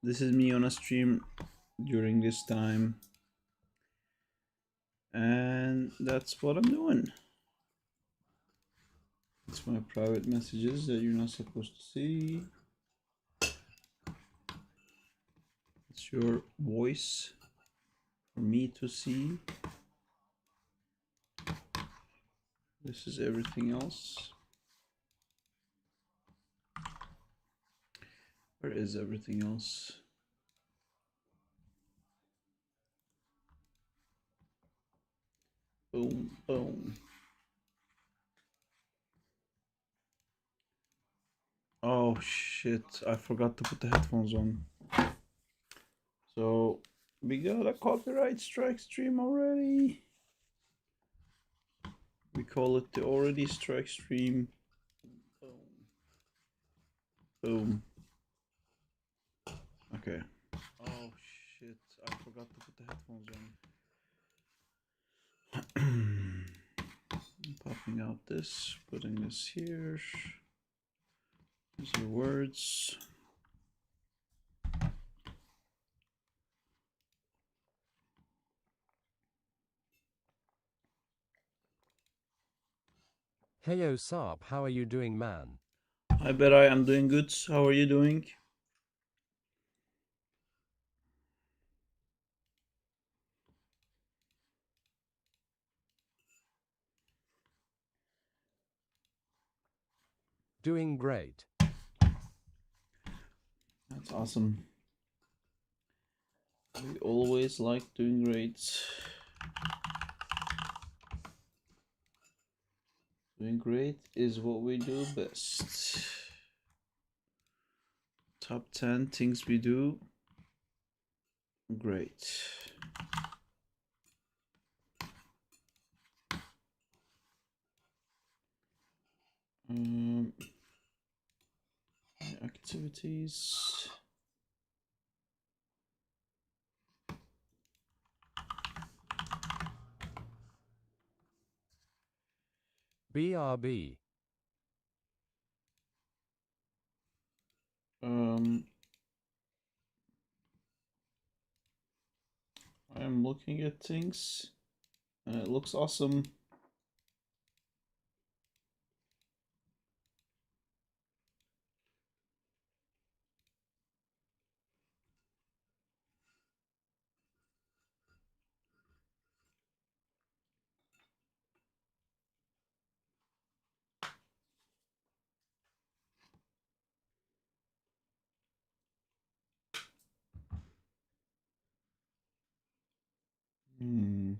This is me on a stream during this time, and that's what I'm doing. It's my private messages that you're not supposed to see. It's your voice for me to see. This is everything else. Where is everything else? Boom, boom. Oh shit, I forgot to put the headphones on. So we got a copyright strike stream already. We call it the already strike stream. Boom. Boom. Okay. Oh shit, I forgot to put the headphones on. Popping out this, putting this here. These are words. Heyo Sarp, how are you doing, man? I bet I am doing good. How are you doing? Doing great. That's awesome. We always like doing great. Doing great is what we do best. Top 10 things we do great. Activities. BRB. I am looking at things and it looks awesome. Hmm.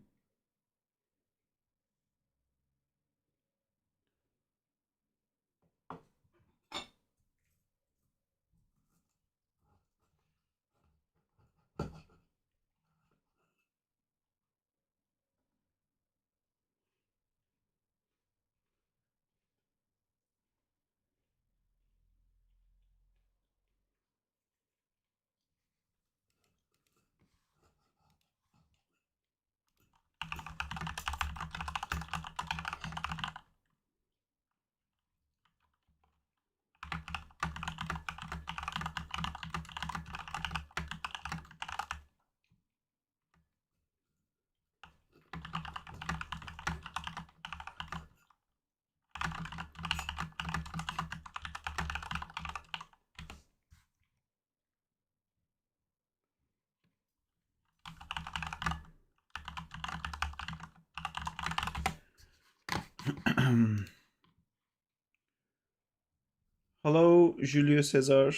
Hello, Julio Cesar.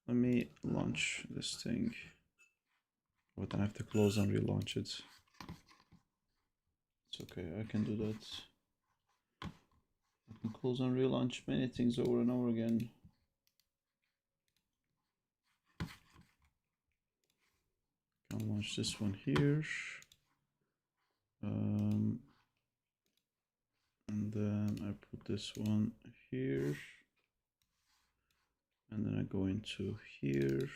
Let me launch this thing. But I have to close and relaunch it. It's okay, I can do that. I can close and relaunch many things over and over again. I'll launch this one here. And then I put this one here. And then I go into here.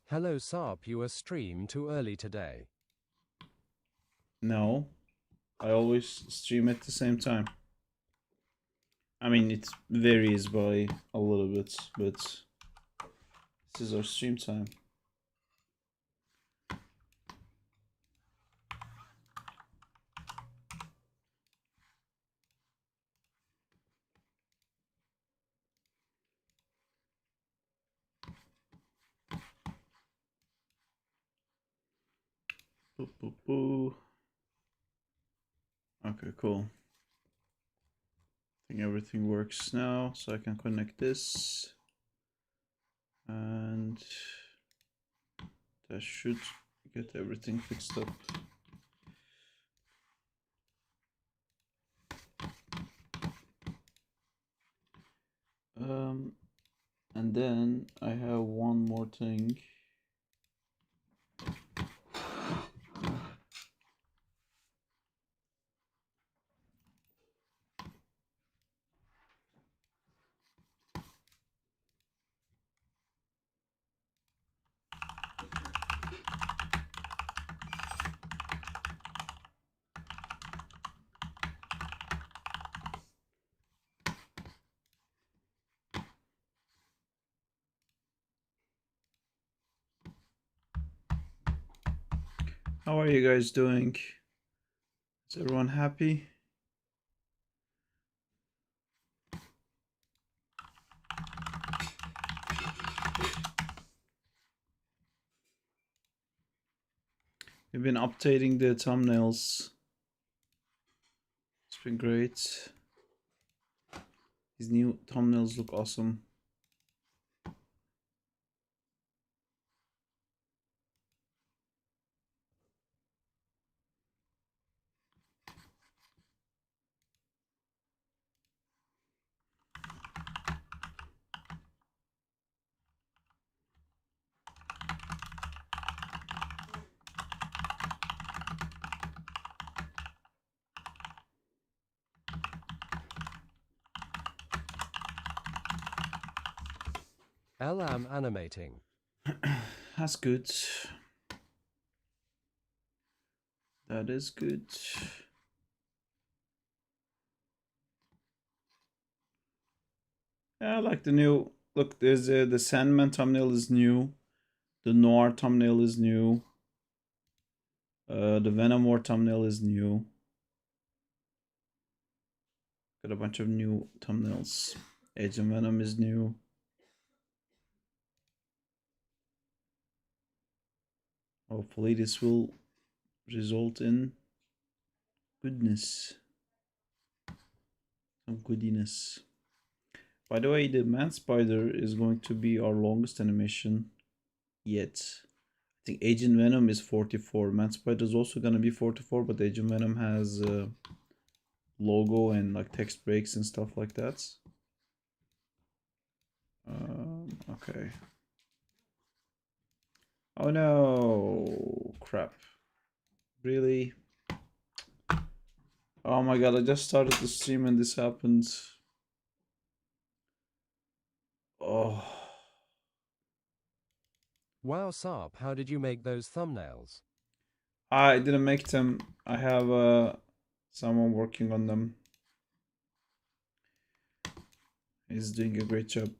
Hello Sarp, you are stream too early today. No, I always stream at the same time. I mean, it varies by a little bit, but This is our stream time. Boo, boo, boo. Okay, cool. I think everything works now, so I can connect this. And that should get everything fixed up. And then I have one more thing. How are you guys doing? Is everyone happy? We've been updating the thumbnails. It's been great. These new thumbnails look awesome. LM animating. That's good. That is good. Yeah, I like the new look. There's the Sandman thumbnail is new. The Noir thumbnail is new. The Venom War thumbnail is new. Got a bunch of new thumbnails. Agent Venom is new. Hopefully this will result in goodness. Some goodiness. By the way, the Man Spider is going to be our longest animation yet. I think Agent Venom is 44. Man Spider is also going to be 44, but Agent Venom has logo and like text breaks and stuff like that. Okay. Oh no, crap. Really? Oh my god, I just started the stream and this happened. Oh. Wow, Sarp, how did you make those thumbnails? I didn't make them. I have someone working on them. He's doing a great job.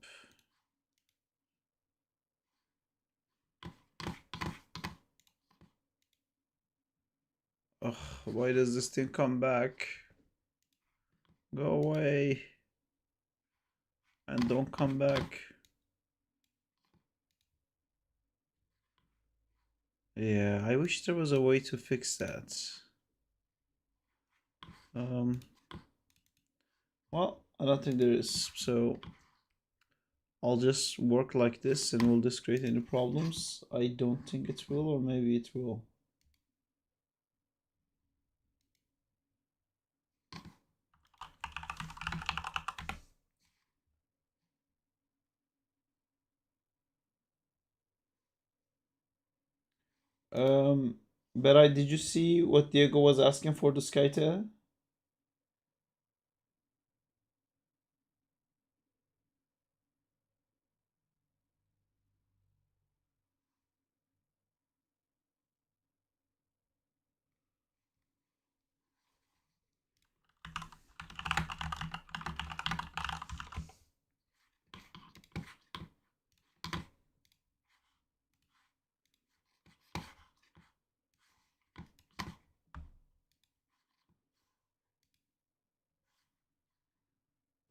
Ugh, why does this thing come back? Go away. And don't come back. Yeah, I wish there was a way to fix that. Well, I don't think there is, so I'll just work like this and will this create any problems? I don't think it will, or maybe it will. But did you see what Diego was asking for the Skytail?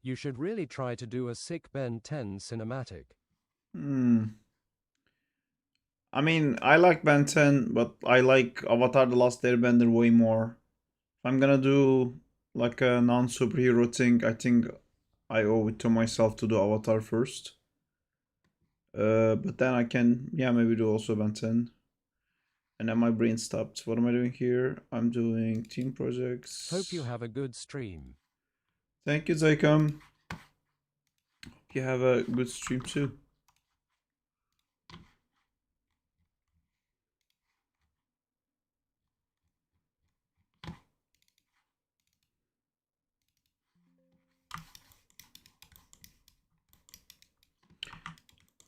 You should really try to do a sick Ben 10 cinematic. I mean, I like Ben 10, but I like Avatar The Last Airbender way more. If I'm gonna do like a non-superhero thing, I think I owe it to myself to do Avatar first. But then I can, yeah, maybe do also Ben 10. And then my brain stopped. What am I doing here? I'm doing team projects. Hope you have a good stream. Thank you, Zaycom. Hope you have a good stream too.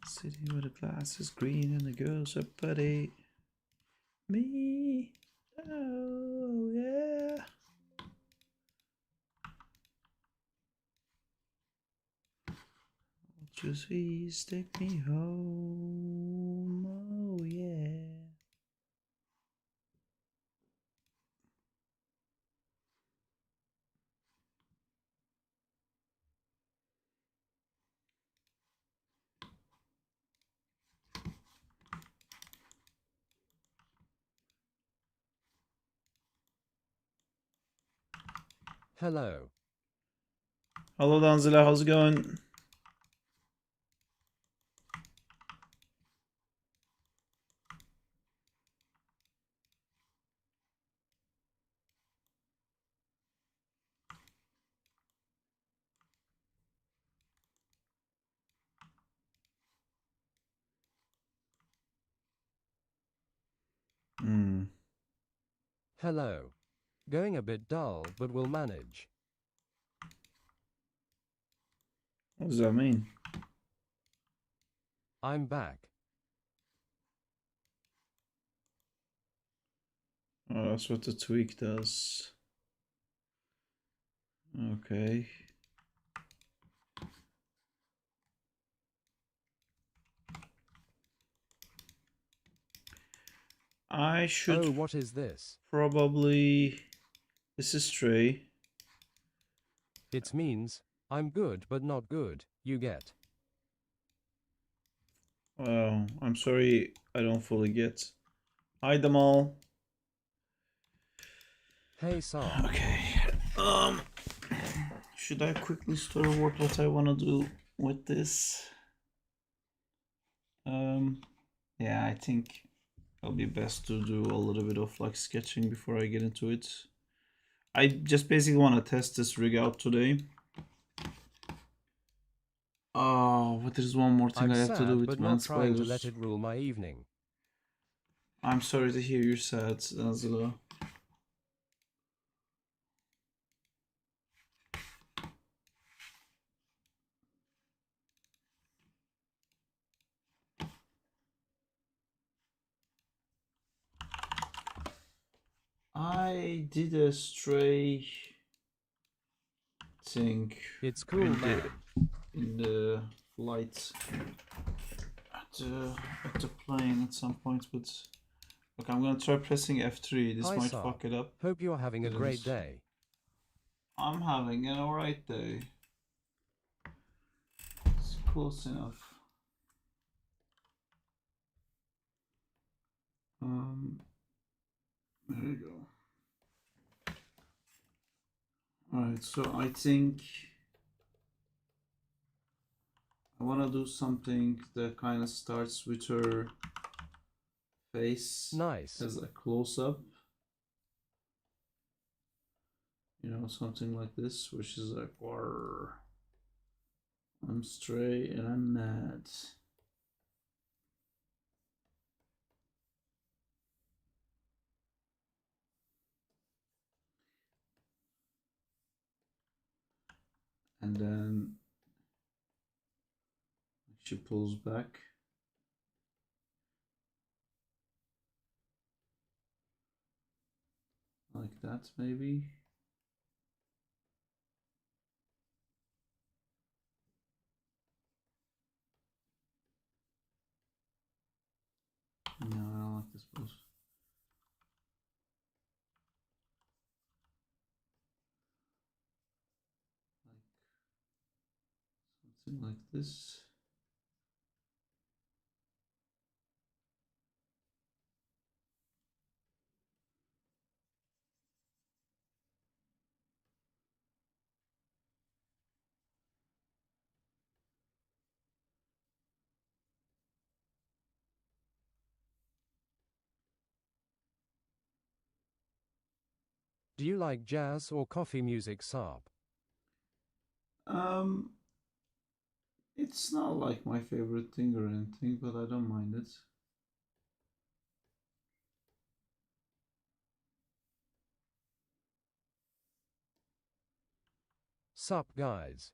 City where the glass is green and the girls are pretty. Me. Oh, yeah. Just please take me home. Oh, yeah. Hello. Hello, Danzila. How's it going? Hello. Going a bit dull, but we'll manage. What does that mean? I'm back. Oh, that's what the tweak does. Okay. I should Oh, what is this? probably... This is Stray. It means, I'm good but not good, you get. Oh, I'm sorry, I don't fully get. Hi, Damal. Hey, Saab. Okay. Should I quickly storyboard what I want to do with this? Yeah, I think it'll be best to do a little bit of like sketching before I get into it. I just basically want to test this rig out today. Oh, but there's one more thing I'm I have to do sad, with but man not trying to spiders. let it rule my evening. I'm sorry to hear you're sad, Azula. I did a Stray thing It's cool, man. in the flight at the plane at some point, but look, I'm gonna try pressing F3. This Hi, might Saab. fuck it up. Hope you're having a great day. I'm having an alright day. It's close enough. There you go. Alright, so I think I want to do something that kind of starts with her face Nice. as a close-up. You know, something like this, which is like, "Warr, I'm Stray and I'm mad." And then she pulls back. Like that, maybe. No, I don't like this pose. Something like this. Do you like jazz or coffee music, Saab? Um, it's not like my favorite thing or anything, but I don't mind it. Sup, guys?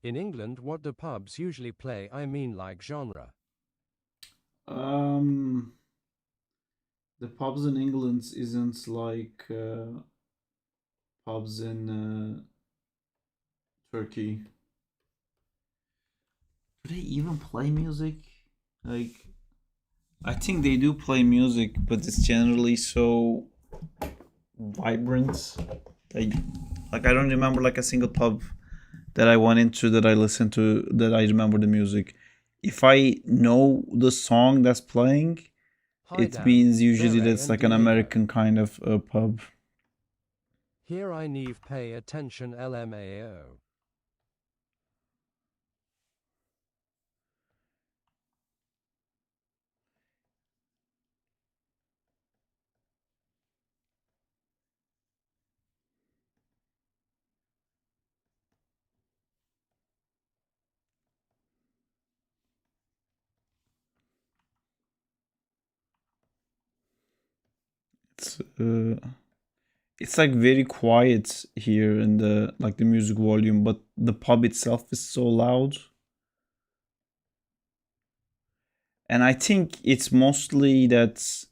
In England, what do pubs usually play? I mean, like genre. Um, the pubs in England isn't like pubs in Turkey. Do they even play music? Like, I think they do play music, but it's generally so vibrant. Like, I don't remember like a single pub that I went into that I listened to that I remember the music. If I know the song that's playing, Hi, it Dan, means usually Beret that's and like an Diego. American kind of pub. Here I need pay attention LMAO. It's it's like very quiet here in the like the music volume, but the pub itself is so loud. And I think it's mostly that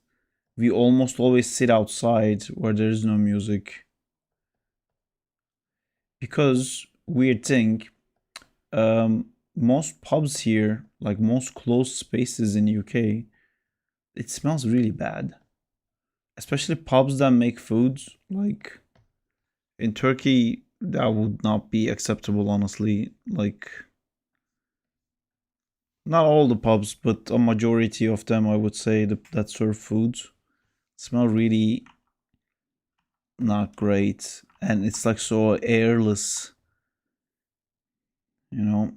we almost always sit outside where there is no music. Because weird thing, most pubs here, like most closed spaces in UK, it smells really bad. Especially pubs that make food. Like in Turkey, that would not be acceptable, honestly. Like not all the pubs, but a majority of them, I would say, that serve food smell really not great, and it's like so airless, you know.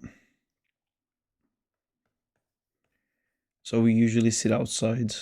So we usually sit outside.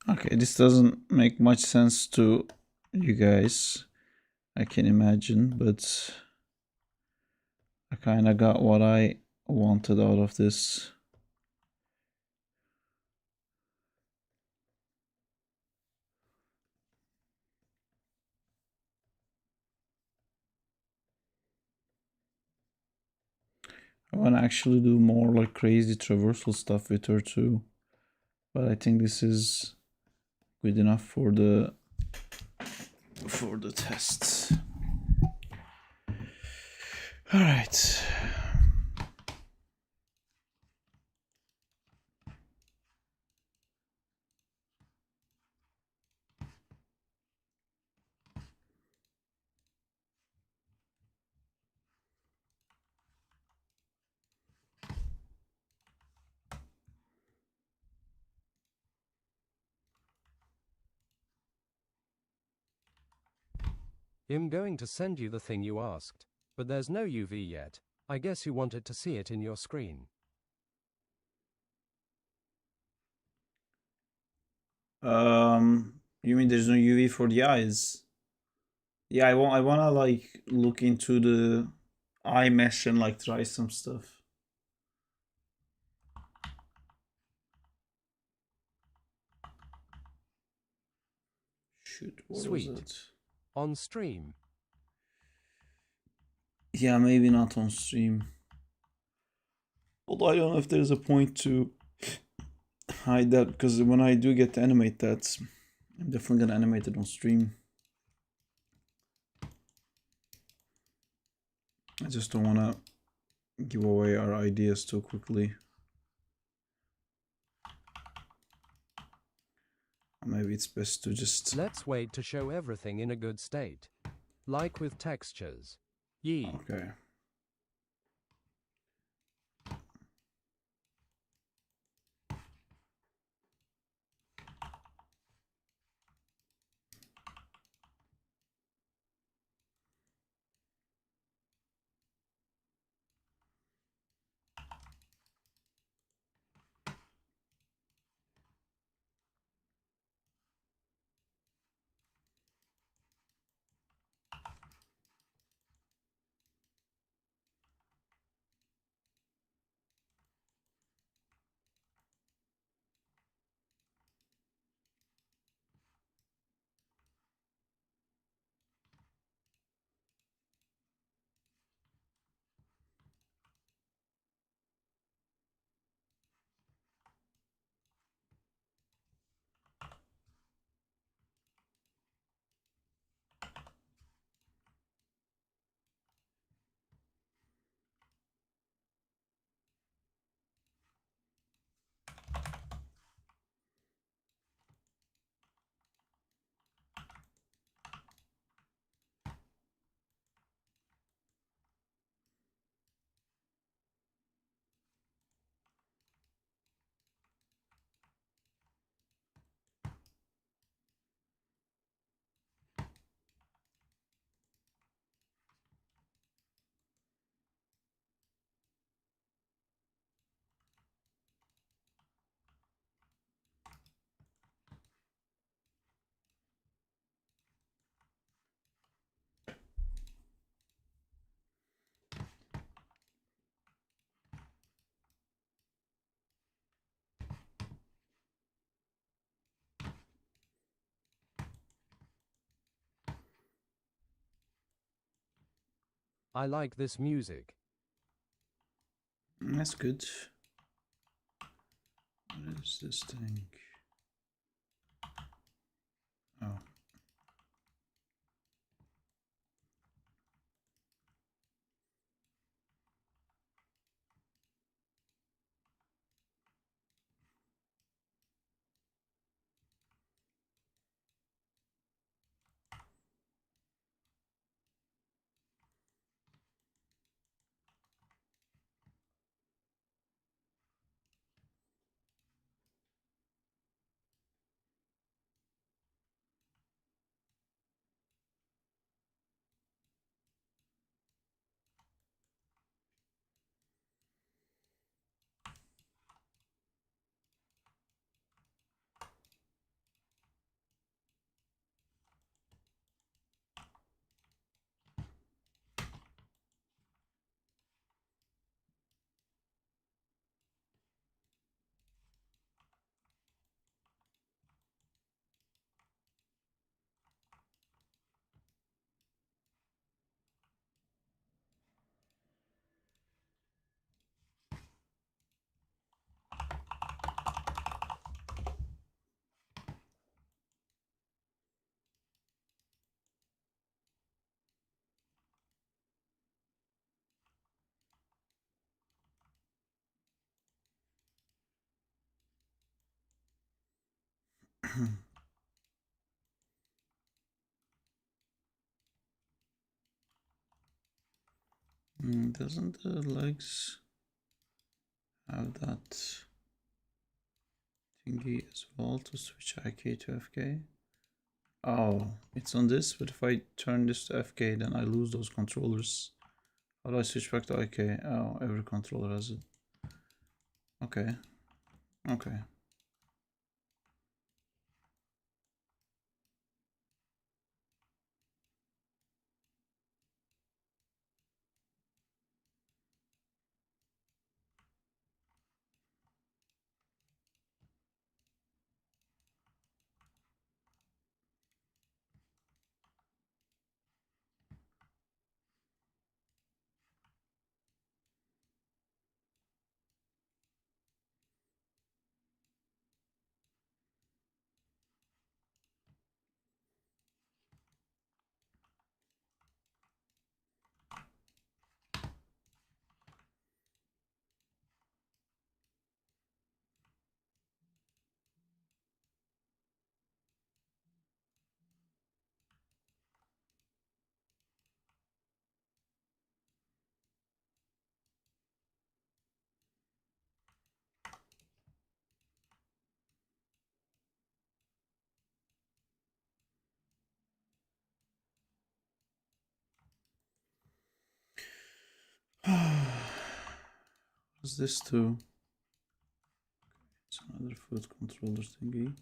Okay, this doesn't make much sense to you guys, I can imagine, but I kind of got what I wanted out of this. I want to actually do more like crazy traversal stuff with her too, but I think this is good enough for the tests. All right. I'm going to send you the thing you asked, but there's no UV yet. I guess you wanted to see it in your screen. You mean there's no UV for the eyes? Yeah, I wanna like look into the iMesh and like try some stuff. Shoot, what was Sweet. it? On stream. Yeah, maybe not on stream. Although I don't know if there's a point to hide that, because when I do get to animate that, I'm definitely gonna animate it on stream. I just don't wanna give away our ideas too quickly. Maybe it's best to just... Let's wait to show everything in a good state. Like with textures. Yee. Okay. I like this music. That's good. What is this thing? Oh. Doesn't the legs have that thingy as well to switch IK to FK? Oh, it's on this, but if I turn this to FK, then I lose those controllers. How do I switch back to IK? Oh, every controller has it. Okay. Okay. What's this too? It's another foot controller thingy.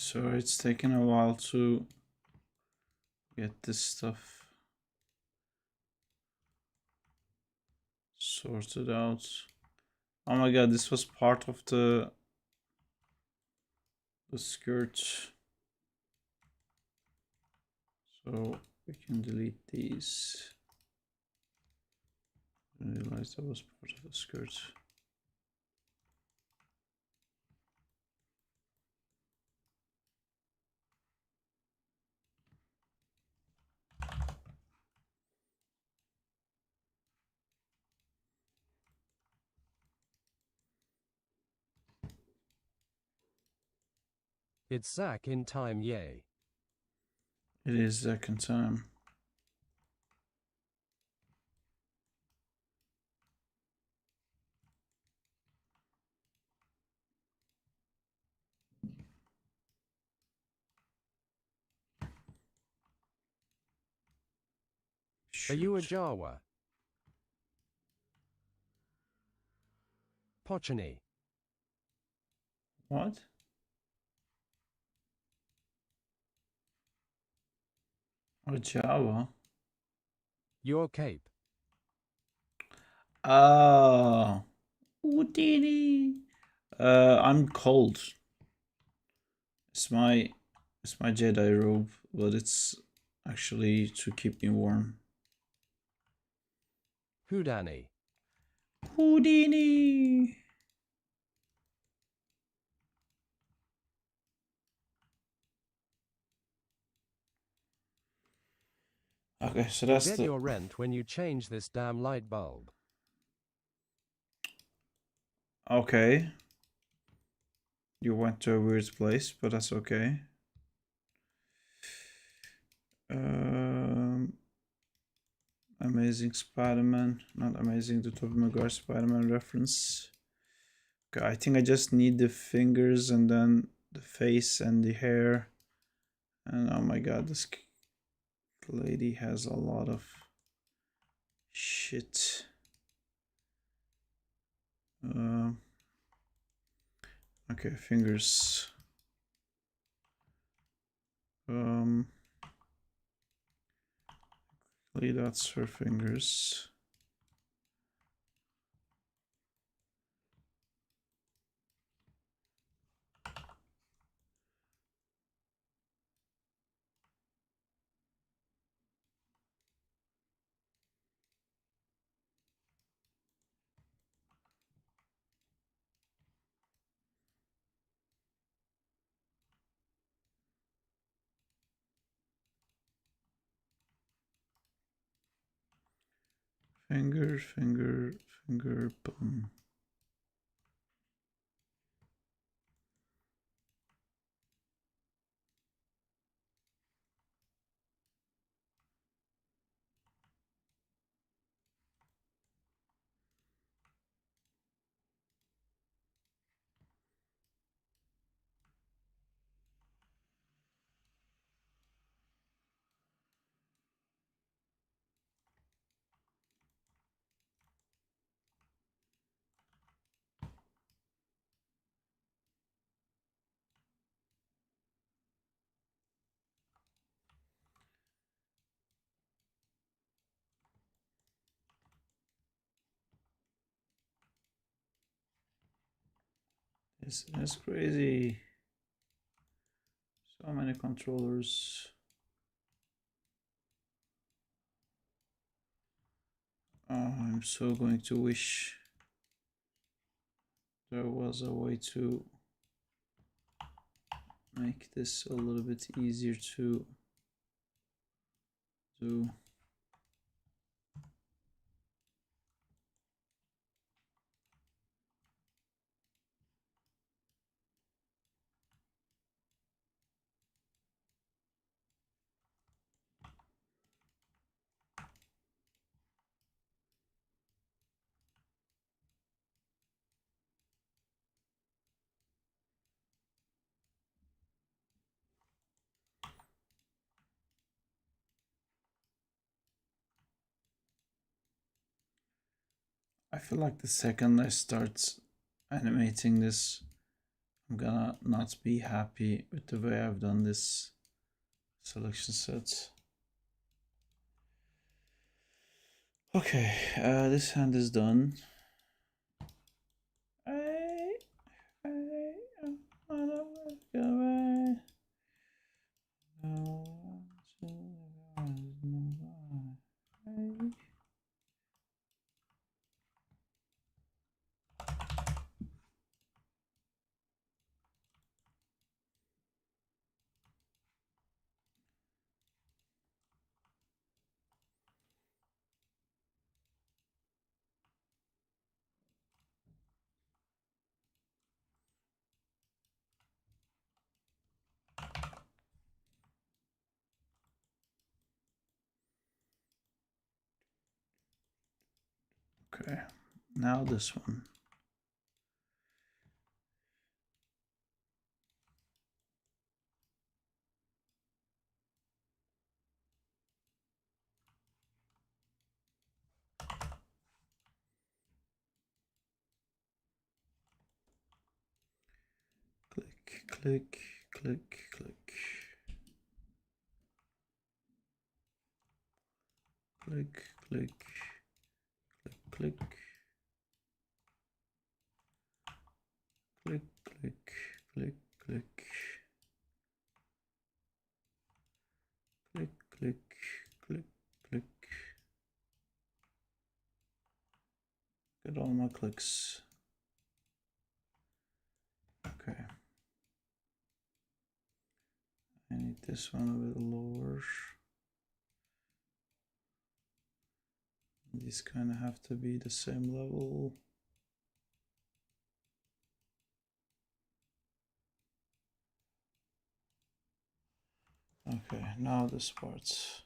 So it's taken a while to get this stuff sorted out. Oh my god, this was part of the skirt. So we can delete these. I didn't realize that was part of the skirt. It's Zach in time, yay. It is second time. Are you a Shoot. Jawa? Pochini. What? Oh, Java. Your cape. Oh, Houdini. I'm cold. It's my Jedi robe, but it's actually to keep me warm. Houdani. Houdini. Okay, so You'll that's get the. your rent when you change this damn light bulb. Okay. You went to a weird place, but that's okay. Amazing Spider-Man, not amazing. The Tobey Maguire Spider-Man reference. Okay, I think I just need the fingers and then the face and the hair. And oh my god, this lady has a lot of shit. Okay, fingers. That's her fingers. Finger, finger, finger, boom. This is crazy. So many controllers. I'm so going to wish there was a way to make this a little bit easier to do. I feel like the second I start animating this, I'm gonna not be happy with the way I've done this selection set. Okay, this hand is done. Okay, now this one. Click, click, click, click. Click, click, click, click. Click, click, click, click. Click, click, click, click. Get all my clicks. Okay. I need this one a bit lower. These kind of have to be the same level. Okay, now this part.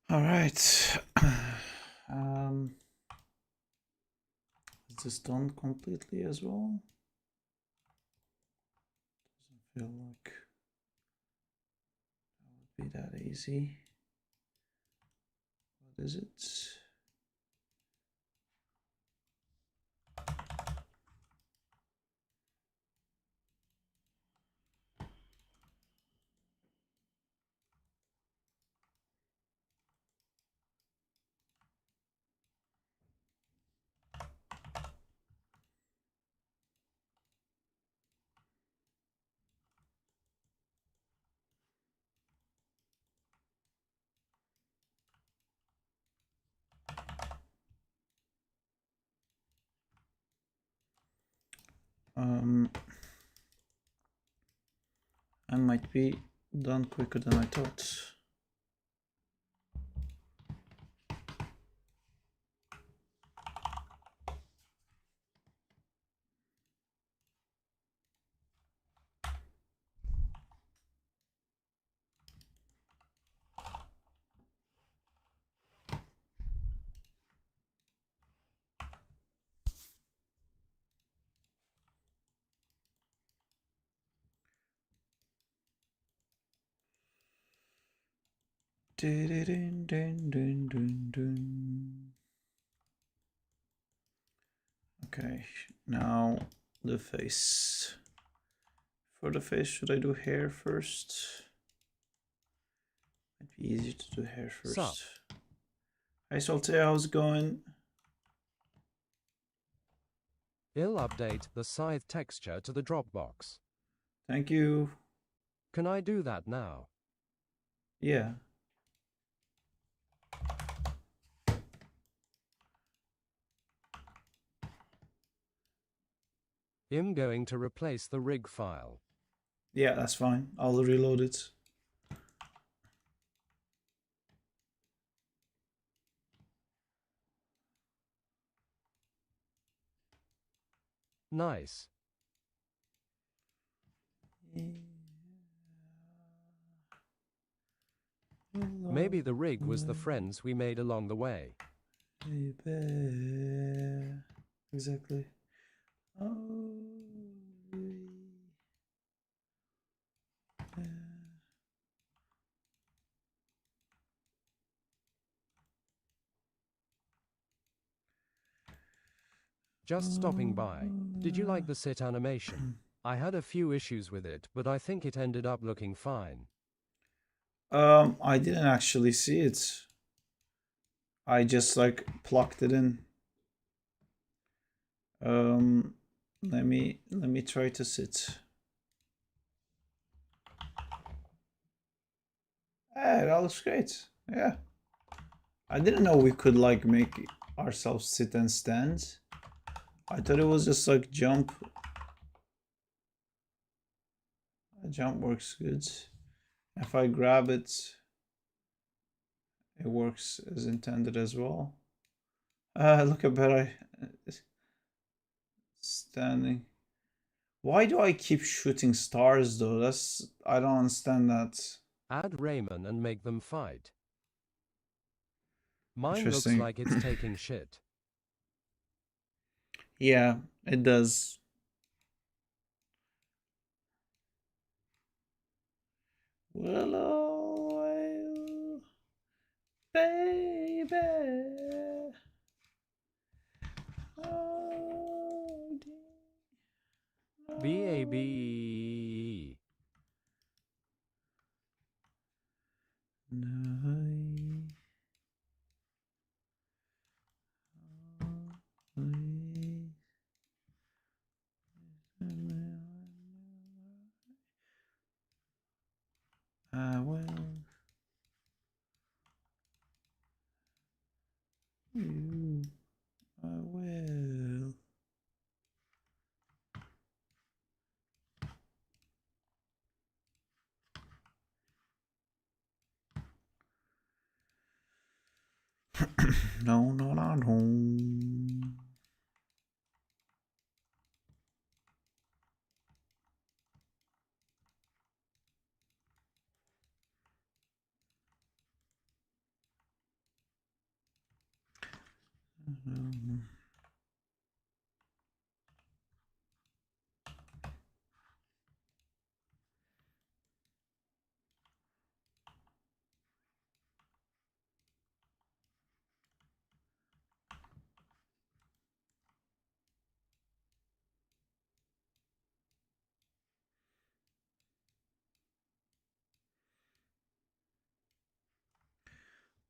All right. Is this done completely as well? Doesn't feel like that would be that easy. What is it? I might be done quicker than I thought. Okay, now the face. For the face, should I do hair first? Might be easier to do hair first. Sup? Hi Salty, how's it going? I'll update the scythe texture to the Dropbox. Thank you. Can I do that now? Yeah. I'm going to replace the rig file. Yeah, that's fine. I'll reload it. Nice. Maybe the rig was the friends we made along the way. Exactly. Just stopping by. Did you like the sit animation? I had a few issues with it, but I think it ended up looking fine. I didn't actually see it. I just like plugged it in. Let me try to sit. Hey, that looks great. Yeah. I didn't know we could like make ourselves sit and stand. I thought it was just like jump. Jump works good. If I grab it, it works as intended as well. Look at better standing. Why do I keep shooting stars though? I don't understand that. Add Raymond and make them fight. Mine looks Interesting. like it's taking shit. Yeah, it does. Willow, baby. Oh, BAB. I will. You. I will. No, no, not home.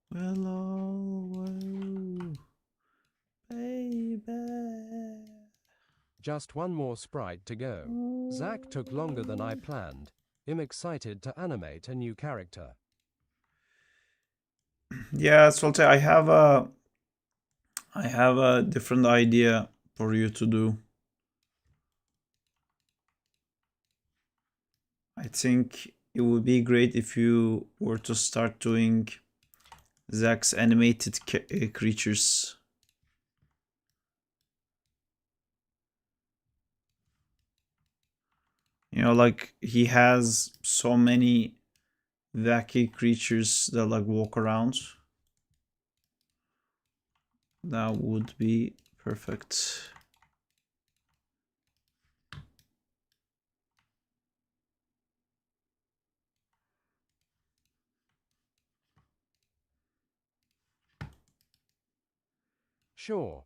Willow, baby. Just one more sprite to go. Zach took longer than I planned. I'm excited to animate a new character. Yeah, Solte, I have a different idea for you to do. I think it would be great if you were to start doing Zach's animated creatures. You know, like he has so many wacky creatures that like walk around. That would be perfect. Sure.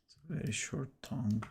It's a very short tongue.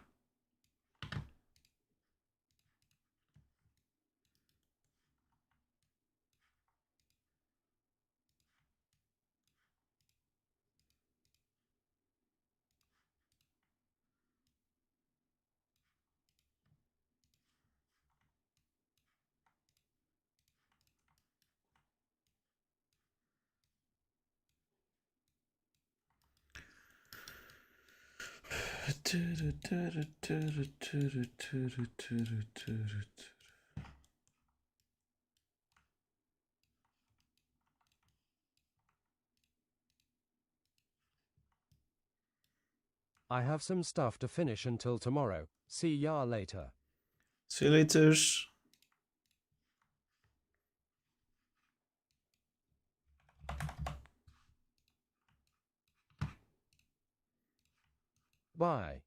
I have some stuff to finish until tomorrow. See ya later. See you later. Bye.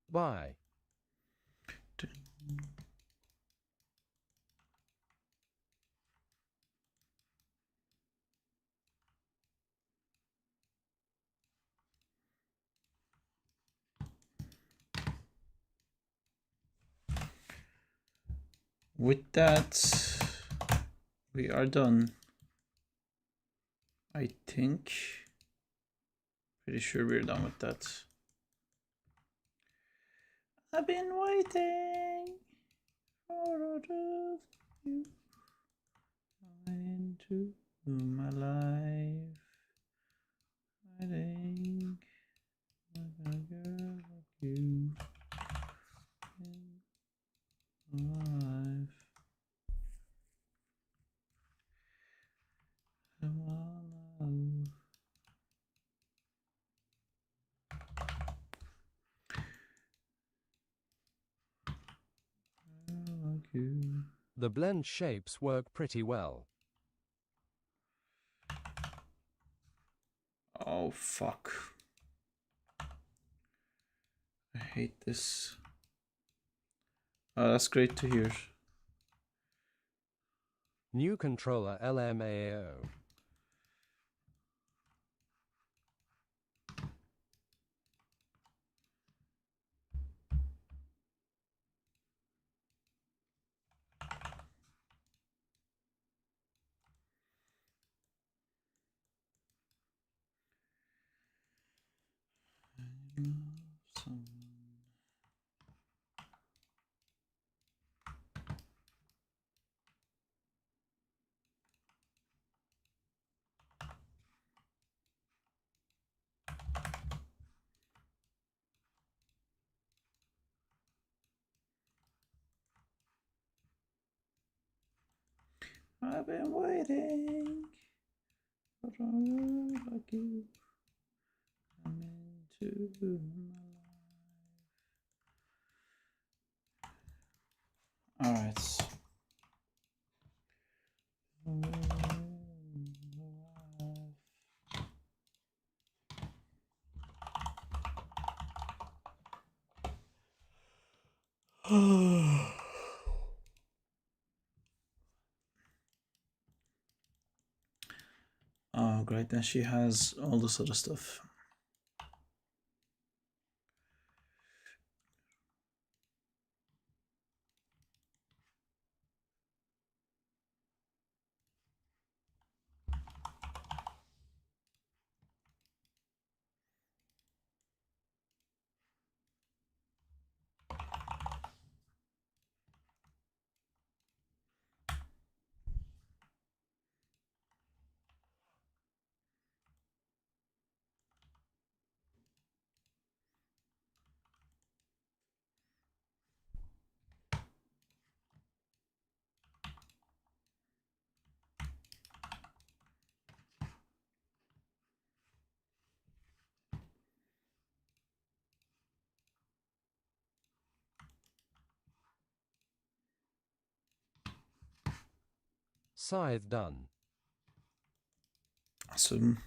Bye. With that, we are done. I think. Pretty sure we're done with that. I've been waiting for you into my life. I think a girl like you in my life. Come on, love. Girl like you. The blend shapes work pretty well. Oh fuck. I hate this. Oh, that's great to hear. New controller LMAO. I've been waiting for a girl like you. I'm into my life. Alright. Oh, great. And she has all this other stuff. Scythe done. Awesome.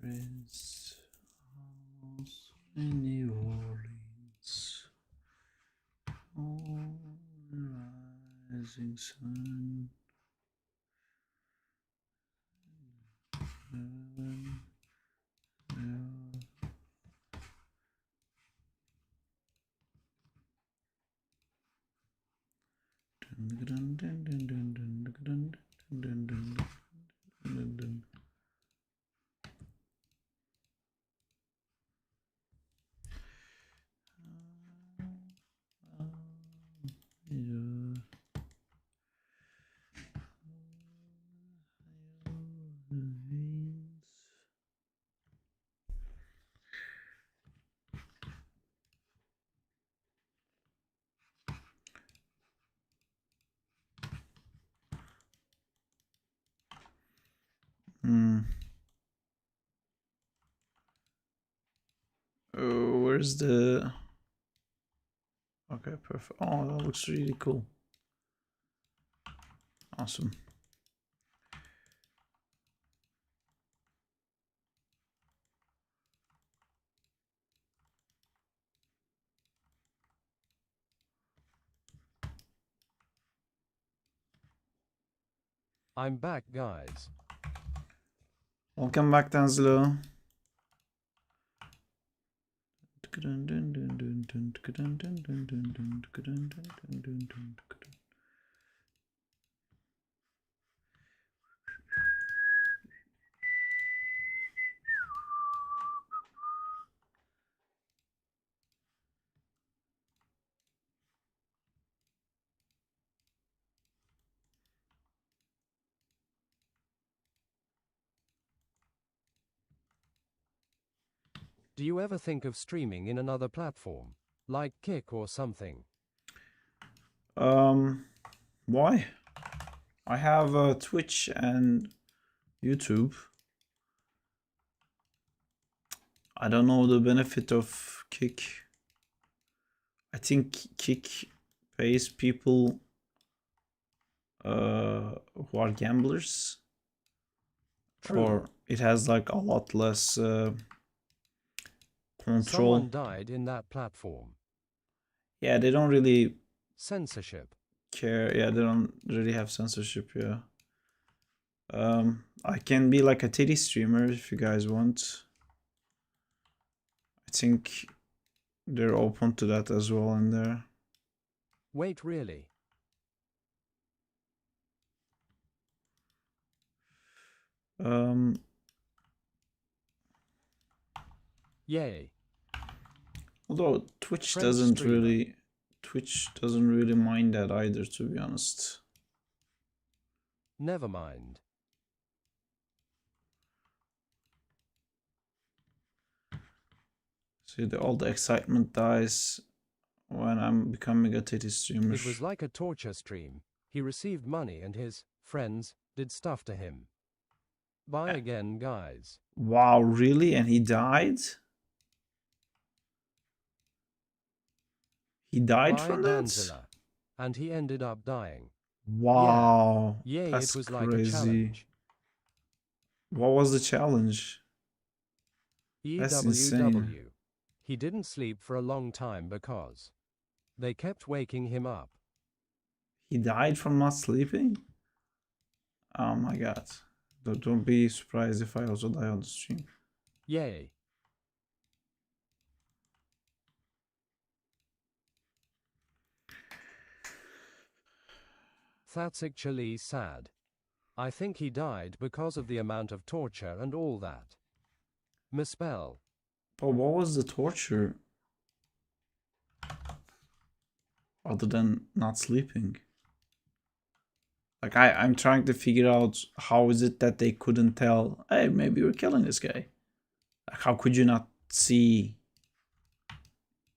Rinse house in New Orleans. Oh, rising sun. Oh, where's the... Okay, perfect. Oh, that looks really cool. Awesome. I'm back, guys. Welcome back, Tanzilo. Do you ever think of streaming in another platform, like Kick or something? Why? I have Twitch and YouTube. I don't know the benefit of Kick. I think Kick pays people who are gamblers. True. Or it has like a lot less control. Someone died in that platform. Yeah, they don't really Censorship. care. Yeah, they don't really have censorship. Yeah. I can be like a titty streamer if you guys want. I think they're open to that as well in there. Wait, really? Yay. Although Twitch French doesn't streamer. really mind that either, to be honest. Never mind. See, all the excitement dies when I'm becoming a titty streamer. It was like a torture stream. He received money and his friends did stuff to him. Bye again, guys. Wow, really? And he died? He died Bye, from that? Danzilla. And he ended up dying. Wow. Yeah. Yay, That's it was crazy. like a challenge. What was the challenge? That's insane. EWW. He didn't sleep for a long time because they kept waking him up. He died from not sleeping? Oh my god. Don't be surprised if I also die on the stream. Yay. That's actually sad. I think he died because of the amount of torture and all that. Misspell. But what was the torture? Other than not sleeping? Like I'm trying to figure out how is it that they couldn't tell, hey, maybe you're killing this guy. Like, how could you not see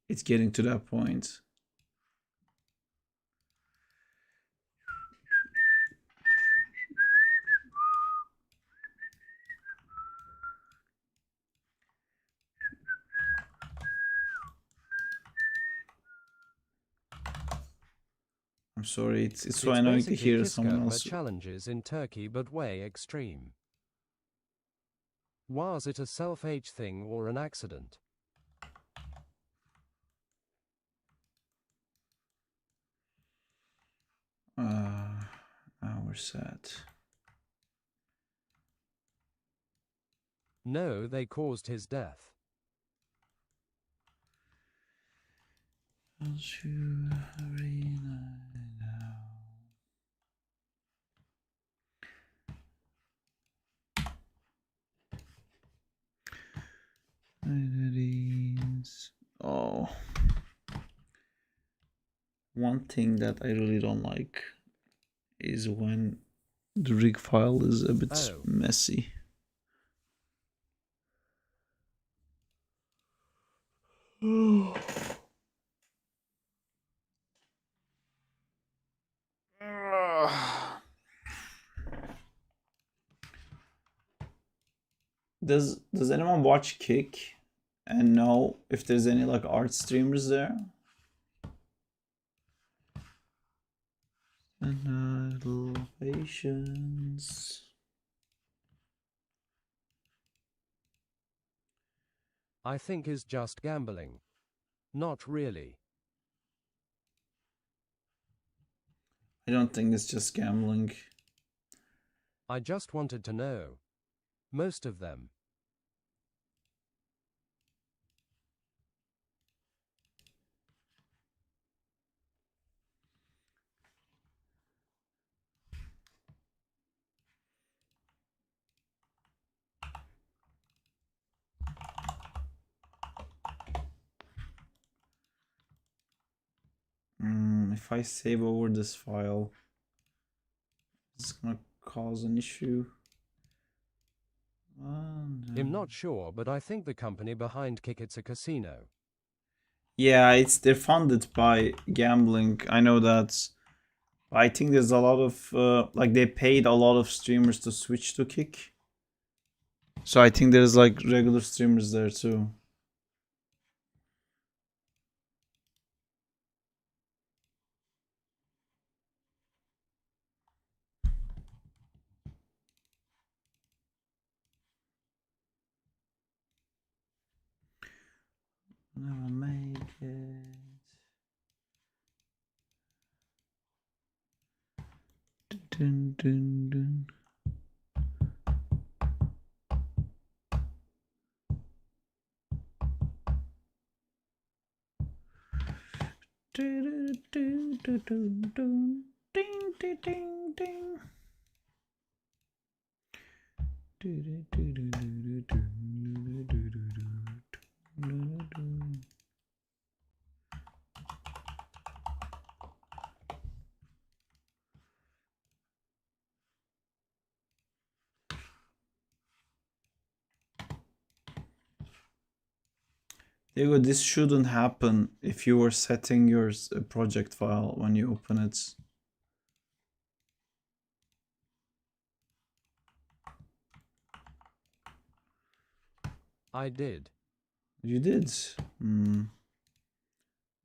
it's getting to that point? I'm sorry, it's so It's annoying to basically hear someone Kiskova else. challenges in Turkey but way extreme. Was it a self-age thing or an accident? Now we're sad. No, they caused his death. Oh, one thing that I really don't like is when the rig file is a bit Oh. messy. Does anyone watch Kick and know if there's any like art streamers there? And little patience. I think is just gambling. Not really. I don't think it's just gambling. I just wanted to know. Most of them. If I save over this file, it's gonna cause an issue. I'm not sure, but I think the company behind Kick It's a casino. Yeah, they're funded by gambling. I know that. I think there's a lot of like they paid a lot of streamers to switch to Kick. So I think there's like regular streamers there too. Never make it. Dun, dun, dun. Ding, ding, ding, ding. Diego, this shouldn't happen if you were setting your project file when you open it. I did. You did?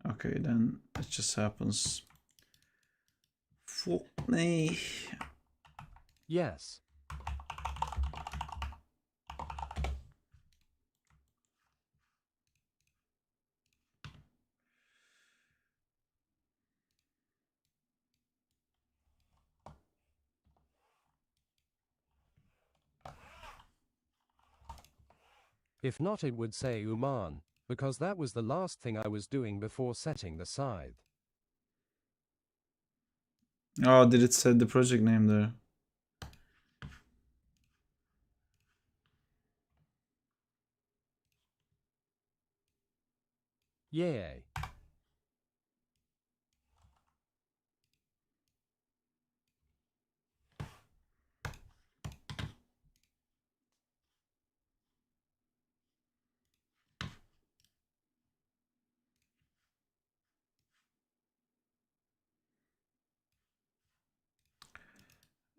Okay, then it just happens. Fuck me. Yes. If not, it would say Uman, because that was the last thing I was doing before setting the scythe. Oh, did it say the project name there? Yay.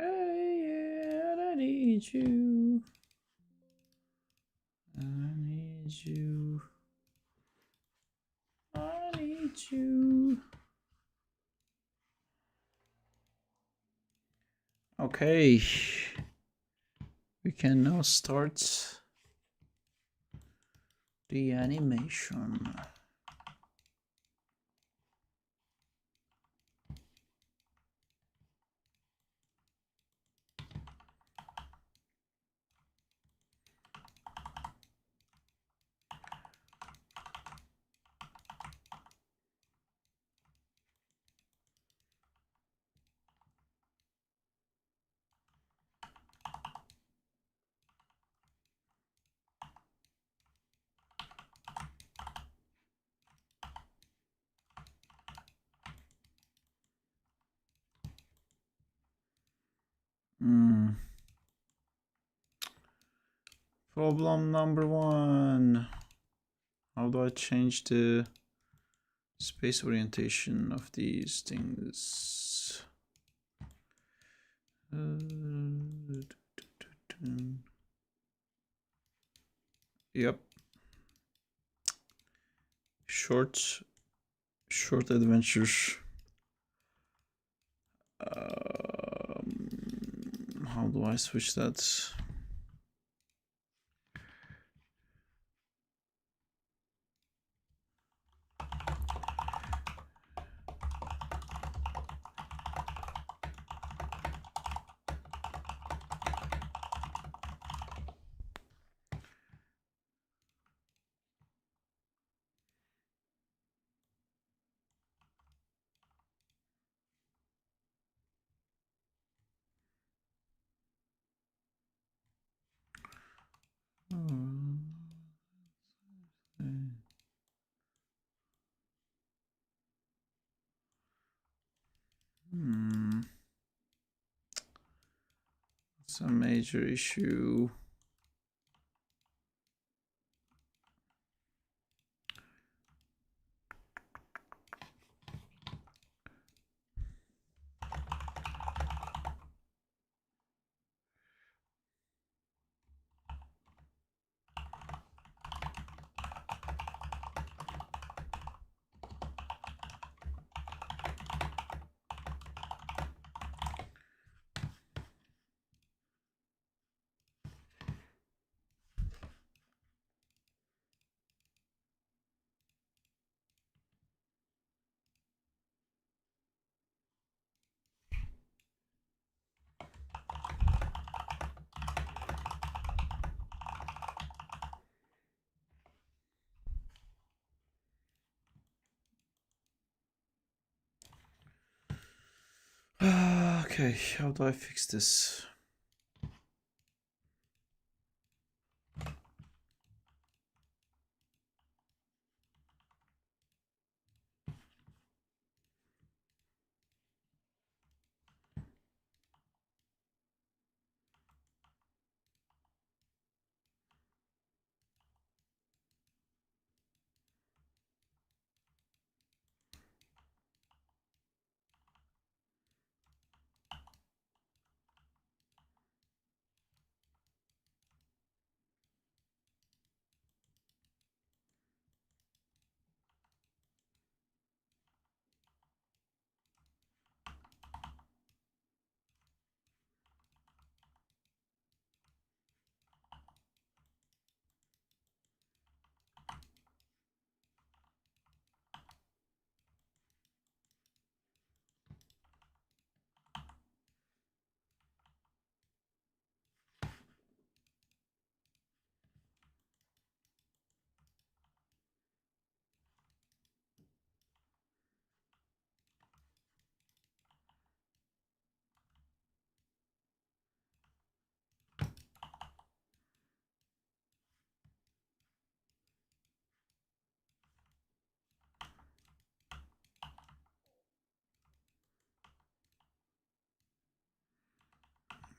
Hey, yeah, I need you. I need you. I need you. Okay. We can now start the animation. Problem number 1. How do I change the space orientation of these things? Yep. Short adventure. How do I switch that? It's a major issue. Okay, how do I fix this?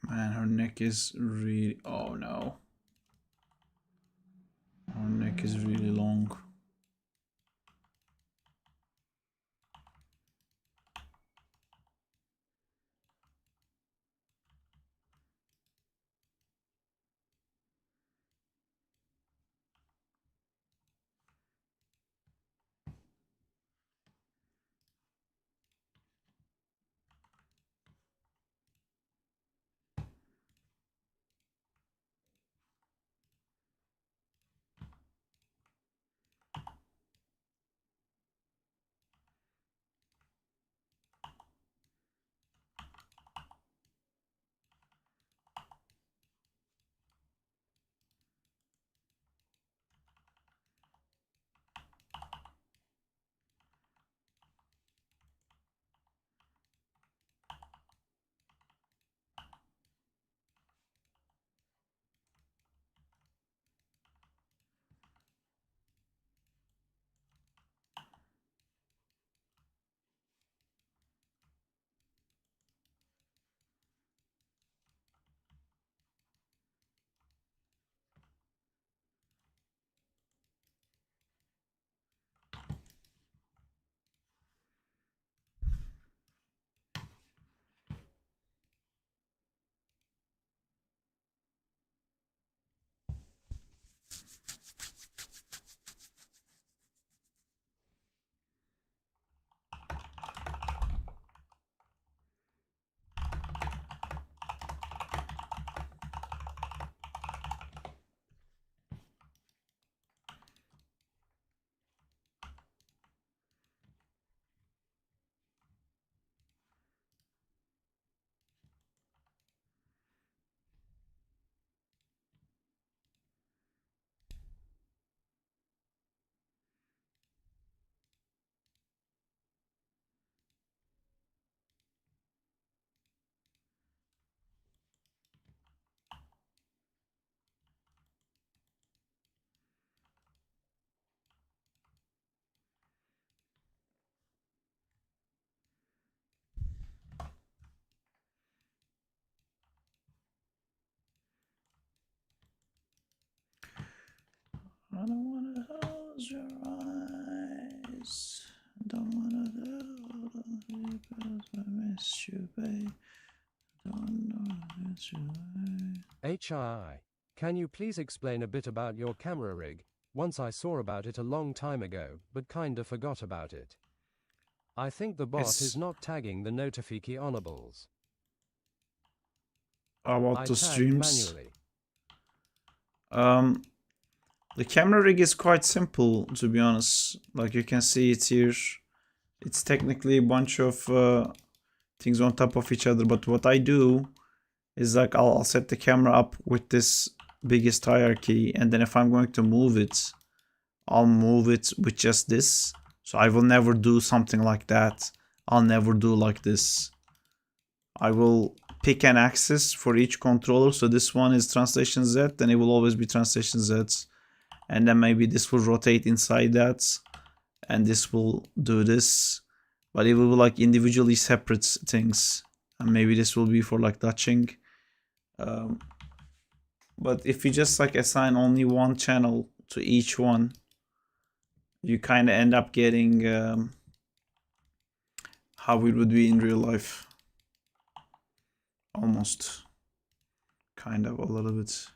Man, her neck is really... Oh no. Her neck is really long. I don't wanna close your eyes. I don't wanna I miss you, babe. Don't know it's you. HII. Can you please explain a bit about your camera rig? Once I saw about it a long time ago, but kinda forgot about it. I think the bot is not tagging the notificationables. About I the tagged streams. manually. The camera rig is quite simple, to be honest. Like you can see it here. It's technically a bunch of things on top of each other. But what I do is like I'll set the camera up with this biggest hierarchy, and then if I'm going to move it, I'll move it with just this. So I will never do something like that. I'll never do like this. I will pick an axis for each controller. So this one is translation Z, then it will always be translation Z. And then maybe this will rotate inside that, and this will do this. But it will be like individually separate things. And maybe this will be for like touching. But if you just like assign only one channel to each one, you kind of end up getting how it would be in real life. Almost. Kind of a little bit.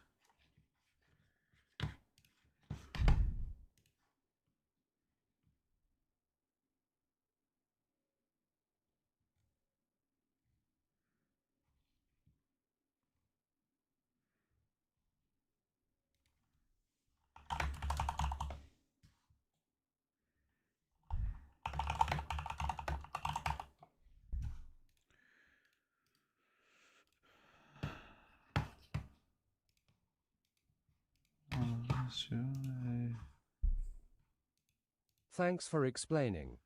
Thanks for explaining.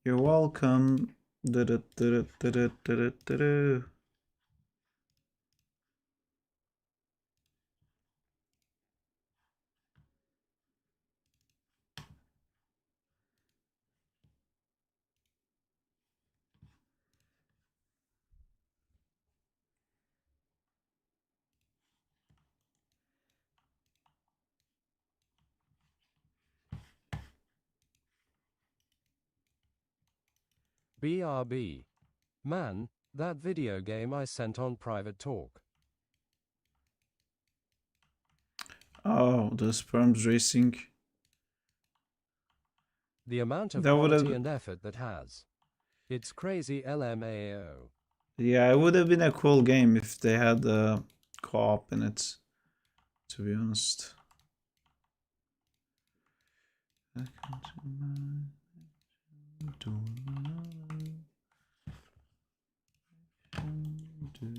You're welcome. BRB. Man, that video game I sent on private talk. Oh, the sperms racing. The amount of That would quality have, and effort that has. It's crazy LMAO. yeah, it would have been a cool game if they had co-op in it. To be honest.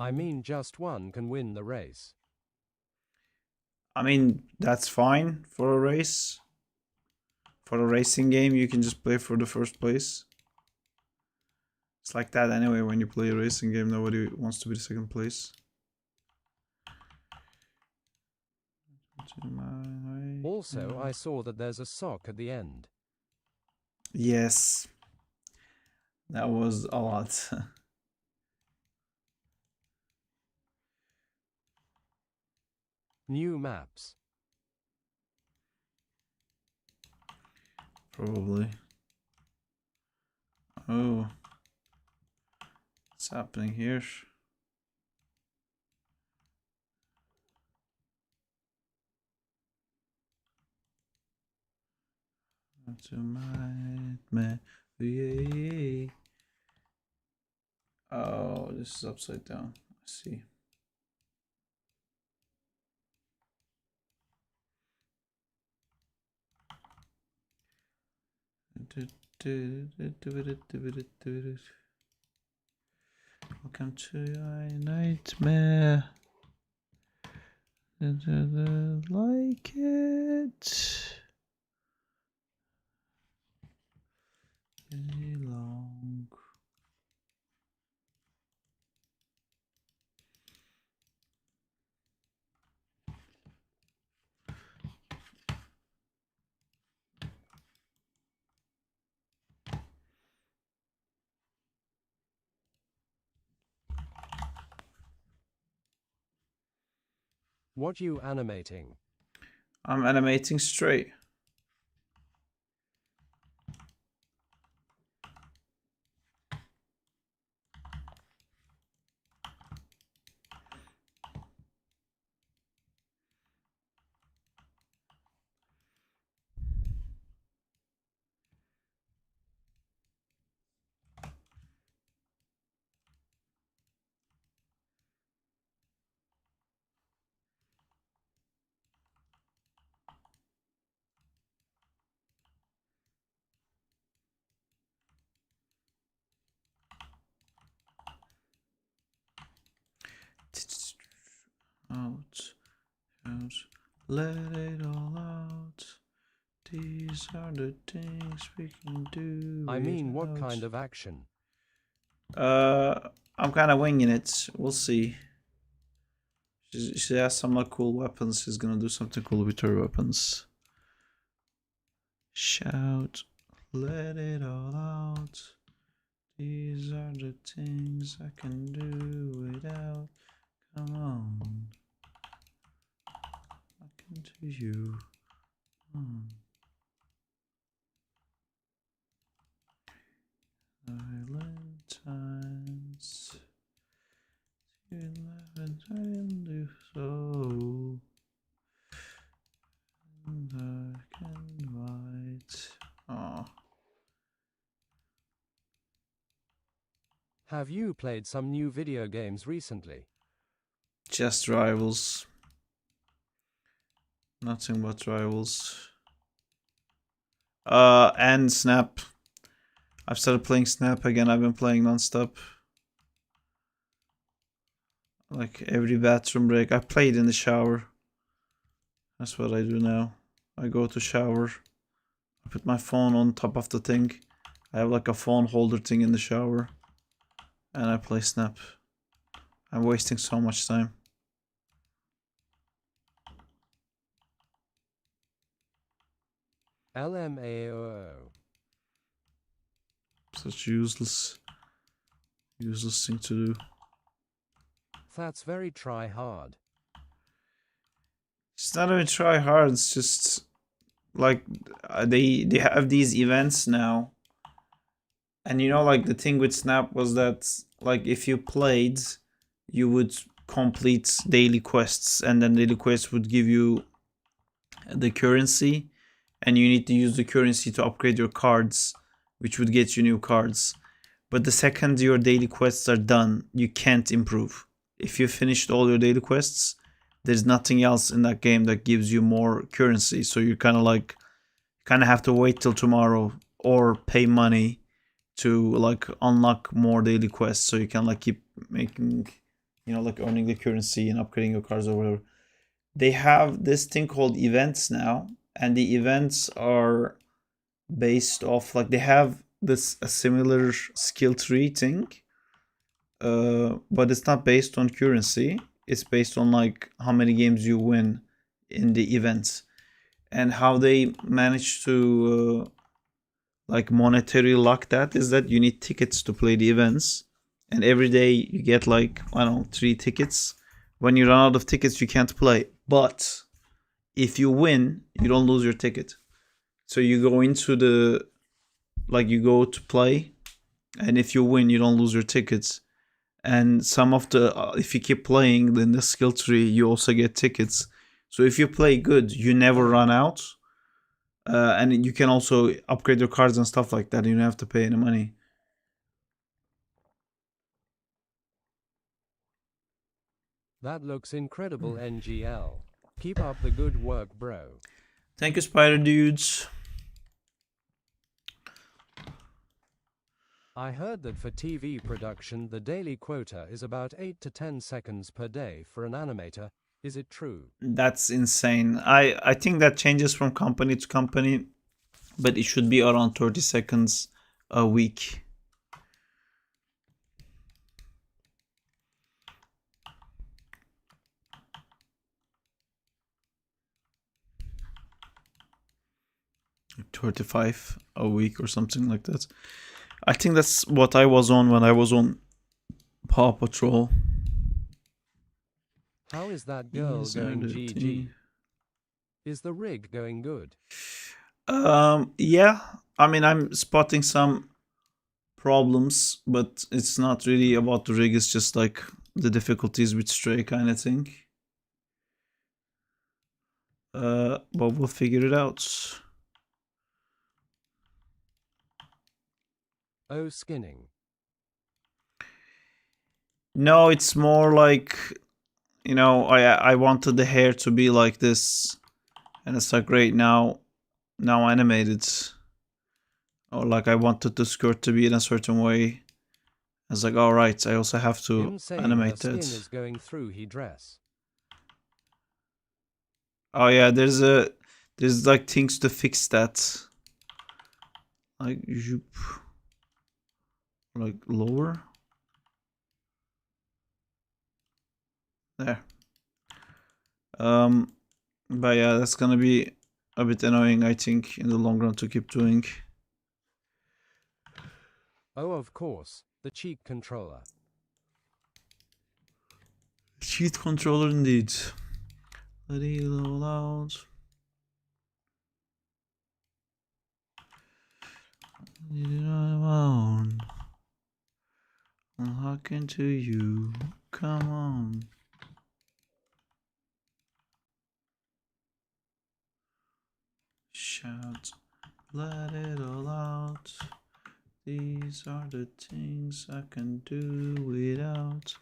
I mean, just one can win the race. I mean, that's fine for a race. For a racing game, you can just play for the first place. It's like that anyway. When you play a racing game, nobody wants to be the second place. Also, I saw that there's a sock at the end. Yes. That was a lot. New maps. Probably. Oh. What's happening here? Oh, this is upside down. I see. Welcome to your nightmare. Like it. Very long. What you animating? I'm animating straight. Out, let it all out. These are the things we can do. I mean, what kind of action? I'm kind of winging it. We'll see. She has some like cool weapons. She's gonna do something cool with her weapons. Shout, let it all out. These are the things I can do without. Come on, I can do you. Valentine's. You never do so. Dark and white. Oh. Have you played some new video games recently? Just Rivals. Nothing but Rivals. And Snap. I've started playing Snap again. I've been playing non-stop. Like every bathroom break. I played in the shower. That's what I do now. I go to shower. I put my phone on top of the thing. I have like a phone holder thing in the shower. And I play Snap. I'm wasting so much time. LMAO. Such useless thing to do. That's very try hard. It's not even try hard. It's just like they have these events now. And you know, like the thing with Snap was that like if you played, you would complete daily quests, and then daily quests would give you the currency, and you need to use the currency to upgrade your cards, which would get you new cards. But the second your daily quests are done, you can't improve. If you finished all your daily quests, there's nothing else in that game that gives you more currency. So you kind of have to wait till tomorrow or pay money to like unlock more daily quests, so you can like keep making, you know, like earning the currency and upgrading your cards or whatever. They have this thing called events now, and the events are based off like they have this a similar skill tree thing, but it's not based on currency. It's based on like how many games you win in the events, and how they manage to like monetary lock that is that you need tickets to play the events, and every day you get like, I don't know, 3 tickets. When you run out of tickets, you can't play, but if you win, you don't lose your ticket. So you go into the, like you go to play, and if you win, you don't lose your tickets. And some of the if you keep playing, then the skill tree, you also get tickets. So if you play good, you never run out. And you can also upgrade your cards and stuff like that. You don't have to pay any money. That looks incredible, NGL. Keep up the good work, bro. Thank you, Spider Dudes. I heard that for TV production, the daily quota is about 8 to 10 seconds per day for an animator. Is it true? That's insane. I think that changes from company to company, but it should be around 30 seconds a week. $35 a week or something like that. I think that's what I was on when I was on Paw Patrol. How is that girl going, GG? Is the rig going good? Yeah. I mean, I'm spotting some problems, but it's not really about the rig. It's just like the difficulties with Stray kind of thing. But we'll figure it out. Oh, skinning. No, it's more like, you know, I wanted the hair to be like this, and it's like great now animated. Or like I wanted the skirt to be in a certain way. It's like, all right, I also have to Him saying her animate skin it. is going through he dress. Oh yeah, there's like things to fix that. Like zoop. Like lower. There. But yeah, that's gonna be a bit annoying, I think, in the long run to keep doing. Oh, of course, the cheek controller. Cheat controller indeed. Let it all out. I'm talking to you. Come on. Shout, let it all out. These are the things I can do without.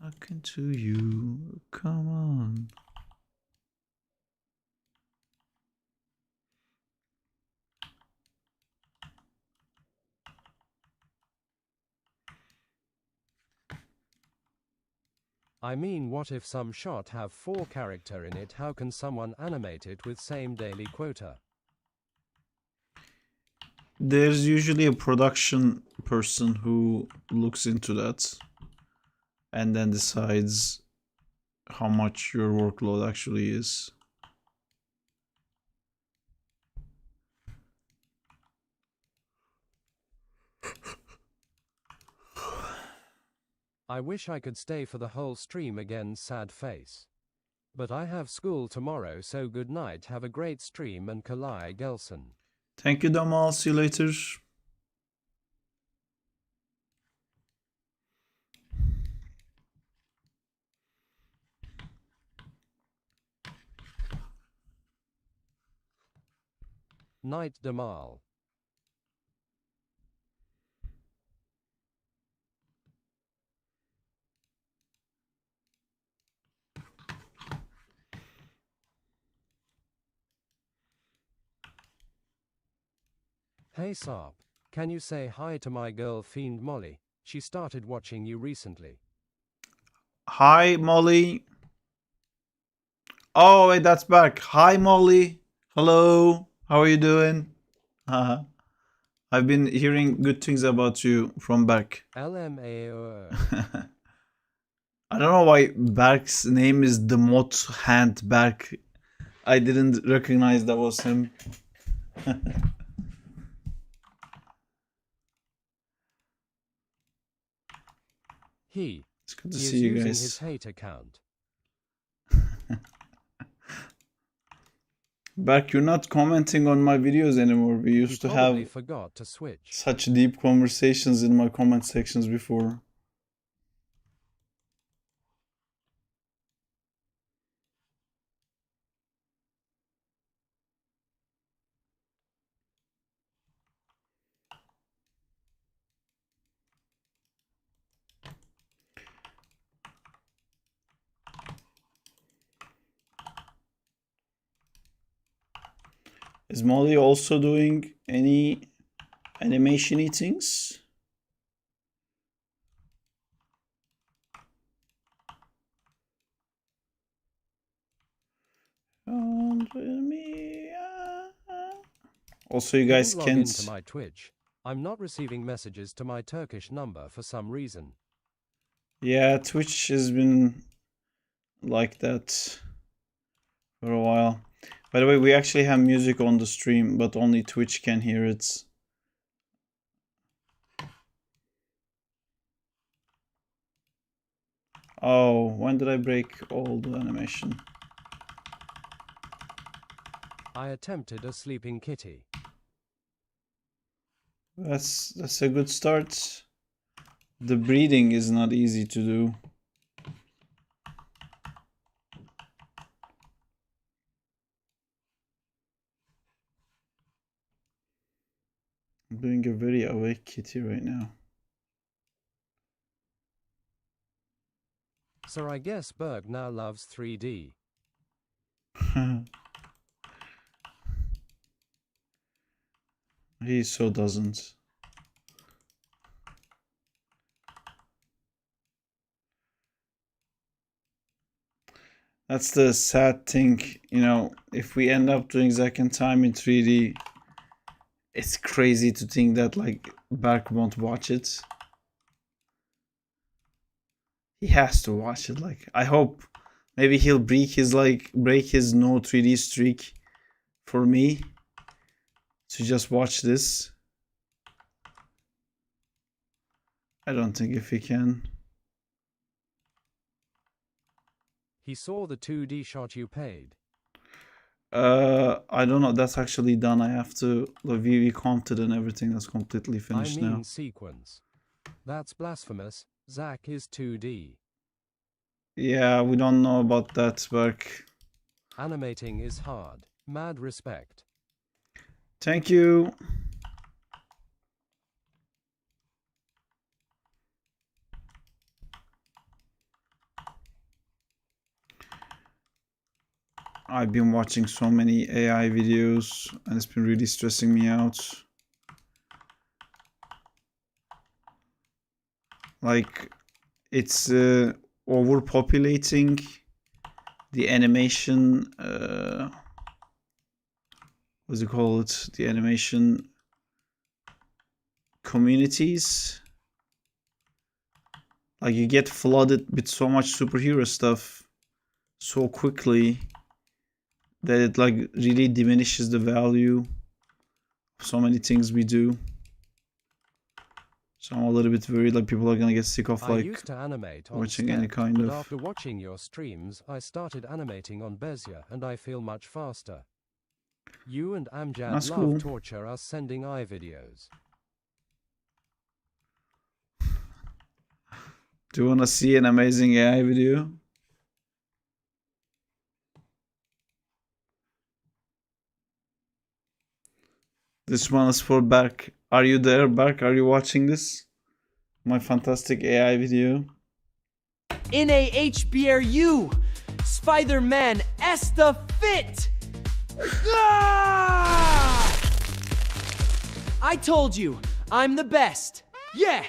Talking to you. Come on. I mean, what if some shot have 4 character in it? How can someone animate it with same daily quota? There's usually a production person who looks into that and then decides how much your workload actually is. I wish I could stay for the whole stream again, sad face. But I have school tomorrow, so good night, have a great stream, and Kalai Gelson. Thank you, Damal. See you later. Night Damal. Hey Sarp, can you say hi to my girl Fiend Molly? She started watching you recently. Hi, Molly. Oh, wait, that's back. Hi, Molly. Hello. How are you doing? I've been hearing good things about you from Berk. LMAO. I don't know why Berk's name is the Mot Hand Berk. I didn't recognize that was him. It's good to He see is you using guys. his hate account. Berk, you're not commenting on my videos anymore. We He used to probably have forgot to switch. such deep conversations in my comment sections before. Is Molly also doing any animation things? Also, you guys Log can't into my Twitch. I'm not receiving messages to my Turkish number for some reason. Yeah, Twitch has been like that for a while. By the way, we actually have music on the stream, but only Twitch can hear it. Oh, when did I break all the animation? I attempted a sleeping kitty. That's a good start. The breeding is not easy to do. I'm doing a very awake kitty right now. So I guess Berg now loves 3D. He so doesn't. That's the sad thing, you know, if we end up doing Zack and Time in 3D, it's crazy to think that like Berk won't watch it. He has to watch it. Like, I hope maybe he'll break his no 3D streak for me to just watch this. I don't think if he can. He saw the 2D shot you paid. I don't know. That's actually done. I have to. We comped and everything. That's completely finished I mean now. sequence. That's blasphemous. Zack is 2D. Yeah, we don't know about that, Berk. Animating is hard. Mad respect. Thank you. I've been watching so many AI videos and it's been really stressing me out. Like, it's overpopulating the animation, what's it called? The animation communities. Like, you get flooded with so much superhero stuff so quickly that it like really diminishes the value of so many things we do. So I'm a little bit worried like people are gonna get sick of I like used to animate on watching Step, any kind but of. after watching your streams, I started animating on Bezier and I feel much faster. You and Amjad That's love cool. torture us sending videos. Do you wanna see an amazing AI video? This one is for Berk. Are you there, Berk? Are you watching this? My fantastic AI video. NAHBRU! Spider-Man S the Fit! Ah! I told you, I'm the best. Yeah!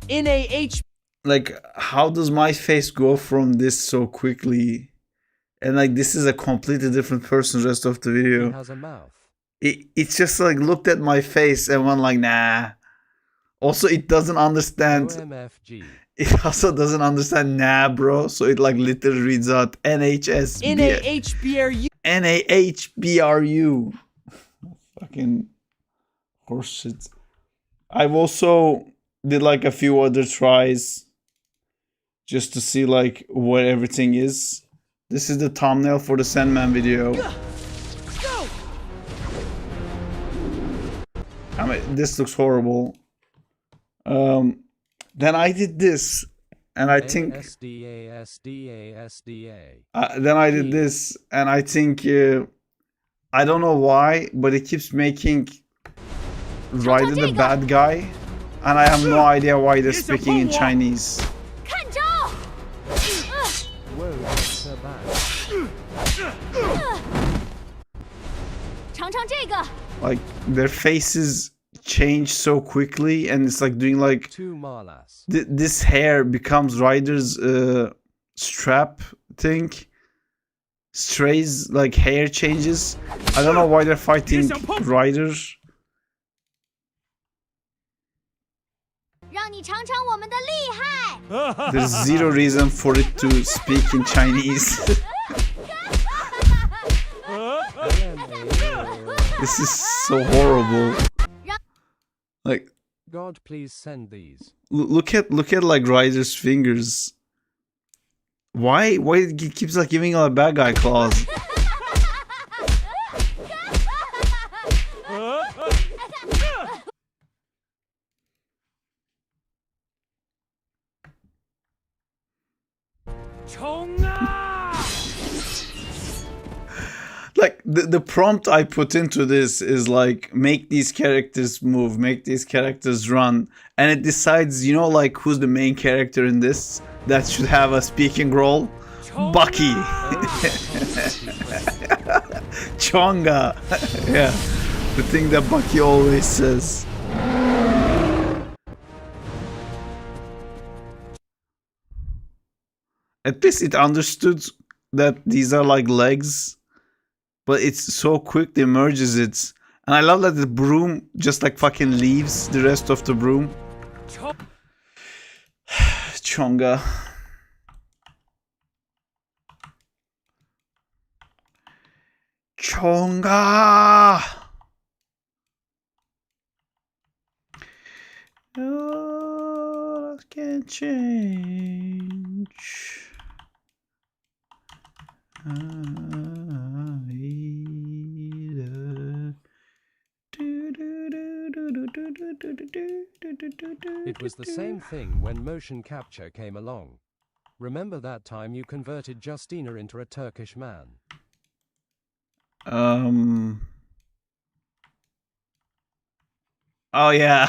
NAH. Like, how does my face go from this so quickly? And like, this is a completely different person rest of the He video. has a mouth. It's just like looked at my face and went like, nah. Also, it doesn't understand. OMFG. It also doesn't understand nah, bro. So it like literally reads out NHS. NAHBRU. NAHBRU. Fucking horseshit. I've also did like a few other tries just to see like what everything is. This is the thumbnail for the Sandman video. Go! I mean, this looks horrible. Then I did this, and I think ASDA. then I did this, and I think I don't know why, but it keeps making Raiden the bad guy, and I have no idea why they're speaking in Chinese. 看招！ Whoa, that's so bad. 尝尝这个。 Like their faces change so quickly, and it's like doing like 2 malas. this hair becomes Ryder's strap thing. Stray's like hair changes. I don't know why they're fighting Ryder. 让你尝尝我们的厉害！ There's zero reason for it to speak in Chinese. This is so horrible. Like, God, please send these. look at like Ryder's fingers. Why? Why it keeps like giving a bad guy claws? Like the prompt I put into this is like make these characters move, make these characters run, and it decides, you know, like who's the main character in this that should have a speaking role? Bucky. Chonga. Yeah. The thing that Bucky always says. At least it understood that these are like legs, but it's so quickly merges it. And I love that the broom just like fucking leaves the rest of the broom. Chonga. Chonga! Oh, that can change. It was the same thing when motion capture came along. Remember that time you converted Justina into a Turkish man? Oh yeah.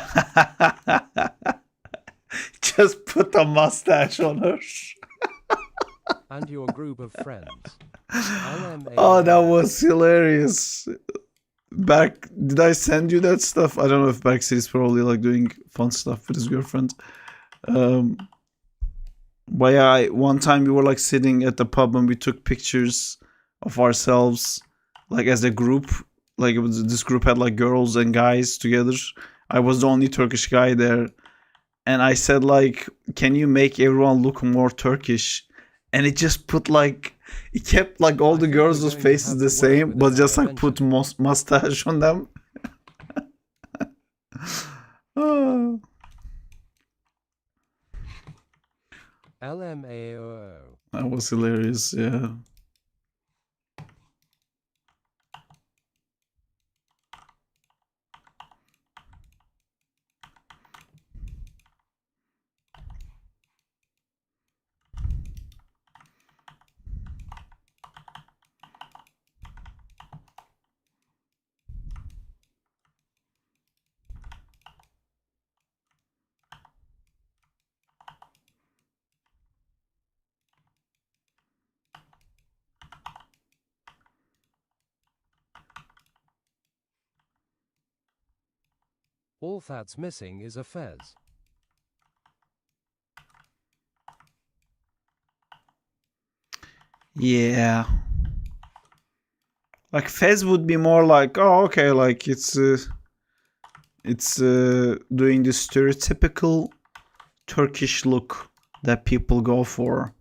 Just put a mustache on her. And your group of friends. Oh, that was hilarious. Back, did I send you that stuff? I don't know if Backseat is probably like doing fun stuff with his girlfriend. But yeah, one time we were like sitting at the pub and we took pictures of ourselves, like as a group. Like it was, this group had like girls and guys together. I was the only Turkish guy there, and I said like, "Can you make everyone look more Turkish?" And it just put like, it kept like all the girls' faces the same, but just like put mustache on them. Oh. LMAO. That was hilarious, yeah. All that's missing is a fez. Yeah. Like Fez would be more like, oh, okay, like it's doing the stereotypical Turkish look that people go for.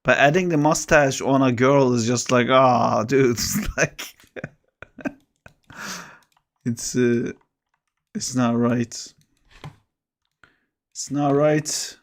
But adding the mustache on a girl is just like, ah, dude, like it's not right. It's not right.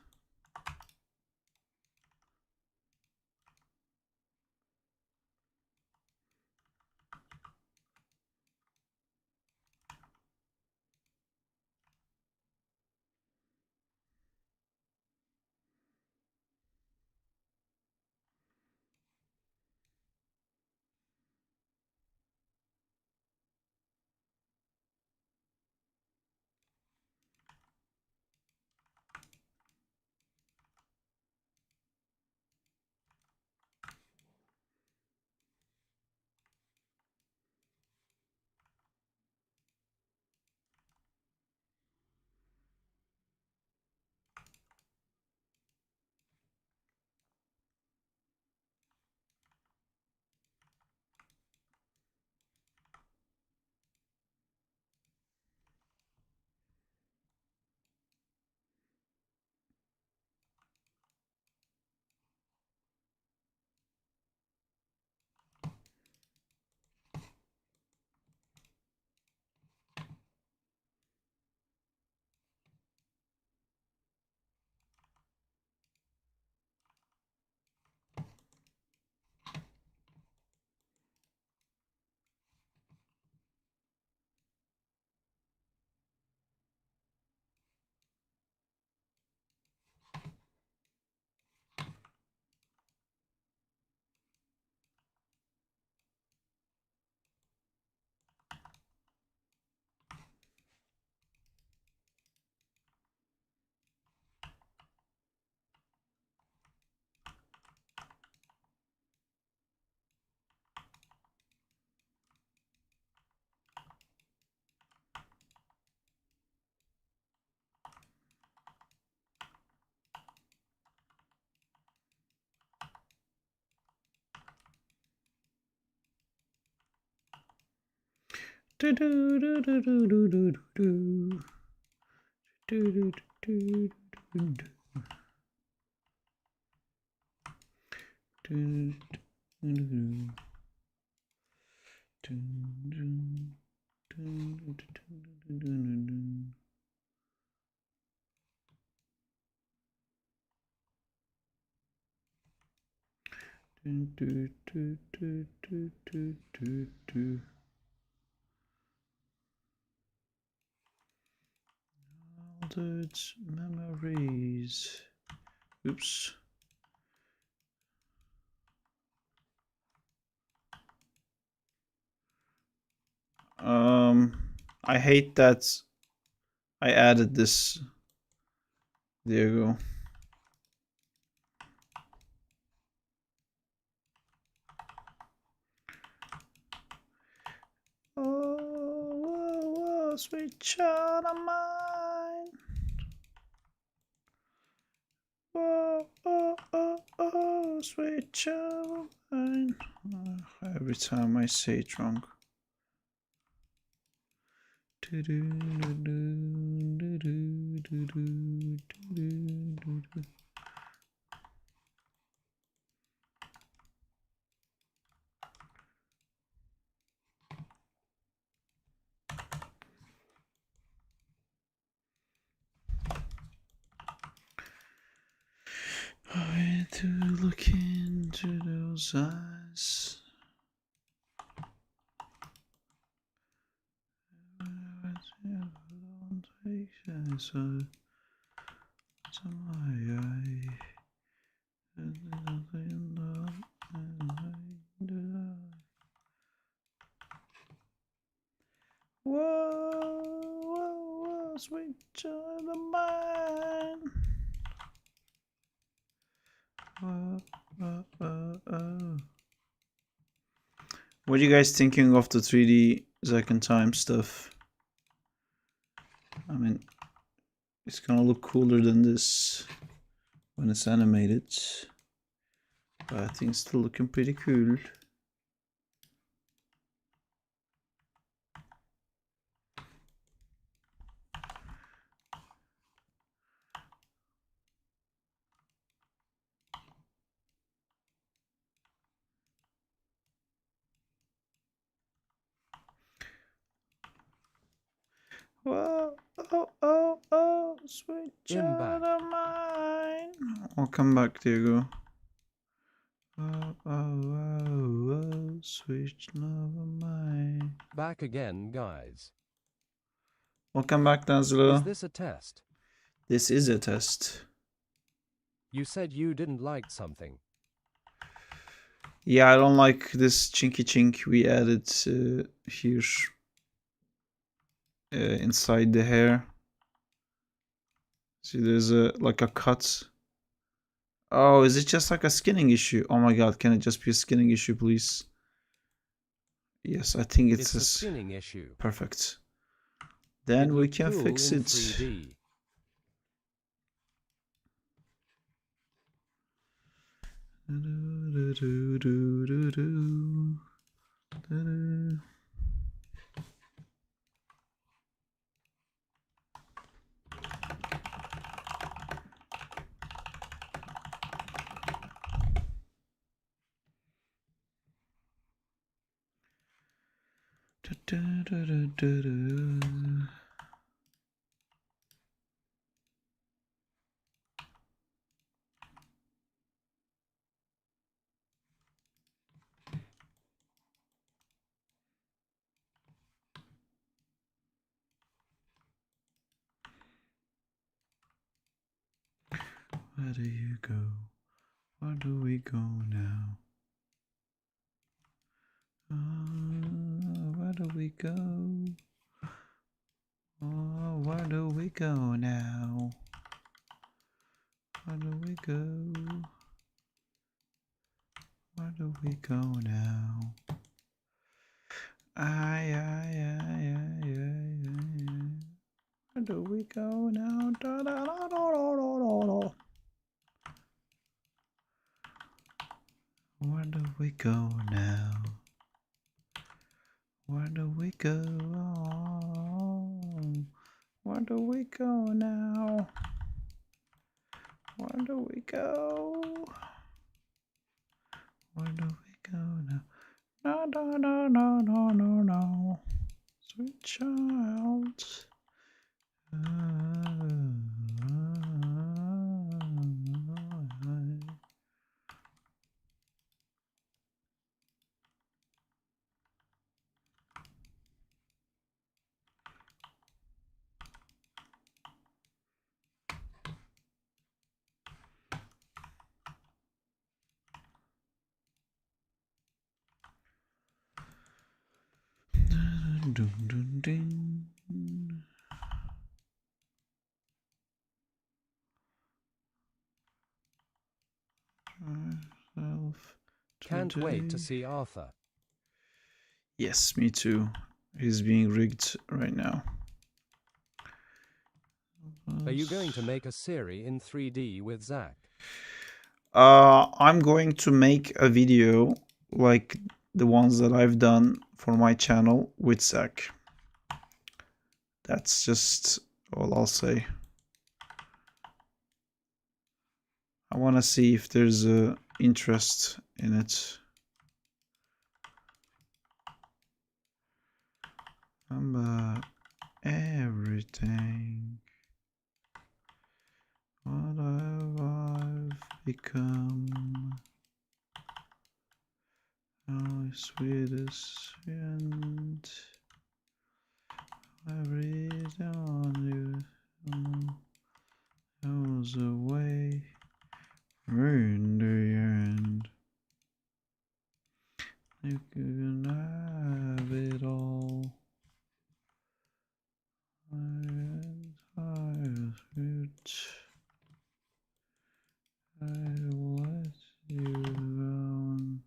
Do do do do do do do do. Do do do do do. Do do do. Childhood memories. Oops. I hate that I added this. There you go. Oh, sweet child of mine. Oh, sweet child of mine. Every time I say it wrong. I had to look into those eyes. Whoa, sweet child of mine. What are you guys thinking of the 3D second time stuff? I mean, it's gonna look cooler than this when it's animated, but I think it's still looking pretty cool. Whoa, oh, sweet child of mine. Welcome back, Diego. Oh, sweet love of mine. Back again, guys. Welcome back, Danzler. Is this a test? This is a test. You said you didn't like something. Yeah, I don't like this chinky chink we added here. Inside the hair. See, there's like a cut. Oh, is it just like a skinning issue? Oh my god, can it just be a skinning issue, please? Yes, I think it's a skinning issue. Perfect. Then we can cool fix in it. 3D. Where do you go? Where do we go now? Where do we go? Oh, where do we go now? Where do we go? Where do we go now? Where do we go now? Da, da, da, da, da, da, da. Where do we go now? Where do we go? Where do we go now? Where do we go? Where do we go now? No, no, no, no, no, no, no. Sweet child. Dun, dun, dun. Myself Can't wait to today. see Arthur. Yes, me too. He's being rigged right now. Are you going to make a series in 3D with Zach? I'm going to make a video like the ones that I've done for my channel with Zach. That's just all I'll say. I want to see if there's a interest in it. Remember everything. What have I become? Oh, sweetest and every dawn you goes away in the end. You can have it all. I let you down.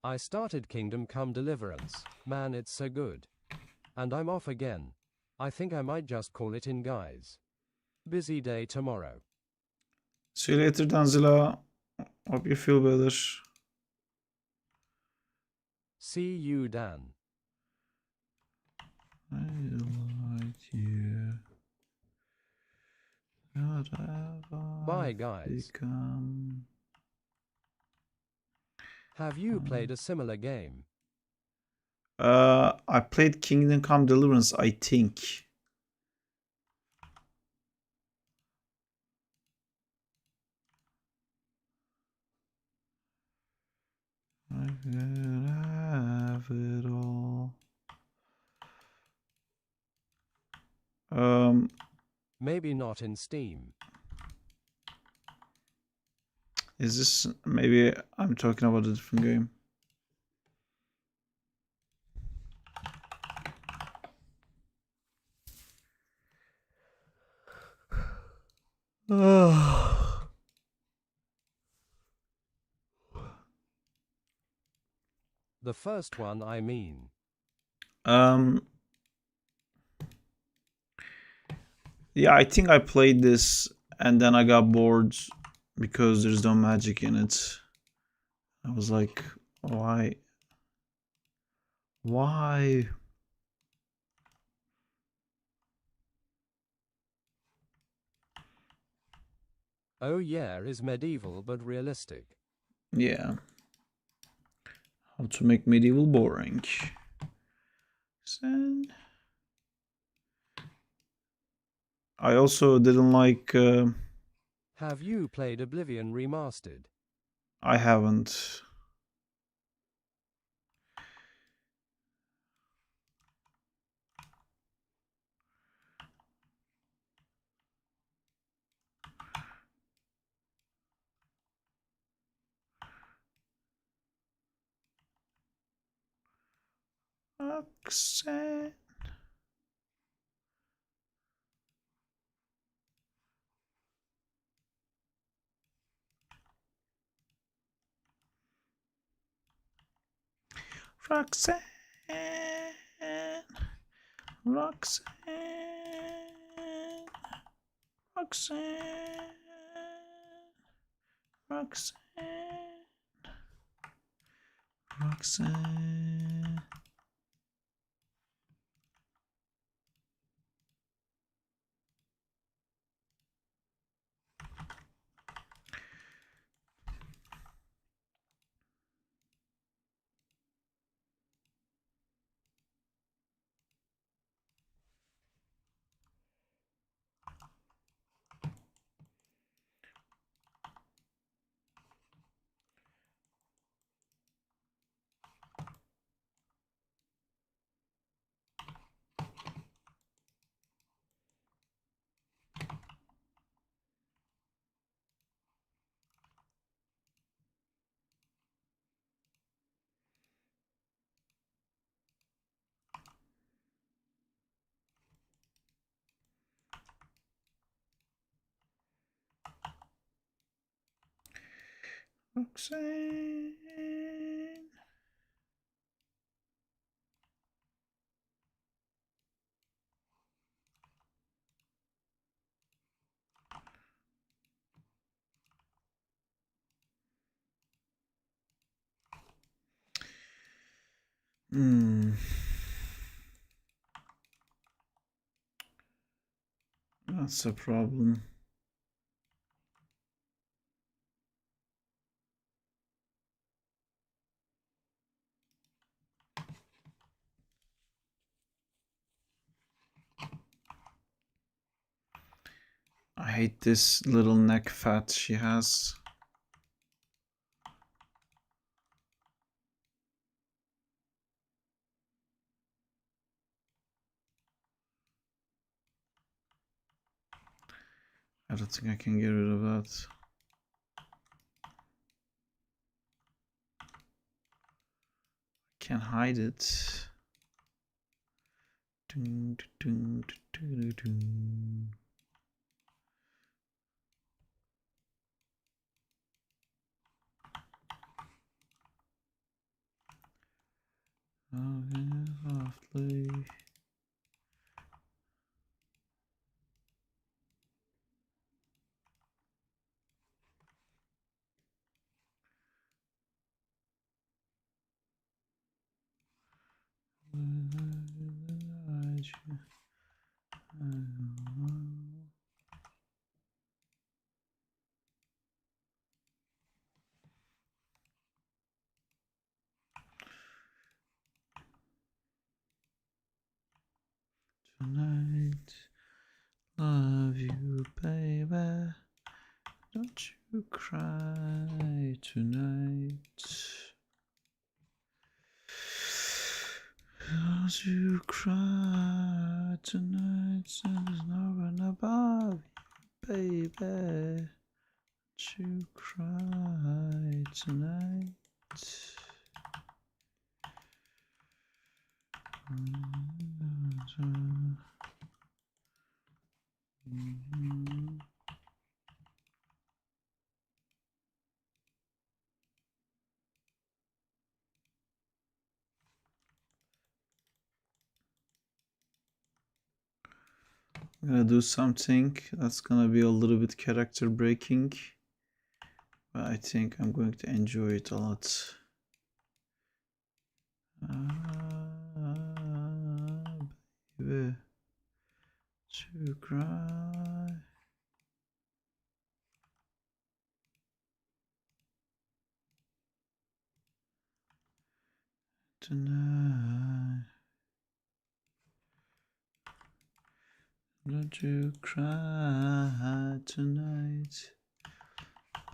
I started Kingdom Come Deliverance. Man, it's so good. And I'm off again. I think I might just call it in, guys. Busy day tomorrow. See you later, Danzila. Hope you feel better. See you, Dan. I like you. What have I Bye, guys. become? Have you played a similar game? I played Kingdom Come Deliverance, I think. I could have it all. Maybe not in Steam. Is this maybe I'm talking about a different game? The first one, I mean. Yeah, I think I played this and then I got bored because there's no magic in it. I was like, why? Why? Oh yeah, is medieval but realistic. Yeah. How to make medieval boring. Send. I also didn't like. Have you played Oblivion Remastered? I haven't. Roxanne. Roxanne. Roxanne. Roxanne. Roxanne. Roxanne. Roxanne. That's a problem. I hate this little neck fat she has. I don't think I can get rid of that. Can't hide it. Dun, dun, dun, dun, dun. Okay, softly. Tonight, love you, baby. Don't you cry tonight. Don't you cry tonight. There's no one above you, baby. Don't you cry tonight. I'm gonna do something that's gonna be a little bit character breaking, but I think I'm going to enjoy it a lot. Baby, to cry tonight. Don't you cry tonight.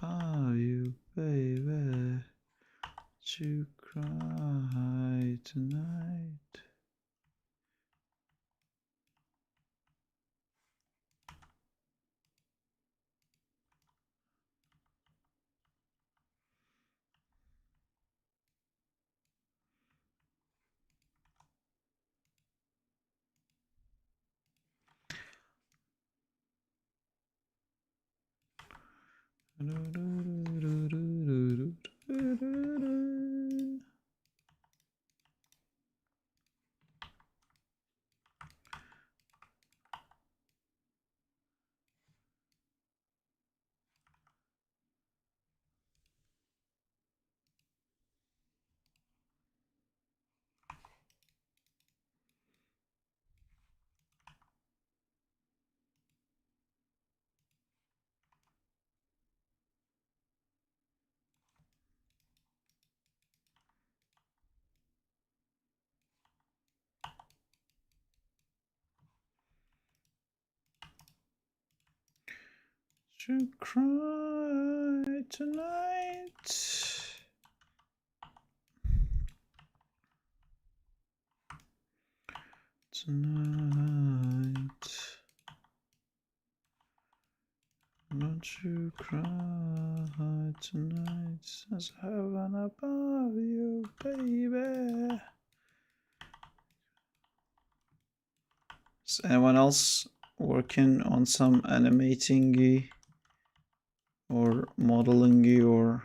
Oh, you baby. Don't you cry tonight. To cry tonight. Tonight. Don't you cry tonight. There's heaven above you, baby. Is anyone else working on some animating or modeling or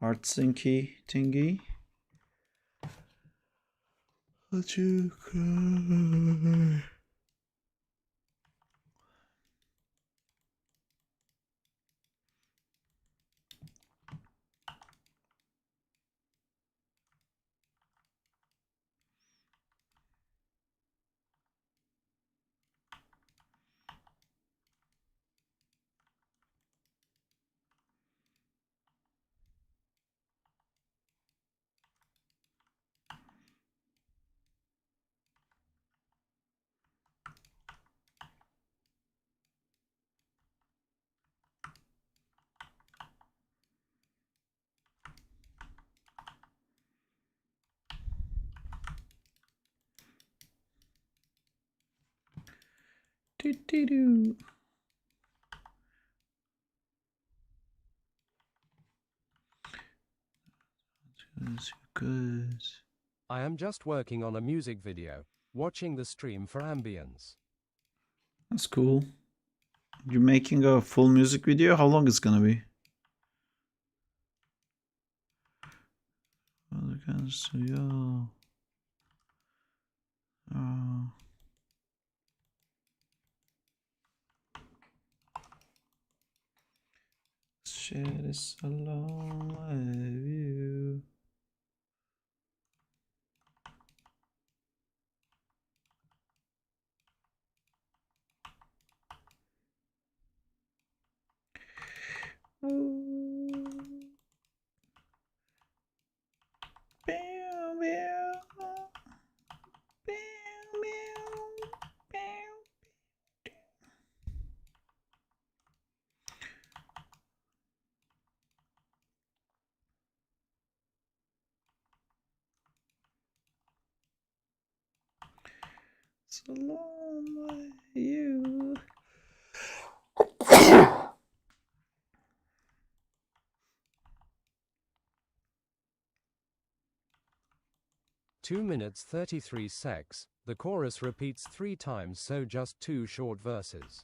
art thingy? Let you cry. Do. That's good. I am just working on a music video, watching the stream for ambience. That's cool. You're making a full music video? How long is it gonna be? Studio. Share this alone with you. It's alone with you. 2 minutes 33 secs. The chorus repeats 3 times, so just 2 short verses.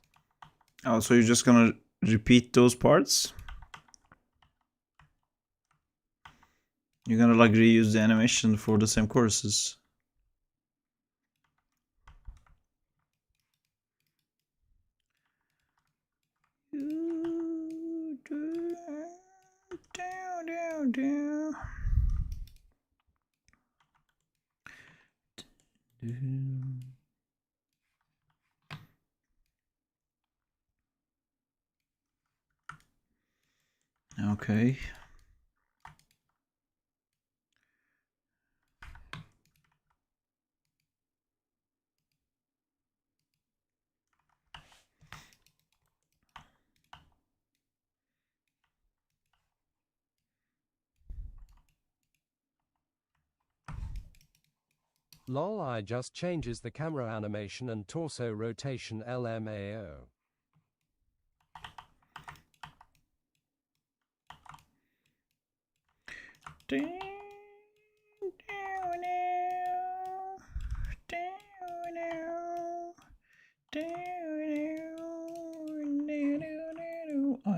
Oh, so you're just gonna repeat those parts? You're gonna like reuse the animation for the same choruses? Okay. Lol, I just changes the camera animation and torso rotation LMAO.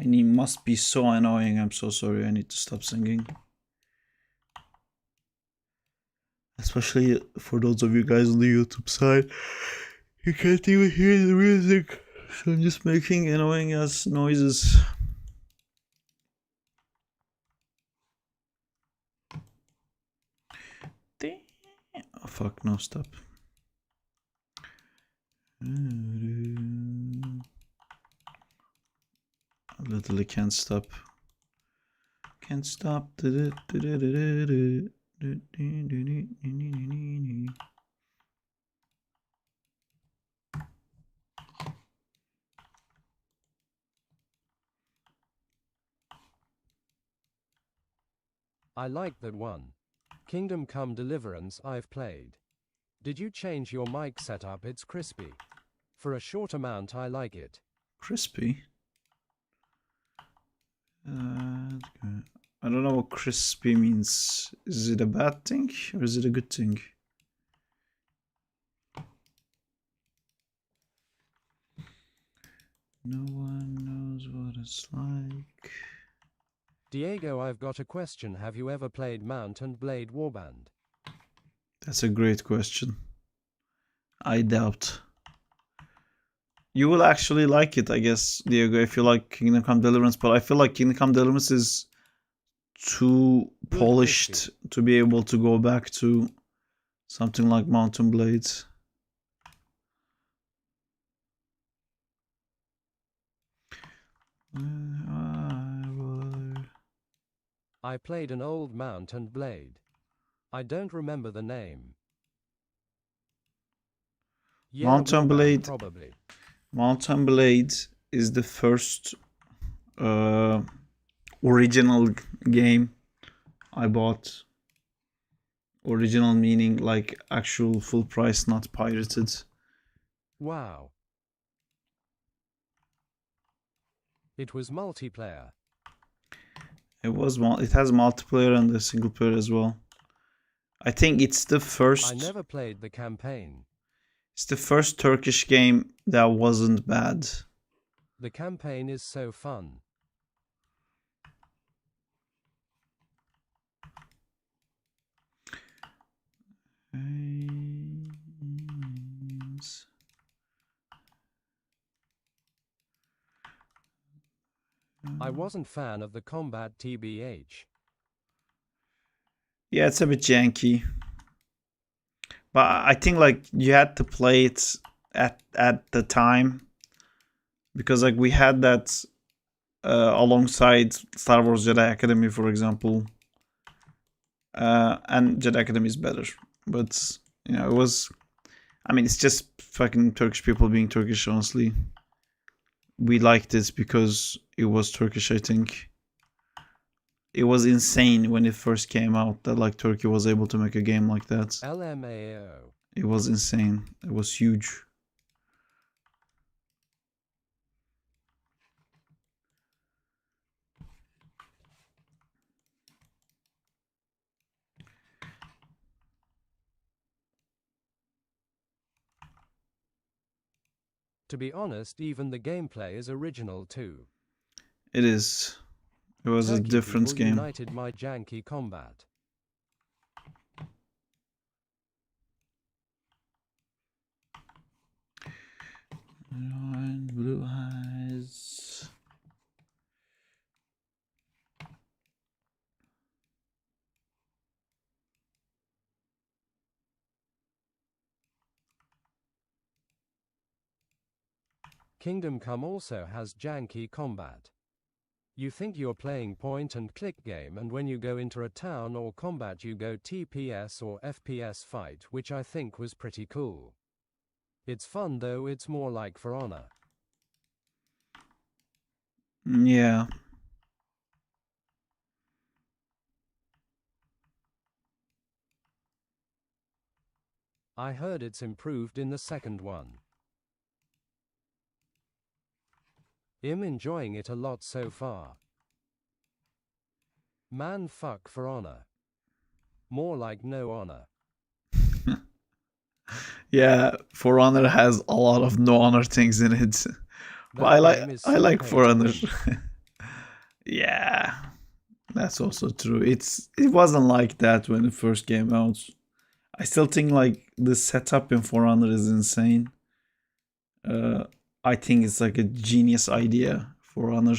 must be so annoying. I'm so sorry. I need to stop singing. Especially for those of you guys on the YouTube side. You can't even hear the music. So I'm just making annoying ass noises. Damn. Oh, fuck, no, stop. I literally can't stop. Can't stop. I like that one. Kingdom Come Deliverance I've played. Did you change your mic setup? It's crispy. For a short amount I like it. Crispy? I don't know what crispy means. Is it a bad thing or is it a good thing? No one knows what it's like. Diego, I've got a question. Have you ever played Mount and Blade Warband? That's a great question. I doubt. You will actually like it, I guess, Diego, if you like Kingdom Come Deliverance, but I feel like Kingdom Come Deliverance is too polished to be able to go back to something like Mount and Blade. I played an old Mount and Blade. I don't remember the name. Yeah, Mount and Warband, Blade. probably. Mount and Blade is the first original game I bought. Original meaning like actual full price, not pirated. Wow. It was multiplayer. It has multiplayer and a single player as well. I think it's the first. I never played the campaign. It's the first Turkish game that wasn't bad. The campaign is so fun. I wasn't fan of the combat TBH. Yeah, it's a bit janky. But I think like you had to play it at the time, because like we had that alongside Star Wars Jedi Academy, for example. And Jedi Academy is better, but you know, it was. I mean, it's just fucking Turkish people being Turkish. Honestly, we liked it because it was Turkish. I think it was insane when it first came out that like Turkey was able to make a game like that. LMAO. It was insane. It was huge. To be honest, even the gameplay is original too. It is. It was a Turkey different people game. United my janky combat. And blue eyes. Kingdom Come also has janky combat. You think you're playing point and click game, and when you go into a town or combat you go TPS or FPS fight, which I think was pretty cool. It's fun though, it's more like For Honor. Yeah. I heard it's improved in the second one. I'm enjoying it a lot so far. Man, fuck For Honor. More like No Honor. Yeah, For Honor has a lot of no honor things in it. But I like For Honor. Yeah, that's also true. It wasn't like that when it first came out. I still think like the setup in For Honor is insane. I think it's like a genius idea, For Honor.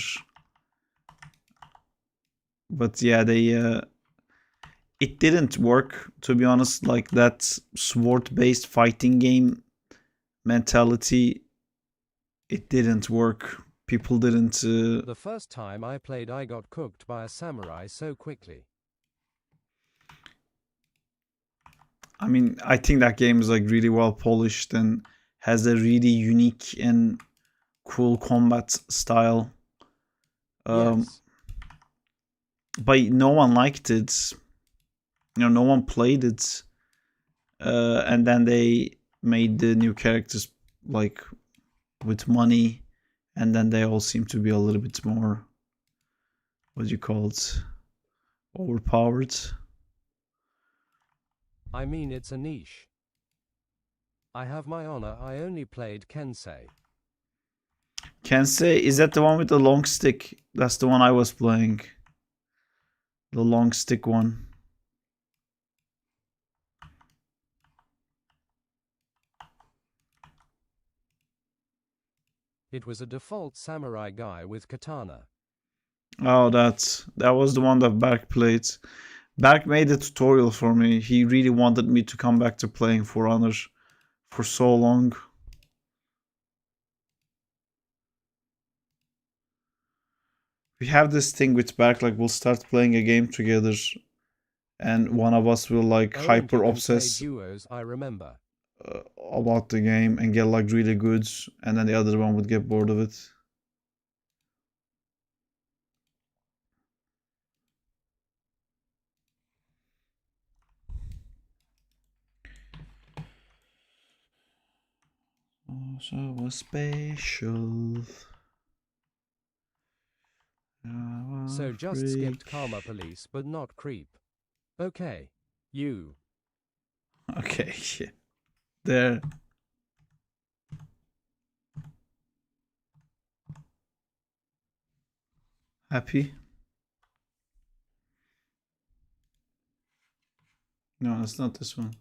But yeah, it didn't work, to be honest. Like that sword-based fighting game mentality, it didn't work. People didn't. The first time I played, I got cooked by a samurai so quickly. I mean, I think that game is like really well polished and has a really unique and cool combat style. Yes. But no one liked it. No one played it. And then they made the new characters like with money, and then they all seem to be a little bit more, what do you call it, overpowered. I mean, it's a niche. I have my honor, I only played Kensei. Kensei, is that the one with the long stick? That's the one I was playing. The long stick one. It was a default samurai guy with katana. Oh, that was the one that Berk played. Berk made a tutorial for me. He really wanted me to come back to playing For Honor for so long. We have this thing with Berk, like we'll start playing a game together, and one of us will like Oh, and hyper you can obsess play duos, I remember. about the game and get like really good, and then the other one would get bored of it. Oh, so special. So just skipped Karma Police, but not Creep. Okay. You. Okay, yeah. There. Happy? No, it's not this one.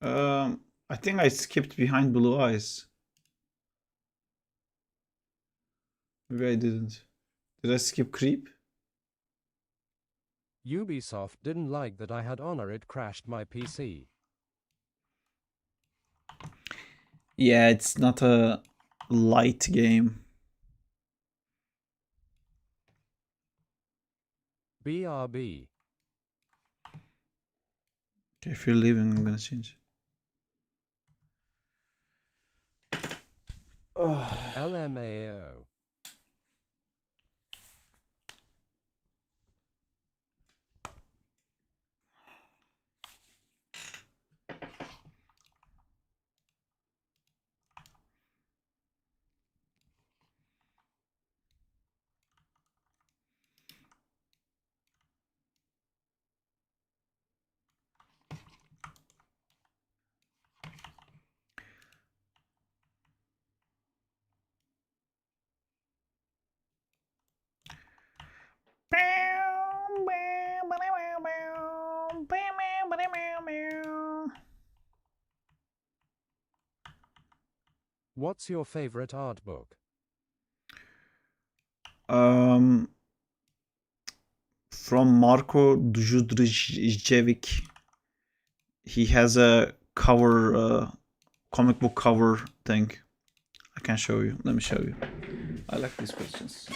I think I skipped Behind Blue Eyes. Maybe I didn't. Did I skip Creep? Ubisoft didn't like that I had honor, it crashed my PC. Yeah, it's not a light game. BRB. Okay, if you're leaving, I'm gonna change. LMAO. What's your favorite art book? From Marko Djudrijevic. He has a cover, comic book cover thing. I can show you. Let me show you. I like these questions.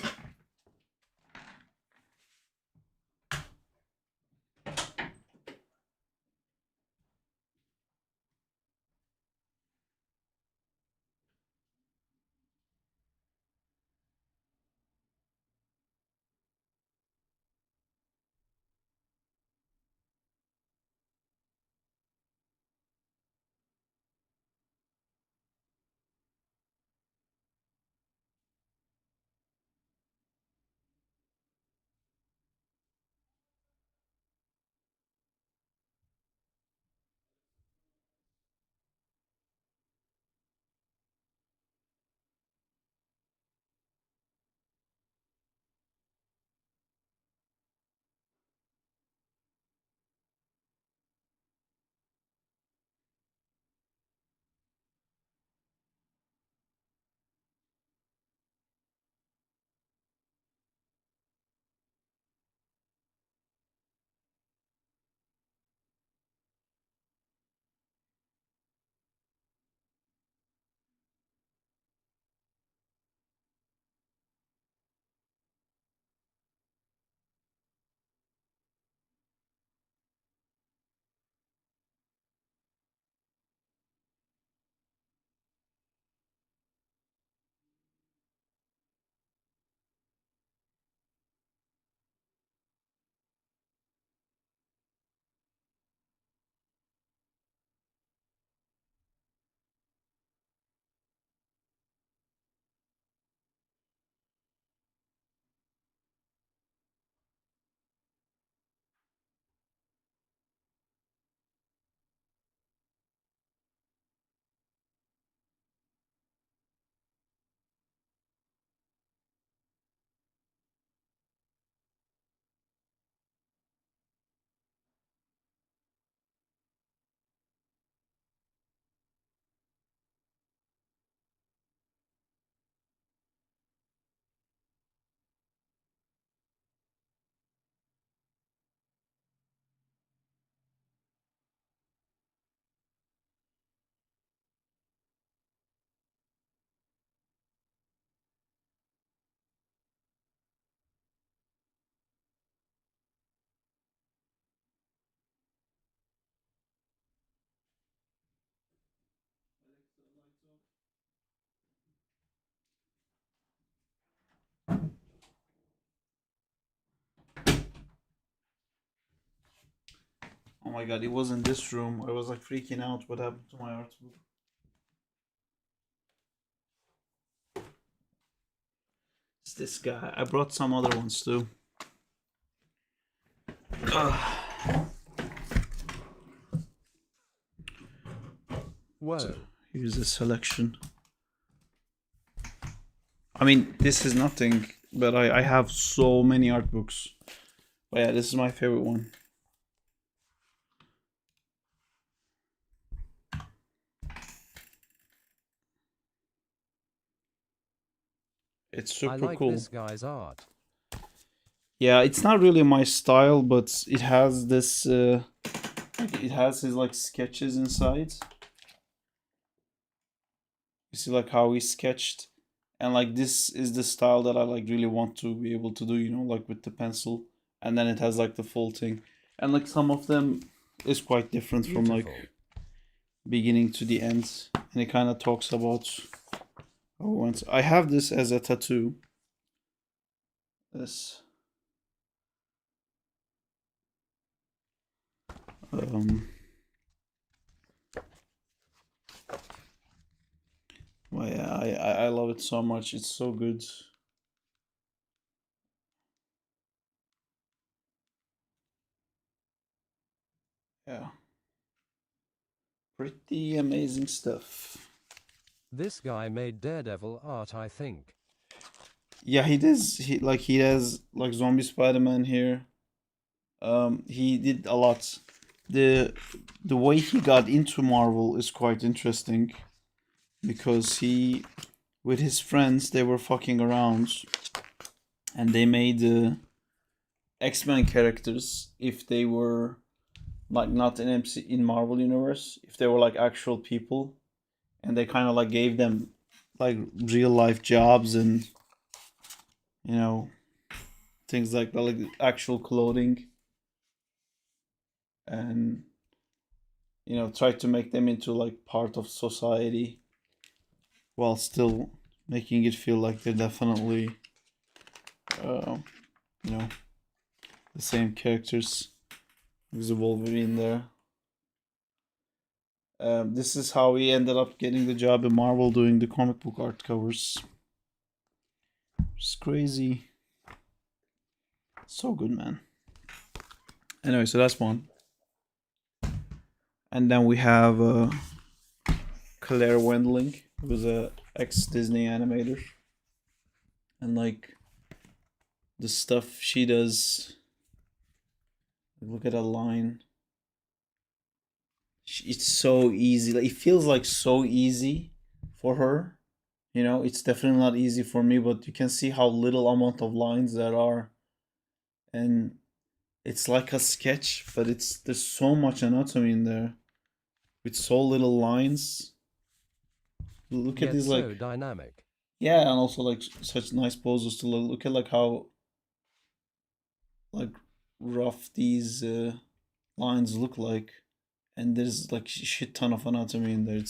Oh my god, it was in this room. I was like freaking out. What happened to my art book? It's this guy. I brought some other ones too. Whoa. Here's a selection. I mean, this is nothing, but I have so many art books. But yeah, this is my favorite one. It's super I like cool. this guy's art. Yeah, it's not really my style, but it has this. It has his like sketches inside. You see, like how he sketched, and like this is the style that I like really want to be able to do. You know, like with the pencil, and then it has like the full thing, and like some of them is quite different from like Beautiful. beginning to the end, and it kind of talks about. Oh, I have this as a tattoo. This. Well, yeah, I love it so much. It's so good. Yeah. Pretty amazing stuff. This guy made Daredevil art, I think. Yeah, he does. He has like Zombie Spider-Man here. He did a lot. The way he got into Marvel is quite interesting because he with his friends they were fucking around and they made X-Men characters if they were like not in Marvel universe, if they were like actual people, and they kind of like gave them like real life jobs and you know things like that, like actual clothing, and you know try to make them into like part of society while still making it feel like they're definitely you know the same characters. There's a Wolverine there. This is how he ended up getting the job in Marvel doing the comic book art covers. It's crazy. So good, man. Anyway, so that's one. And then we have Claire Wendling, who was a ex-Disney animator. And like the stuff she does. Look at that line. It's so easy. Like, it feels like so easy for her. You know, it's definitely not easy for me, but you can see how little amount of lines there are. And it's like a sketch, but there's so much anatomy in there with so little lines. Look at Yet these so like dynamic. yeah, and also like such nice poses to look at like how like rough these lines look like, and there's like shit ton of anatomy in there.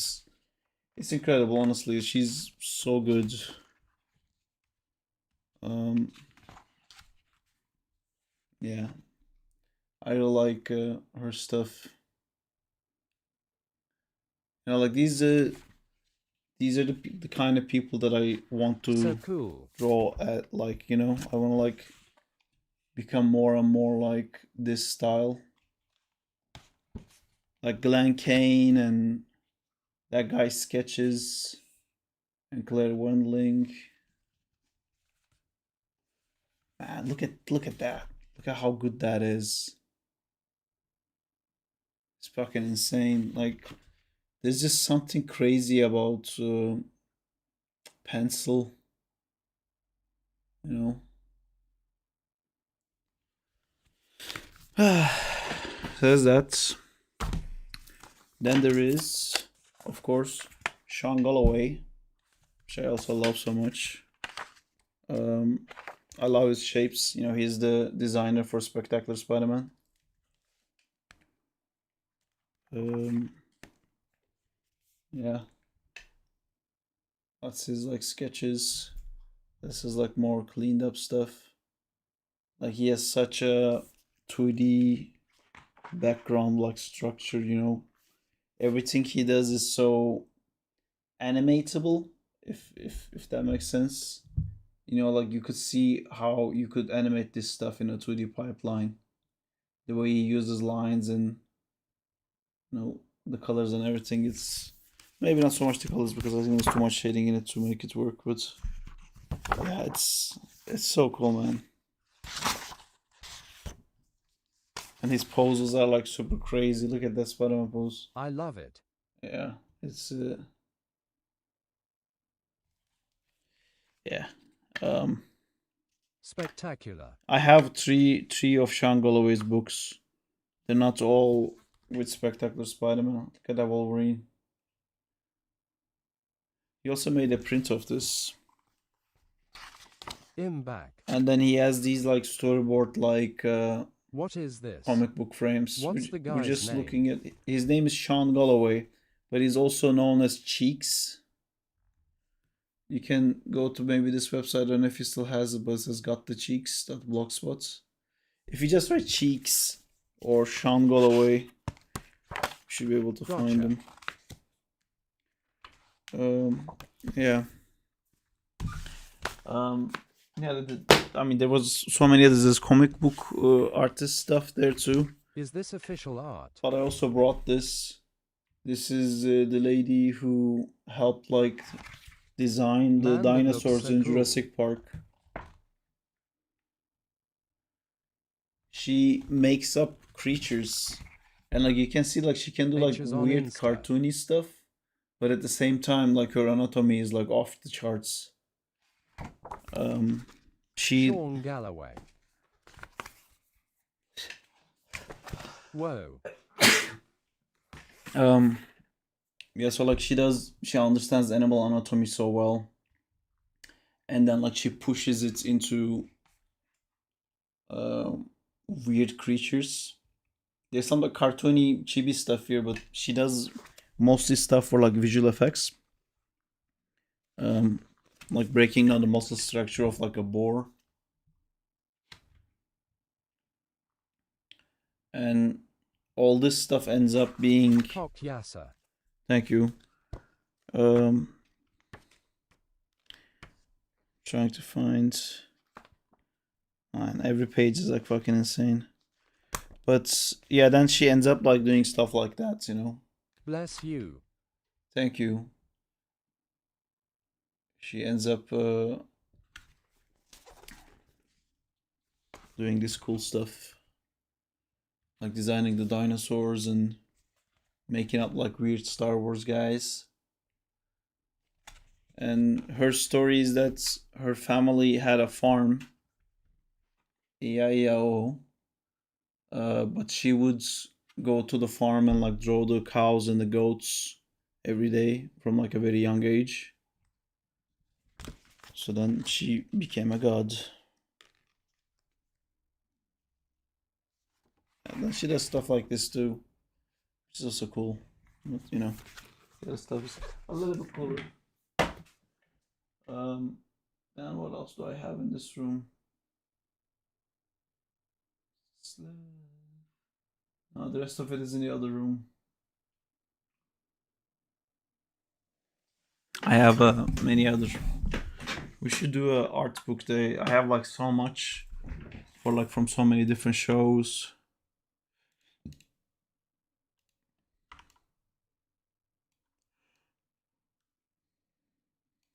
It's incredible, honestly. She's so good. Yeah, I really like her stuff. You know, like these are the kind of people that I want So to cool. draw at. Like, you know, I want to like become more and more like this style, like Glenn Kane and that guy's sketches, and Claire Wendling. Man, look at that. Look at how good that is. It's fucking insane. Like, there's just something crazy about pencil. You know. There's that. Then there is, of course, Sean Galloway, which I also love so much. I love his shapes. You know, he's the designer for Spectacular Spider-Man. Yeah. That's his like sketches. This is like more cleaned up stuff. Like he has such a 2D background like structure, you know. Everything he does is so animatable, if that makes sense. You know, like you could see how you could animate this stuff in a 2D pipeline. The way he uses lines and, you know, the colors and everything. It's maybe not so much the colors because I think there's too much shading in it to make it work, but yeah, it's so cool, man. And his poses are like super crazy. Look at that Spider-Man pose. I love it. Yeah, it's yeah. Spectacular. I have three of Sean Galloway's books. They're not all with Spectacular Spider-Man. Look at that Wolverine. He also made a print of this. Back. And then he has these like storyboard like What is this? comic book frames. What's the We're guy's just name? looking at his name is Sean Galloway, but he's also known as Cheeks. You can go to maybe this website. I don't know if he still has it, but it says Got the Cheeks, that blogspot. If you just write Cheeks or Sean Galloway, you should be able to find Gotcha. him. Yeah. Yeah, I mean, there was so many others. There's comic book artist stuff there too. Is this official art? But I also brought this. This is the lady who helped like design the Man, that looks dinosaurs so in cool. Jurassic Park. She makes up creatures, and like you can see, like she can do like Pictures on weird Insta. cartoony stuff, but at the same time, like her anatomy is like off the charts. She Sean Galloway. Whoa. yeah, so like she understands animal anatomy so well, and then like she pushes it into weird creatures. There's some like cartoony chibi stuff here, but she does mostly stuff for like visual effects, like breaking down the muscle structure of like a boar. And all this stuff ends up being Cock Yasser. thank you. Trying to find. Man, every page is like fucking insane. But yeah, then she ends up like doing stuff like that, you know. Bless you. Thank you. She ends up doing this cool stuff, like designing the dinosaurs and making up like weird Star Wars guys. And her story is that her family had a farm, E-I-E-I-O, but she would go to the farm and like draw the cows and the goats every day from like a very young age. So then she became a god. And then she does stuff like this too, which is also cool. But, you know, the other stuff is a little bit cooler. And what else do I have in this room? No, the rest of it is in the other room. I have many other. We should do a art book day. I have like so much for like from so many different shows.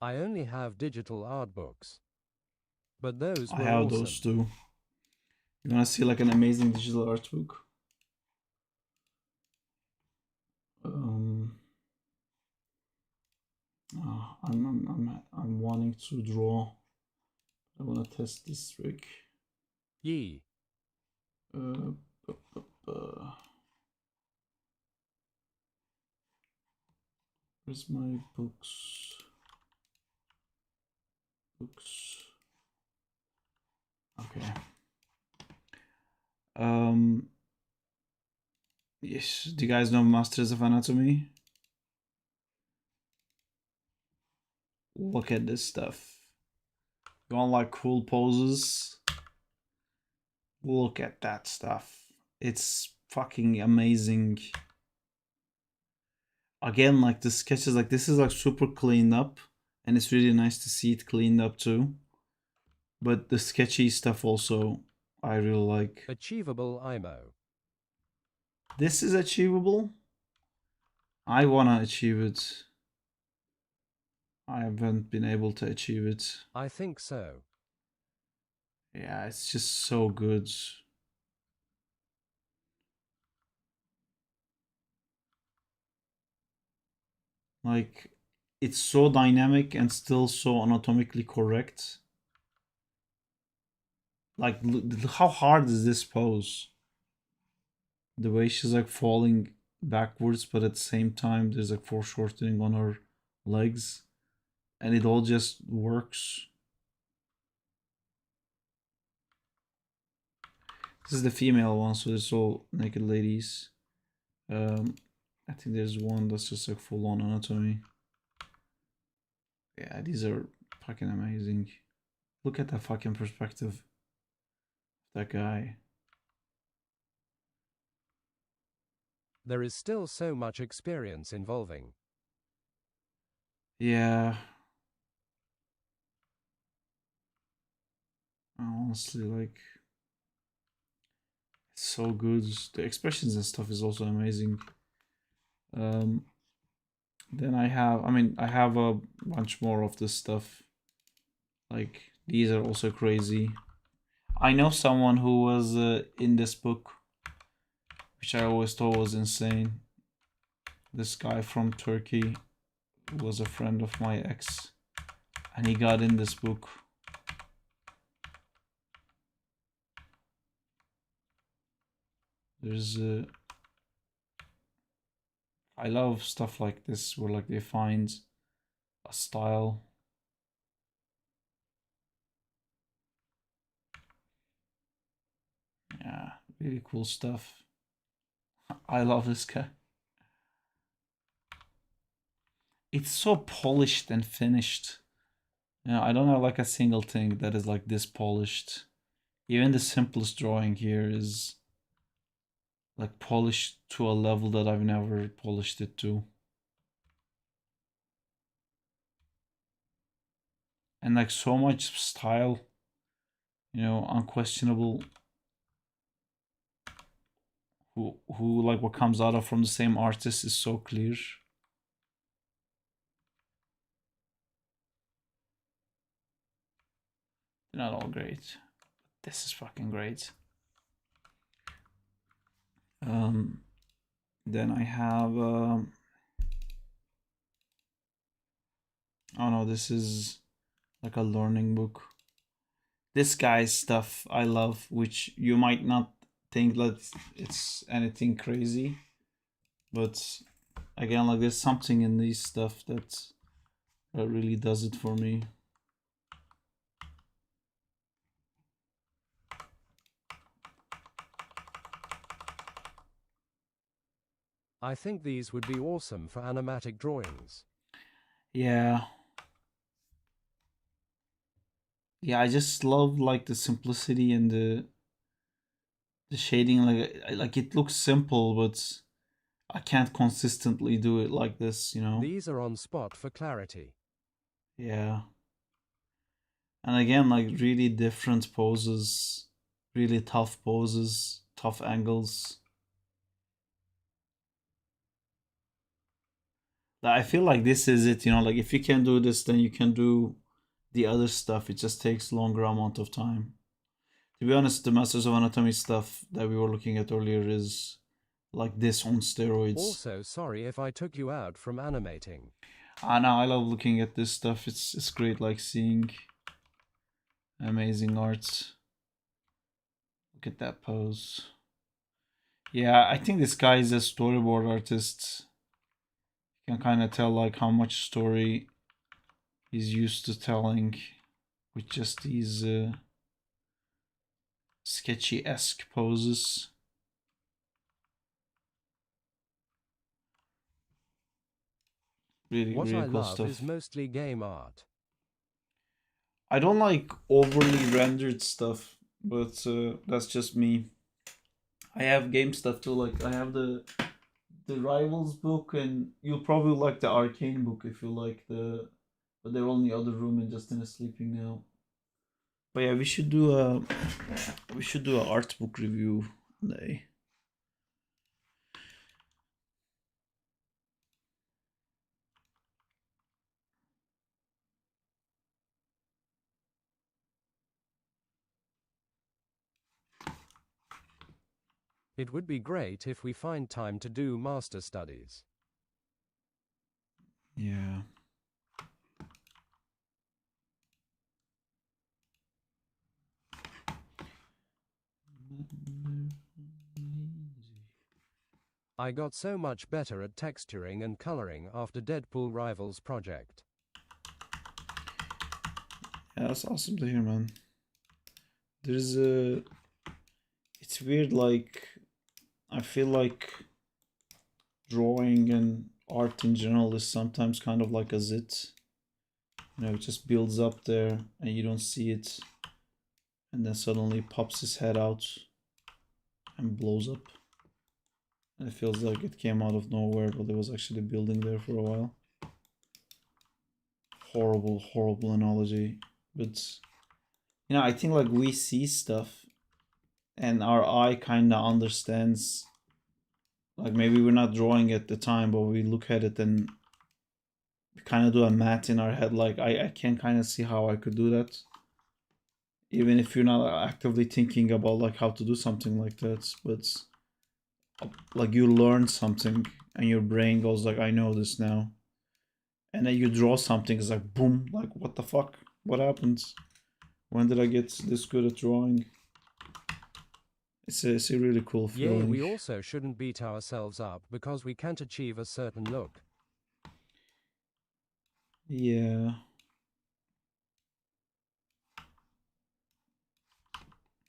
I only have digital art books. But those were I have awesome. those too. You wanna see like an amazing digital art book? I'm wanting to draw. I wanna test this trick. Yee. Where's my books? Books. Okay. Yes. Do you guys know Masters of Anatomy? Look at this stuff. You want like cool poses? Look at that stuff. It's fucking amazing. Again, like the sketches, like this is like super cleaned up, and it's really nice to see it cleaned up too. But the sketchy stuff also, I really like. Achievable IMO. This is achievable. I wanna achieve it. I haven't been able to achieve it. I think so. Yeah, it's just so good. Like, it's so dynamic and still so anatomically correct. Like, how hard is this pose? The way she's like falling backwards, but at the same time, there's like foreshortening on her legs, and it all just works. This is the female one, so it's all naked ladies. I think there's one that's just like full on anatomy. Yeah, these are fucking amazing. Look at that fucking perspective. That guy. There is still so much experience involving. Yeah. Honestly, like, it's so good. The expressions and stuff is also amazing. Then I have a bunch more of this stuff. Like, these are also crazy. I know someone who was in this book, which I always thought was insane. This guy from Turkey was a friend of my ex, and he got in this book. There's I love stuff like this where like they find a style. Yeah, really cool stuff. I love this guy. It's so polished and finished. You know, I don't have like a single thing that is like this polished. Even the simplest drawing here is like polished to a level that I've never polished it to. And like so much style, you know, unquestionable. Who like what comes out of from the same artist is so clear. They're not all great. This is fucking great. Then I have oh no, this is like a learning book. This guy's stuff I love, which you might not think that it's anything crazy, but again, like there's something in this stuff that really does it for me. I think these would be awesome for animatic drawings. Yeah. Yeah, I just love like the simplicity and the shading. Like it looks simple, but I can't consistently do it like this, you know? These are on spot for clarity. Yeah. And again, like really different poses, really tough poses, tough angles. I feel like this is it, you know, like if you can do this, then you can do the other stuff. It just takes longer amount of time. To be honest, the Masters of Anatomy stuff that we were looking at earlier is like this on steroids. Also, sorry if I took you out from animating. No, I love looking at this stuff. It's great, like seeing amazing art. Look at that pose. Yeah, I think this guy is a storyboard artist. You can kind of tell like how much story he's used to telling with just these sketchy-esque poses. Really, what really I cool love stuff. is mostly game art. I don't like overly rendered stuff, but that's just me. I have game stuff too. Like I have the Rivals book, and you'll probably like the Arcane book if you like the. But they're all in the other room and Justin is sleeping now. But yeah, we should do a art book review day. It would be great if we find time to do master studies. Yeah. I got so much better at texturing and coloring after Deadpool Rivals project. Yeah, that's awesome to hear, man. There's a. It's weird, like. I feel like drawing and art in general is sometimes kind of like a zit. You know, it just builds up there and you don't see it. And then suddenly pops his head out and blows up. And it feels like it came out of nowhere, but it was actually building there for a while. Horrible, horrible analogy. But, you know, I think like we see stuff and our eye kind of understands. Like maybe we're not drawing at the time, but we look at it and we kind of do a math in our head. Like I can kind of see how I could do that. Even if you're not actively thinking about like how to do something like that, but like you learn something and your brain goes like, I know this now. And then you draw something, it's like boom, like what the fuck? What happens? When did I get this good at drawing? It's a really cool feeling. Yeah, we also shouldn't beat ourselves up because we can't achieve a certain look. Yeah.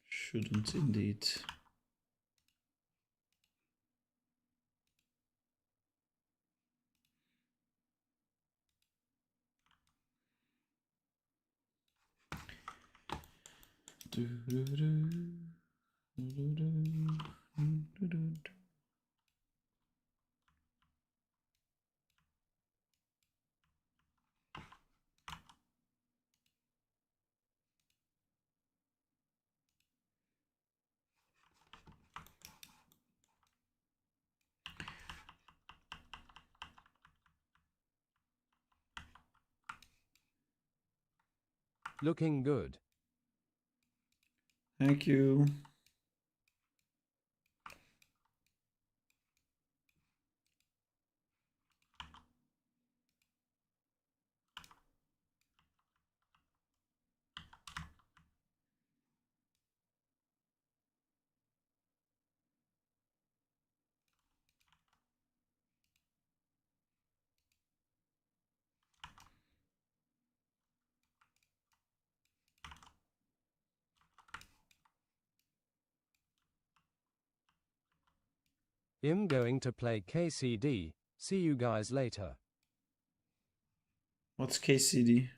Shouldn't indeed. Looking good. Thank you. I'm going to play KCD. See you guys later. What's KCD?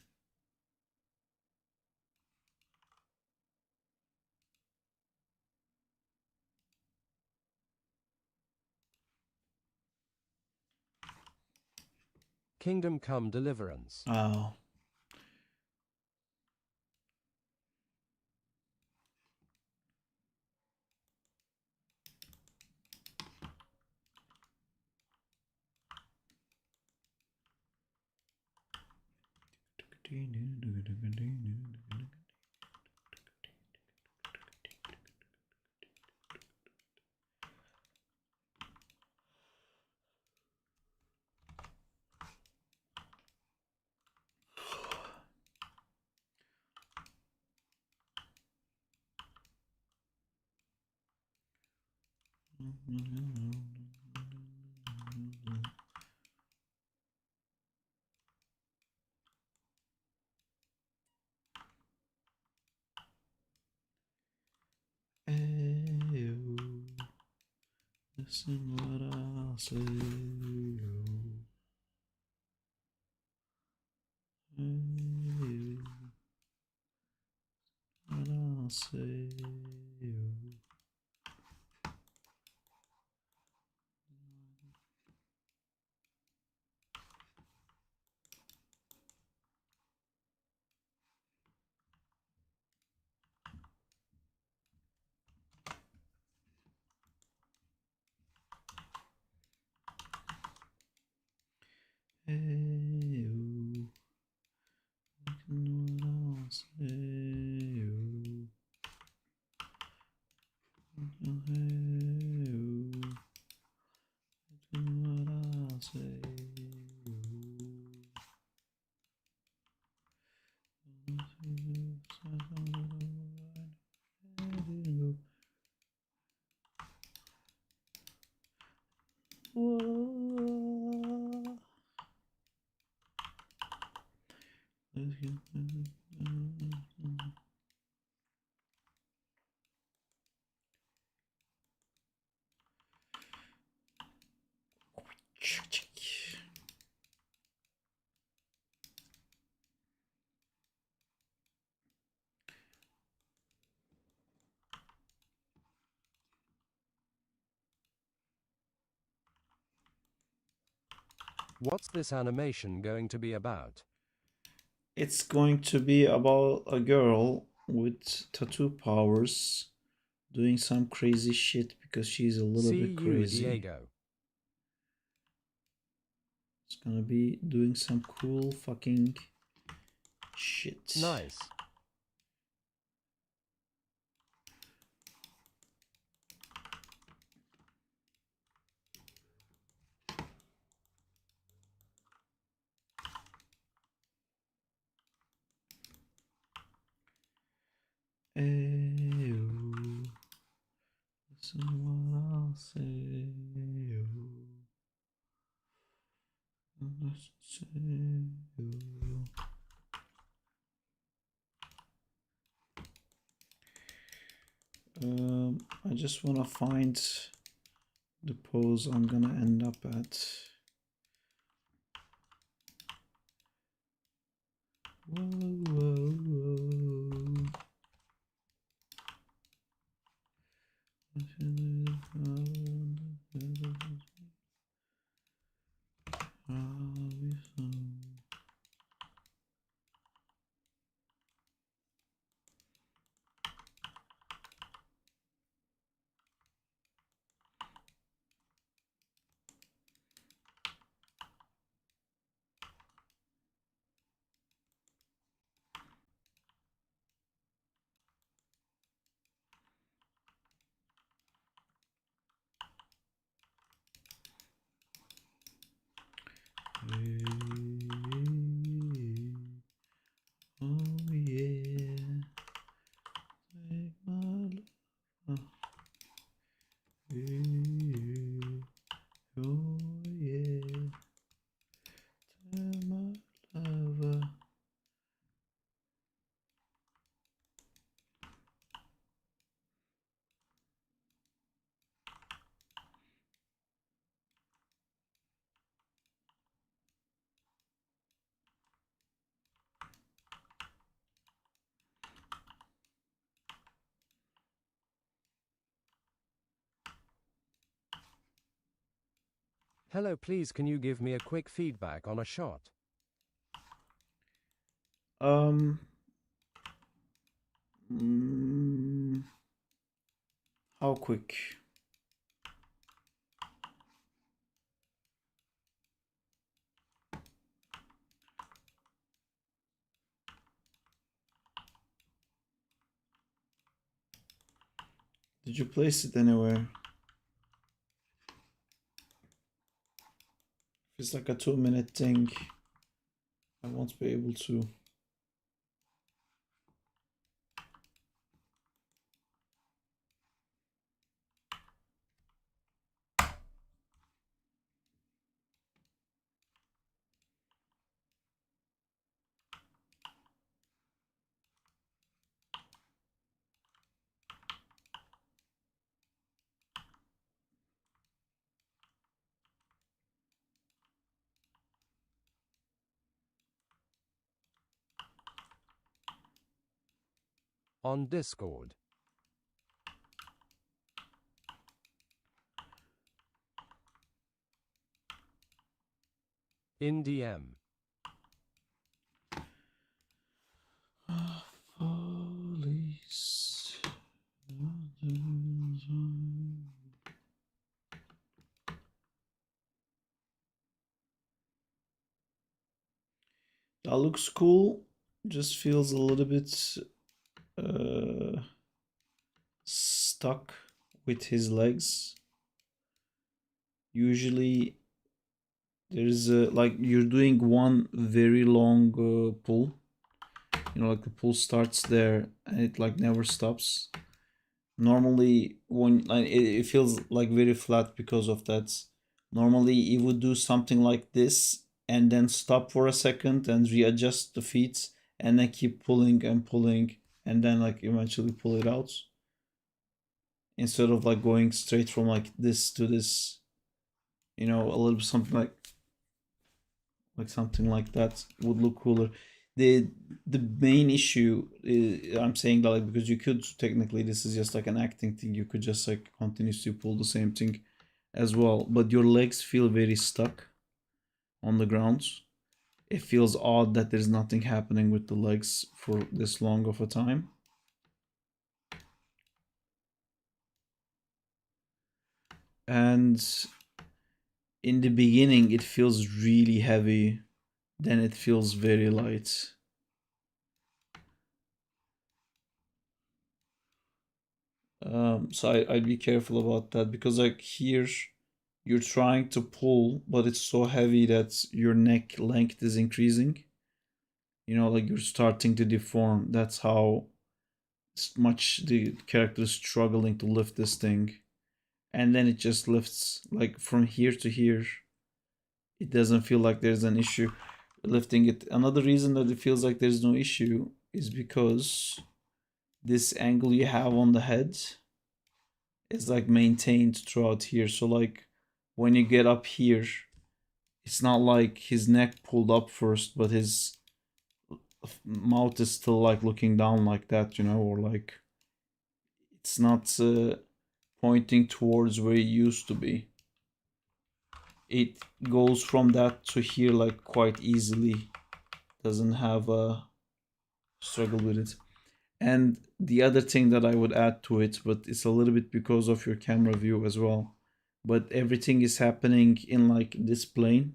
Kingdom Come Deliverance. Oh. Ayo, listen what I say. Ayo, what I say. Hey-oh. Look at what I say-oh. Hey-oh. Look at what I say-oh. Whoa. Let's get What's this animation going to be about? It's going to be about a girl with tattoo powers doing some crazy shit because she's a little See bit you, crazy. Diego. It's gonna be doing some cool fucking shit. Nice. Ayo. Listen what I'll say. I just want to find the pose I'm gonna end up at. Whoa, whoa, whoa. Oh yeah, take my love. Oh yeah, take my lover. Hello, please can you give me a quick feedback on a shot? How quick? Did you place it anywhere? If it's like a 2-minute thing, I won't be able to. On Discord. In DM. Police. That looks cool. Just feels a little bit stuck with his legs. Usually there's like you're doing one very long pull, you know, like the pull starts there and it like never stops. Normally when like, it feels like very flat because of that. Normally you would do something like this and then stop for a second and readjust the feet and then keep pulling and pulling and then like eventually pull it out, instead of like going straight from like this to this, you know, a little something like something like that would look cooler. The main issue is, I'm saying that like because you could technically, this is just like an acting thing, you could just like continuously pull the same thing as well, but your legs feel very stuck on the ground. It feels odd that there's nothing happening with the legs for this long of a time. And in the beginning it feels really heavy, then it feels very light. So I'd be careful about that, because like here you're trying to pull but it's so heavy that your neck length is increasing, you know, like you're starting to deform. That's how much the character is struggling to lift this thing, and then it just lifts like from here to here. It doesn't feel like there's an issue lifting it. Another reason that it feels like there's no issue is because this angle you have on the head is like maintained throughout here. So like when you get up here, it's not like his neck pulled up first, but his mouth is still like looking down like that, you know, or like it's not pointing towards where it used to be. It goes from that to here like quite easily. Doesn't have a struggle with it. And the other thing that I would add to it, but it's a little bit because of your camera view as well, but everything is happening in like this plane.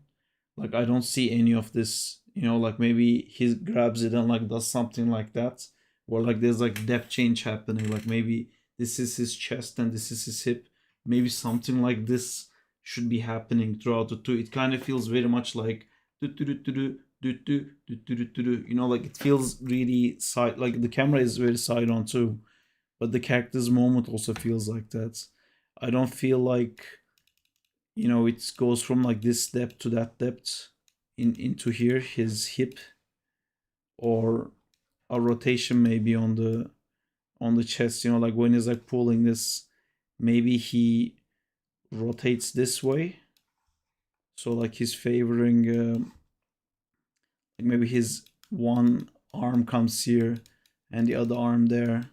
Like I don't see any of this, you know, like maybe he grabs it and like does something like that, or like there's like depth change happening, like maybe this is his chest and this is his hip, maybe something like this should be happening throughout the two. It kind of feels very much like you know, like it feels really side, like the camera is very side on too, but the character's moment also feels like that. I don't feel like, you know, it goes from like this depth to that depth into here, his hip, or a rotation maybe on the chest, you know, like when he's like pulling this, maybe he rotates this way, so like he's favoring like maybe his one arm comes here and the other arm there,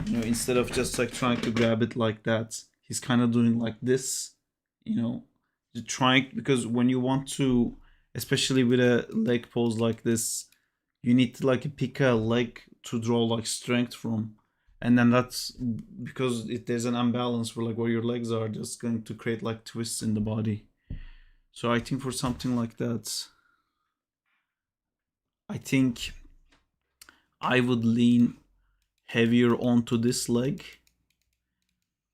you know, instead of just like trying to grab it like that, he's kind of doing like this, you know, trying, because when you want to, especially with a leg pose like this, you need to like pick a leg to draw like strength from, and then that's because there's an imbalance where like where your legs are just going to create like twists in the body. So I think for something like that, I think I would lean heavier onto this leg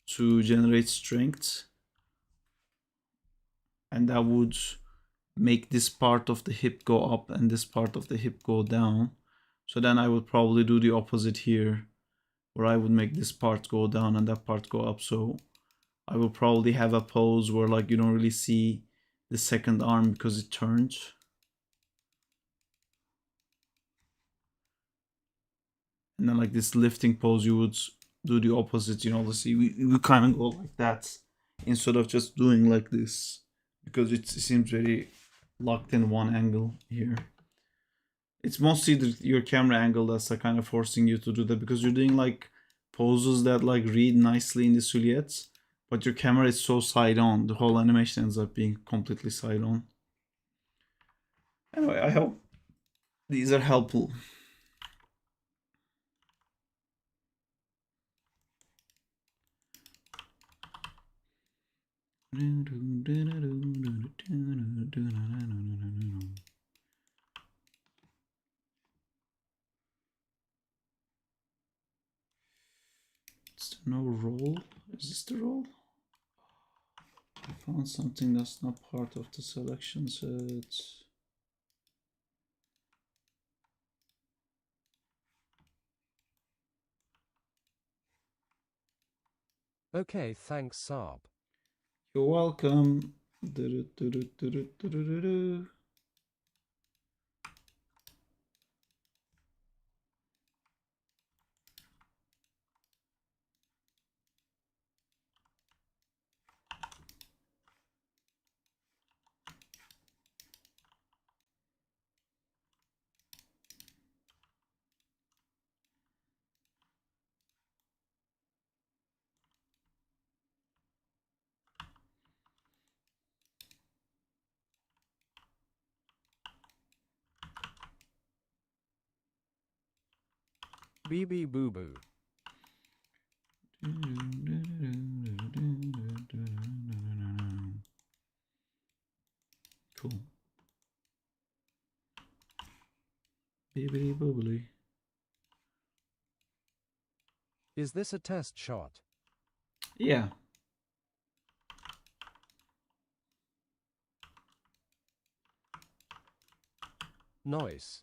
to generate strength, and that would make this part of the hip go up and this part of the hip go down. So then I would probably do the opposite here, where I would make this part go down and that part go up. So I will probably have a pose where like you don't really see the second arm because it turns. And then like this lifting pose, you would do the opposite, you know, let's see, we kind of go like that instead of just doing like this, because it seems very locked in one angle here. It's mostly your camera angle that's like kind of forcing you to do that, because you're doing like poses that like read nicely in the silhouettes, but your camera is so side on, the whole animation ends up being completely side on. Anyway, I hope these are helpful. Is there no roll? Is this the roll? I found something that's not part of the selection set. Okay, thanks, Saab. You're welcome. Do-do-do-do-do-do-do-do-do. BB Boo Boo. Cool. Bibbly boobly. Is this a test shot? Yeah. Nice.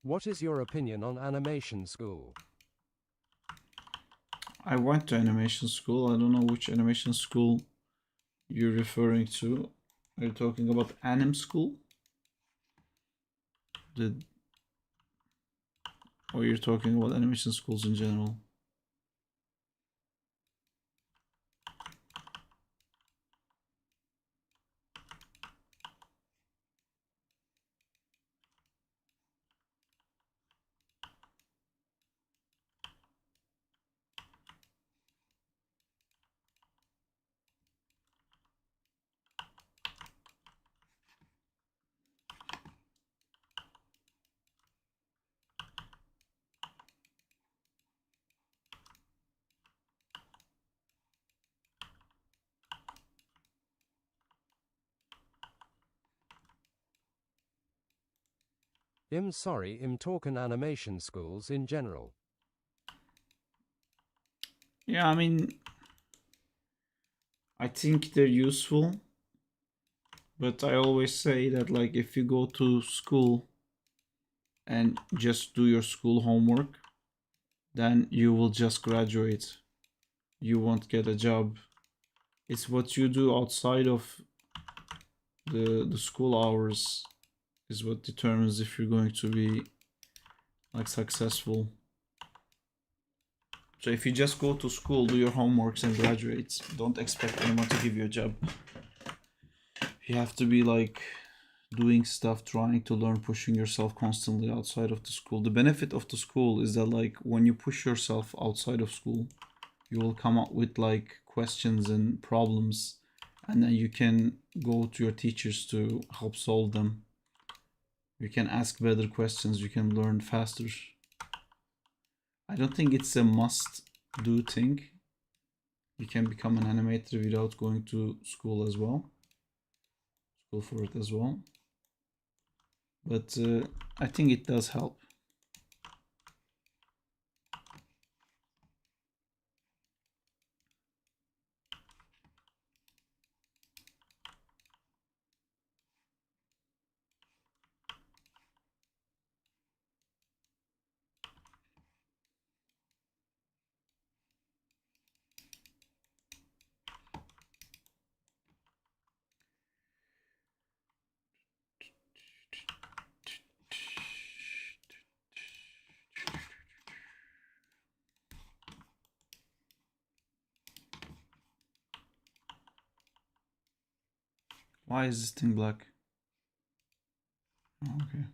What is your opinion on animation school? I went to animation school. I don't know which animation school you're referring to. Are you talking about anim school? Or you're talking about animation schools in general? I'm sorry, I'm talking animation schools in general. Yeah, I mean, I think they're useful, but I always say that, like, if you go to school and just do your school homework, then you will just graduate. You won't get a job. It's what you do outside of the school hours is what determines if you're going to be like successful. So if you just go to school, do your homeworks and graduate, don't expect anyone to give you a job. You have to be like doing stuff, trying to learn, pushing yourself constantly outside of the school. The benefit of the school is that, like, when you push yourself outside of school, you will come up with like questions and problems, and then you can go to your teachers to help solve them. You can ask better questions, you can learn faster. I don't think it's a must do thing. You can become an animator without going to school as well. School for it as well. But I think it does help. Why is this thing black? Oh, okay.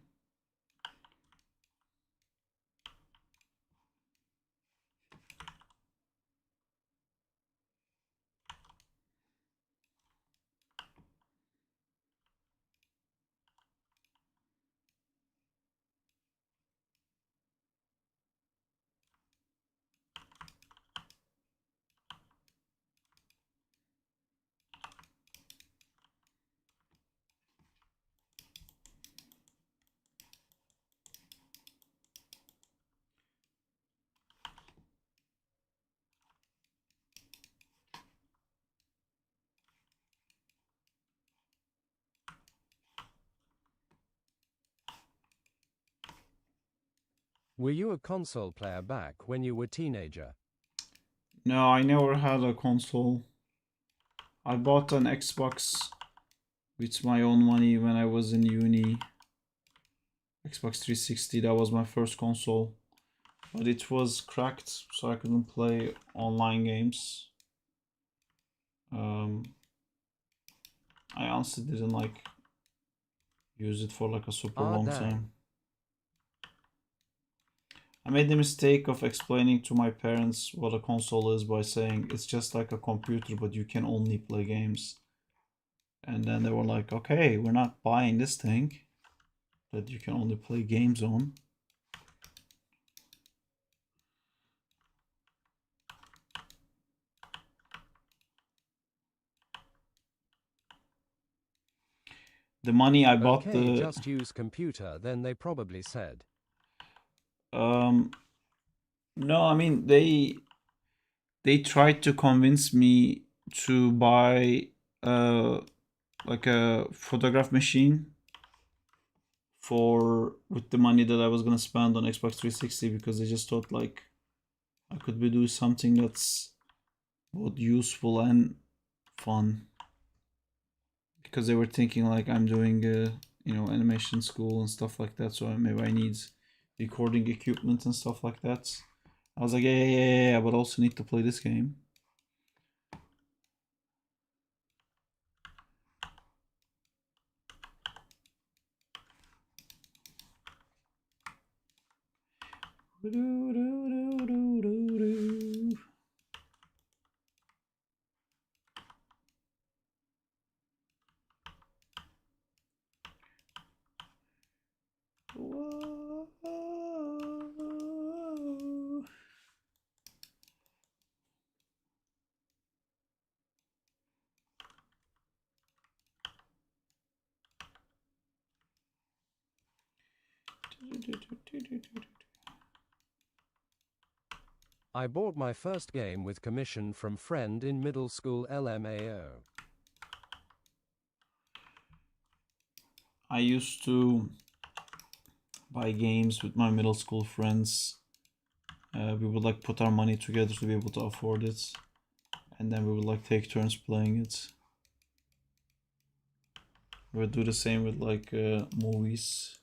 Were you a console player back when you were teenager? No, I never had a console. I bought an Xbox with my own money when I was in uni. Xbox 360, that was my first console. But it was cracked, so I couldn't play online games. I honestly didn't like use it for like a super long Dang. time. I made the mistake of explaining to my parents what a console is by saying it's just like a computer, but you can only play games. And then they were like, okay, we're not buying this thing that you can only play games on. The money I bought Okay, just use computer, then they probably said. No, I mean they tried to convince me to buy like a photograph machine for with the money that I was gonna spend on Xbox 360 because they just thought like I could be doing something that's both useful and fun. Because they were thinking like I'm doing animation school and stuff like that, so maybe I need recording equipment and stuff like that. I was like, yeah, but also need to play this game. I bought my first game with commission from friend in middle school LMAO. I used to buy games with my middle school friends. We would like put our money together to be able to afford it, and then we would like take turns playing it. We would do the same with like movies.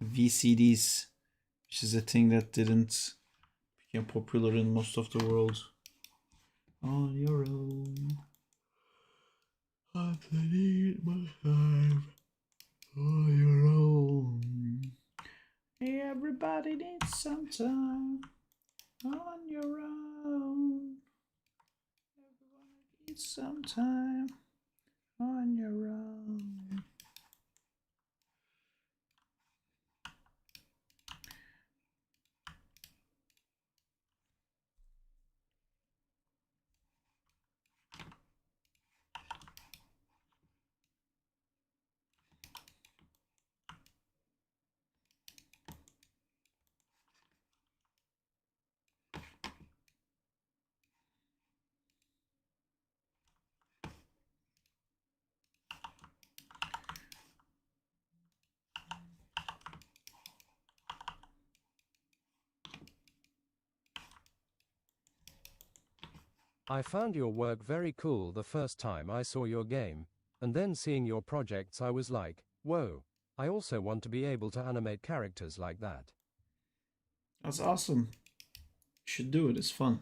VCDs, which is a thing that didn't become popular in most of the world. On your own, I'm playing my time. On your own, everybody needs some time. On your own, everybody needs some time. On your own. I found your work very cool the first time I saw your game, and then seeing your projects I was like, whoa, I also want to be able to animate characters like that. That's awesome. You should do it, it's fun.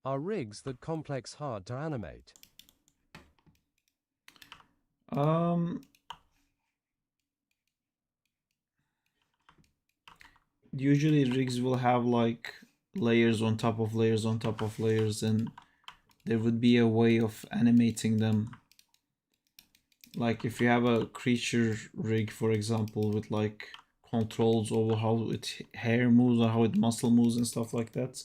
Are rigs that complex hard to animate? Usually rigs will have like layers on top of layers on top of layers, and there would be a way of animating them. Like if you have a creature rig, for example, with like controls over how its hair moves or how its muscle moves and stuff like that,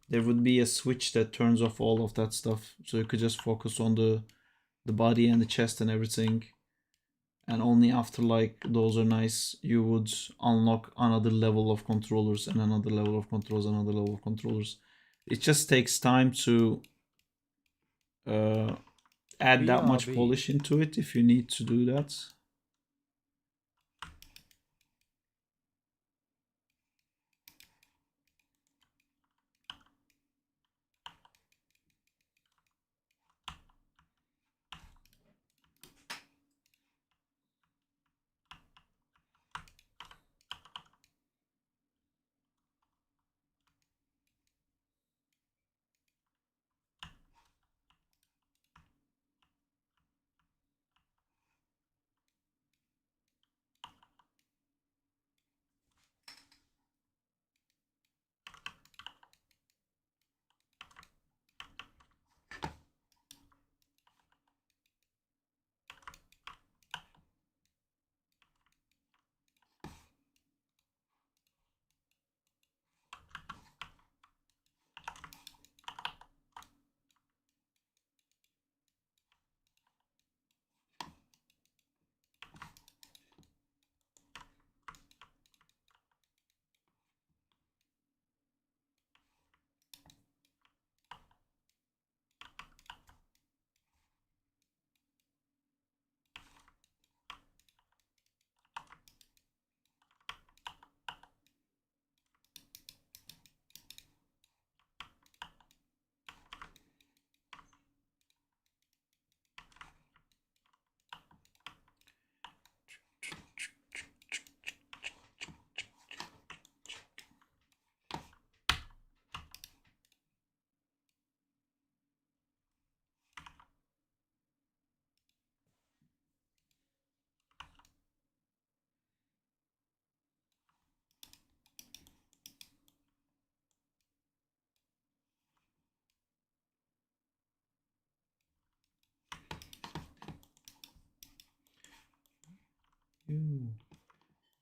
there would be a switch that turns off all of that stuff, so you could just focus on the body and the chest and everything. And only after like those are nice, you would unlock another level of controllers and another level of controllers, another level of controllers. It just takes time to add that much BRB. polish into it if you need to do that.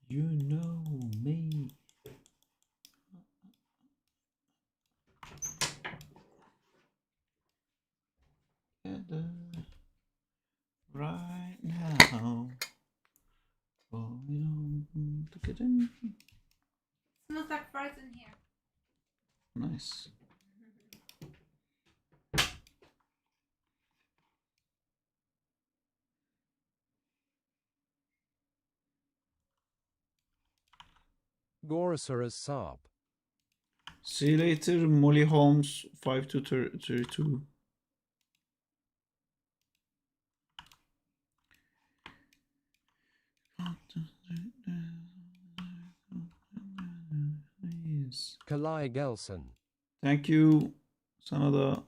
You know me. Right now. Oh, together. Smells like fries in here. Nice. Gorosaurus Saab. See you later, Molly Holmes 5232. Yes. Kalai Gelson. Thank you, Sanada.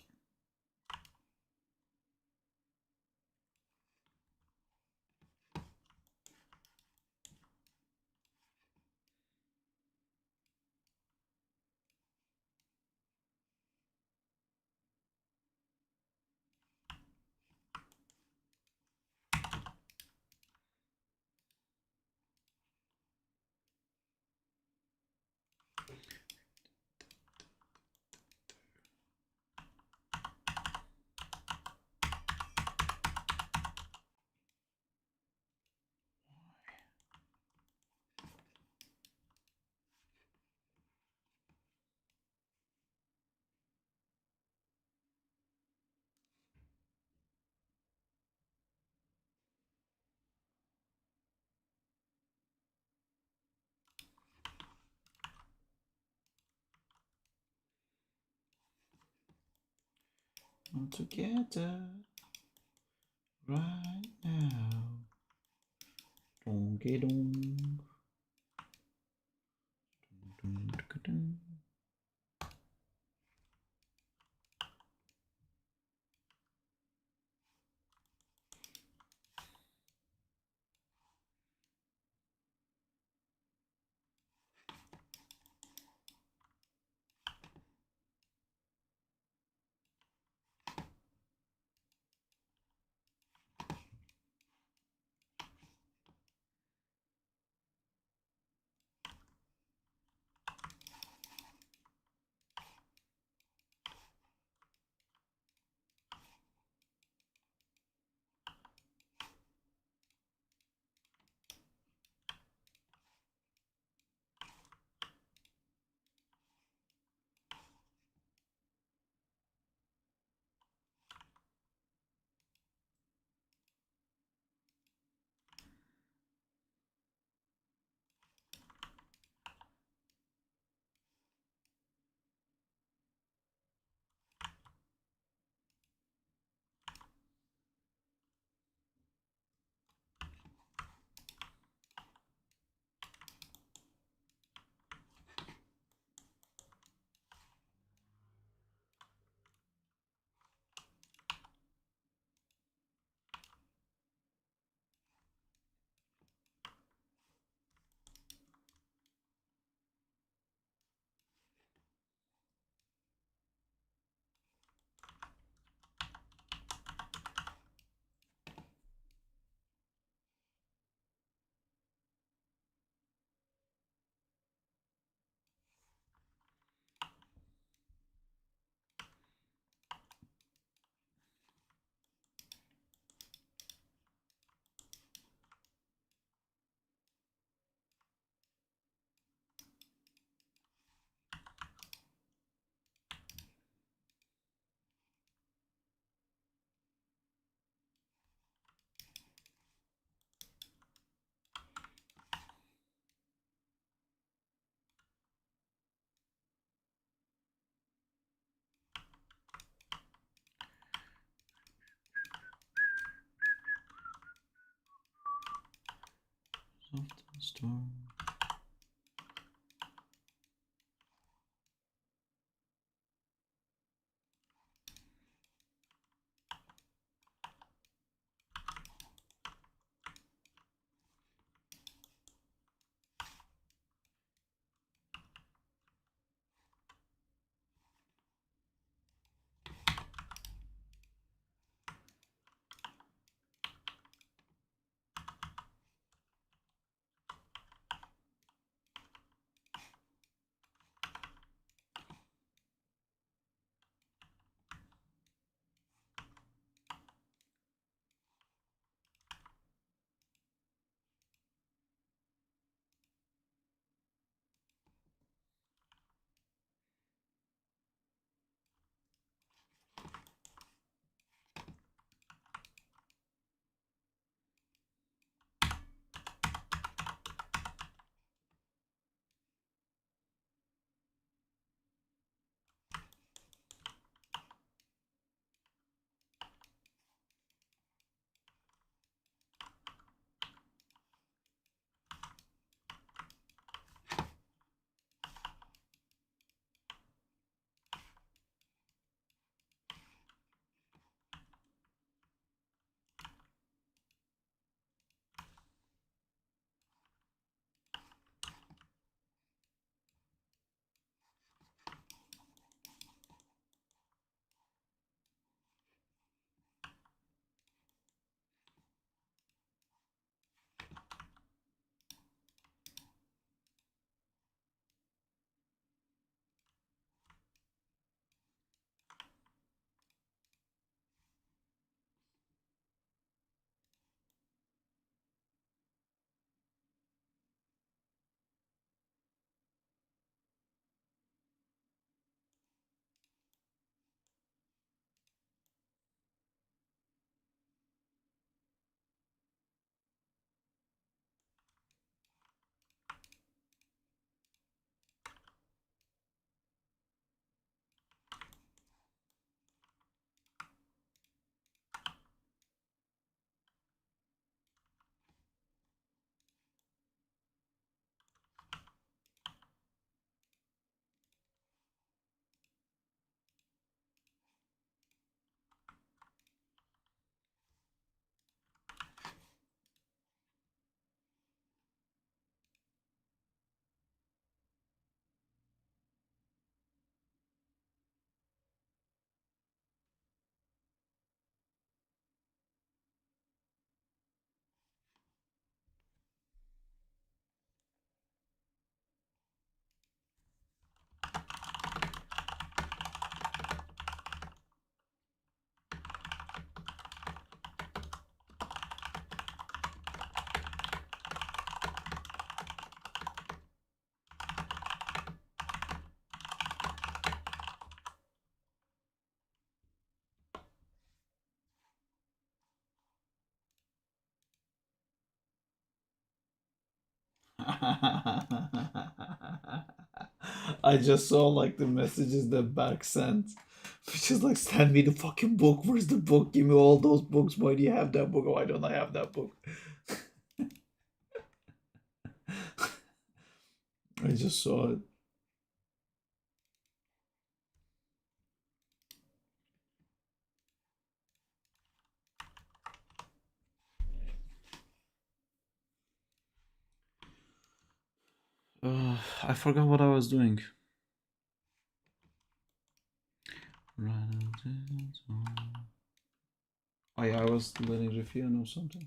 I'm together right now. Dongy dong. Dun, dun, dun, dun. of the storm. I just saw like the messages that Berk sent, which is like, send me the fucking book. Where's the book? Give me all those books. Why do you have that book? Why don't I have that book? I just saw it. I forgot what I was doing. Oh yeah, I was letting Rafia know something.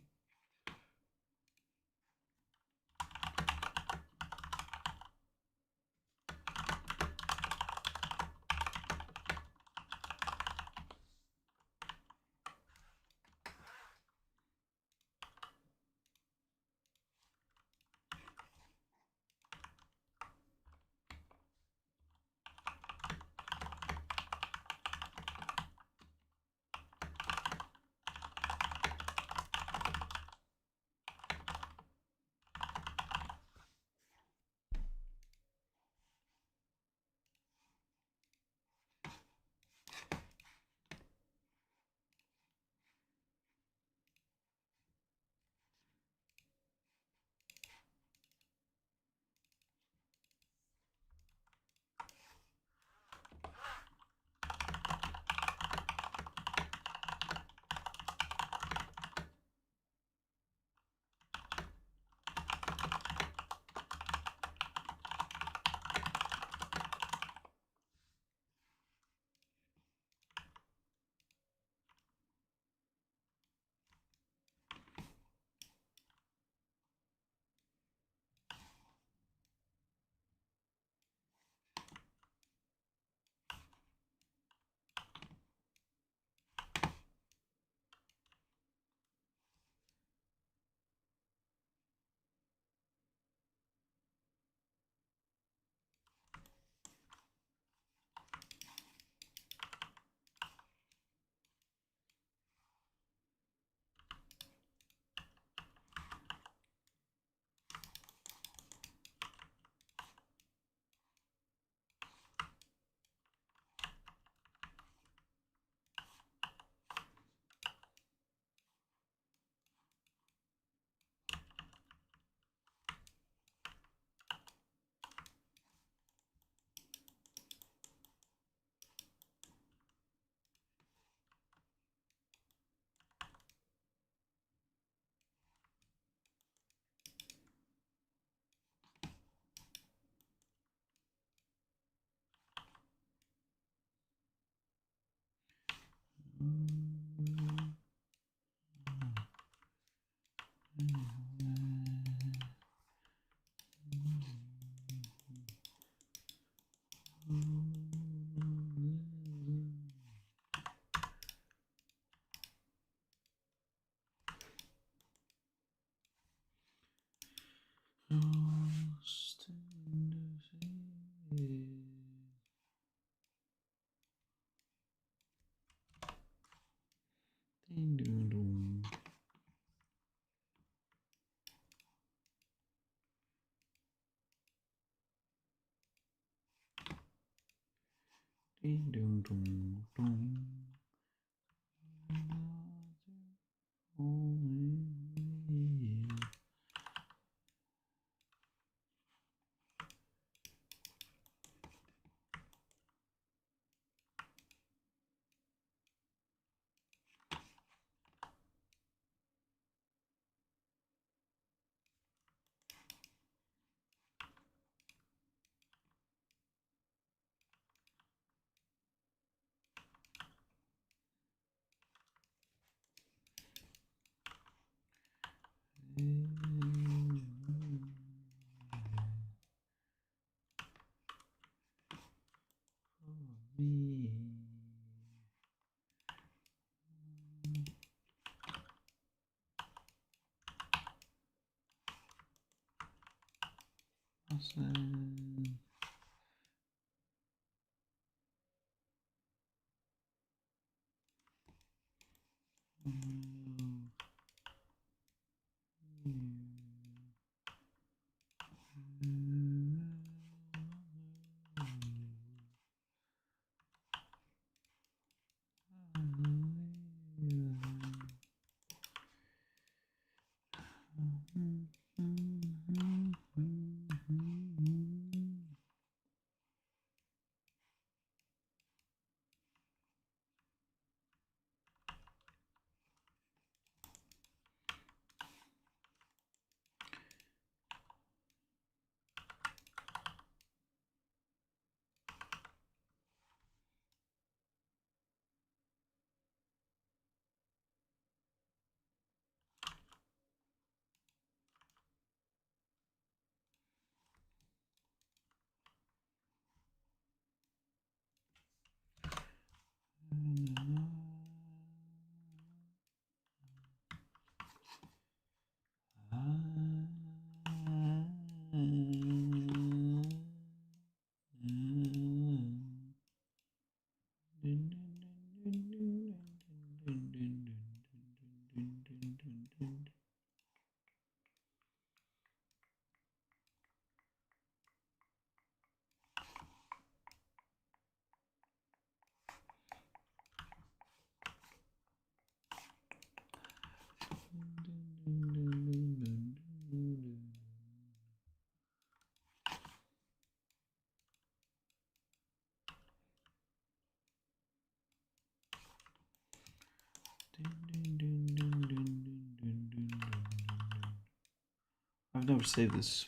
I've never saved this.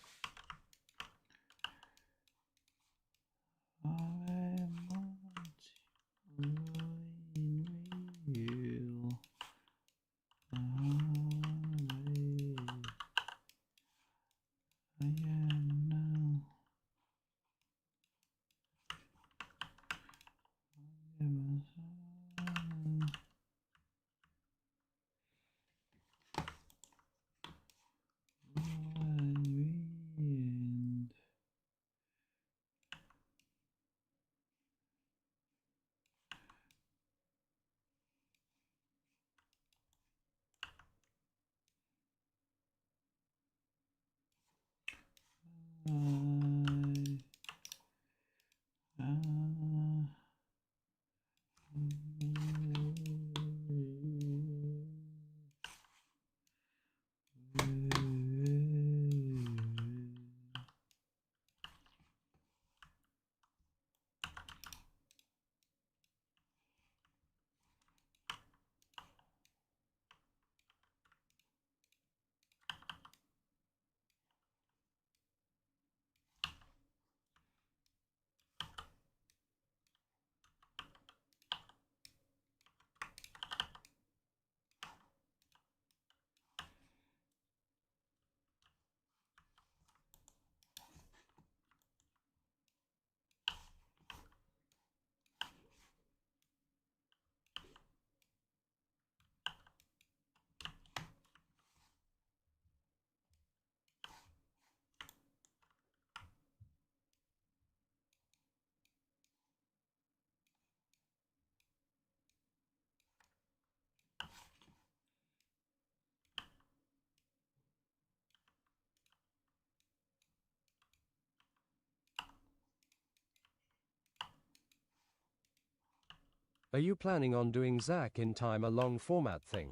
Are you planning on doing Zach in time a long format thing?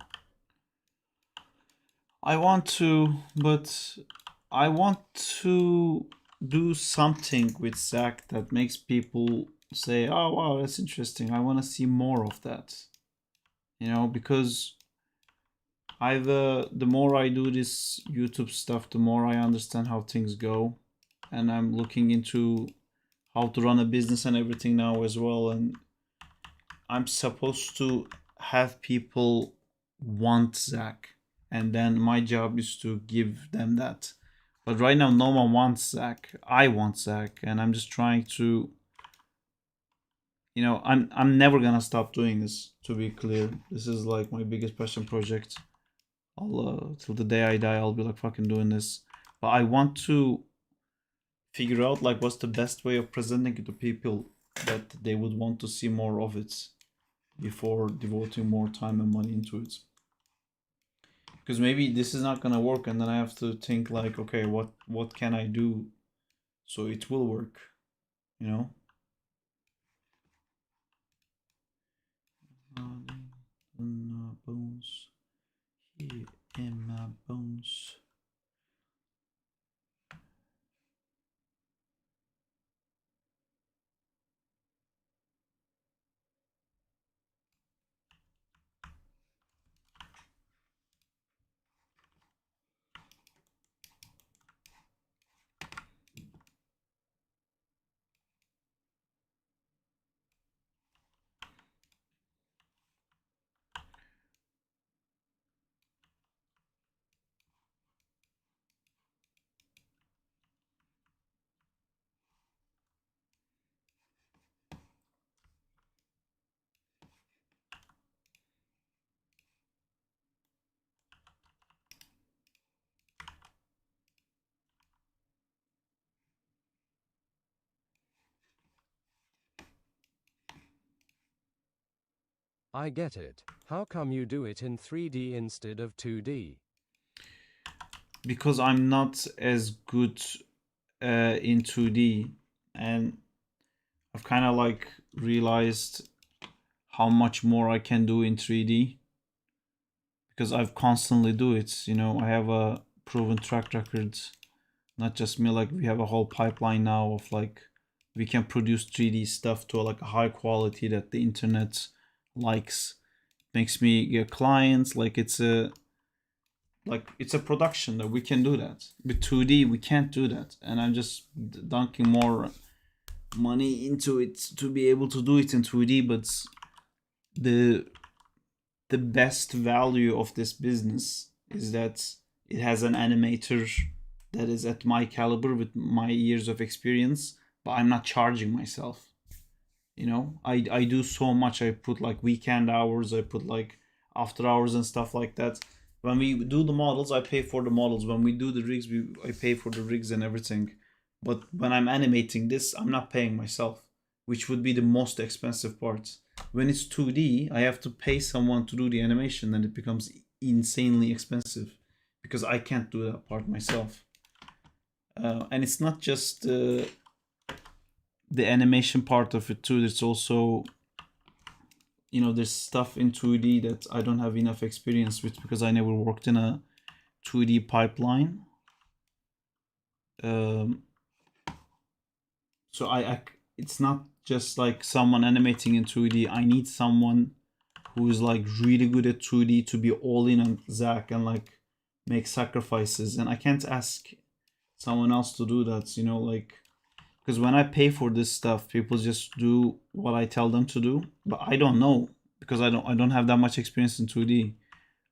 I want to, but I want to do something with Zach that makes people say, "Oh wow, that's interesting. I want to see more of that." You know, because I've the more I do this YouTube stuff, the more I understand how things go, and I'm looking into how to run a business and everything now as well. And I'm supposed to have people want Zach, and then my job is to give them that. But right now, no one wants Zach. I want Zach, and I'm just trying to. You know, I'm never gonna stop doing this. To be clear, this is like my biggest passion project. I'll till the day I die, I'll be like fucking doing this. But I want to figure out like what's the best way of presenting it to people that they would want to see more of it before devoting more time and money into it. Because maybe this is not gonna work, and then I have to think like, okay, what can I do so it will work, you know? In my bones, here in my bones. I get it. How come you do it in 3D instead of 2D? Because I'm not as good in 2D, and I've kind of like realized how much more I can do in 3D because I've constantly do it. You know, I have a proven track record. Not just me, like we have a whole pipeline now of like we can produce 3D stuff to like a high quality that the internet likes. Makes me get clients. It's a production that we can do that. With 2D we can't do that, and I'm just dunking more money into it to be able to do it in 2D. But the the best value of this business is that it has an animator that is at my caliber with my years of experience, but I'm not charging myself. You know, I do so much. I put like weekend hours, I put like after hours and stuff like that. When we do the models, I pay for the models. When we do the rigs, I pay for the rigs and everything. But when I'm animating this, I'm not paying myself, which would be the most expensive part. When it's 2D, I have to pay someone to do the animation, and it becomes insanely expensive because I can't do that part myself. And it's not just the animation part of it too. It's also, you know, there's stuff in 2D that I don't have enough experience with because I never worked in a 2D pipeline. So it's not just like someone animating in 2D. I need someone who is like really good at 2D to be all in on Zach and like make sacrifices. And I can't ask someone else to do that, you know, like, because when I pay for this stuff, people just do what I tell them to do. But I don't know because I don't have that much experience in 2D.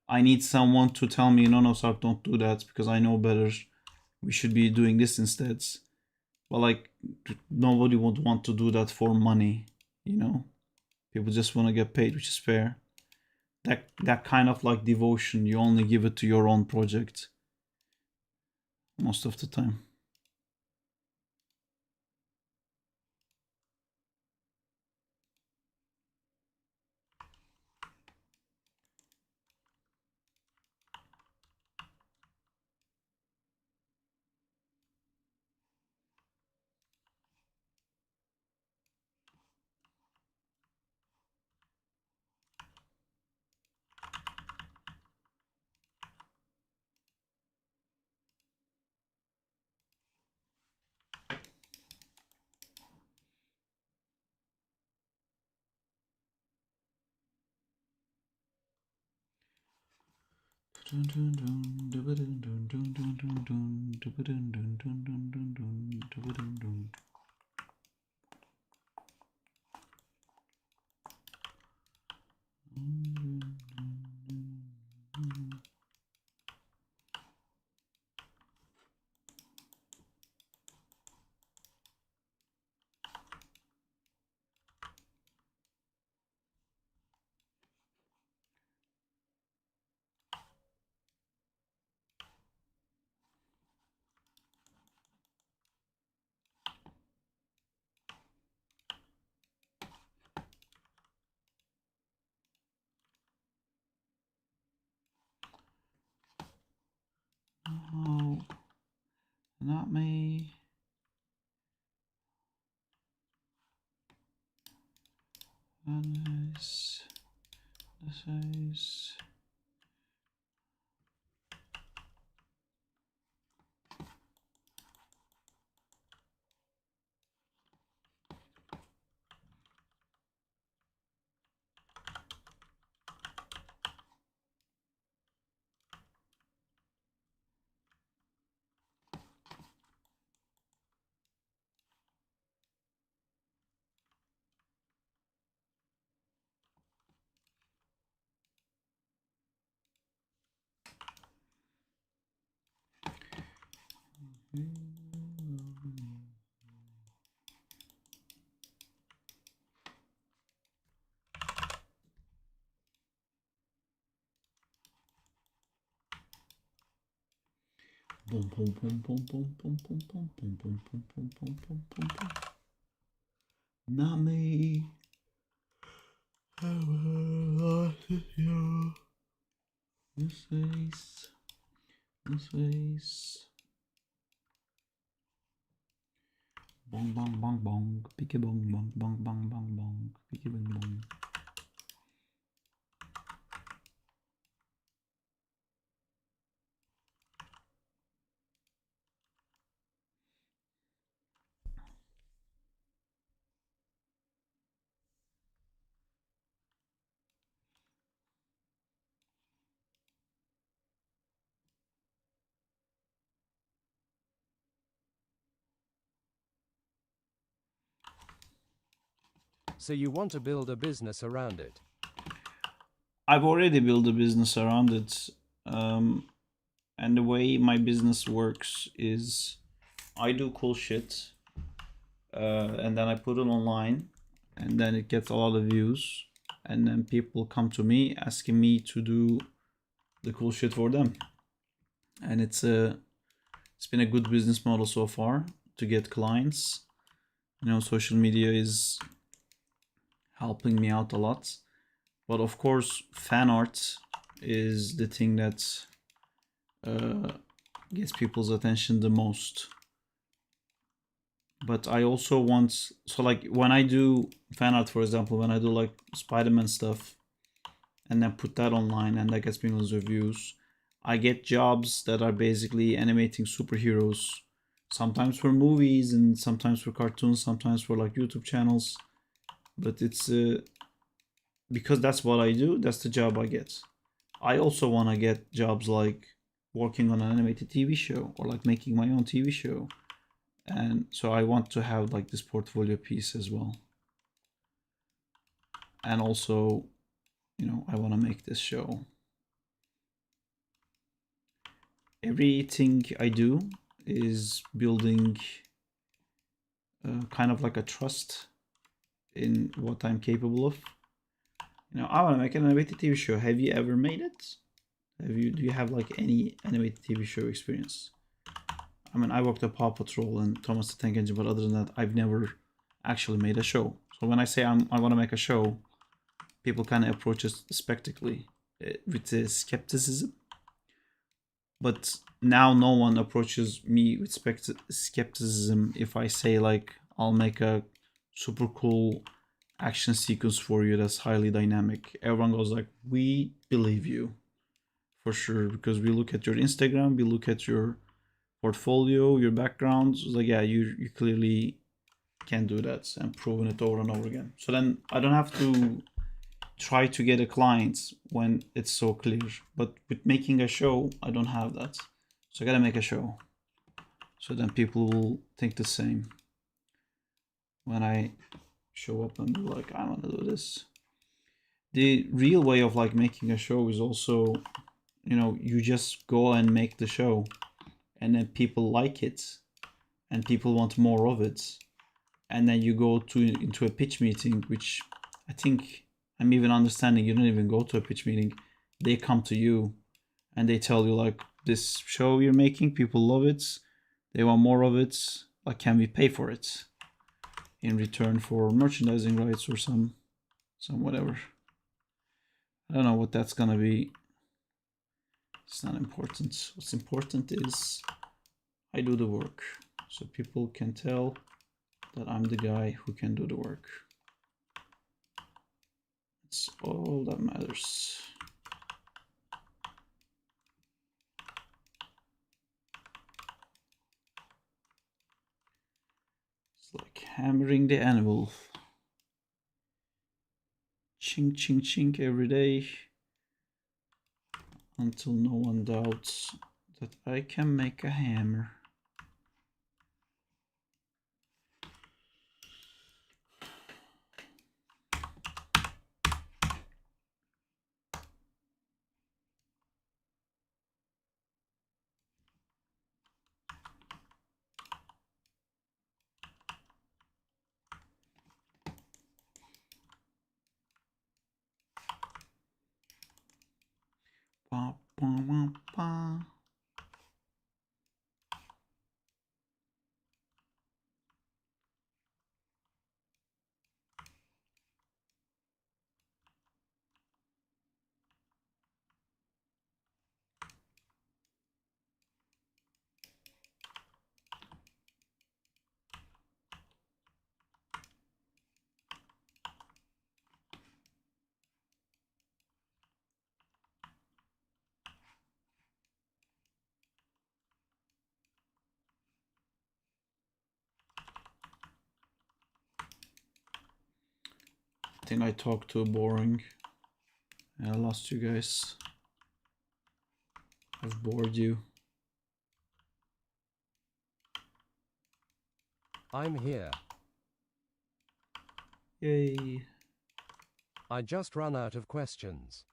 I need someone to tell me, no, Sarp, don't do that because I know better. We should be doing this instead. But like, nobody would want to do that for money, you know. People just want to get paid, which is fair. That kind of like devotion, you only give it to your own project most of the time. Oh, not me. Nice. This is. Boom, boom, boom, boom, boom, boom, boom, boom, boom, boom, boom, boom, boom, boom, boom, boom. Not me. This face. This face. Bong bong bong bong. Picky bong bong bong bong bong bong. Picky bong bong. So you want to build a business around it? I've already built a business around it. And the way my business works is I do cool shit. And then I put it online. And then it gets a lot of views. And then people come to me asking me to do the cool shit for them. And it's been a good business model so far to get clients. You know, social media is helping me out a lot. But of course, fan art is the thing that gets people's attention the most. But I also want, so like when I do fan art, for example, when I do like Spider-Man stuff and then put that online and that gets millions of views, I get jobs that are basically animating superheroes, sometimes for movies and sometimes for cartoons, sometimes for like YouTube channels. But it's because that's what I do, that's the job I get. I also want to get jobs like working on an animated TV show or like making my own TV show. And so I want to have like this portfolio piece as well. And also, you know, I want to make this show. Everything I do is building kind of like a trust in what I'm capable of. You know, I want to make an animated TV show. Have you ever made it? Do you have like any animated TV show experience? I mean, I worked at Paw Patrol and Thomas the Tank Engine, but other than that, I've never actually made a show. So when I say I want to make a show, people kind of approach it skeptically, with skepticism. But now no one approaches me with skepticism if I say like, I'll make a super cool action sequence for you that's highly dynamic. Everyone goes like, we believe you for sure, because we look at your Instagram, we look at your portfolio, your background. It's like, yeah, you clearly can do that, and proven it over and over again. So then I don't have to try to get a client when it's so clear. But with making a show, I don't have that. So I gotta make a show. So then people will think the same. When I show up and be like, I wanna do this. The real way of like making a show is also, you know, you just go and make the show and then people like it and people want more of it. And then you go into a pitch meeting, which I think I'm even understanding you don't even go to a pitch meeting. They come to you and they tell you like, this show you're making, people love it. They want more of it. Like, can we pay for it in return for merchandising rights or some whatever. I don't know what that's gonna be. It's not important. What's important is I do the work, so people can tell that I'm the guy who can do the work. It's all that matters. It's like hammering the anvil. Chink, chink, chink every day until no one doubts that I can make a hammer. Ba, ba, ba, ba. I think I talked too boring. I lost you guys. I've bored you. I'm here. Yay. I just run out of questions.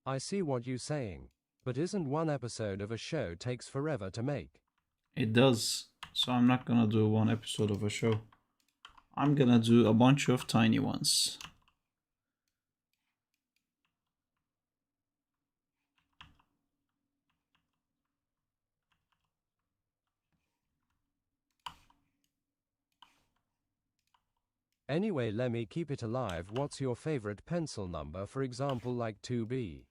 I see what you're saying, but isn't one episode of a show takes forever to make? It does. So I'm not gonna do one episode of a show. I'm gonna do a bunch of tiny ones. Anyway, let me keep it alive. What's your favorite pencil number, for example, like 2B?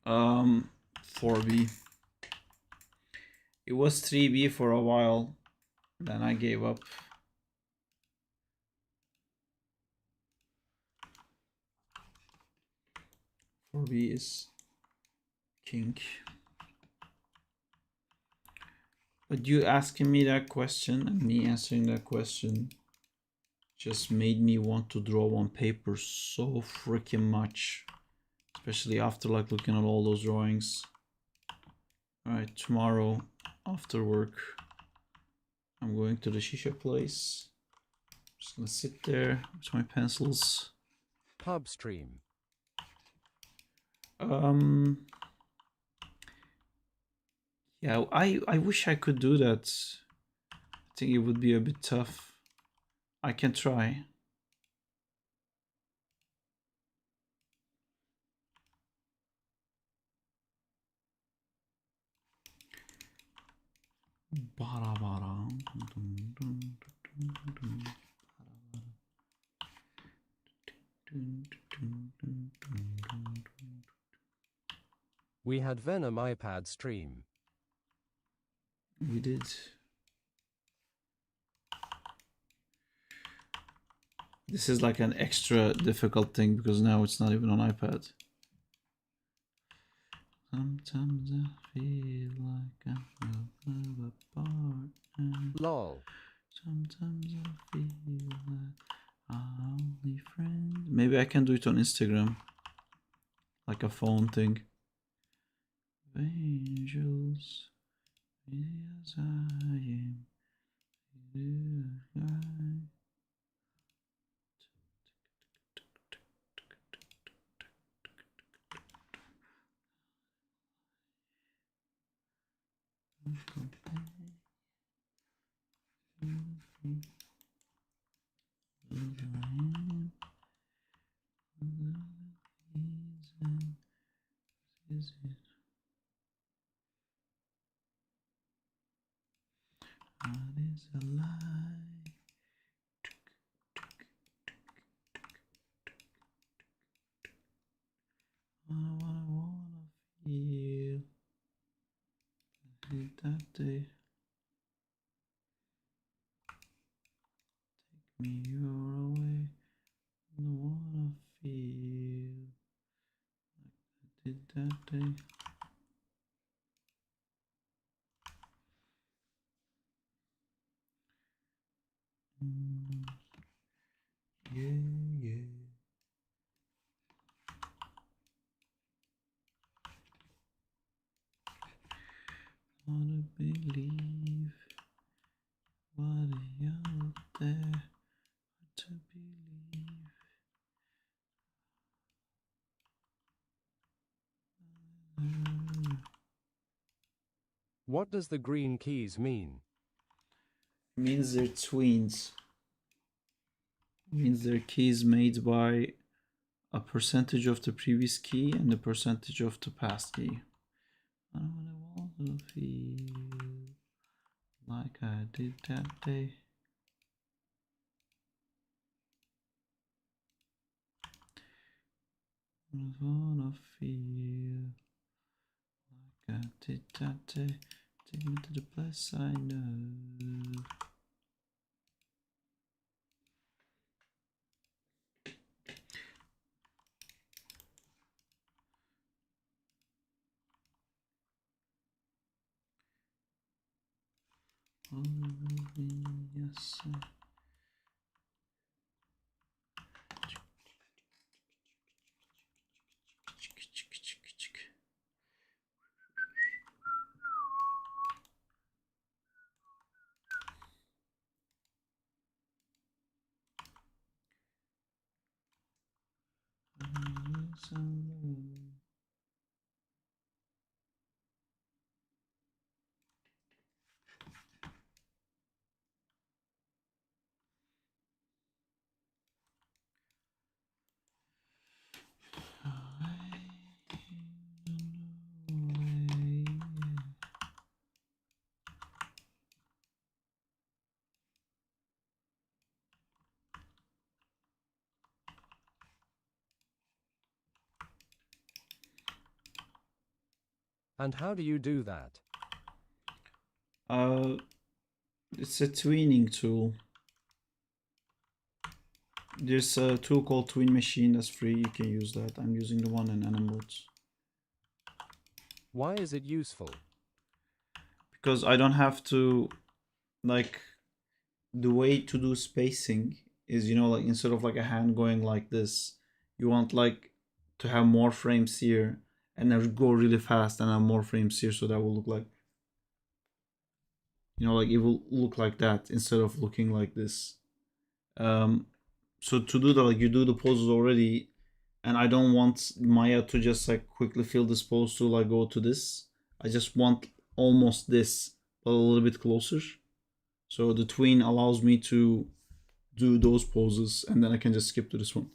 4B. It was 3B for a while, then I gave up. B is king. But you asking me that question and me answering that question just made me want to draw on paper so freaking much, especially after like looking at all those drawings. All right, tomorrow after work I'm going to the shisha place. I'm just gonna sit there with my pencils. Pub stream. Yeah, I wish I could do that. I think it would be a bit tough. I can try. We had Venom iPad stream. We did. This is like an extra difficult thing because now it's not even on iPad. Sometimes I feel like I'm Lol. Sometimes I feel like our only friend. Maybe I can do it on Instagram, like a phone thing. Angels, as I am. What is a lie? I wanna feel that day. Take me your away. I wanna feel like I did that day. Yeah, yeah. Wanna believe what is out there to believe. What does the green keys mean? Means they're twins. Means they're keys made by a percentage of the previous key and a percentage of the past key. I want to feel like I did that day. I wanna feel like I did that day. Take me to the place I know. Yes. And how do you do that? It's a tweening tool. There's a tool called Tween Machine that's free. You can use that. I'm using the one in Animbots. Why is it useful? Because I don't have to, like, the way to do spacing is, you know, like instead of like a hand going like this, you want like to have more frames here and then go really fast and have more frames here, so that will look like, you know, like it will look like that instead of looking like this. So to do that, like you do the poses already, and I don't want Maya to just like quickly fill this pose to like go to this. I just want almost this, but a little bit closer. So the tween allows me to do those poses, and then I can just skip to this one.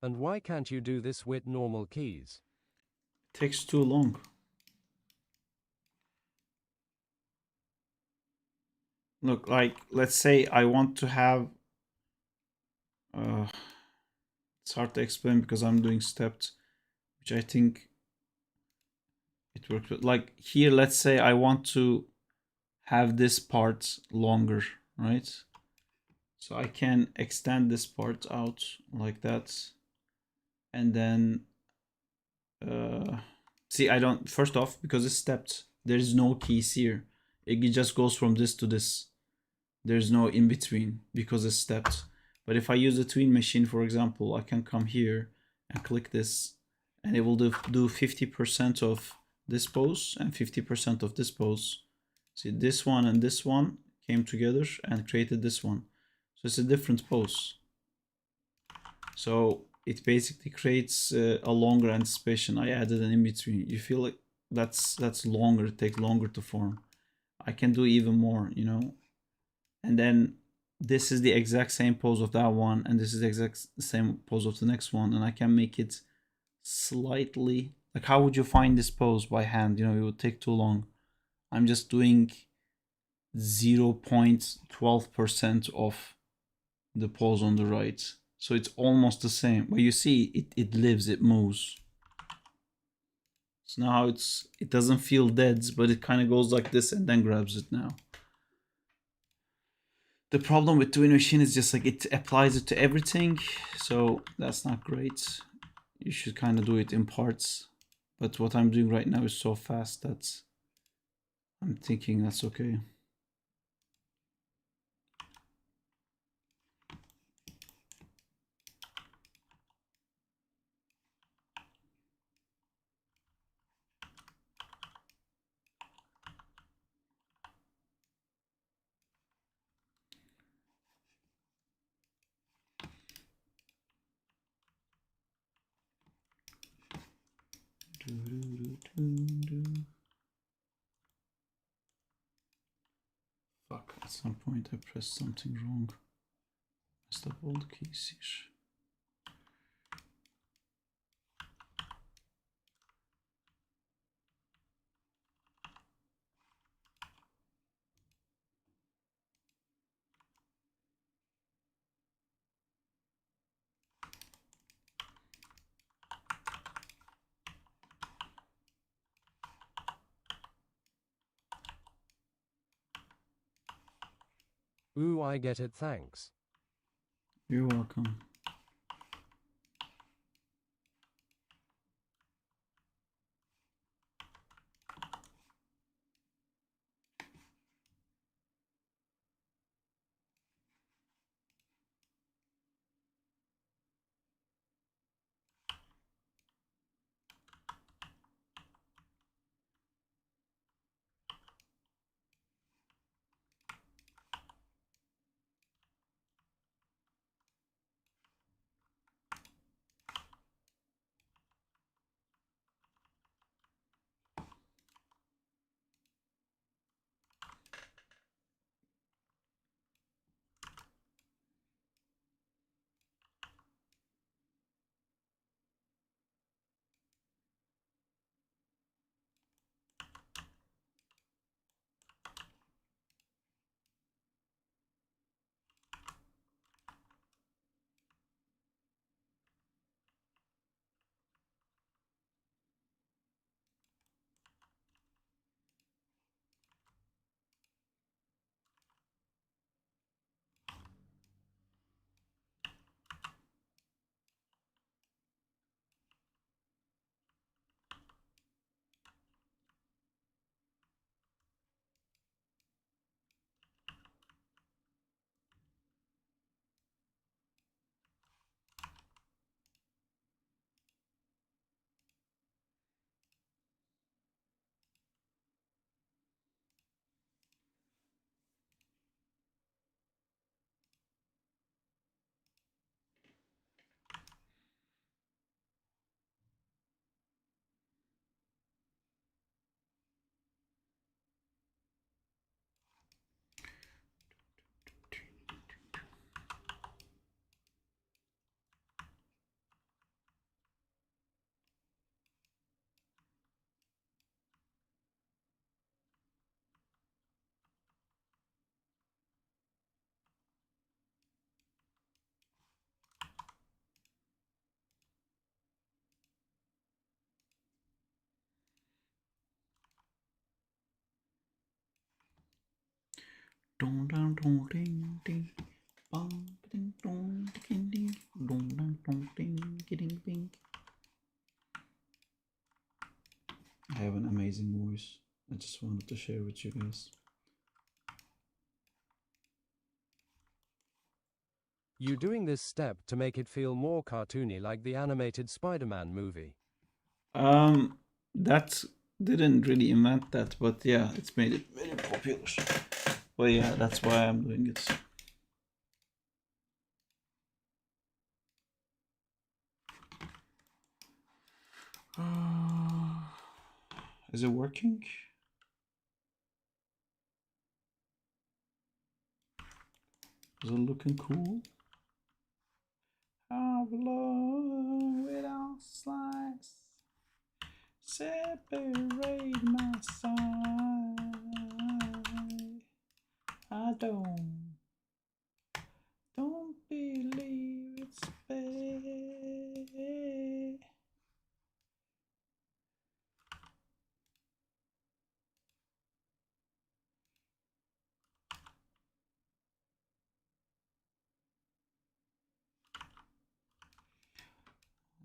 And why can't you do this with normal keys? Takes too long. Look, like, let's say I want to have it's hard to explain because I'm doing stepped, which I think it works. But like here, let's say I want to have this part longer, right? So I can extend this part out like that. And then, see, I don't, first off, because it's stepped, there's no keys here. It just goes from this to this. There's no in between because it's stepped. But if I use a tween machine, for example, I can come here and click this and it will do 50% of this pose and 50% of this pose. See, this one and this one came together and created this one. So it's a different pose. So it basically creates a longer anticipation. I added an in-between. You feel like that's longer, it takes longer to form. I can do even more, you know. And then this is the exact same pose of that one, and this is the exact same pose of the next one, and I can make it slightly, like, how would you find this pose by hand? You know, it would take too long. I'm just doing 0.12% of the pose on the right, so it's almost the same, but you see it lives, it moves. So now it doesn't feel dead, but it kind of goes like this and then grabs it now. The problem with tween machine is just like it applies it to everything, so that's not great. You should kind of do it in parts, but what I'm doing right now is so fast that I'm thinking that's okay. Fuck, at some point I pressed something wrong. Messed up all the keys here. Ooh, I get it, thanks. You're welcome. Dong dong dong ding ding. Bong ding dong ding ding. Dong dong dong ding ding ding. I have an amazing voice. I just wanted to share with you guys. You doing this step to make it feel more cartoony like the animated Spider-Man movie. That didn't really invent that, but yeah, it's made it very popular. But yeah, that's why I'm doing it. Is it working? Is it looking cool? How love without slice separate my side. I don't believe it's fair.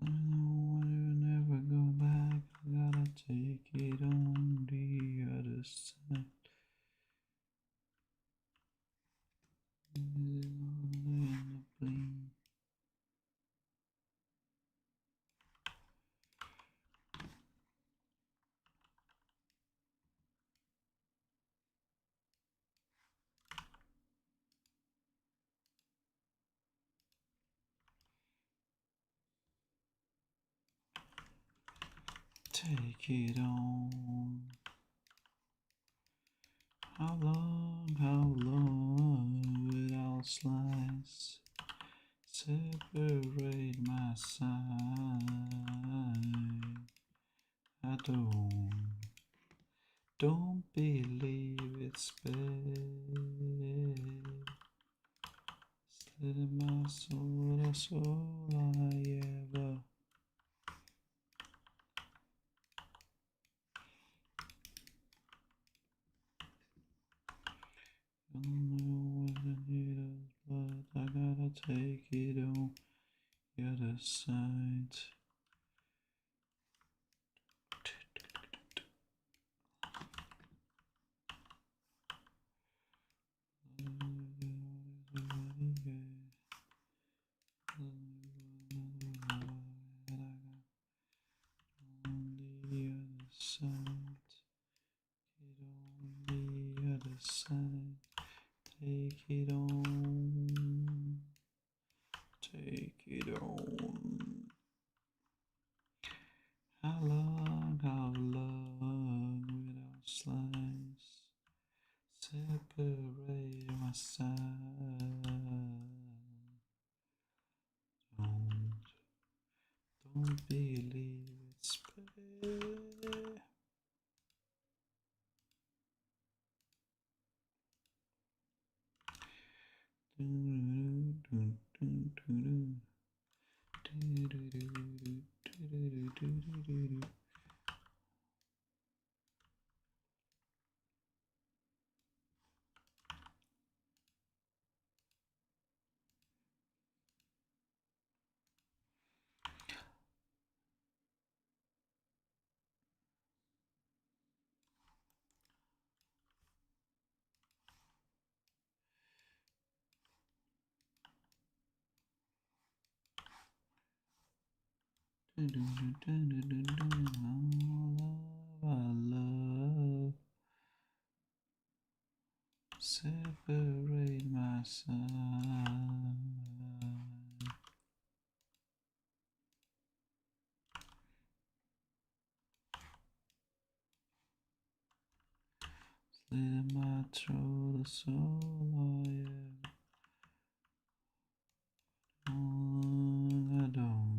I know I'll never go back. I gotta take it on the other side. Is it gonna end up playing? Take it on. How long without slice separate my side? I don't believe it's fair. Slid my soul, that's all I ever. I don't know what the need is, but I gotta take it on the other side. Take it on. Take it on. How long without slice separate my side. Don't believe it's fair. Love, separate my side. Slit my throat, that's all I am. I don't.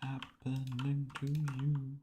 Happening to you.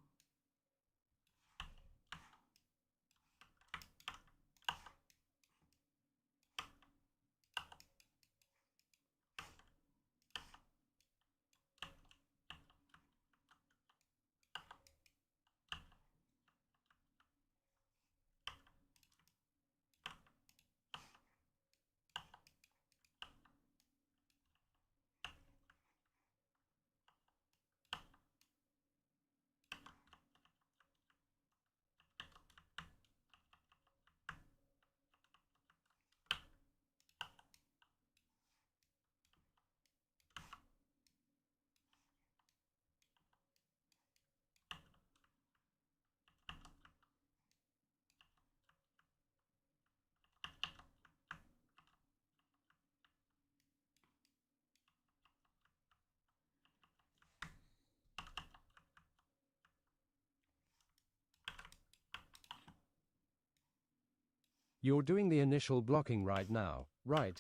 You're doing the initial blocking right now, right?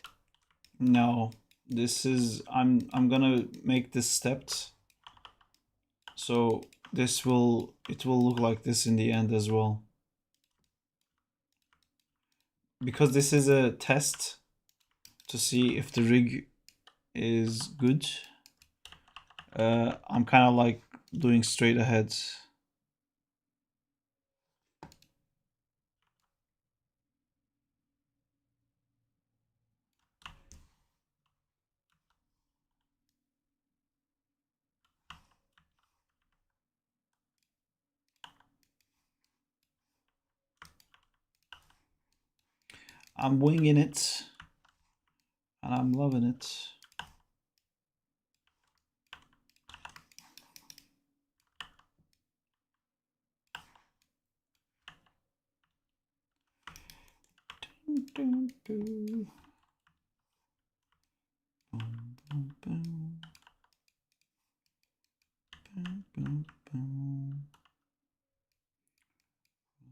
No, this is I'm gonna make this stepped, so it will look like this in the end as well. Because this is a test to see if the rig is good. I'm kind of like doing straight ahead. I'm winging it, and I'm loving it. Dun, dun, dun. Boom, boom, boom. Boom, boom, boom.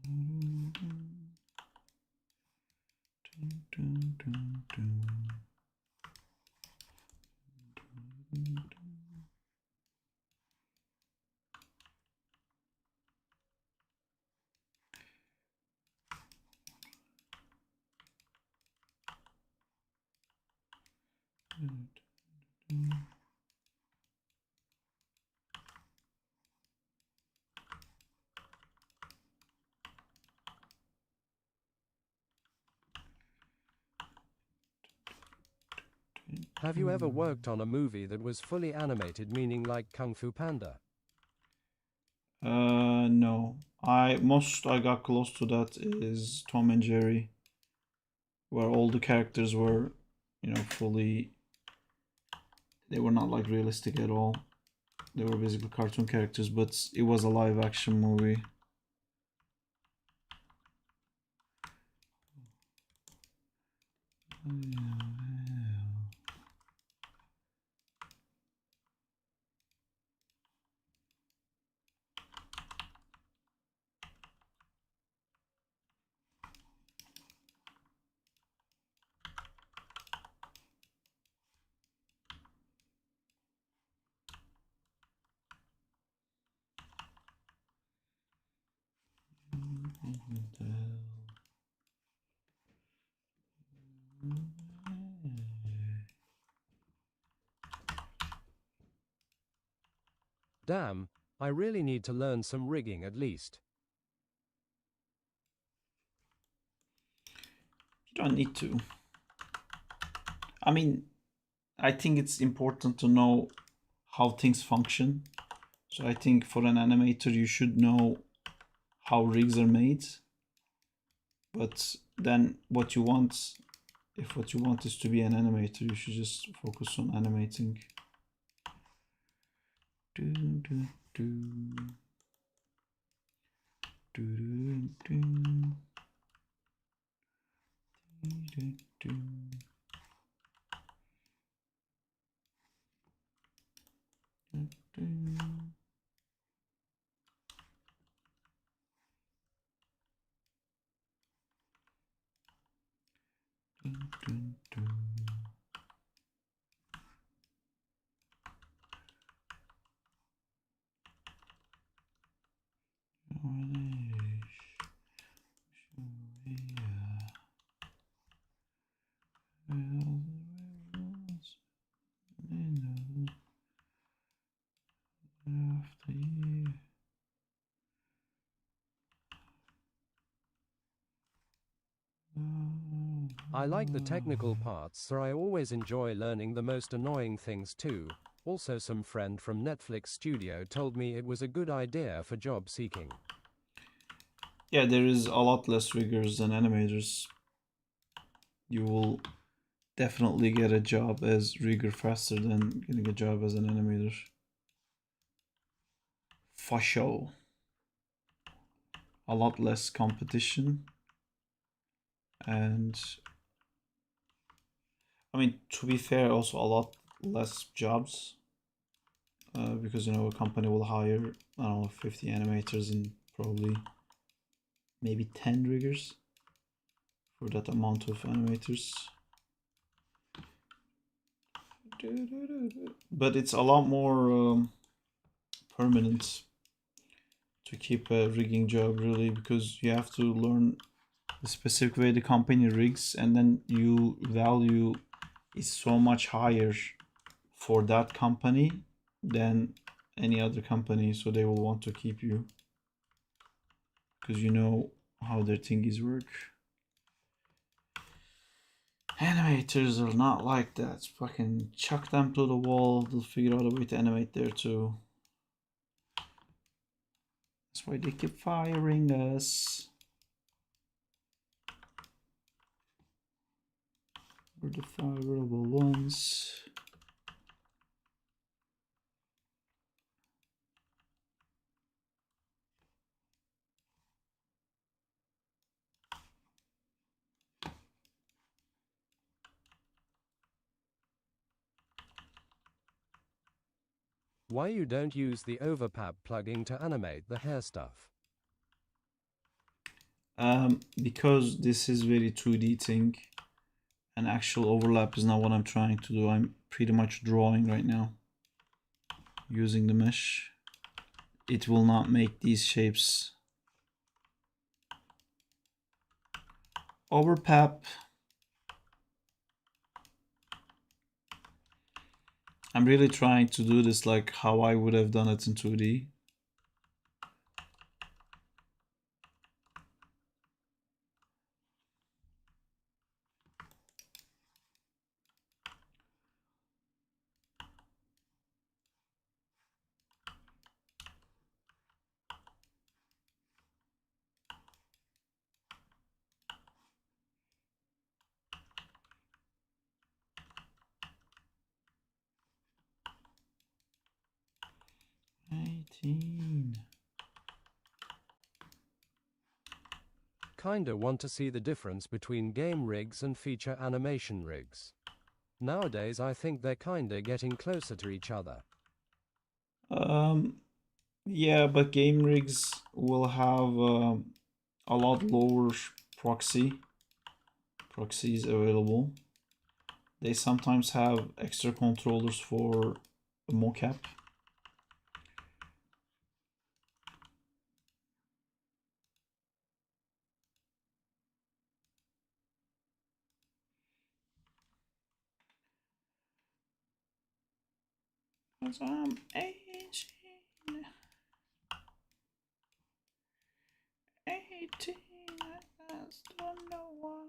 Boom, boom. Dun, dun, dun, dun. Dun, dun. Dun, dun. Have you ever worked on a movie that was fully animated, meaning like Kung Fu Panda? No. Most I got close to that is Tom and Jerry, where all the characters were, fully. They were not like realistic at all. They were basically cartoon characters, but it was a live action movie. Damn, I really need to learn some rigging at least. You don't need to. I mean, I think it's important to know how things function. So I think for an animator, you should know how rigs are made. But then what you want, if what you want is to be an animator, you should just focus on animating. Do, do, do. Do, do, do. Do, do, do. Do, do. Dun, dun, dun. I like the technical parts, so I always enjoy learning the most annoying things too. Also, some friend from Netflix Studio told me it was a good idea for job seeking. Yeah, there is a lot less riggers than animators. You will definitely get a job as rigger faster than getting a job as an animator. For sure. A lot less competition. And I mean, to be fair, also a lot less jobs. Because, you know, a company will hire, I don't know, 50 animators and probably maybe 10 riggers for that amount of animators. But it's a lot more permanent to keep a rigging job, really, because you have to learn the specific way the company rigs, and then your value is so much higher for that company than any other company, so they will want to keep you because you know how their thingies work. Animators are not like that. Fucking chuck them to the wall, they'll figure out a way to animate there too. That's why they keep firing us. We're the fireable ones. Why you don't use the Overpap plugin to animate the hair stuff? Because this is very 2D thing, and actual overlap is not what I'm trying to do. I'm pretty much drawing right now using the mesh. It will not make these shapes. Overpap, I'm really trying to do this like how I would have done it in 2D. Kinda want to see the difference between game rigs and feature animation rigs. Nowadays I think they're kinda getting closer to each other. Yeah, but game rigs will have a lot lower proxies available. They sometimes have extra controllers for mocap. 'Cause I'm aging. 18, I just don't know why.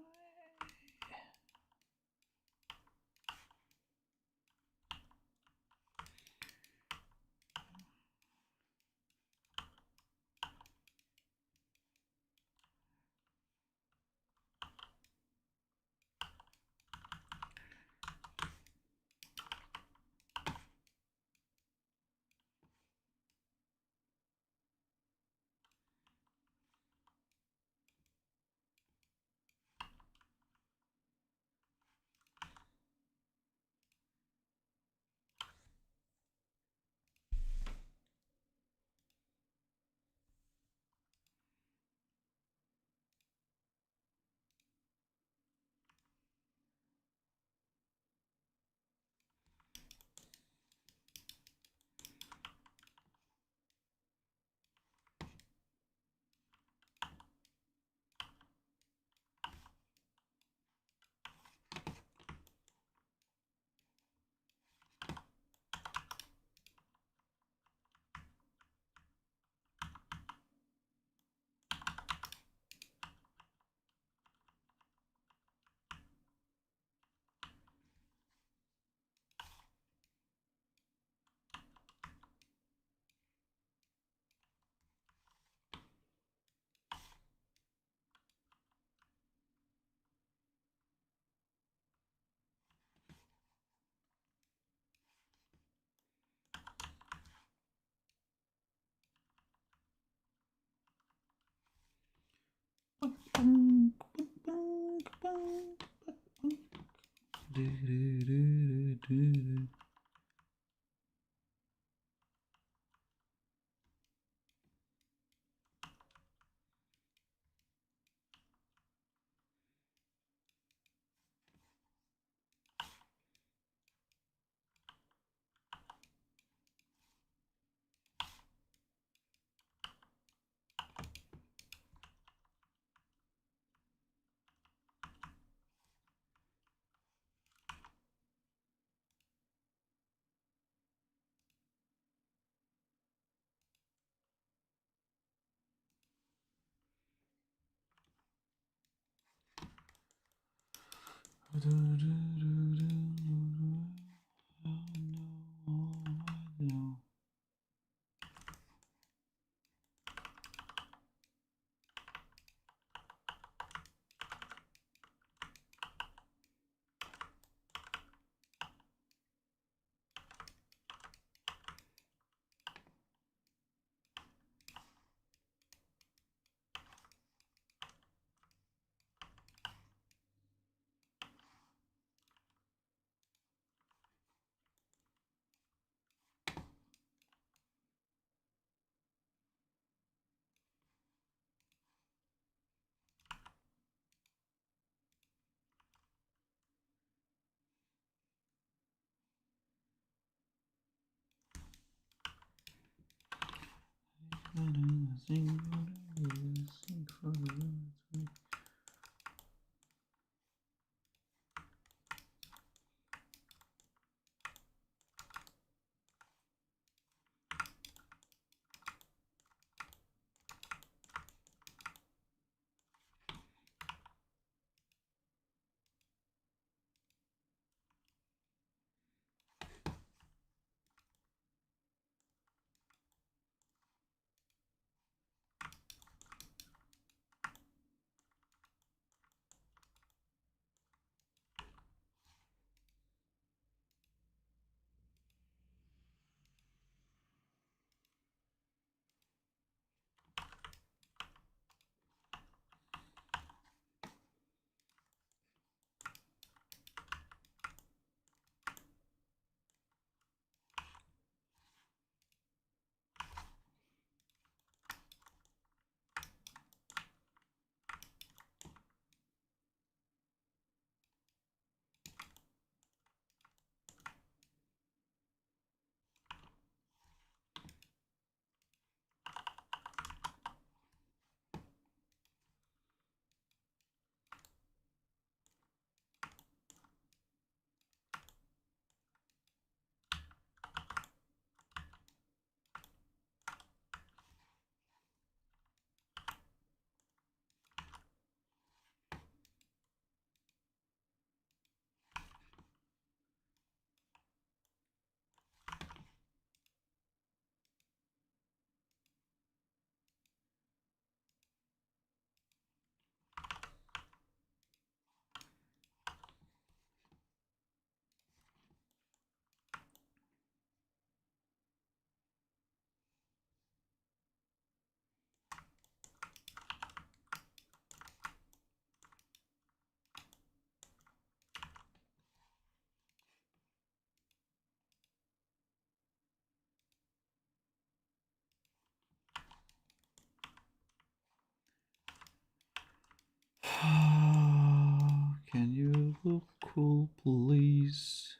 cool, please?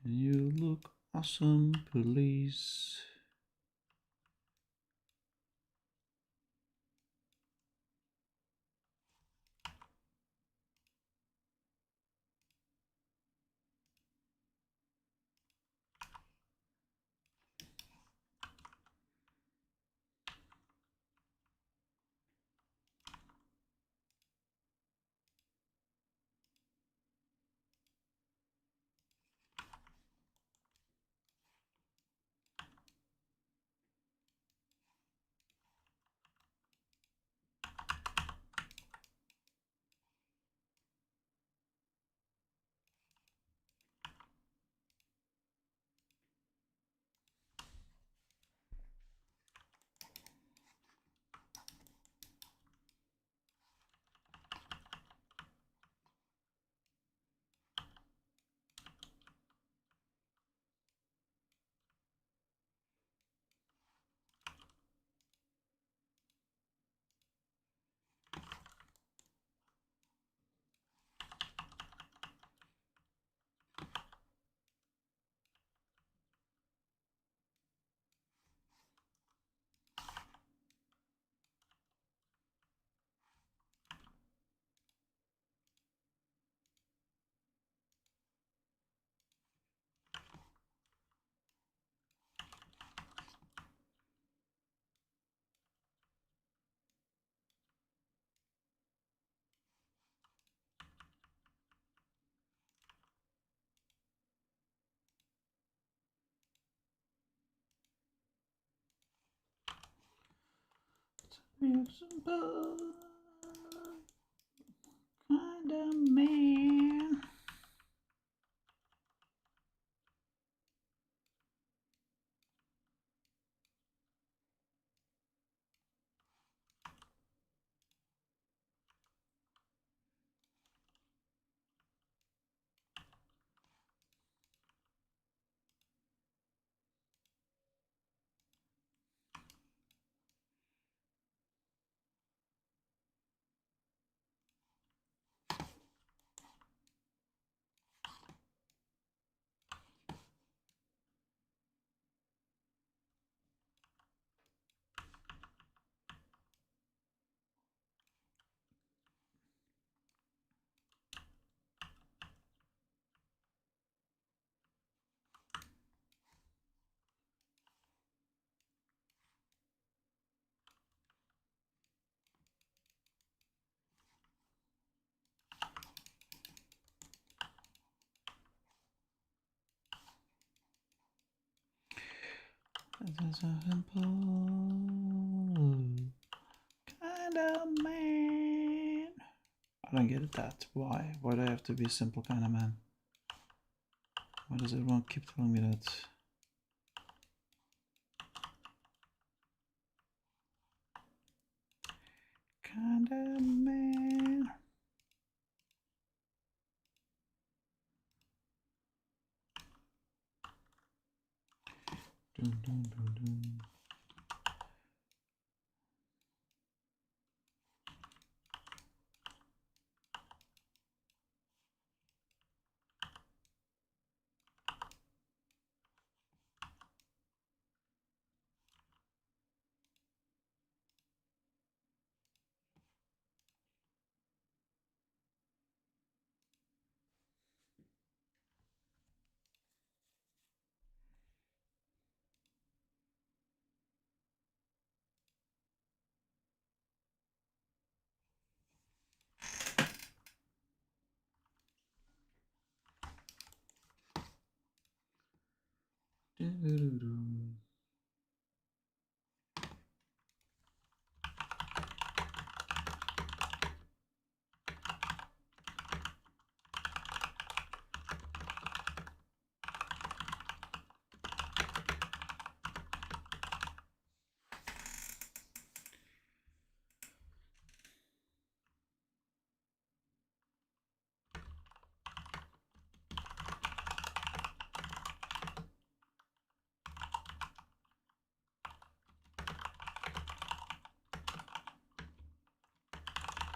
Can you look awesome, please? Simple kind of man. This is a simple kind of man. I don't get that. Why? Why do I have to be a simple kind of man? Why does everyone keep telling me that? Kind of man. Dun, dun, dun, dun. Doo-doo-doo-doo.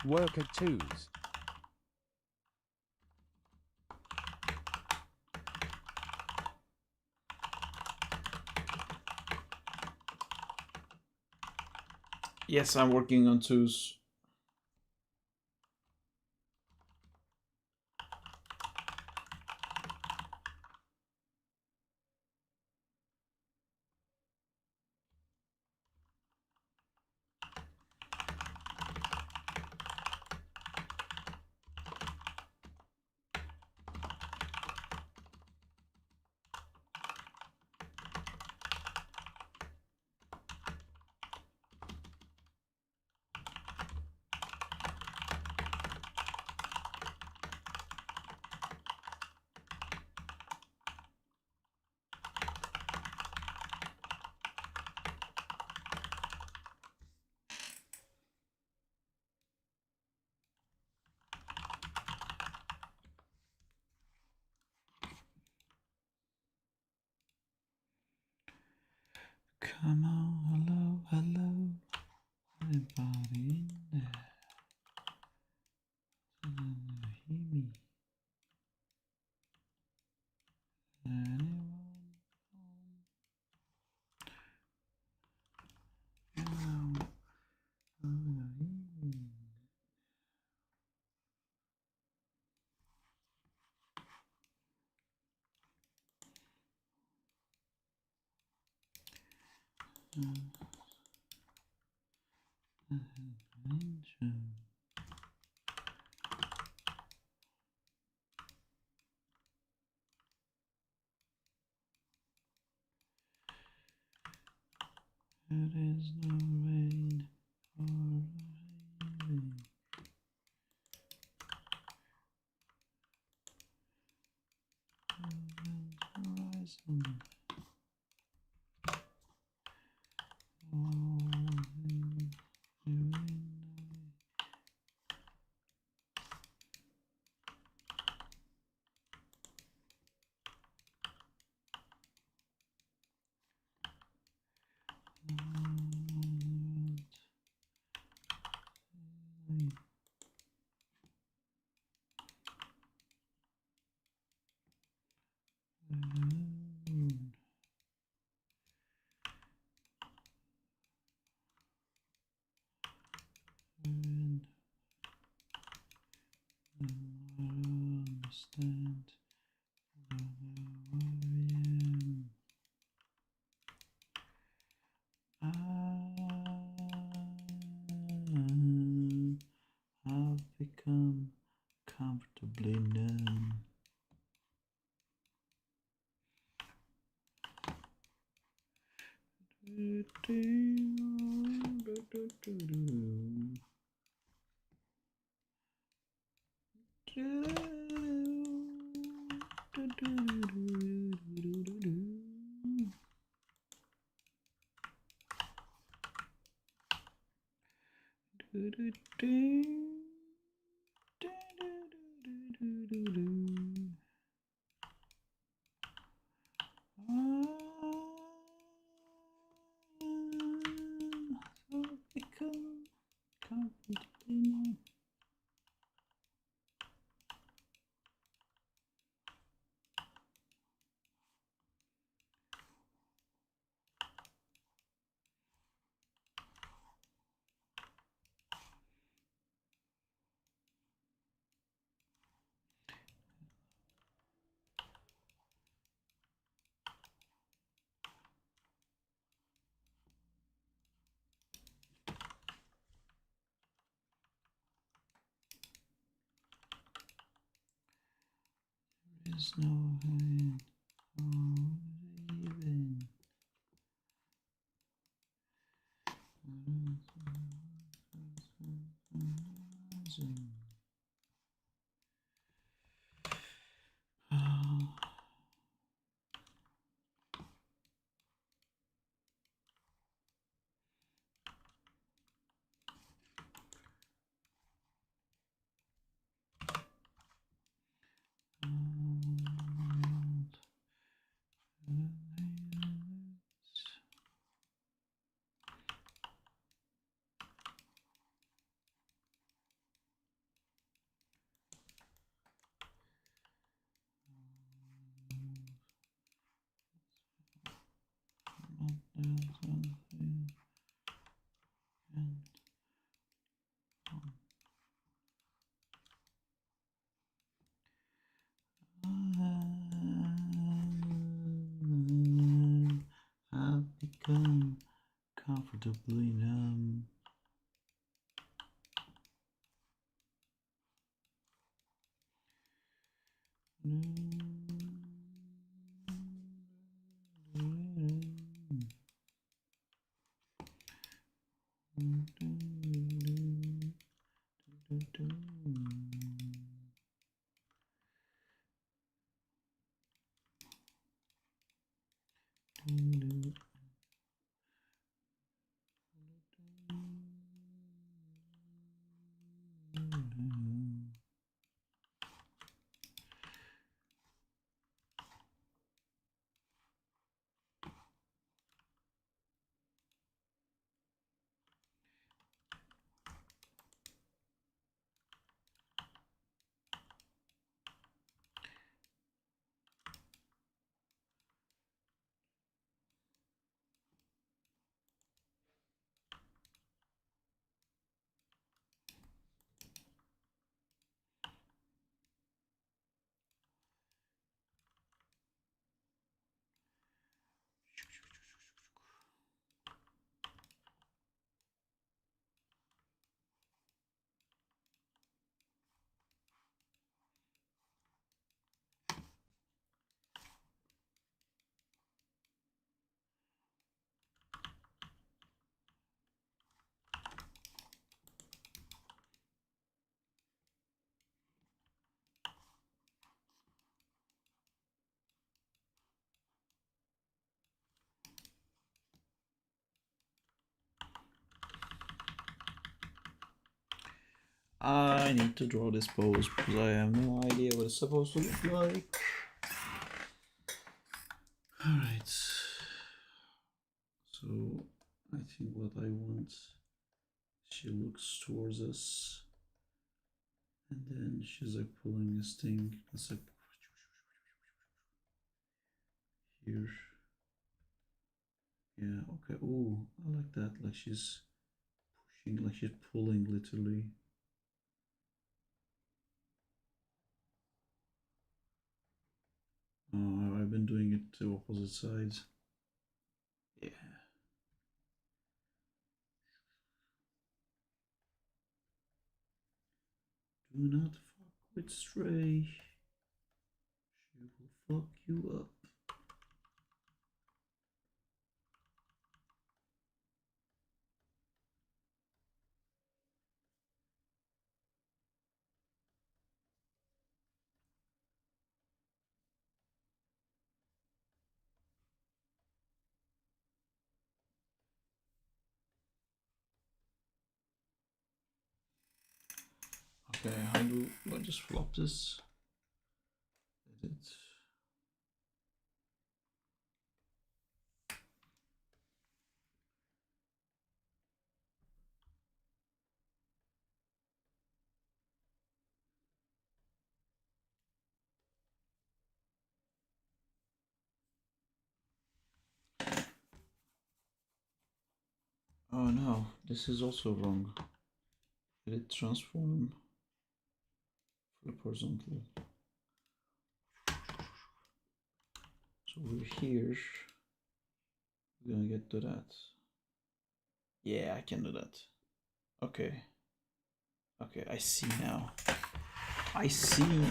Work at twos. Yes, I'm working on twos. Come on, hello, hello, everybody in there. Hear me? Anyone? There is no rain or healing. Horizon. Understand. I've become comfortably numb. I've become comfortably numb. There's no hand or even. Dumb, comfortably numb. I need to draw this pose because I have no idea what it's supposed to look like. Alright. So I think what I want, she looks towards us and then she's like pulling this thing. It's like here. Yeah, okay. Oh, I like that. Like she's pushing, like she's pulling literally. Oh, I've been doing it to opposite sides. Yeah. Do not fuck with Stray. She will fuck you up. Okay, how do I just flop this? Edit. Oh no, this is also wrong. Edit transform. Flip horizontal. So we're here. We're gonna get to that. Yeah, I can do that. Okay. Okay, I see now. I see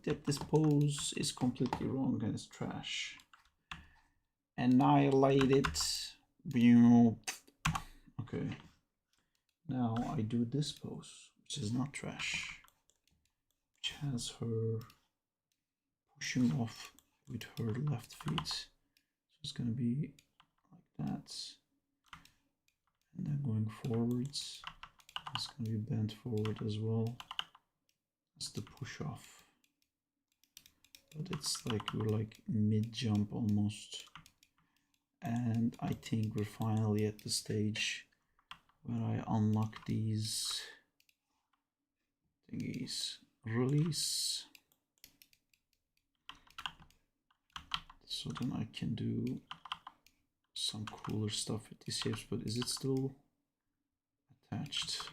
that this pose is completely wrong and it's trash. Annihilate it. Okay. Now I do this pose, which is not trash. Which has her pushing off with her left feet. So it's gonna be like that. And then going forwards. It's gonna be bent forward as well. That's the push off. But it's like we're like mid jump almost. And I think we're finally at the stage where I unlock these thingies. Release. So then I can do some cooler stuff with these shapes, but is it still attached?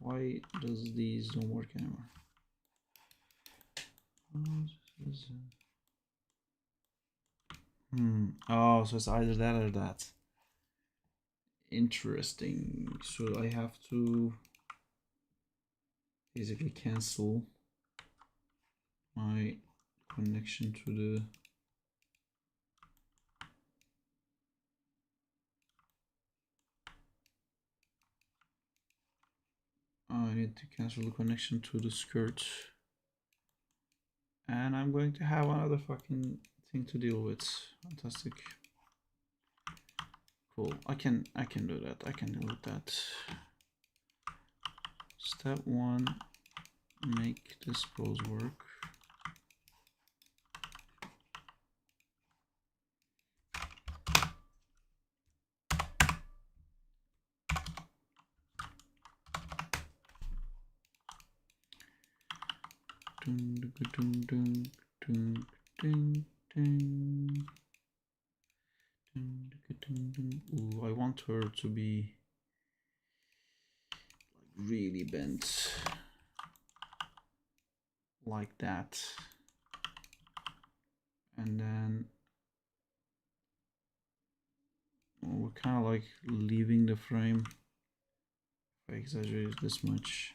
Why does these don't work anymore? Oh, so it's either that or that. Interesting. So I have to basically cancel my connection to the I need to cancel the connection to the skirt. And I'm going to have another fucking thing to deal with. Fantastic. Cool. I can do that. I can deal with that. Step 1, make this pose work. Ooh, I want her to be really bent like that, and then we're kind of like leaving the frame. If I exaggerate this much.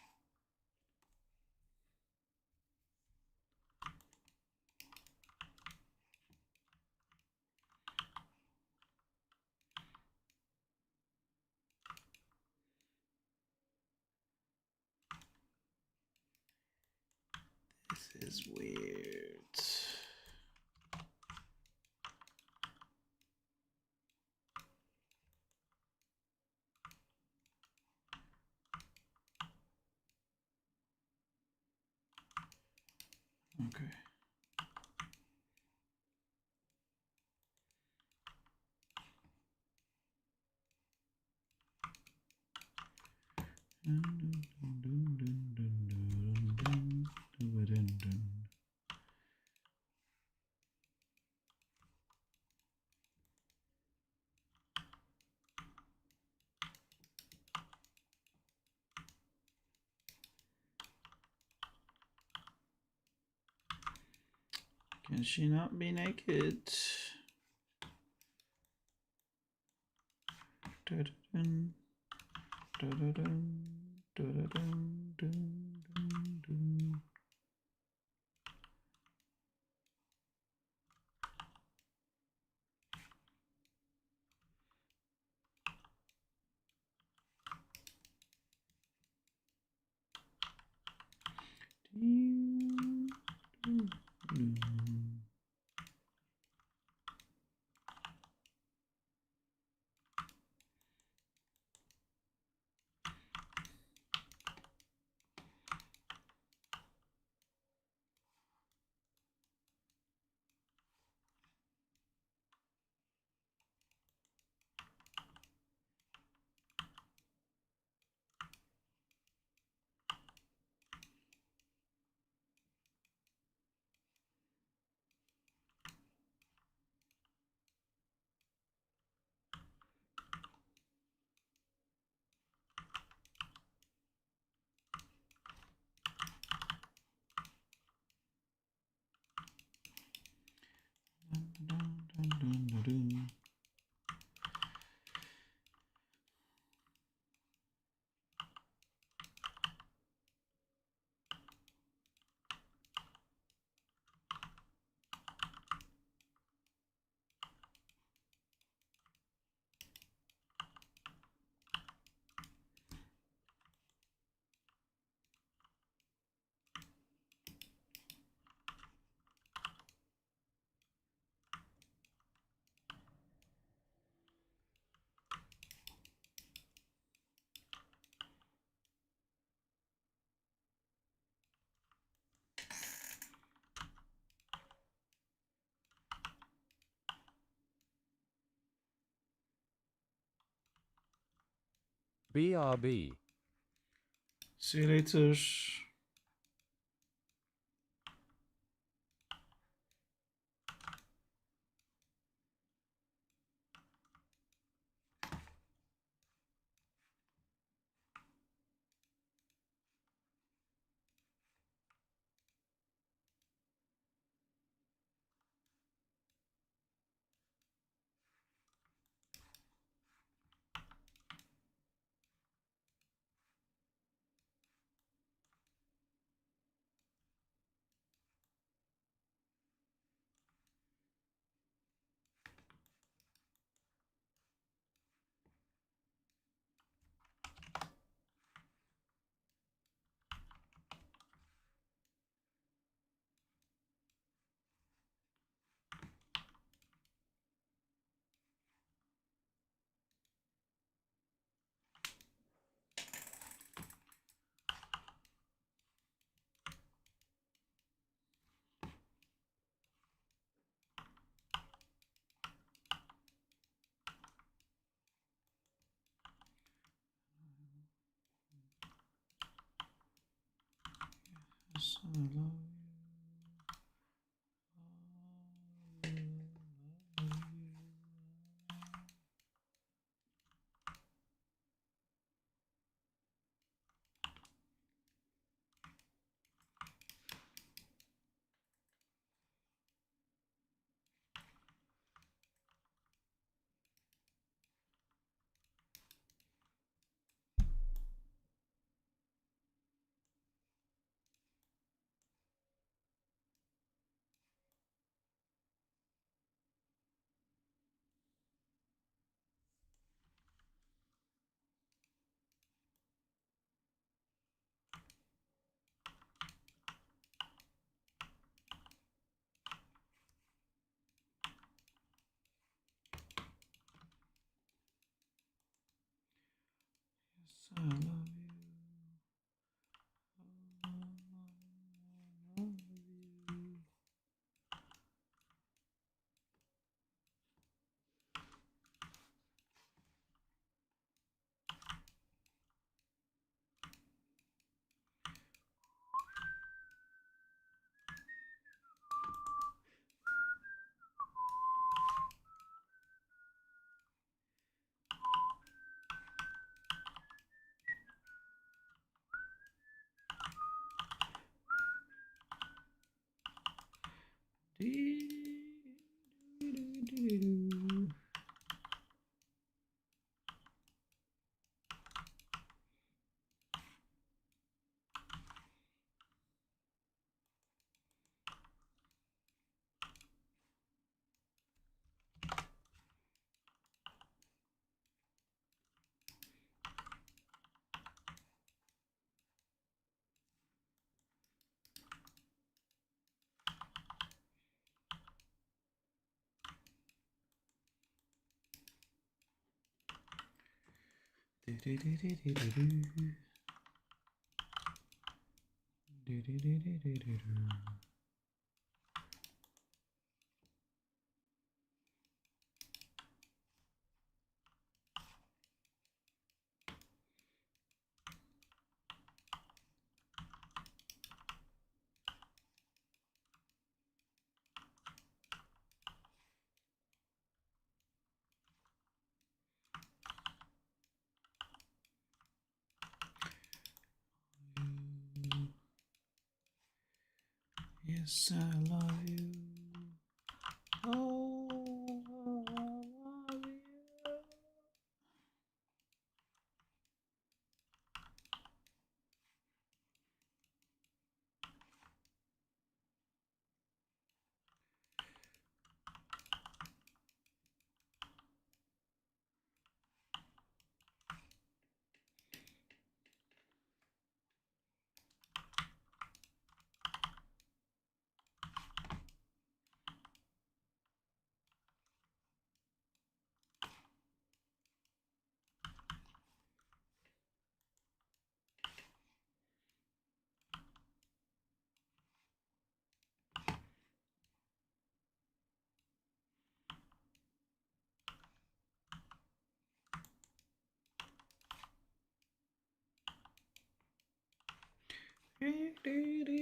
This is weird. Okay. Can she not be naked? Dun-dun-dun, dun-dun-dun, dun-dun-dun, dun-dun-dun. Dun-dun-dun-dun-dun. BRB. See you later. Yes, I love you. Yes, I love you. Yes, I love you. Oh, I love you. Baby.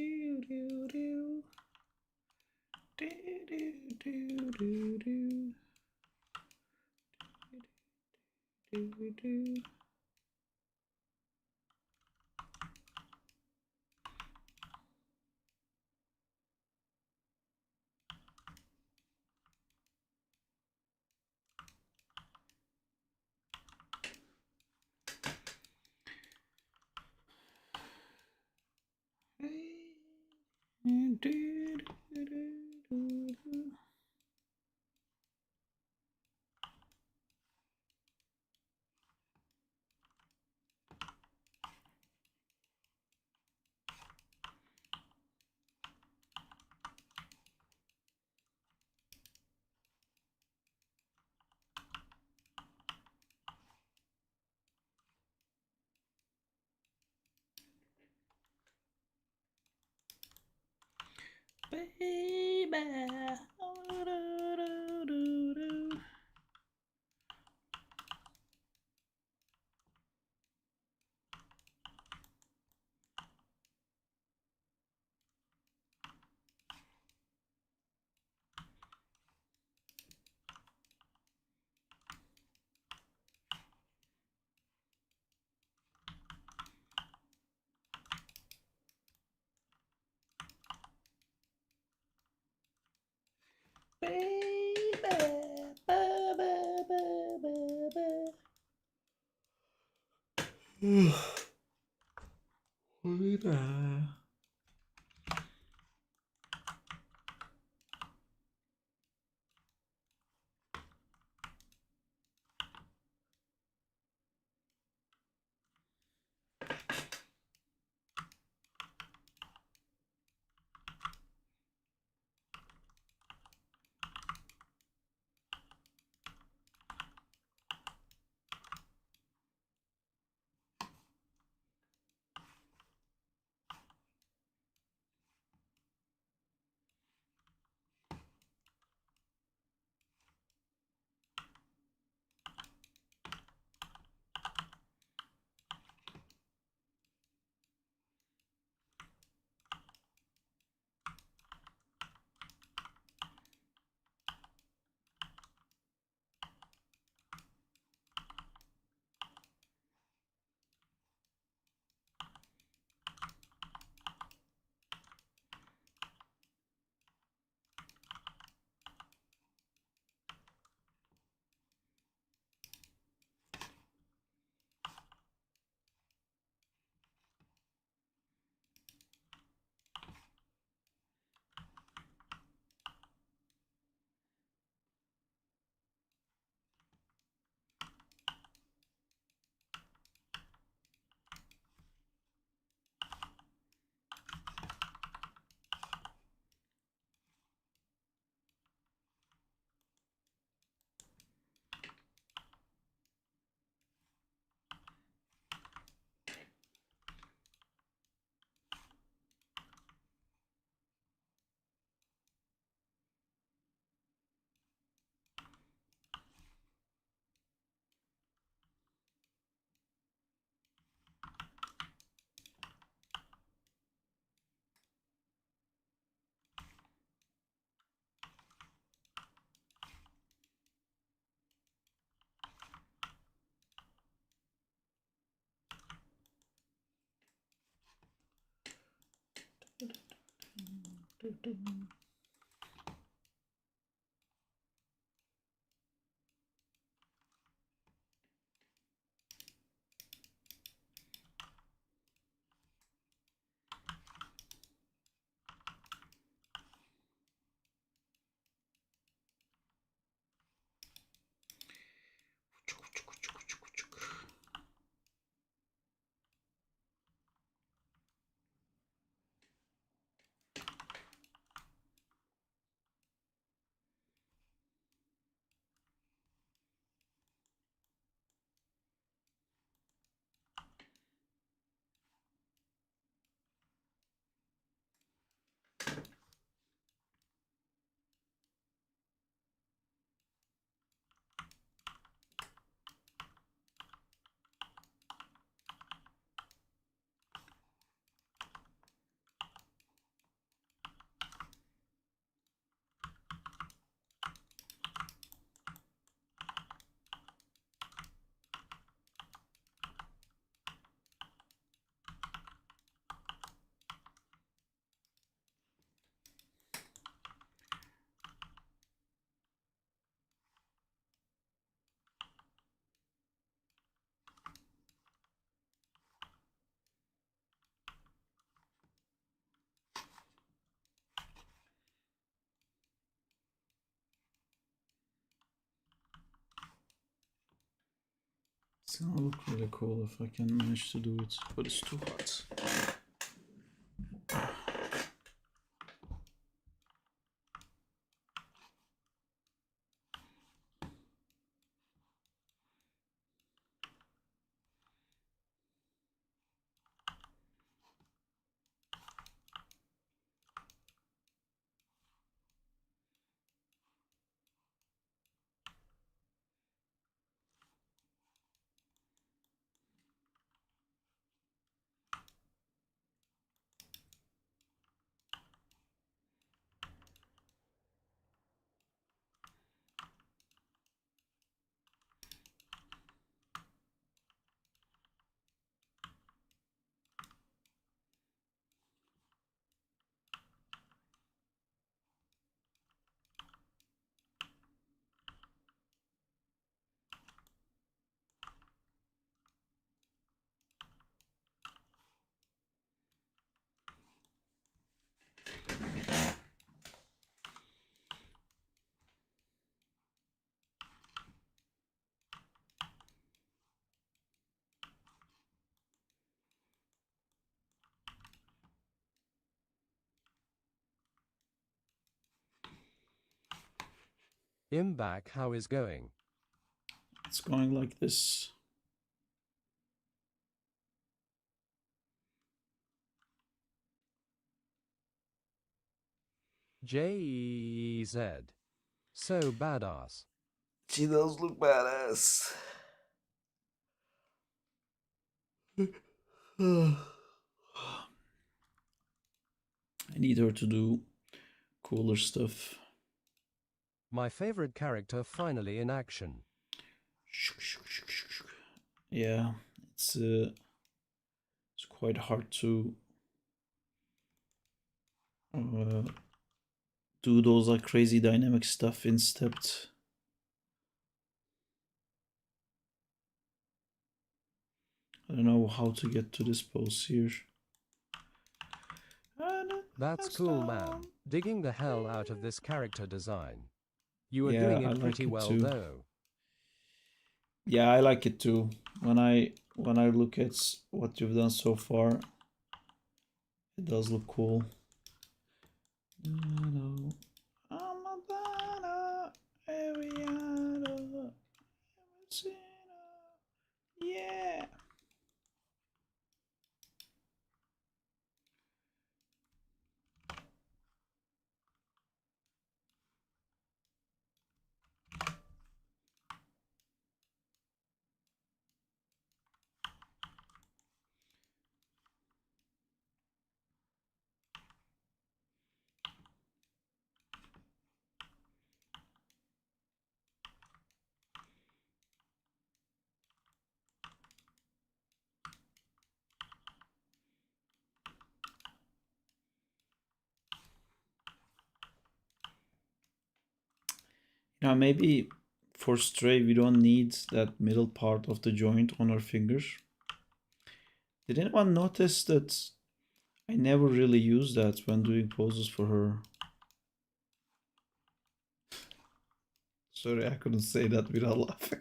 Baby, ba, ba, ba, ba, ba. Baby. It's gonna look really cool if I can manage to do it, but it's too hot. Back, how is going? It's going like this. JZ. So badass. She does look badass. I need her to do cooler stuff. My favorite character finally in action. Yeah, it's quite hard to do those like crazy dynamic stuff in stepped. I don't know how to get to this pose here. That's cool, man. Digging the hell out of this character design. You are Yeah, doing I it like pretty it well, too. though. Yeah, I like it too. When I look at what you've done so far, it does look cool. Yeah. Now maybe for Stray we don't need that middle part of the joint on our fingers. Did anyone notice that I never really use that when doing poses for her? Sorry, I couldn't say that without laughing.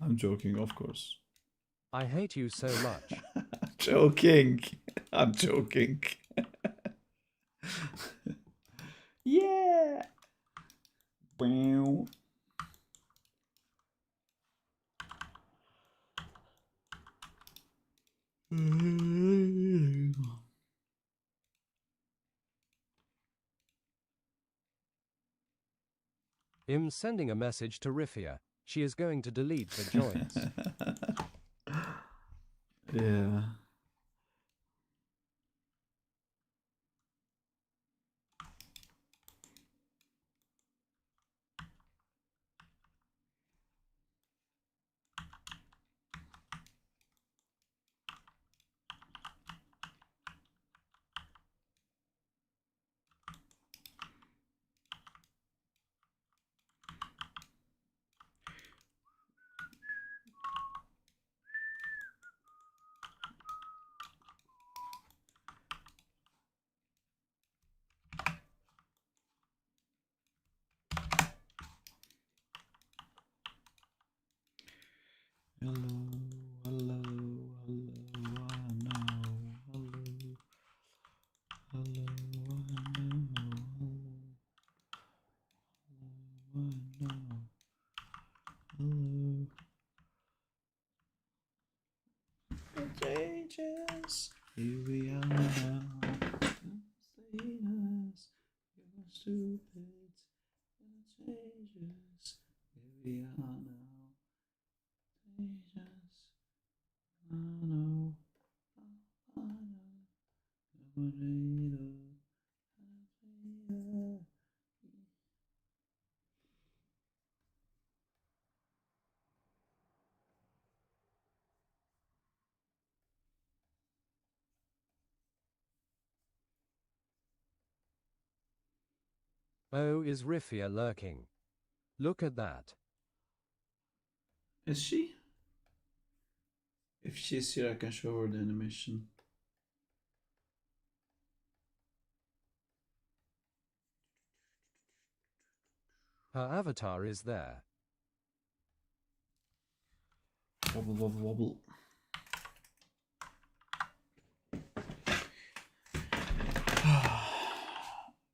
I'm joking, of course. I hate you so much. I'm joking. I'm joking. Yeah. Wow. Sending a message to Rifia. She is going to delete the joints. Yeah. Hello, hello, hello, I know. Hello, hello, I know. Hello, I know. Hello. It's ages. Here we are now. Saying us, you're stupid. It's ages. Here we are now. Ages. I know. I know. Nobody knows. Oh, is Rifia lurking? Look at that. Is she? If she's here, I can show her the animation. Her avatar is there. Wobble, wobble, wobble.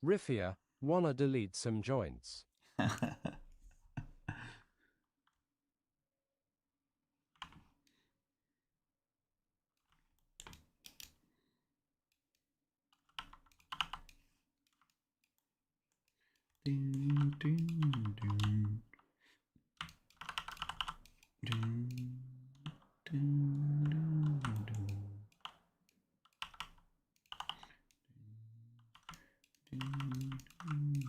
Riffia, wanna delete some joints. Ding, ding, ding. Ding, ding, ding, ding. Ding, ding,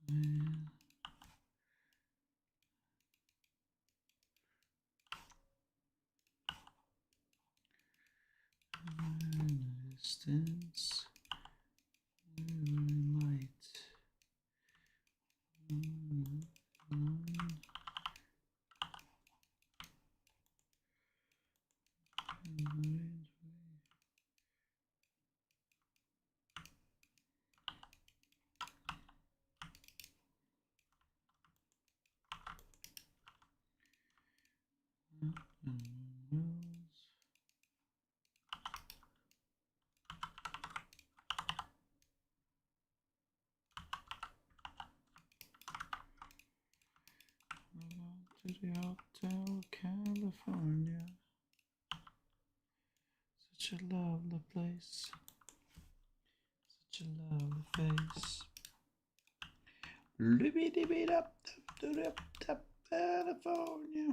ding. Distance, light. To the Hotel California. Such a lovely place. Such a lovely face. Libbidi-bidi-up, California.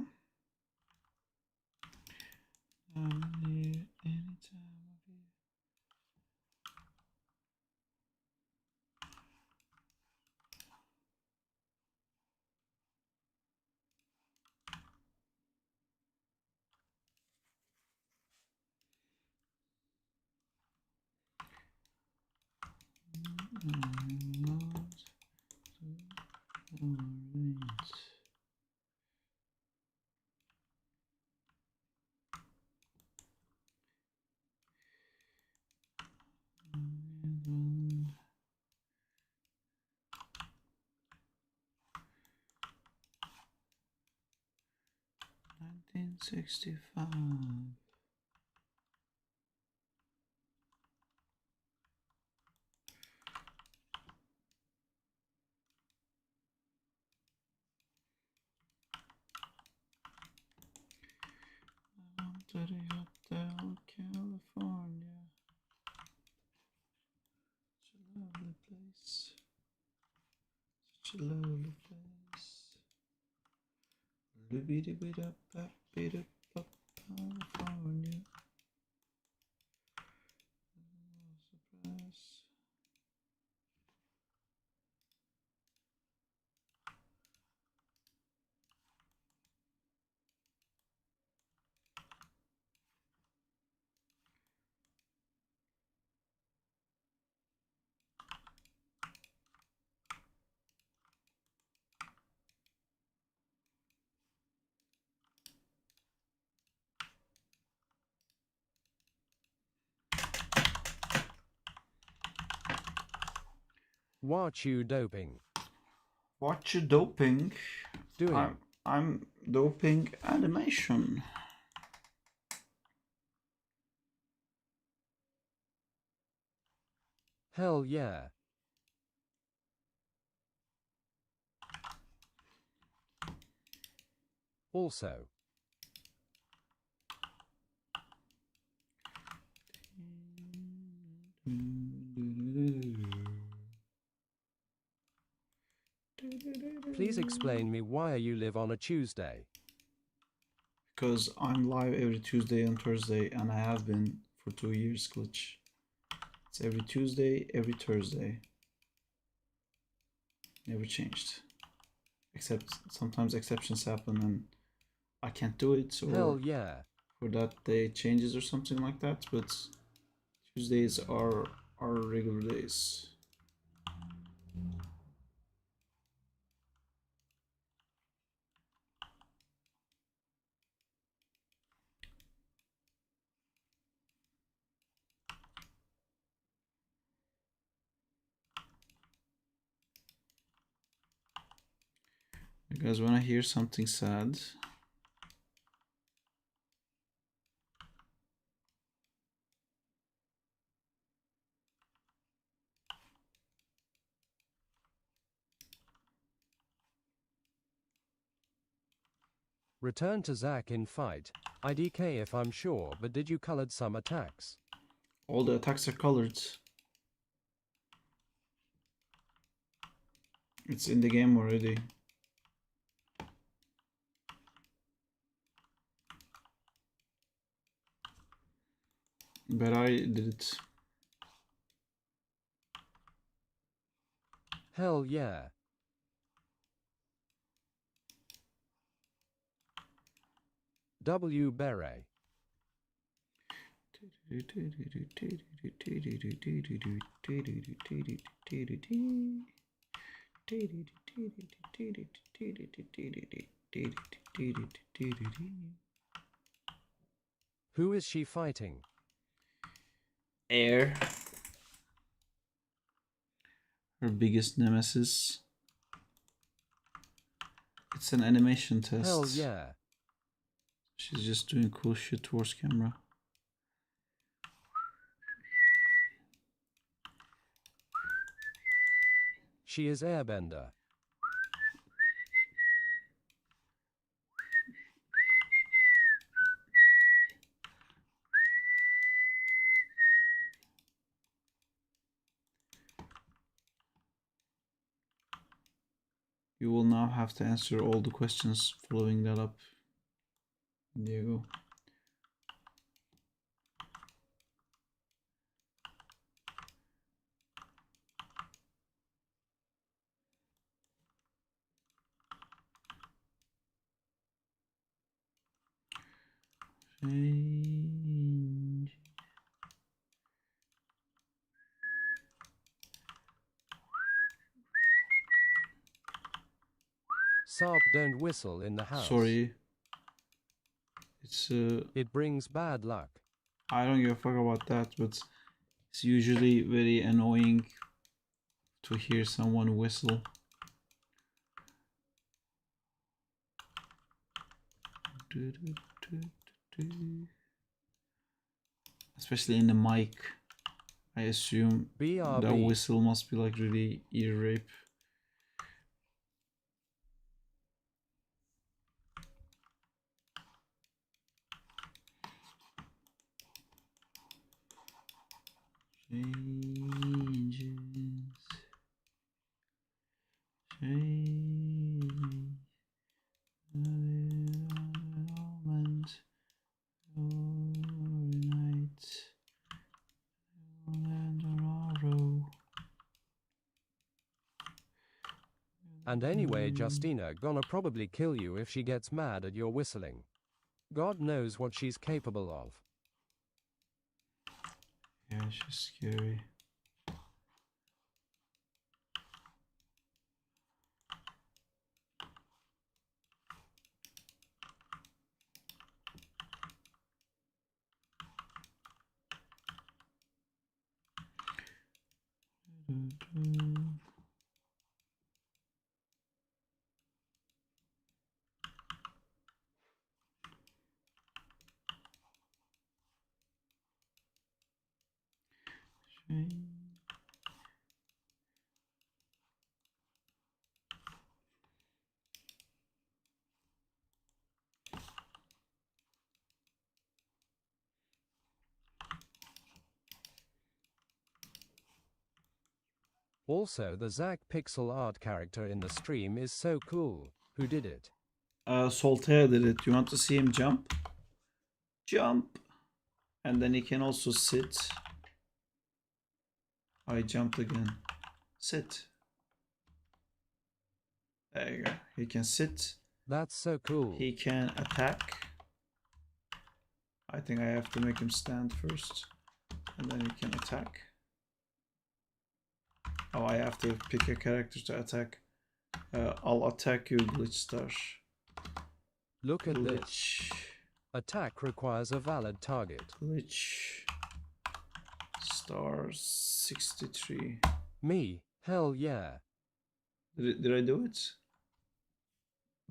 I'm here anytime of year. Alright. 1965. To the Hotel California. Such a lovely place. Such a lovely place. Libbidi-bidi-up, California. Surprise. What you doping? What you doping? Doing? I'm doping animation. Hell yeah. Also, please explain me why you live on a Tuesday. Because I'm live every Tuesday and Thursday, and I have been for 2 years, Glitch. It's every Tuesday, every Thursday. Never changed. Except sometimes exceptions happen and I can't do it, so Hell yeah. for that day it changes or something like that, but Tuesdays are our regular days. Guys, when I hear something sad, Return to Zack in fight. IDK if I'm sure, but did you colored some attacks? all the attacks are colored. It's in the game already. But I did it. Hell yeah. W. Beret. Who is she fighting? Air. Her biggest nemesis. It's an animation test. Hell yeah. She's just doing cool shit towards camera. She is Airbender. You will now have to answer all the questions following that up. Diego. Change. Saab don't whistle in the house. Sorry. It's It brings bad luck. I don't give a fuck about that, but it's usually very annoying to hear someone whistle. Especially in the mic. I assume BRB. that whistle must be like really ear rape. Changes. Change. Moment. Overnight. And anyway, Justina gonna probably kill you if she gets mad at your whistling. God knows what she's capable of. Yeah, she's scary. Also, the Zack pixel art character in the stream is so cool. Who did it? Soltaire did it. You want to see him jump? Jump! And then he can also sit. I jumped again. Sit. There you go. He can sit. That's so cool. He can attack. I think I have to make him stand first. And then he can attack. Oh, I have to pick a character to attack. I'll attack you, Glitch Star. Look at this. Glitch. Attack requires a valid target. Glitch. Star 63. Me? Hell yeah. Did I do it?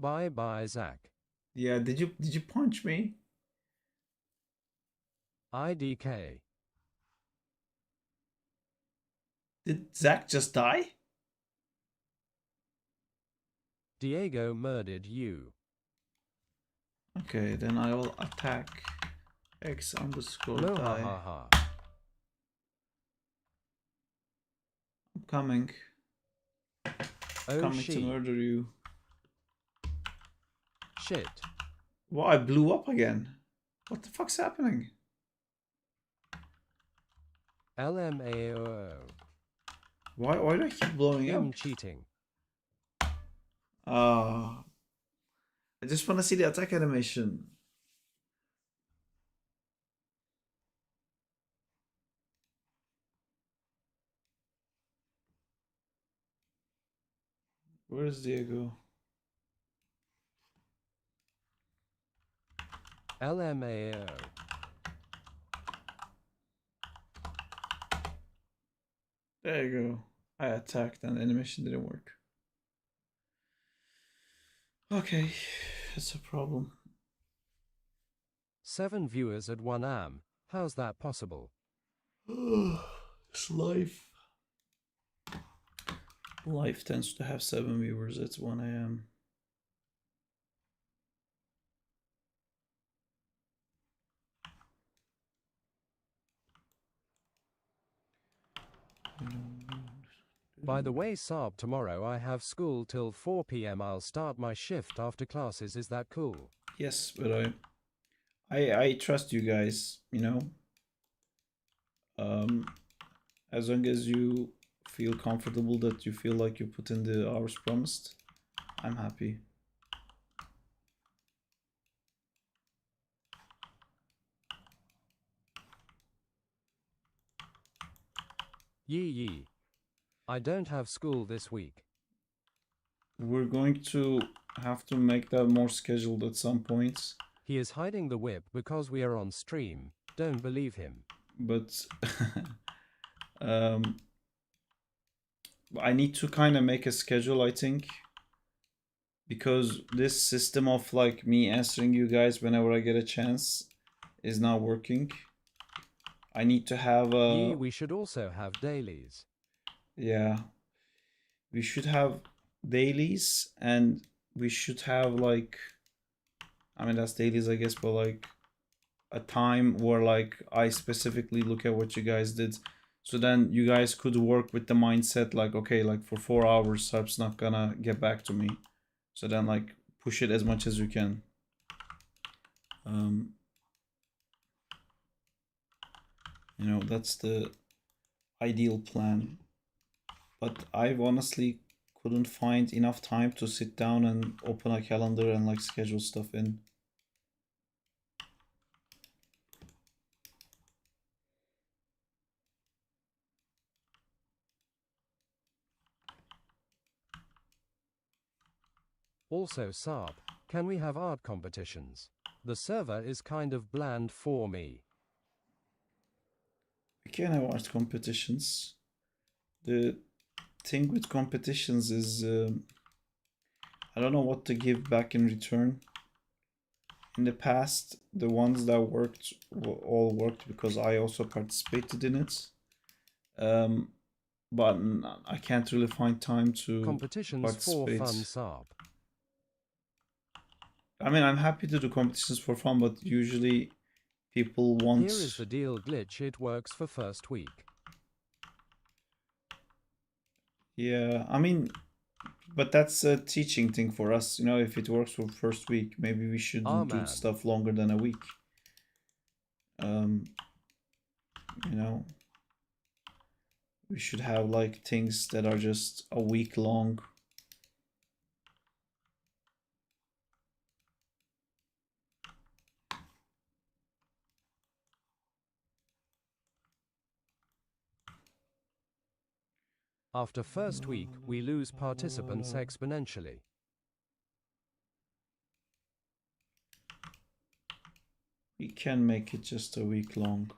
Bye bye, Zach. Yeah, did you punch me? IDK. Did Zach just die? Diego murdered you. Okay, then I will attack X underscore No ha die. ha ha. I'm coming. Oh Coming to she. murder you. Shit. Wow, I blew up again. What the fuck's happening? LMAO. Why do I keep blowing Him up? cheating. I just want to see the attack animation. Where's Diego? LMAO. There you go. I attacked and the animation didn't work. Okay, that's a problem. 7 viewers at 1 am. How's that possible? It's life. Life tends to have 7 viewers at 1 AM. By the way, Saab, tomorrow I have school till 4 p.m. I'll start my shift after classes. Is that cool? Yes, but I trust you guys, you know. As long as you feel comfortable that you feel like you put in the hours promised, I'm happy. Yee. I don't have school this week. We're going to have to make that more scheduled at some points. He is hiding the whip because we are on stream. Don't believe him. But I need to kind of make a schedule, I think, because this system of like me answering you guys whenever I get a chance is not working. I need to have a... We should also have dailies. Yeah, we should have dailies, and we should have like, I mean that's dailies I guess, but like a time where like I specifically look at what you guys did, so then you guys could work with the mindset like, okay, like for 4 hours Sarp's not gonna get back to me, so then like push it as much as you can. You know, that's the ideal plan. But I honestly couldn't find enough time to sit down and open a calendar and like schedule stuff in. Also, Saab, can we have art competitions? The server is kind of bland for me. We can have art competitions. The thing with competitions is I don't know what to give back in return. In the past, the ones that worked all worked because I also participated in it. But I can't really find time to Competitions for participate. fun, Saab. I mean, I'm happy to do competitions for fun, but usually people want... Here is the deal glitch. It works for first week. Yeah, I mean, but that's a teaching thing for us. You know, if it works for first week, maybe we shouldn't do stuff longer than a week. You know, we should have like things that are just a week long. After first week, we lose participants exponentially. We can make it just a week long.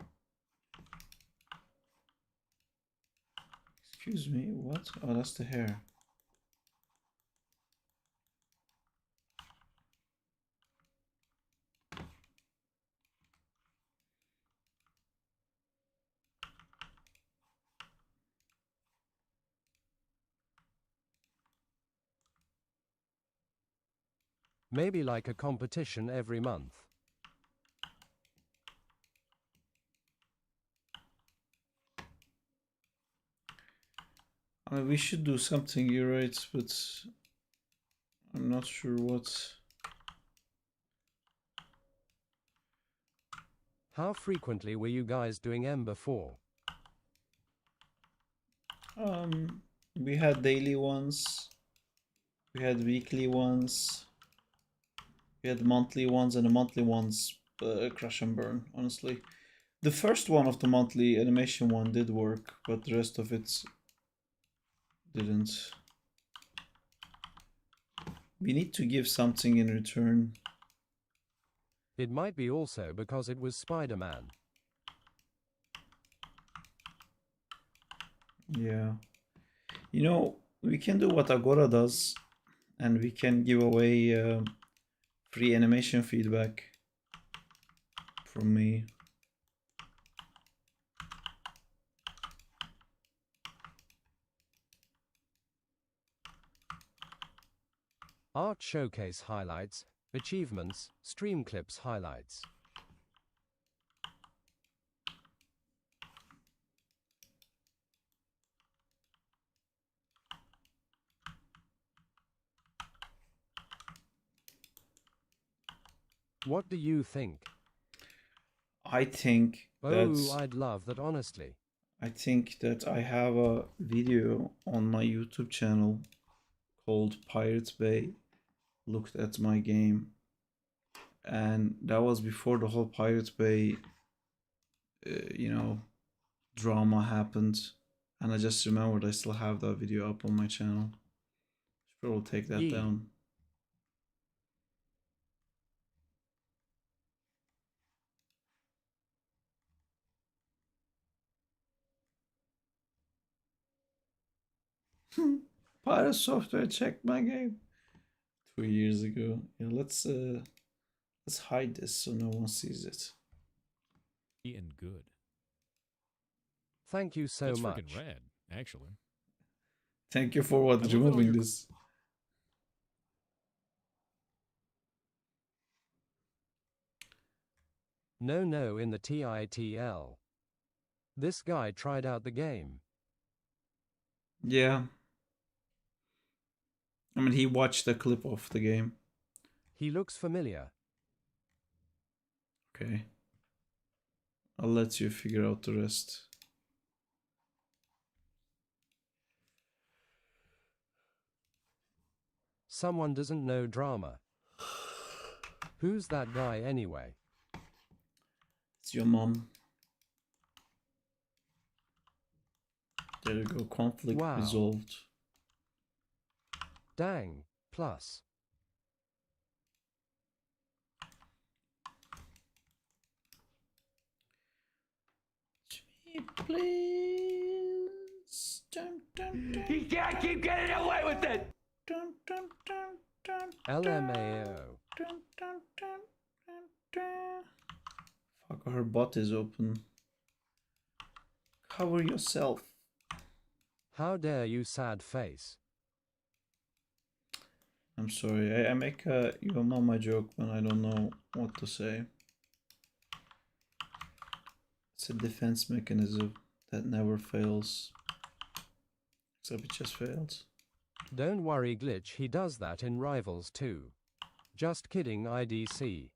Excuse me, what? Oh, that's the hair. Maybe like a competition every month. I mean, we should do something, you're right, but I'm not sure what. How frequently were you guys doing Ember 4? We had daily ones, we had weekly ones, we had monthly ones, and the monthly ones crash and burn, honestly. The first one of the monthly animation one did work, but the rest of it didn't. We need to give something in return. It might be also because it was Spider-Man. Yeah. You know, we can do what Agora does, and we can give away free animation feedback from me. Art showcase highlights, achievements, stream clips highlights. What do you think? I think Oh, I'd love that, honestly. I think that I have a video on my YouTube channel called Pirates Bay Looked at My Game, and that was before the whole Pirates Bay drama happened, and I just remembered I still have that video up on my channel. Should probably take that down. Pirate Software checked my game 2 years ago. Yeah, let's hide this so no one sees it. And good. Thank you so That's much. freaking rad, actually. Thank you for what removing this. No, in the TITL. This guy tried out the game. Yeah. I mean, he watched a clip of the game. He looks familiar. Okay. I'll let you figure out the rest. Someone doesn't know drama. Who's that guy anyway? It's your mom. There you go, conflict Wow. resolved. Dang, plus. Please. Dun, dun, dun, He can't keep getting away with it! dun, dun, dun, dun, LMAO. dun, dun, dun, dun, dun. Fuck, her bot is open. Cover yourself. How dare you, sad face? I'm sorry, I make a your mama joke when I don't know what to say. It's a defense mechanism that never fails. Except it just fails. Don't worry, Glitch, he does that in Rivals too. Just kidding, IDC.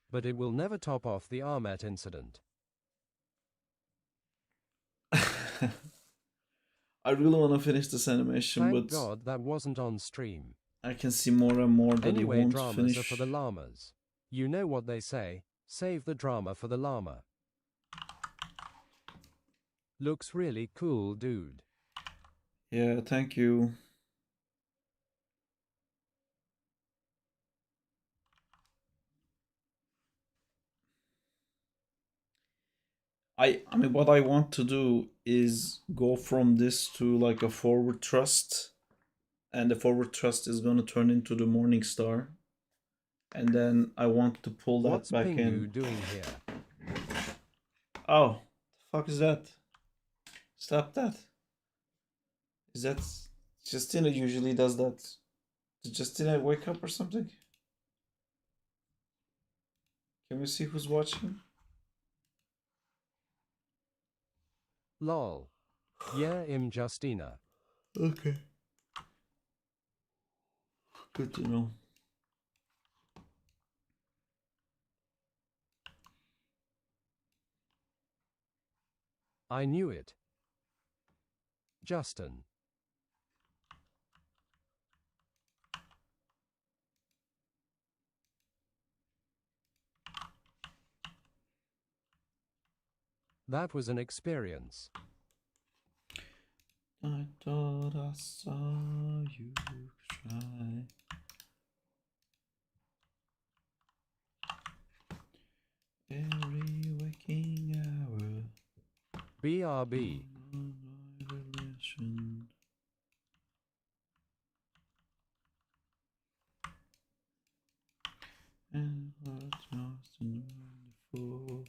But it will never top off the Armet incident. I really want to finish this animation, Thank but God that wasn't on stream. I can see more and more that Anyway, it won't dramas finish. are for the llamas. You know what they say, save the drama for the llama. Looks really cool, dude. Yeah, thank you. I mean, what I want to do is go from this to like a forward thrust and the forward thrust is gonna turn into the Morning Star. And then I want to pull that What's back Pingu in. doing here? Oh, the fuck is that? Stop that. Is that Justina usually does that? Did Justina wake up or something? Can we see who's watching? Lol. Yeah, Justina. Okay. Good to know. I knew it. Justin. That was an experience. I thought I saw you try. Every waking hour. BRB. On my relation. And what's lost and wonderful.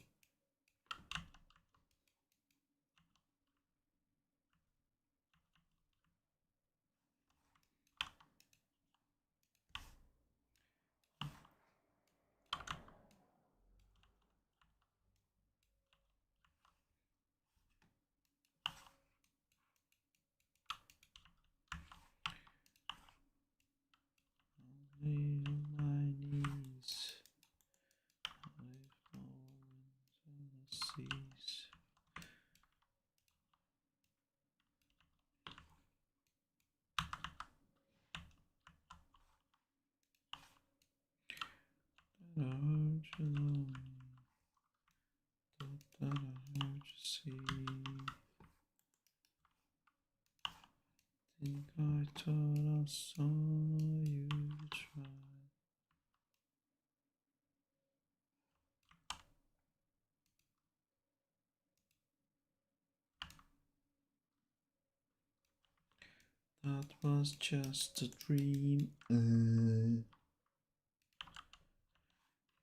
Only on my knees. I've fallen to the seas. That I heard you lonely. Thought that I heard you see. Think I thought I saw you try. That was just a dream.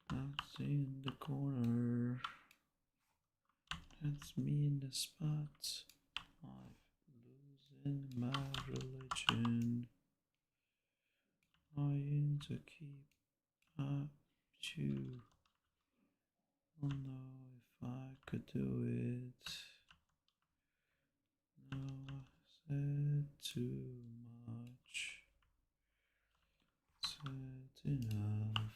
That's in the corner. That's me in the spot. I'm losing my religion. Trying to keep up to. Don't know if I could do it. No, I said too much. Said enough.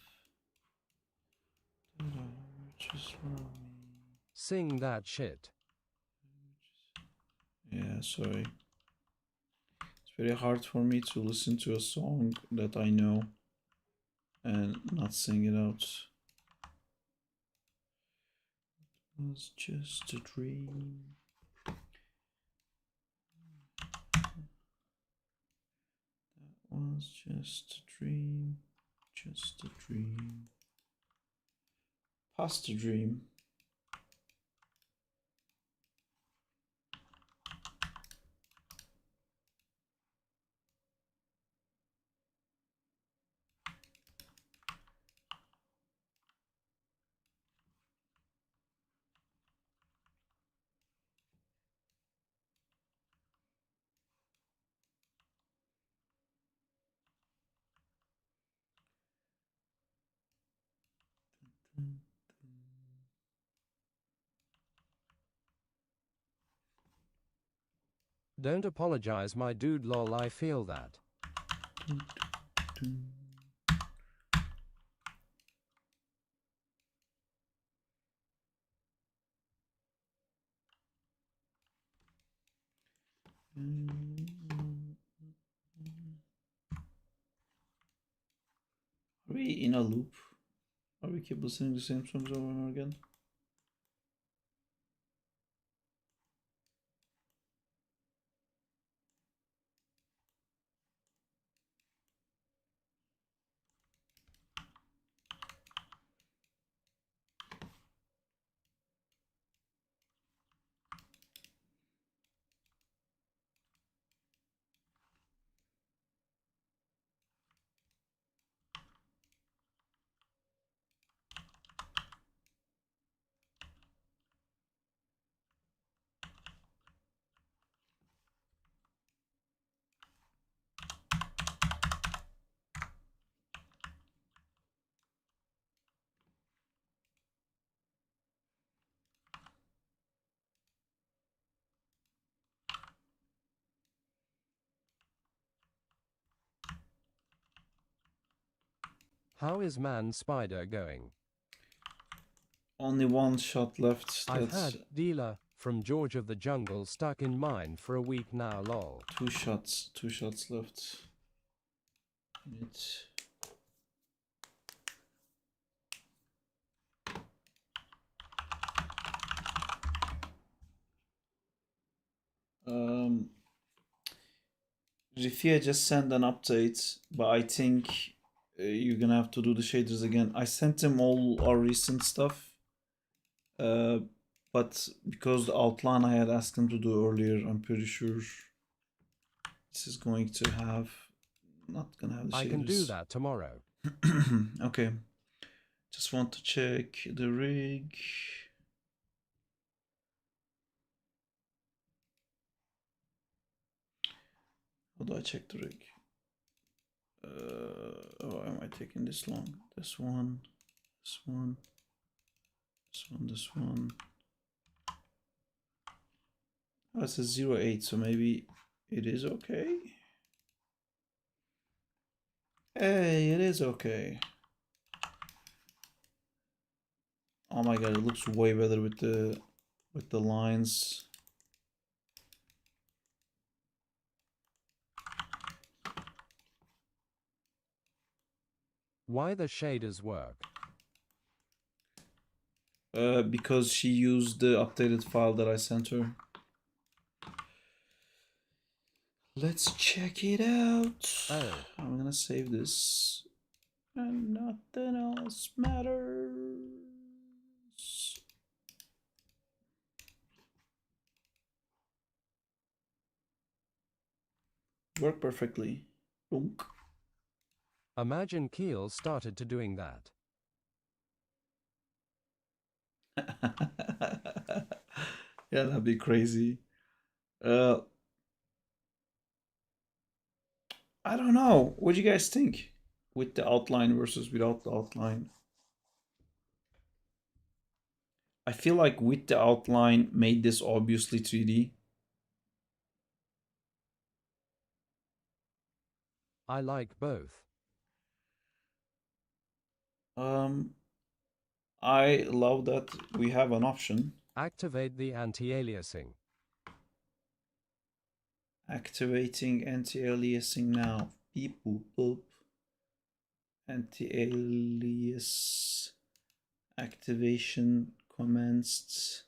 That I heard just from me. Sing that shit. Yeah, sorry. It's very hard for me to listen to a song that I know and not sing it out. It was just a dream. That was just a dream. Just a dream. Past a dream. Don't apologize, my dude. Lol, I feel that. Are we in a loop? Are we keep listening to the same songs over and over again? How is Man Spider going? Only one shot left. I've That's had Dealer from George of the Jungle stuck in mine for a week now, lol. two shots. Two shots left. It's Rifia just sent an update, but I think you're gonna have to do the shaders again. I sent him all our recent stuff, but because the outline I had asked him to do earlier, I'm pretty sure this is going to have not gonna have the shaders. I can do that tomorrow. Okay, just want to check the rig. How do I check the rig? Why am I taking this long? This one, this one, this one, this one. Oh, it says 08, so maybe it is okay. Hey, it is okay. Oh my god, it looks way better with the lines. Why the shaders work? Because she used the updated file that I sent her. Let's check it out. Oh. I'm gonna save this. And nothing else matters. Work perfectly. Boom. Imagine Keel started to doing that. Yeah, that'd be crazy. I don't know. What do you guys think? With the outline versus without the outline? I feel like with the outline made this obviously 3D. I like both. I love that we have an option. Activate the anti-aliasing. Activating anti-aliasing now. Beep boop boop. Anti-alias activation commenced.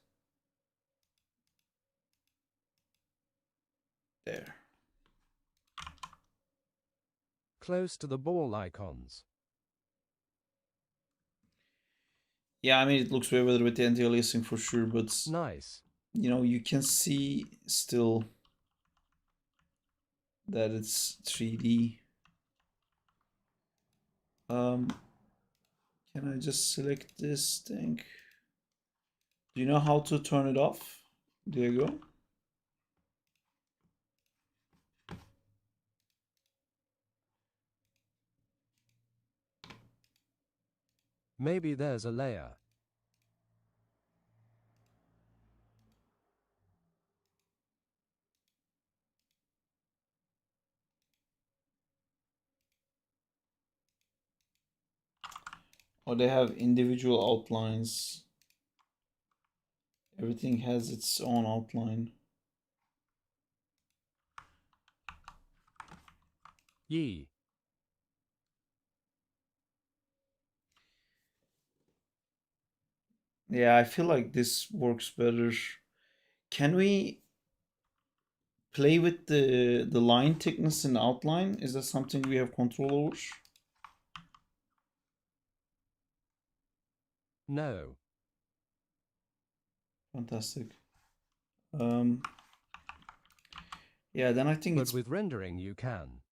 There. Close to the ball icons. Yeah, I mean, it looks way better with the anti-aliasing for sure, but Nice. you know, you can see still that it's 3D. Can I just select this thing? Do you know how to turn it off, Diego? Maybe there's a layer. Or they have individual outlines. Everything has its own outline. Yee. Yeah, I feel like this works better. Can we play with the line thickness and outline? Is that something we have control over? No. Fantastic. Yeah, then I think But it's with rendering you can.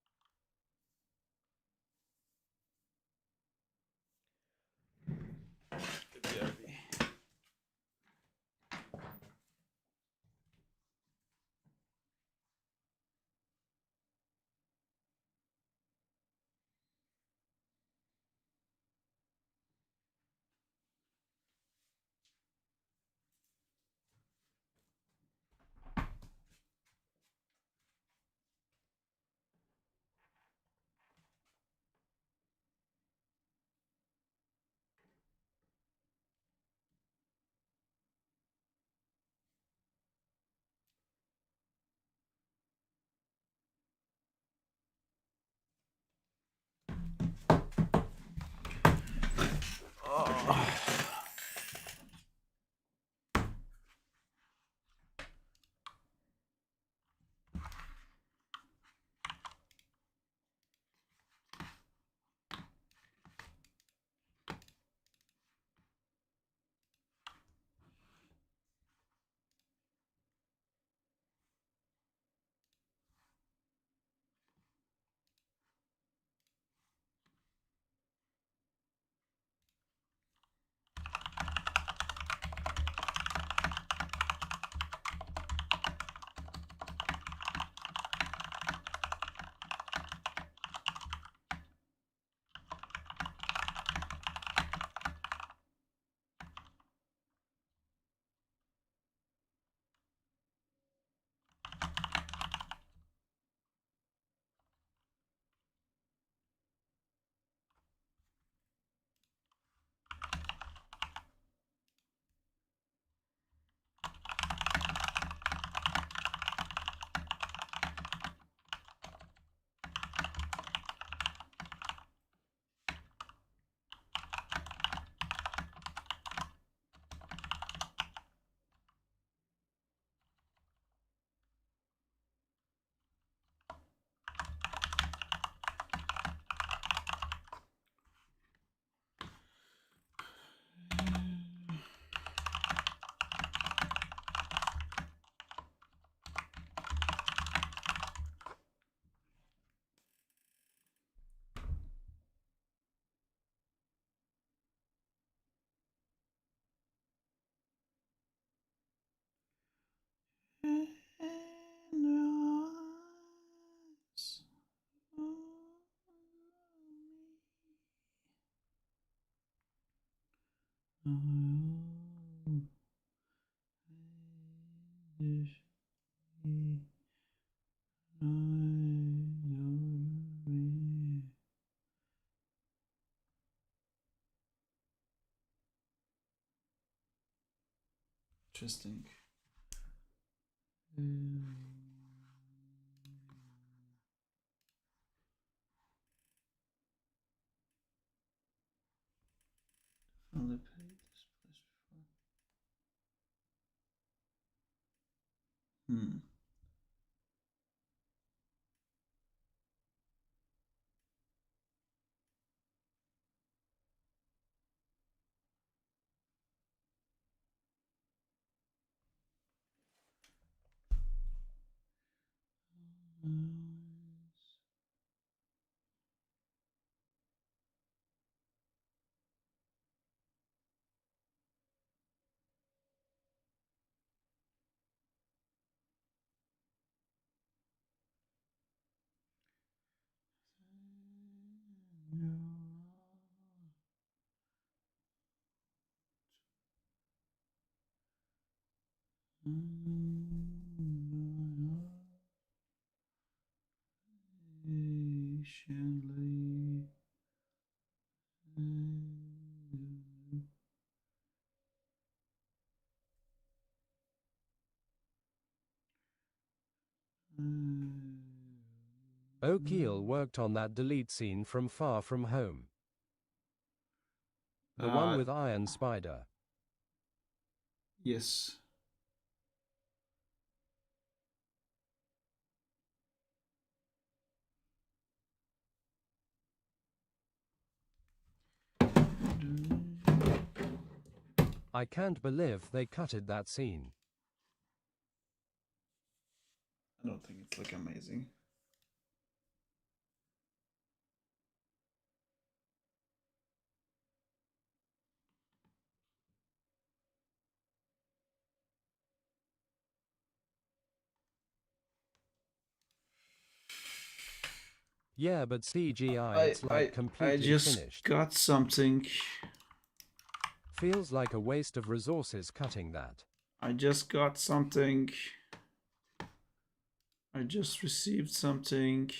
Interesting. Only played this place before. Hmm. O'Keel worked on that delete scene from Far From Home. The one with Iron Spider. Yes. I can't believe they cutted that scene. I don't think it's like amazing. Yeah, but CGI, it's like I completely just finished. got something. Feels like a waste of resources cutting that. I just got something. I just received something.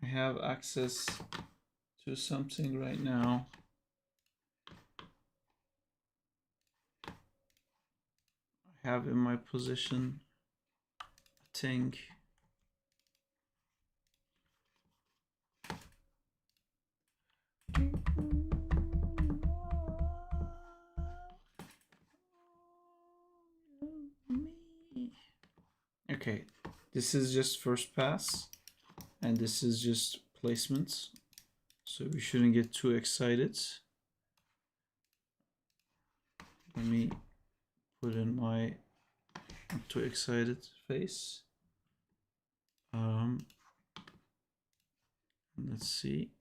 I have access to something right now. I have in my position a thing. Okay, this is just first pass, and this is just placements, so we shouldn't get too excited. Let me put in my not too excited face. Let's see.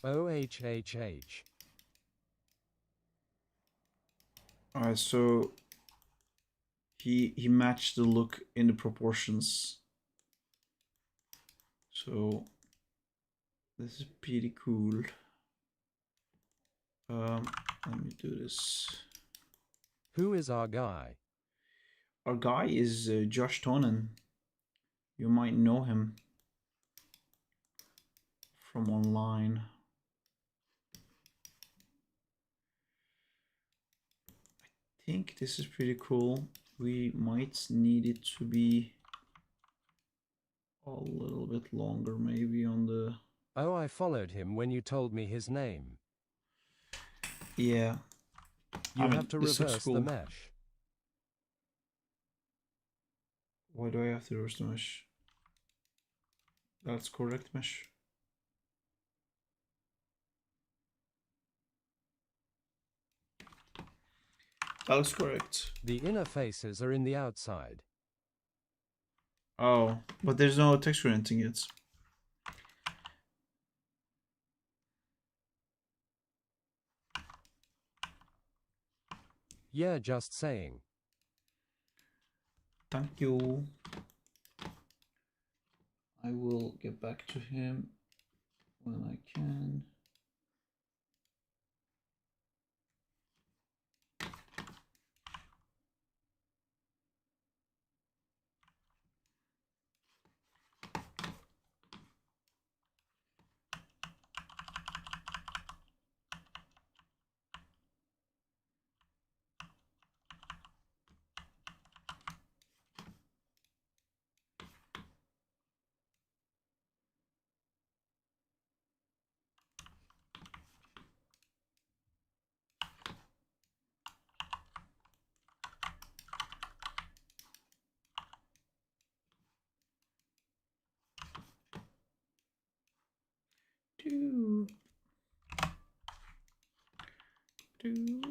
OHHH. Alright, so he matched the look in the proportions. So this is pretty cool. Let me do this. Who is our guy? Our guy is Josh Tonen. You might know him from online. I think this is pretty cool. We might need it to be a little bit longer, maybe on the... Oh, I followed him when you told me his name. Yeah. You have to reverse the mesh. Why do I have to reverse the mesh? That's correct mesh. That looks correct. The inner faces are in the outside. Oh, but there's no texture anything yet. Yeah, just saying. Thank you. I will get back to him when I can. Do. Do.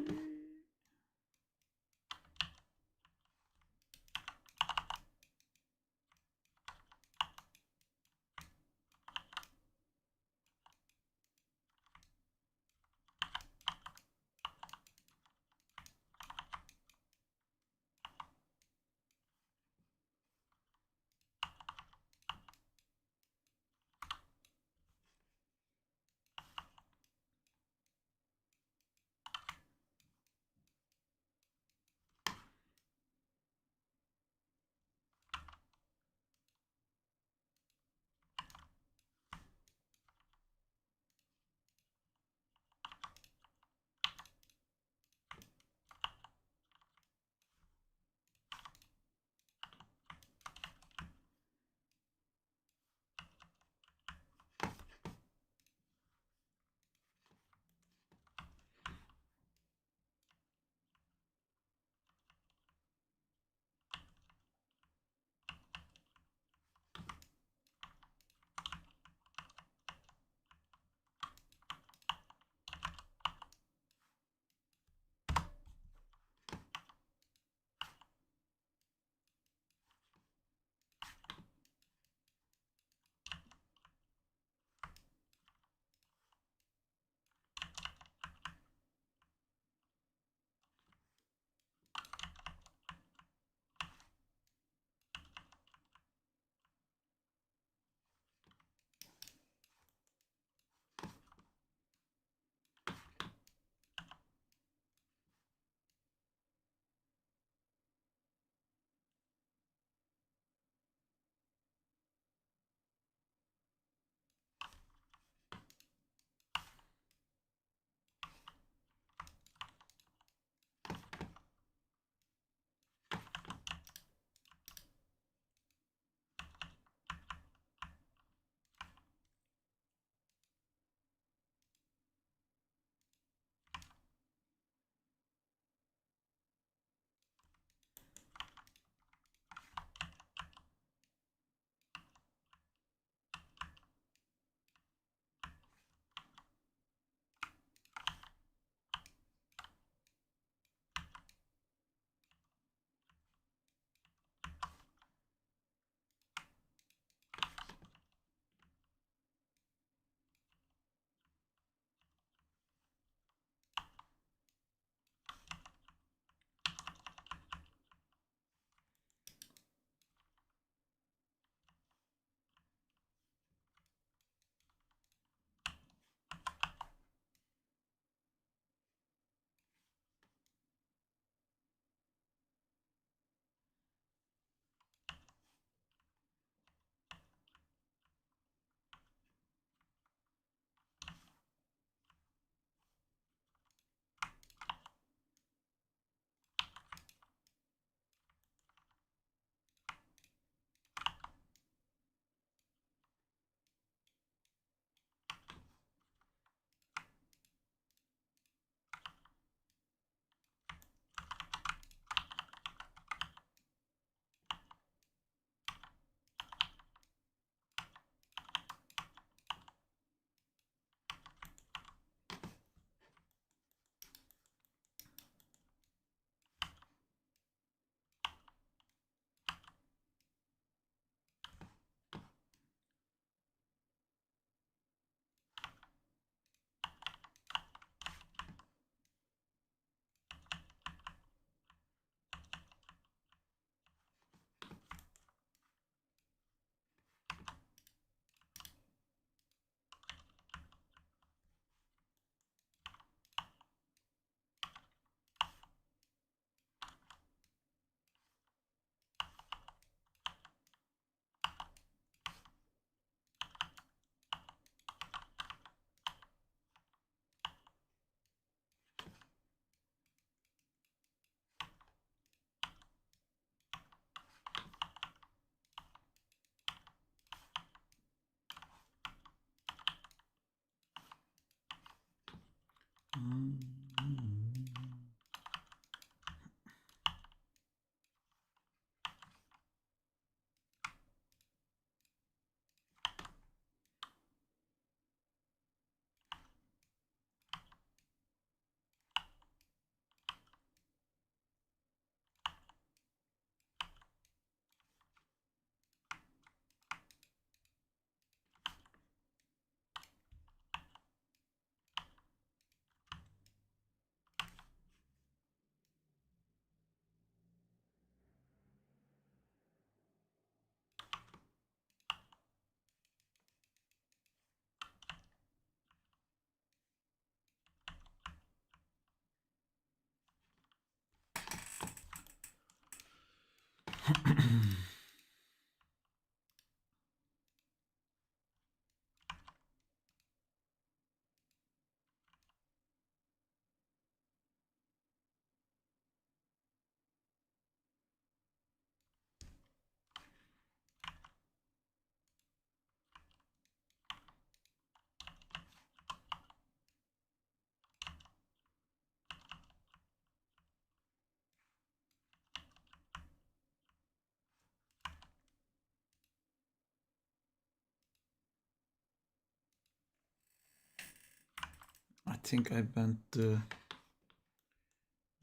I think I bent the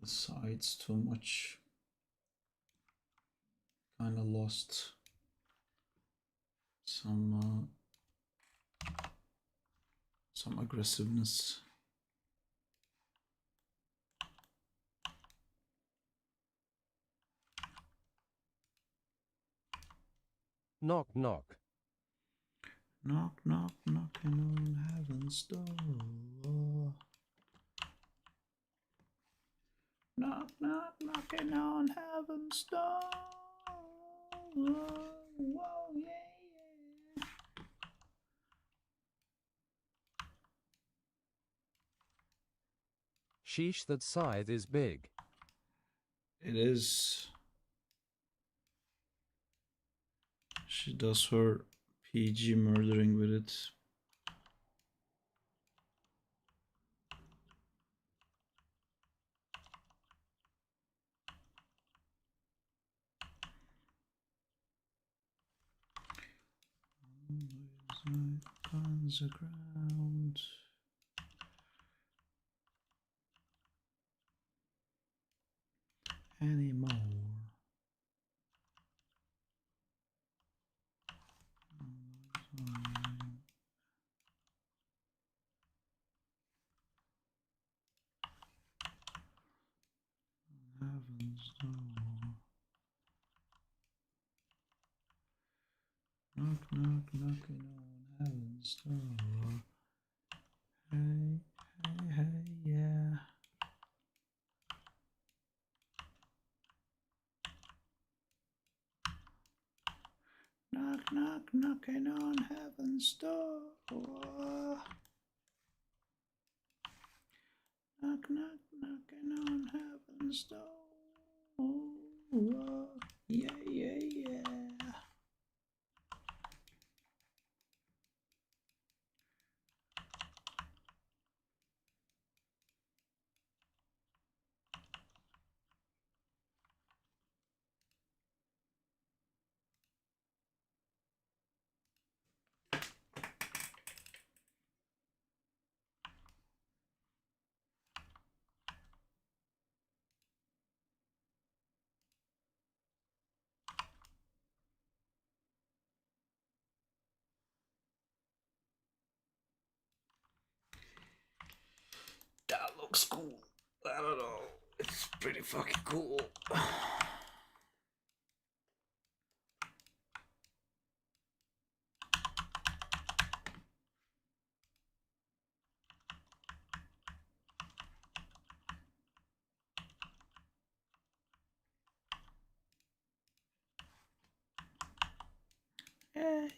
sides too much. Kind of lost some aggressiveness. Knock, knock. Knock, knock, knocking on heaven's door. Knock, knock, knocking on heaven's door. Whoa, yeah. Sheesh, that scythe is big. It is. She does her PG murdering with it. On the ground. Anymore. Heaven's door. Knock, knock, knocking on heaven's door. Hey, hey, hey, yeah. Knock, knock, knocking on heaven's door. Knock, knock, knocking on heaven's door. Yeah, yeah, yeah. That looks cool. I don't know. It's pretty fucking cool. Hey,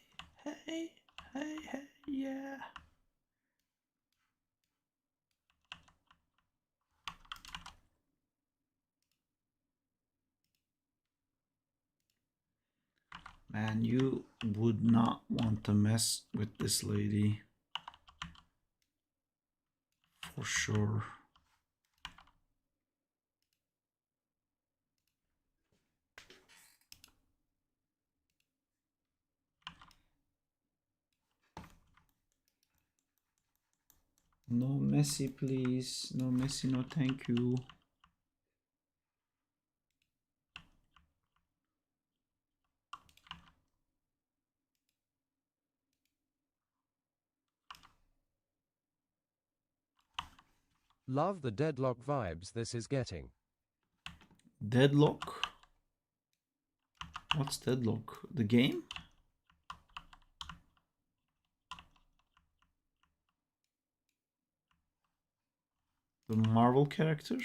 hey, hey, hey, yeah. Man, you would not want to mess with this lady. For sure. No messy, please. No messy, no thank you. Love the deadlock vibes this is getting. Deadlock? What's Deadlock? The game? The Marvel character?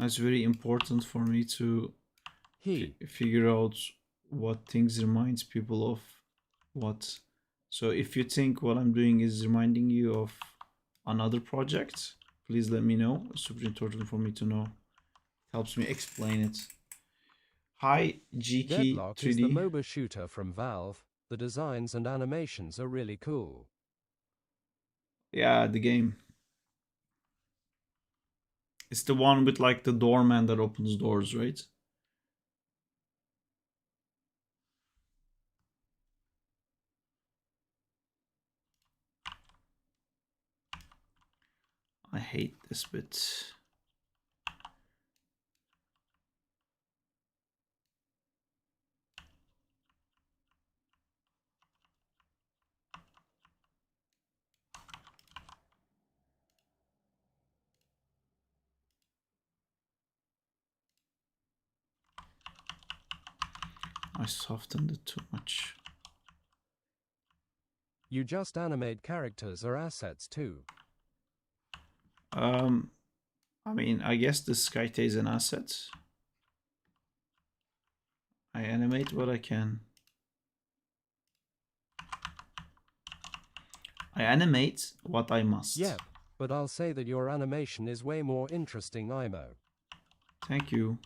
It's very important for me to He. figure out what things reminds people of what. So if you think what I'm doing is reminding you of another project, please let me know. It's super important for me to know. It helps me explain it. Hi, GK Deadlock is the 3D. MOBA shooter from Valve. The designs and animations are really cool. Yeah, the game. It's the one with like the doorman that opens doors, right? I hate this bit. I softened it too much. You just animate characters or assets too. I mean, I guess the Skyte is an asset. I animate what I can. I animate what I must. Yep, but I'll say that your animation is way more interesting, Imo. Thank you.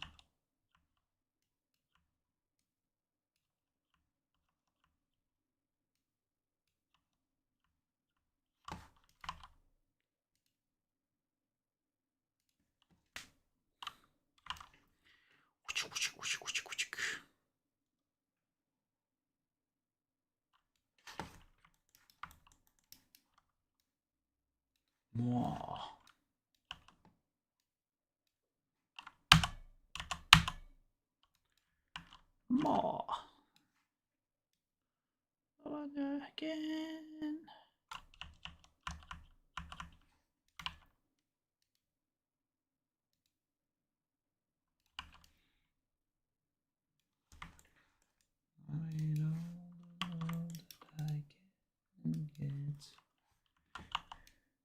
Mwah. Mwah. Again. I know that I can get.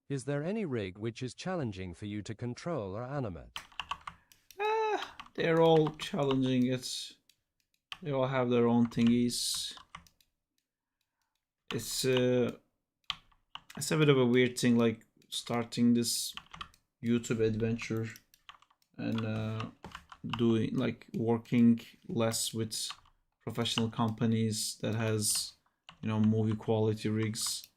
Is there any rig which is challenging for you to control or animate? They're all challenging it. They all have their own thingies. It's a bit of a weird thing, like starting this YouTube adventure and doing like working less with professional companies that has, you know, movie quality rigs.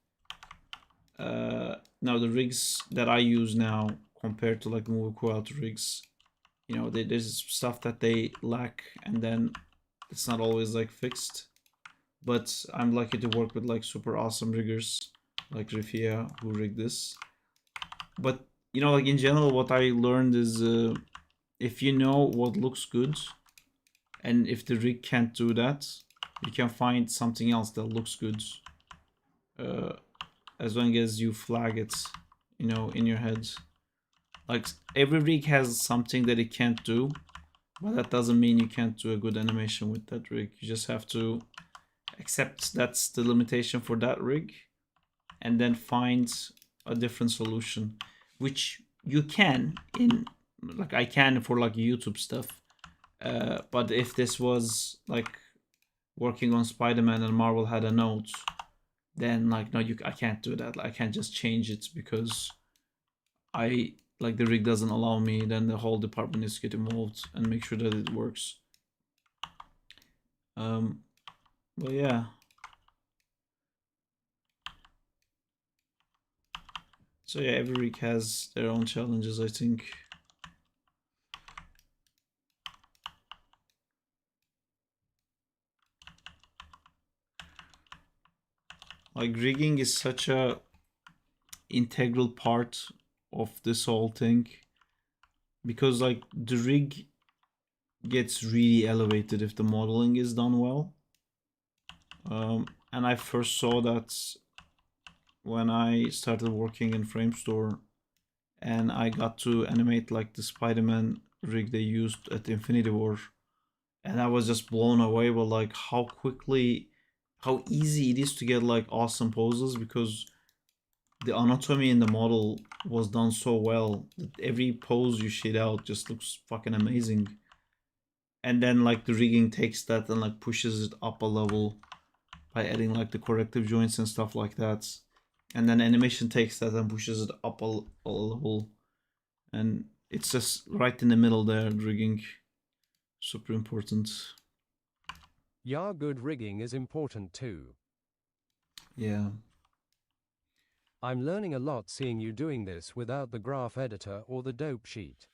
Now the rigs that I use now compared to like movie quality rigs, you know, there's stuff that they lack, and then it's not always like fixed. But I'm lucky to work with like super awesome riggers like Rifia who rigged this. But you know, like in general, what I learned is if you know what looks good, and if the rig can't do that, you can find something else that looks good. As long as you flag it, you know, in your head. Like every rig has something that it can't do, but that doesn't mean you can't do a good animation with that rig. You just have to accept that's the limitation for that rig, and then find a different solution, which you can in, like I can for like YouTube stuff. But if this was like working on Spider-Man and Marvel had a note, then like no, I can't do that. Like, I can't just change it because I like the rig doesn't allow me. Then the whole department needs to get involved and make sure that it works. But yeah. So yeah, every rig has their own challenges, I think. Like rigging is such a integral part of this whole thing, because like the rig gets really elevated if the modeling is done well. And I first saw that when I started working in Framestore and I got to animate like the Spider-Man rig they used at Infinity War, and I was just blown away by like how easy it is to get like awesome poses, because the anatomy in the model was done so well that every pose you shit out just looks fucking amazing. And then like the rigging takes that and like pushes it up a level by adding like the corrective joints and stuff like that. And then animation takes that and pushes it up a level. And it's just right in the middle there, rigging. Super important. Yeah, good rigging is important too. Yeah. I'm learning a lot seeing you doing this without the graph editor or the dope sheet.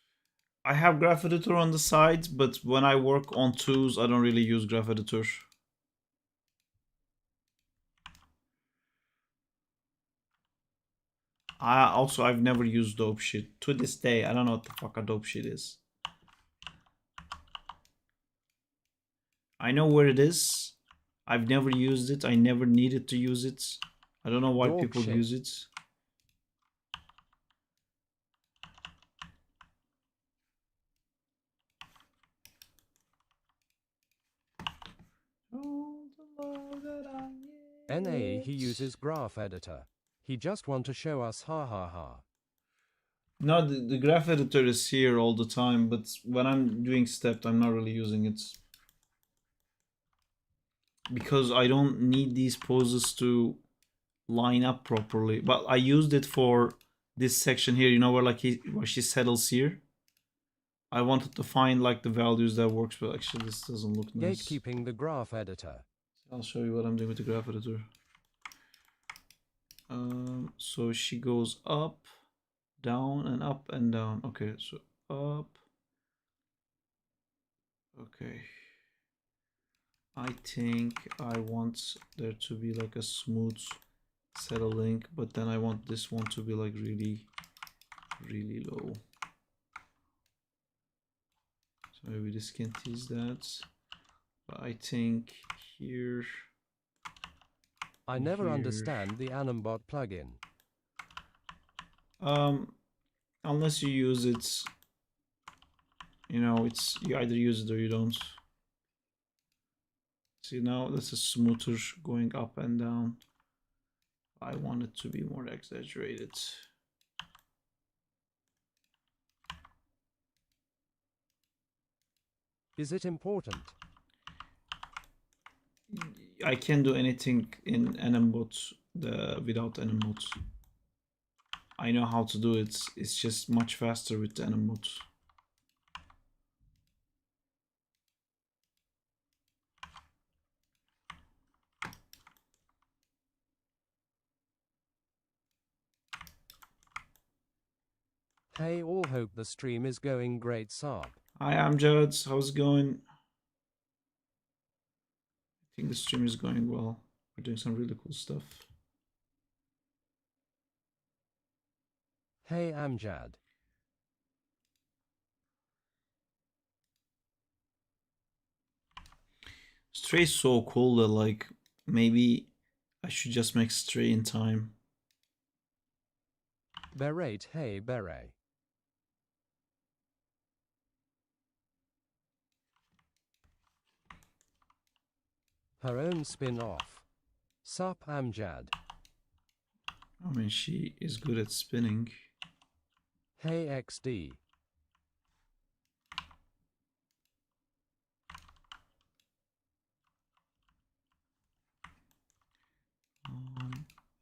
I have graph editor on the side, but when I work on tools, I don't really use graph editor. I've never used dope sheet. To this day, I don't know what the fuck a dope sheet is. I know where it is. I've never used it. I never needed to use it. I don't know why Dope people shit. use it. NA, he uses graph editor. He just want to show us ha ha ha. No, the graph editor is here all the time, but when I'm doing stepped, I'm not really using it. Because I don't need these poses to line up properly. But I used it for this section here, you know, where she settles here. I wanted to find like the values that works, but actually this doesn't look nice. Gatekeeping the graph editor. I'll show you what I'm doing with the graph editor. So she goes up, down, and up and down. Okay, so up. Okay. I think I want there to be like a smooth settling, but then I want this one to be like really, really low. So maybe this can tease that. But I think here. I never here. understand the Animbot plugin. Unless you use it, you know, you either use it or you don't. See, now this is smoother going up and down. I want it to be more exaggerated. Is it important? I can do anything in NMBot without NMBot. I know how to do it. It's just much faster with NMBot. Hey, all hope the stream is going great, Saab. Hi, I'm Judge. How's it going? I think the stream is going well. We're doing some really cool stuff. Hey, Amjad. Stray's so cool that like maybe I should just make Stray in time. Beret, hey, Beret. Her own spin-off. Sup, Amjad. I mean, she is good at spinning. Hey, XD.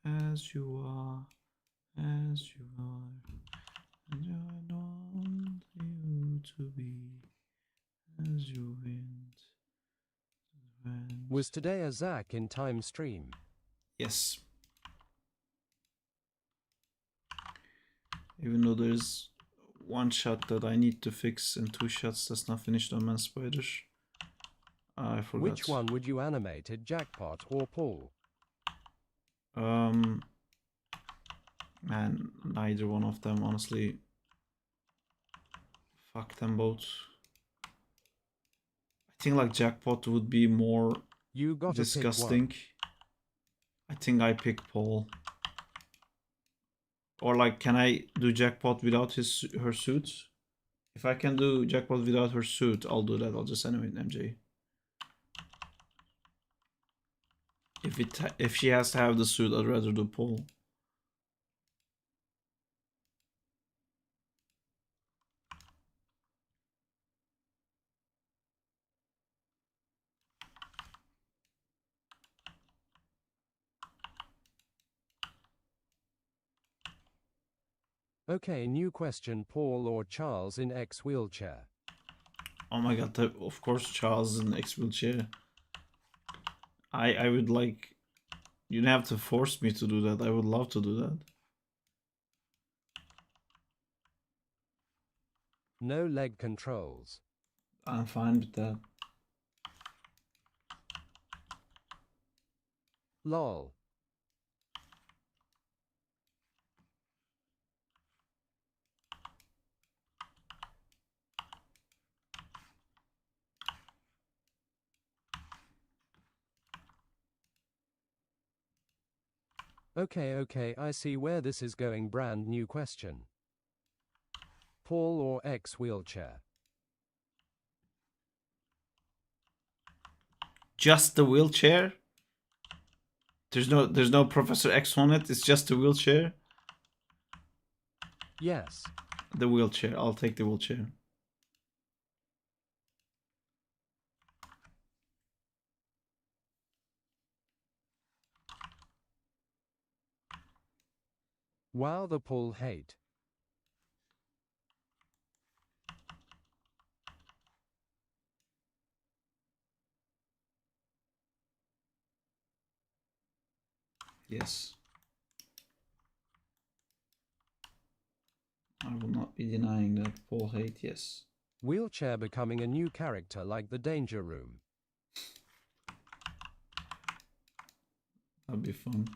As you are, and I want you to be as you went. Was today a Zach in time stream? Yes. Even though there's one shot that I need to fix and 2 shots that's not finished on Man Spider. I forgot. Which one would you animate at Jackpot or Paul? Man, neither one of them, honestly. Fuck them both. I think like Jackpot would be more You got disgusting. I think I pick Paul. Or like, can I do Jackpot without her suit? If I can do Jackpot without her suit, I'll do that. I'll just animate MJ. If she has to have the suit, I'd rather do Paul. Okay, new question, Paul or Charles in X wheelchair? Oh my god, of course Charles in X wheelchair. I would like, you'd have to force me to do that. I would love to do that. No leg controls. I'm fine with that. Lol. Okay, I see where this is going. Brand new question. Paul or X wheelchair? Just the wheelchair? There's no Professor X on it. It's just the wheelchair. Yes. The wheelchair. I'll take the wheelchair. Wow, the Paul hate. Yes. I will not be denying that. Paul hate, yes. Wheelchair becoming a new character like the Danger Room. That'd be fun.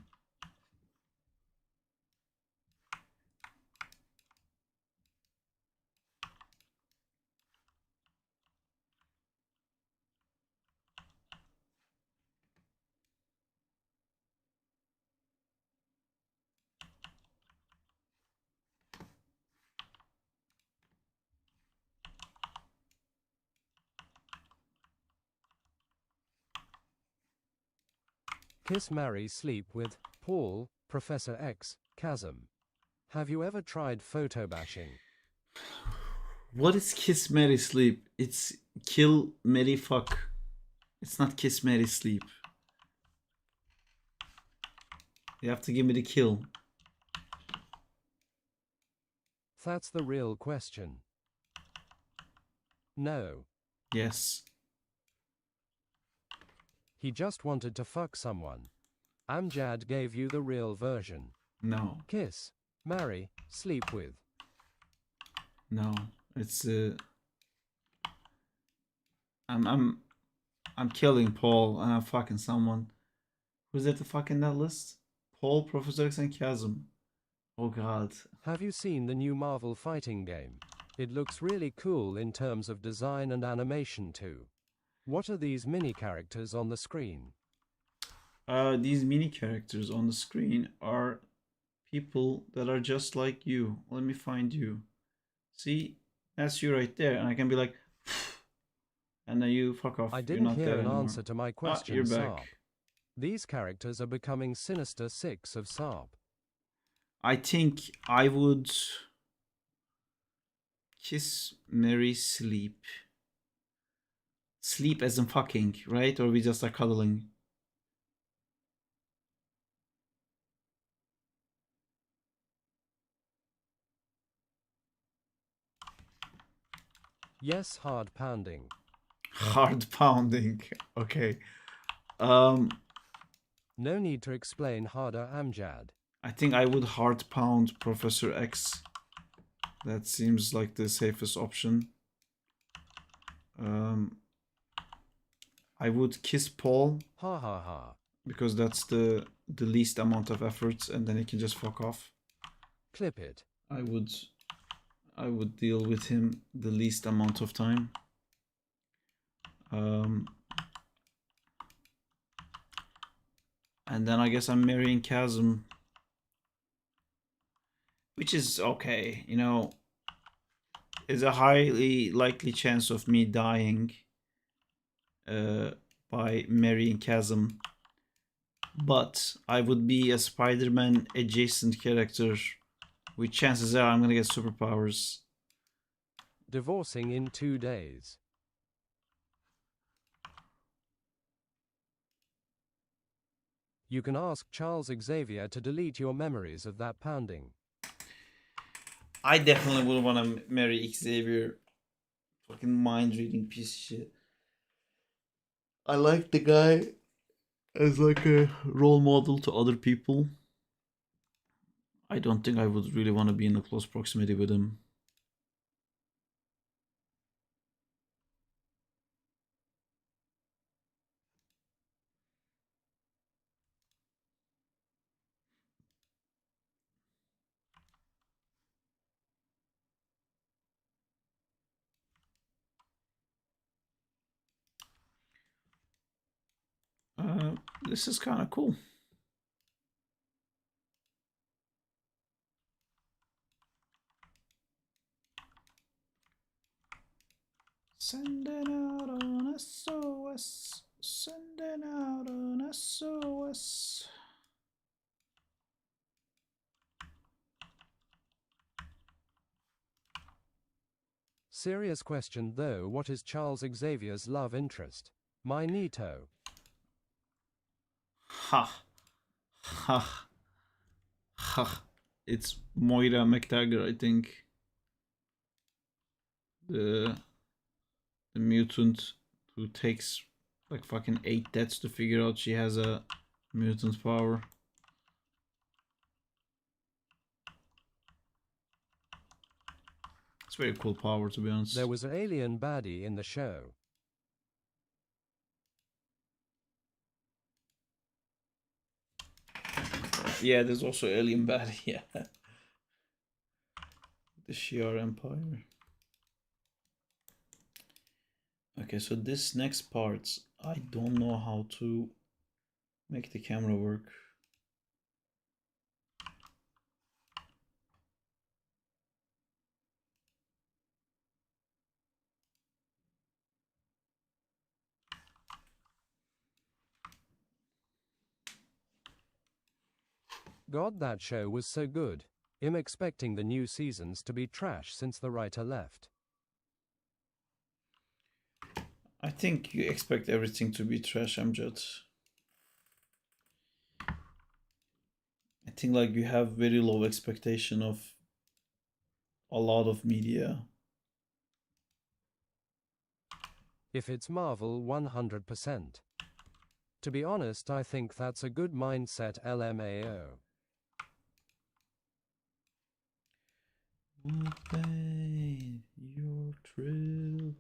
Kiss, marry, sleep with Paul, Professor X, Chasm. Have you ever tried photo bashing? What is kiss, marry, sleep? It's kill, marry, fuck. It's not kiss, marry, sleep. You have to give me the kill. That's the real question. No. Yes. He just wanted to fuck someone. Amjad gave you the real version. No. Kiss, marry, sleep with. No. It's I'm killing Paul and I'm fucking someone. Who's at the fuck in that list? Paul, Professor X, and Chasm. Oh god. Have you seen the new Marvel fighting game? It looks really cool in terms of design and animation too. What are these mini characters on the screen? These mini characters on the screen are people that are just like you. Let me find you. See? That's you right there. And I can be like, and then you fuck off. I You're didn't not hear there an anymore. answer to my Ah, question, you're Sarp. back. These characters are becoming Sinister Six of Sarp. I think I would kiss, marry, sleep. Sleep as in fucking, right? Or we just are cuddling? Yes, hard pounding. Hard pounding. Okay. No need to explain harder, Amjad. I think I would hard pound Professor X. That seems like the safest option. I would kiss Paul Ha ha ha. because that's the least amount of efforts, and then he can just fuck off. Clip it. I would deal with him the least amount of time. And then I guess I'm marrying Chasm, which is okay, you know. There's a highly likely chance of me dying by marrying Chasm, but I would be a Spider-Man adjacent character, with chances are I'm gonna get superpowers. Divorcing in 2 days. You can ask Charles Xavier to delete your memories of that pounding. I definitely would want to marry Xavier. Fucking mind reading piece of shit. I like the guy as like a role model to other people. I don't think I would really want to be in a close proximity with him. This is kind of cool. Sending out on SOS. Sending out on SOS. Serious question though, what is Charles Xavier's love interest? Magneto. Ha. Ha. Ha. It's Moira McTaggart, I think. The mutant who takes like fucking 8 deaths to figure out she has a mutant power. It's a very cool power, to be honest. There was an alien baddie in the show. Yeah, there's also alien baddie. Yeah. The Shi'ar Empire. Okay, so this next part, I don't know how to make the camera work. God, that show was so good. I'm expecting the new seasons to be trash since the writer left. I think you expect everything to be trash, Amjad. I think like you have very low expectation of a lot of media. If it's Marvel, 100%. To be honest, I think that's a good mindset, LMAO. Obey your truth.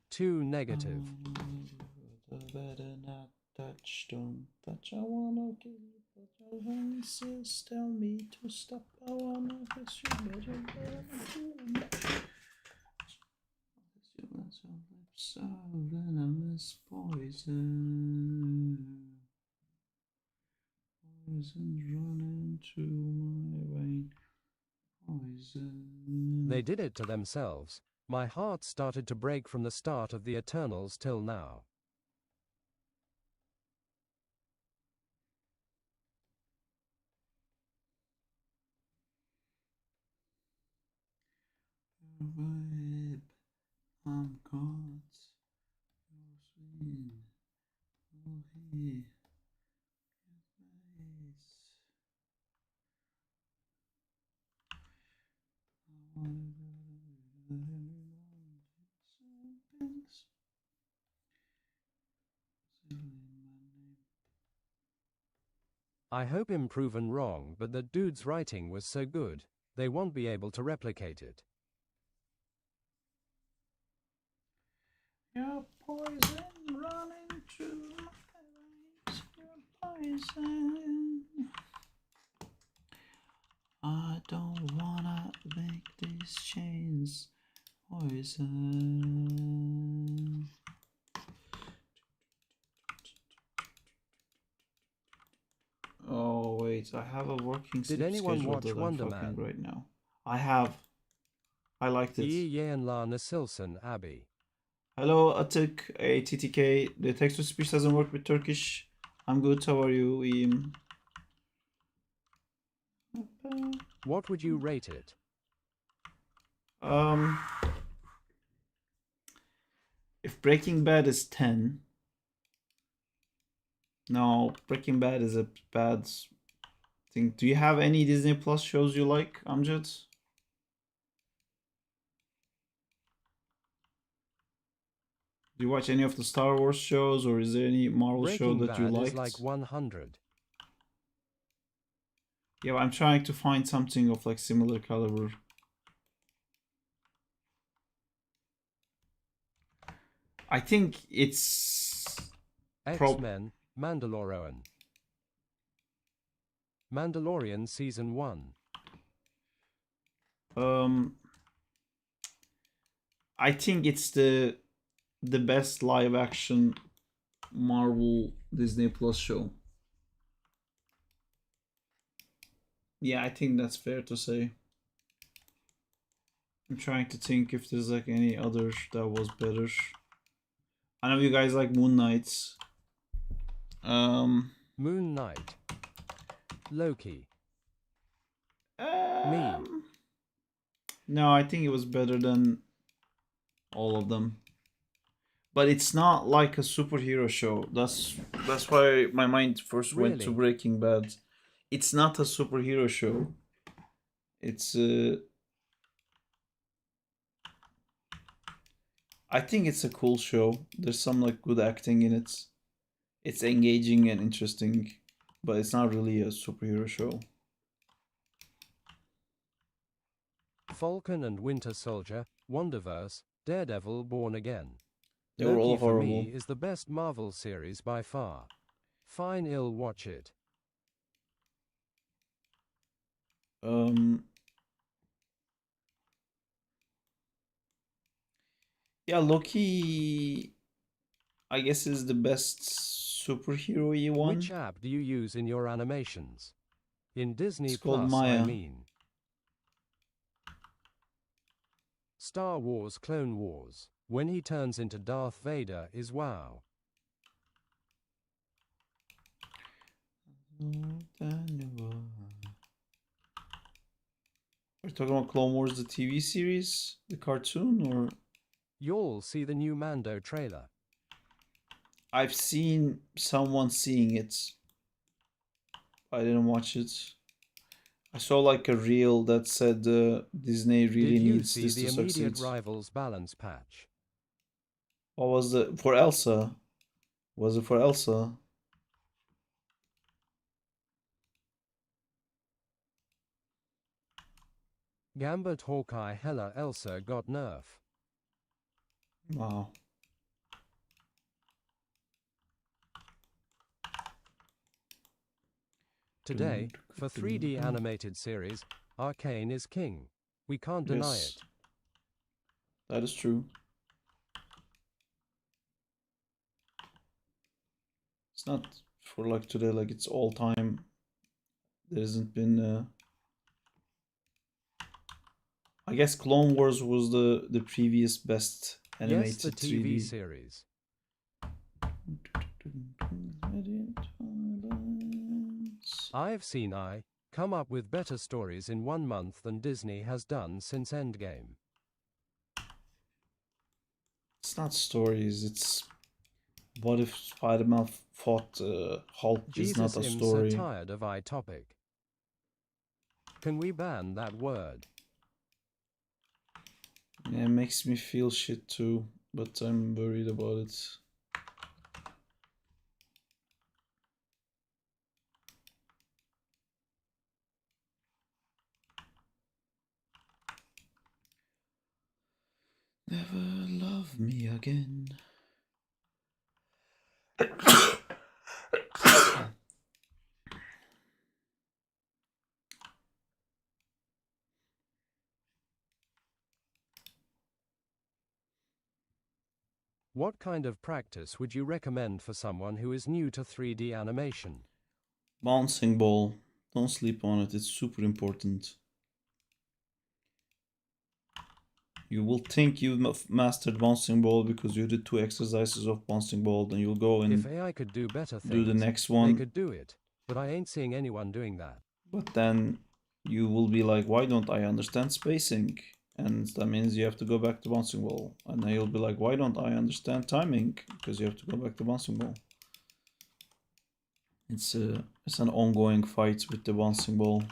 Too negative. Better not touch, don't touch. I wanna kill you, but your voices tell me to stop. I wanna kiss you, but you're better too much. Your lips are venomous poison. Poison's running through my vein. Poison. They did it to themselves. My heart started to break from the start of the Eternals till now. Web, I'm caught. Your sweet, oh he, face. I wanna things. I hope I'm proven wrong, but the dude's writing was so good, they won't be able to replicate it. Your poison running through my veins. Your poison. I don't wanna make these chains poison. Oh wait, I have a working Did sleep anyone schedule watch that Wonder I'm fucking Man? right now. I have. I liked it. Yeğen La Nasilson Abbey. Hello, Atık, TTK. The text to speech doesn't work with Turkish. I'm good. How are you? İyiyim. What would you rate it? If Breaking Bad is 10. No, Breaking Bad is a bad think. Do you have any Disney Plus shows you like, Amjad? Do you watch any of the Star Wars shows, or is there any Marvel show Breaking that you Bad liked? is like 100. Yeah, I'm trying to find something of like similar caliber. I think it's X-Men, Mandalorian. Mandalorian Season 1. I think it's the best live action Marvel Disney Plus show. Yeah, I think that's fair to say. I'm trying to think if there's like any other that was better. I know you guys like Moon Knight. Moon Knight. Loki. No, I think it was better than all of them. But it's not like a superhero show. That's why my mind first went to Really? Breaking Bad. It's not a superhero show. It's I think it's a cool show. There's some like good acting in it. It's engaging and interesting, but it's not really a superhero show. Falcon and Winter Soldier, Wonderverse, Daredevil Born Again. They were all Loki for me horrible. is the best Marvel series by far. Fine, I'll watch it. Yeah, Loki, I guess, is the best superhero-y one. Which app do you use in your animations? In Disney It's called Plus, Maya. I mean. Star Wars Clone Wars. When he turns into Darth Vader is wow. We're talking about Clone Wars, the TV series, the cartoon, or You'll see the new Mando trailer. I've seen someone seeing it. I didn't watch it. I saw like a reel that said Disney really Did you needs see this the to immediate succeed. rivals balance patch? What was the for Elsa? Was it for Elsa? Gambit Hawkeye Hella Elsa got nerf. Wow. Today, for 3D animated series, Arcane is king. We can't deny Yes. it. That is true. It's not for like today, like it's all time. There hasn't been. I guess Clone Wars was the previous best animated Yes, the TV 3D. series. I've seen come up with better stories in 1 month than Disney has done since Endgame. It's not stories. It's what if Spider-Man fought Hulk is not Jesus, a I'm story. so tired of topic. Can we ban that word? Yeah, it makes me feel shit too, but I'm worried about it. Never love me again. What kind of practice would you recommend for someone who is new to 3D animation? Bouncing ball. Don't sleep on it. It's super important. You will think you've mastered bouncing ball because you did 2 exercises of bouncing ball, then you'll go and If AI could do better things, do the next they one. could do it. But I ain't seeing anyone doing that. But then you will be like, why don't I understand spacing? And that means you have to go back to bouncing ball. And then you'll be like, why don't I understand timing? Because you have to go back to bouncing ball. It's an ongoing fight with the bouncing ball.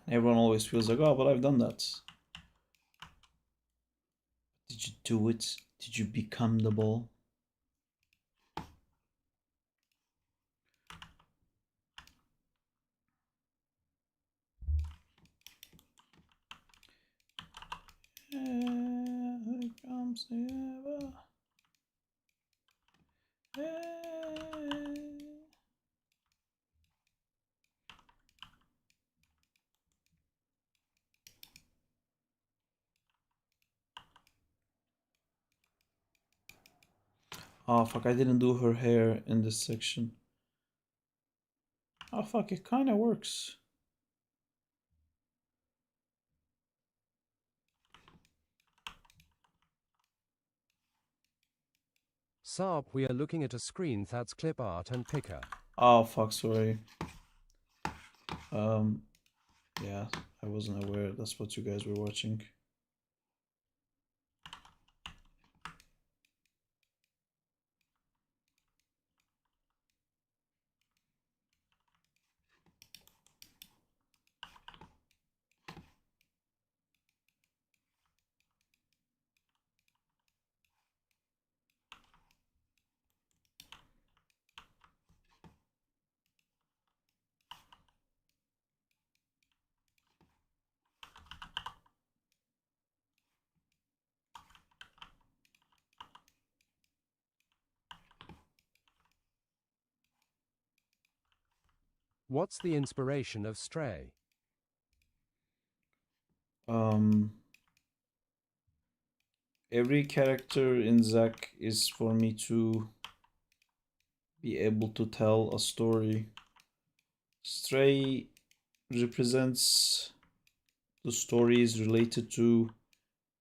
Everyone always feels like, oh, but I've done that. Did you do it? Did you become the ball? Here comes the ever. Oh fuck, I didn't do her hair in this section. Oh fuck, it kinda works. Sarp, we are looking at a screen that's clip art and picker. Oh fuck, sorry. Yeah, I wasn't aware that's what you guys were watching. What's the inspiration of Stray? Every character in Zack is for me to be able to tell a story. Stray represents the stories related to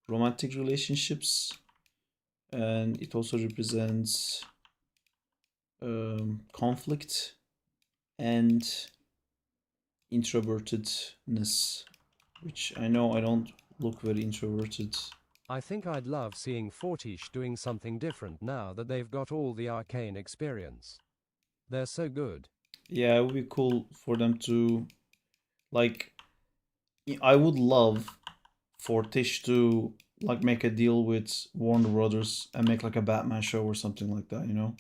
romantic relationships, and it also represents conflict and introvertedness, which I know I don't look very introverted. I think I'd love seeing Fortiche doing something different now that they've got all the Arcane experience. They're so good. Yeah, it would be cool for them to, like, I would love for Tish to like make a deal with Warner Brothers and make like a Batman show or something like that, you know?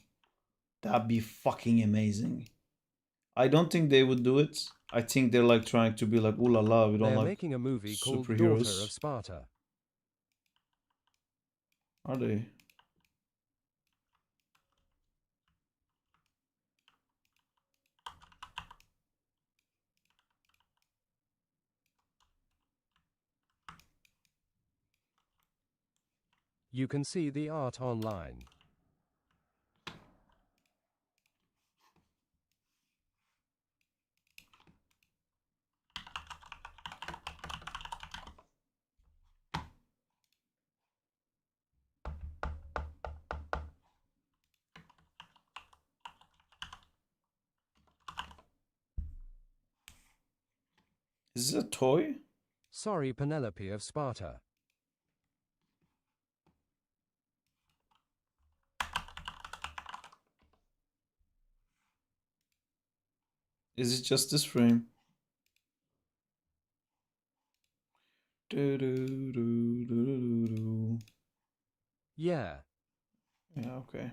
That'd be fucking amazing. I don't think they would do it. I think they're like trying to be like, ooh la la, we don't They're like making a movie called superheroes. Daughter of Sparta. Are they? You can see the art online. Is this a toy? Sorry, Penelope of Sparta. Is it just this frame? Yeah. Yeah, okay.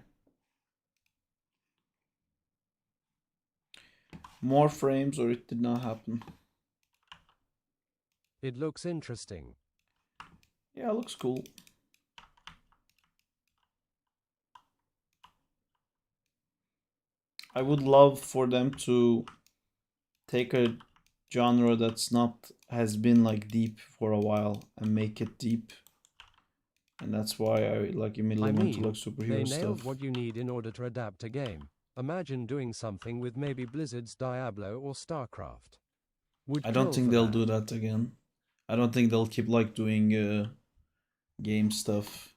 More frames or it did not happen. It looks interesting. Yeah, it looks cool. I would love for them to take a genre that's not has been like deep for a while and make it deep. And that's why I like immediately went to like they superhero nailed stuff. what you need in order to adapt a game. Imagine doing something with maybe Blizzard's Diablo or StarCraft. I don't think they'll do that again. I don't think they'll keep like doing game stuff.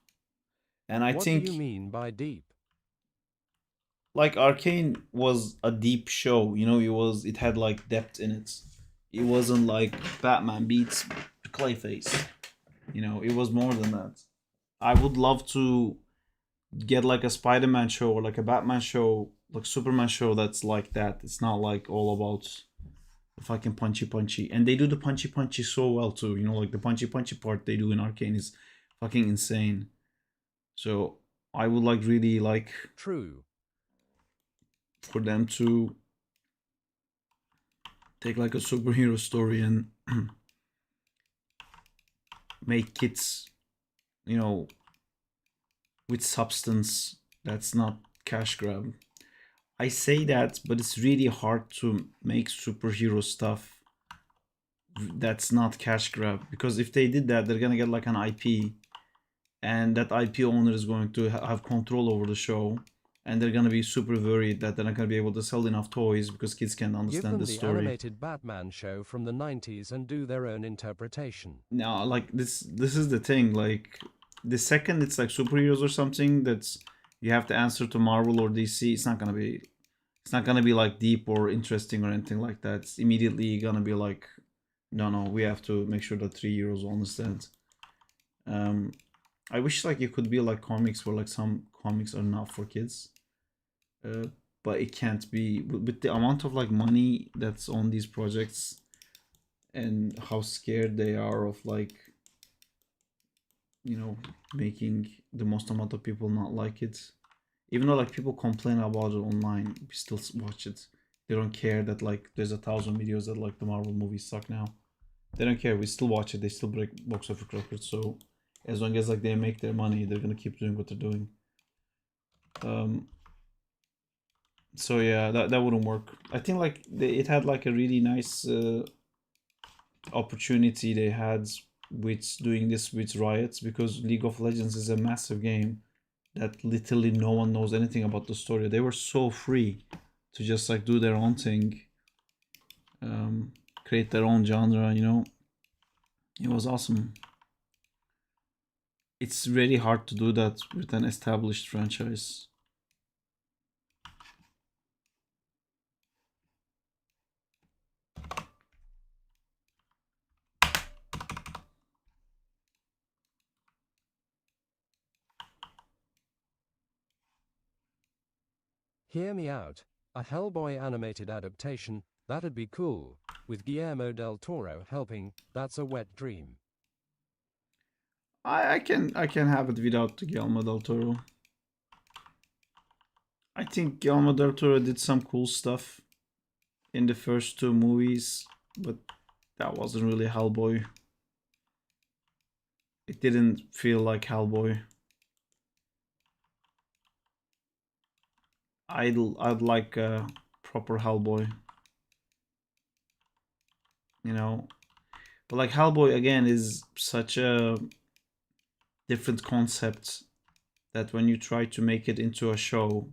And I What think do you mean by deep? like Arcane was a deep show, you know, it had like depth in it. It wasn't like Batman beats Clayface. You know, it was more than that. I would love to get like a Spider-Man show or like a Batman show, like Superman show that's like that. It's not like all about the fucking punchy. And they do the punchy so well too. You know, like the punchy part they do in Arcane is fucking insane. So I would like really like True. for them to take like a superhero story and make kids, you know, with substance that's not cash grab. I say that, but it's really hard to make superhero stuff that's not cash grab, because if they did that, they're gonna get like an IP, and that IP owner is going to have control over the show, and they're gonna be super worried that they're not gonna be able to sell enough toys because kids can't Give understand them the the story. animated Batman show from the 90s and do their own interpretation. Now, like this is the thing. Like the second it's like superheroes or something that's you have to answer to Marvel or DC, it's not gonna be like deep or interesting or anything like that. It's immediately gonna be like, no, we have to make sure that 3 year olds understand. I wish like it could be like comics where like some comics are not for kids, but it can't be with the amount of like money that's on these projects and how scared they are of like, you know, making the most amount of people not like it. Even though like people complain about it online, we still watch it. They don't care that like there's 1,000 videos that like the Marvel movies suck now. They don't care. We still watch it. They still break box office records. So as long as like they make their money, they're gonna keep doing what they're doing. So yeah, that wouldn't work. I think like it had like a really nice opportunity they had with doing this with Riot, because League of Legends is a massive game that literally no one knows anything about the story. They were so free to just like do their own thing, create their own genre, you know. It was awesome. It's really hard to do that with an established franchise. Hear me out. A Hellboy animated adaptation, that'd be cool. With Guillermo del Toro helping, that's a wet dream. I can have it without Guillermo del Toro. I think Guillermo del Toro did some cool stuff in the first two movies, but that wasn't really Hellboy. It didn't feel like Hellboy. I'd like a proper Hellboy, you know. But like Hellboy again is such a different concept that when you try to make it into a show,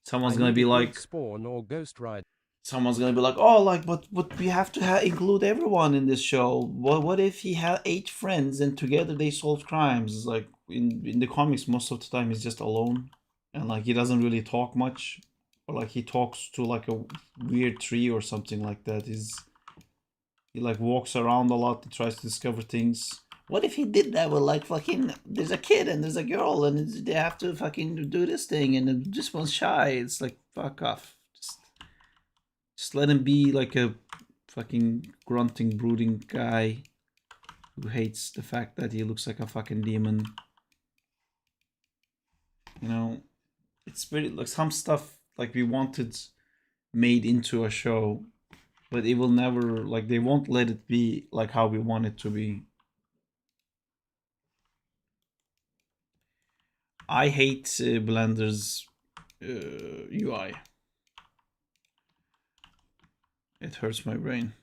someone's gonna be like, Spawn or Ghost Rider. someone's gonna be like, oh, like, but we have to include everyone in this show. What if he had 8 friends and together they solve crimes? Like in the comics, most of the time he's just alone, and like he doesn't really talk much, or like he talks to like a weird tree or something like that. He like walks around a lot and tries to discover things. What if he did that with like fucking there's a kid and there's a girl and they have to fucking do this thing and this one's shy? It's like, fuck off. Just let him be like a fucking grunting, brooding guy who hates the fact that he looks like a fucking demon. You know, it's very like some stuff like we wanted made into a show, but it will never, like, they won't let it be like how we want it to be. I hate Blender's UI. It hurts my brain.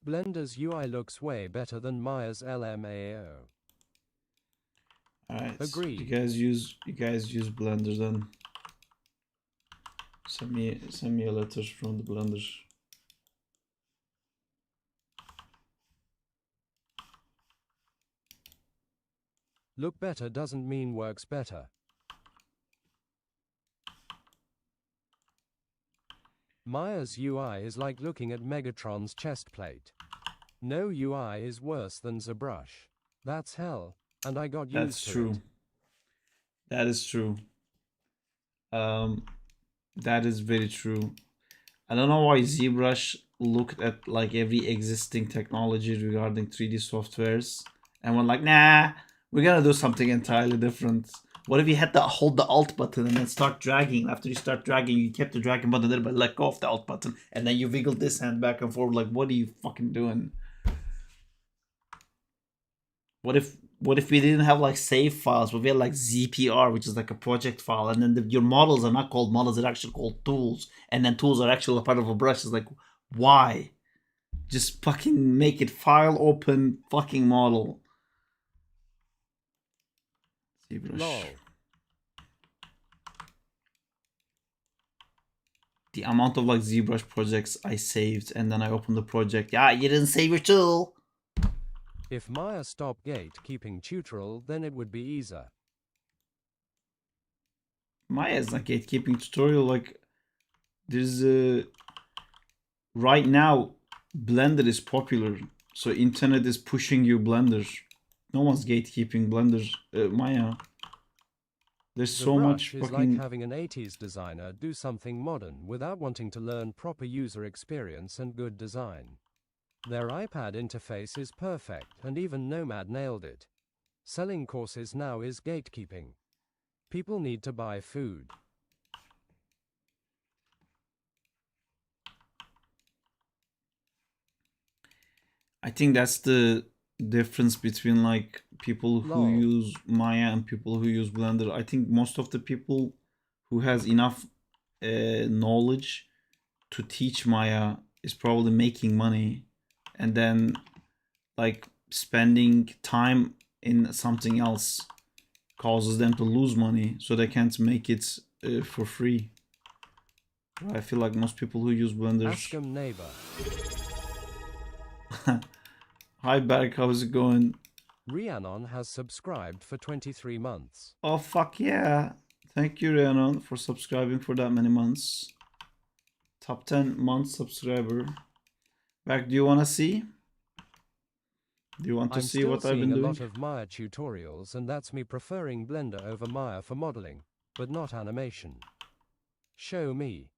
Blender's UI looks way better than Maya's LMAO. Alright, Agreed. you guys use Blender then. Send me a letter from the Blender. Look better doesn't mean works better. Maya's UI is like looking at Megatron's chest plate. No UI is worse than ZBrush. That's hell, and I got That's used to true. it. That is true. That is very true. I don't know why ZBrush looked at like every existing technology regarding 3D softwares and went like, nah, we're gonna do something entirely different. What if you had to hold the Alt button and then start dragging? After you start dragging, you kept the dragging button there, but let go of the Alt button, and then you wiggle this hand back and forward. Like, what are you fucking doing? What if we didn't have like save files, but we had like ZPR, which is like a project file, and then your models are not called models, they're actually called tools, and then tools are actually a part of a brush. It's like, why? Just fucking make it file open fucking model. ZBrush. Lol. The amount of like ZBrush projects I saved, and then I opened the project. Yeah, you didn't save your tool. If Maya stopped gatekeeping tutorial, then it would be easier. Maya is not gatekeeping tutorial. Like, there's a right now Blender is popular, so internet is pushing you Blender. No one's gatekeeping Blender. Maya. There's so much ZBrush is fucking. like having an 80s designer do something modern without wanting to learn proper user experience and good design. Their iPad interface is perfect, and even Nomad nailed it. Selling courses now is gatekeeping. People need to buy food. I think that's the difference between like people who Lol. use Maya and people who use Blender. I think most of the people who has enough knowledge to teach Maya is probably making money, and then like spending time in something else causes them to lose money, so they can't make it for free. I feel like most people who use Blender. Ask 'em neighbor. Hi Berk, how's it going? Rhiannon has subscribed for 23 months. Oh fuck yeah. Thank you Rhiannon for subscribing for that many months. Top 10 month subscriber. Berk, do you want to see? Do you want to I'm see still what I've been seeing a doing? lot of Maya tutorials, and that's me preferring Blender over Maya for modeling, but not animation. Show me.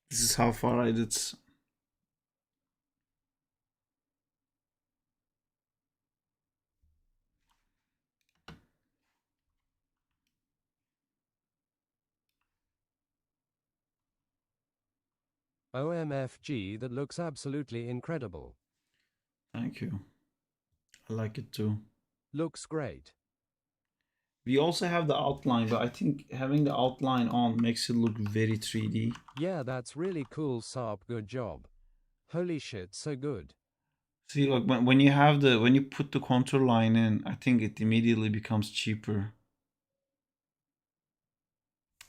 This is how far I did. OMFG, that looks absolutely incredible. Thank you. I like it too. Looks great. We also have the outline, but I think having the outline on makes it look very 3D. Yeah, that's really cool, Saab, good job. Holy shit, so good. See, like when you have the when you put the contour line in, I think it immediately becomes cheaper.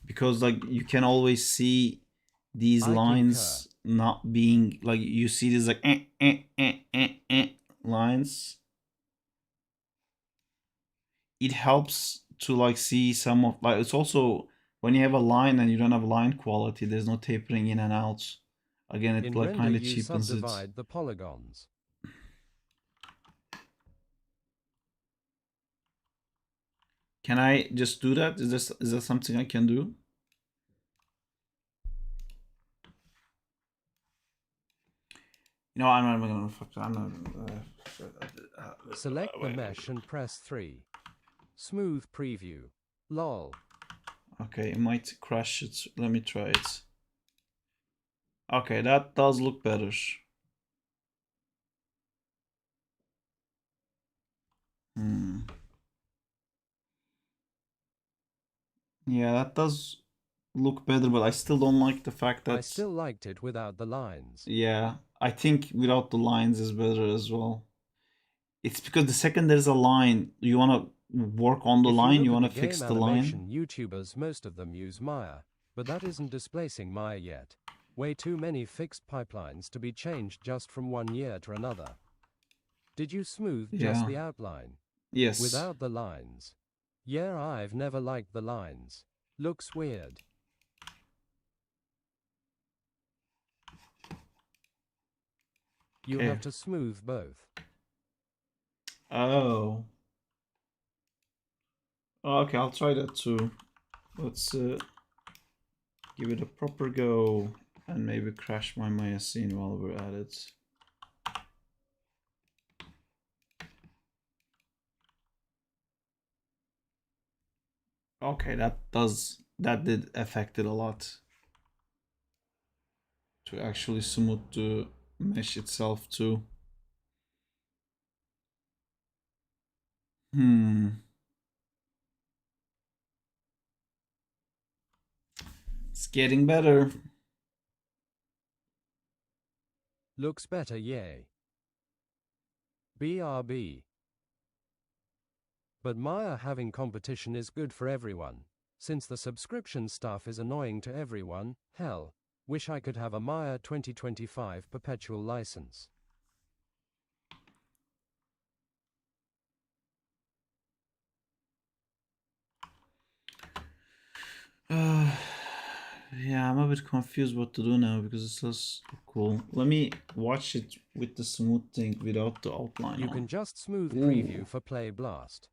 Because like you can always see these I lines not being like, you see these like lines. It helps to like see some of like, it's also when you have a line and you don't have line quality, there's no tapering in and out. Again, it In like render, kind of you cheapens it. subdivide the polygons. Can I just do that? Is that something I can do? No, I'm not gonna fuck. I'm not. Select the mesh and press 3. Smooth preview. Lol. Okay, it might crash it. Let me try it. Okay, that does look better. Yeah, that does look better, but I still don't like the fact that... I still liked it without the lines. Yeah, I think without the lines is better as well. It's because the second there's a line, you want to work on the line, you want to fix the line. YouTubers, most of them use Maya, but that isn't displacing Maya yet. Way too many fixed pipelines to be changed just from one year to another. Did you smooth Yeah. just the outline? Yes. Without the lines? Yeah, I've never liked the lines. Looks weird. You Okay. have to smooth both. Oh. Okay, I'll try that too. Let's give it a proper go and maybe crash my Maya scene while we're at it. Okay, that did affect it a lot. To actually smooth the mesh itself too. It's getting better. Looks better, yay. BRB. But Maya having competition is good for everyone. Since the subscription stuff is annoying to everyone, hell, wish I could have a Maya 2025 perpetual license. Yeah, I'm a bit confused what to do now because it says cool. Let me watch it with the smooth thing without the outline. You on. can just smooth Ooh. preview for Play Blast.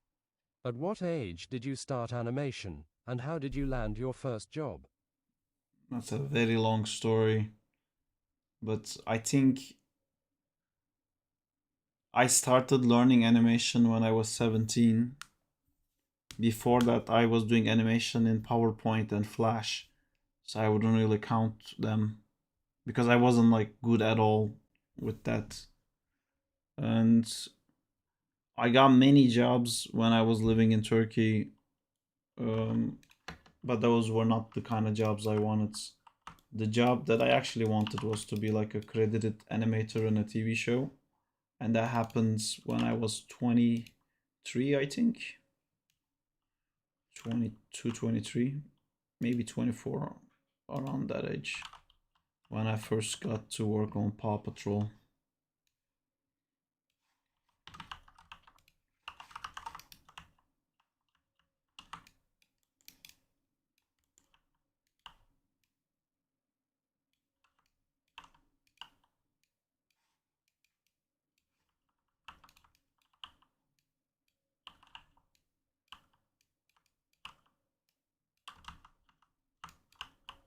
At what age did you start animation, and how did you land your first job? That's a very long story. But I think I started learning animation when I was 17. Before that, I was doing animation in PowerPoint and Flash. So I wouldn't really count them because I wasn't like good at all with that. And I got many jobs when I was living in Turkey, but those were not the kind of jobs I wanted. The job that I actually wanted was to be like a credited animator in a TV show, and that happens when I was 23, I think. 22, 23, maybe 24, around that age, when I first got to work on Paw Patrol.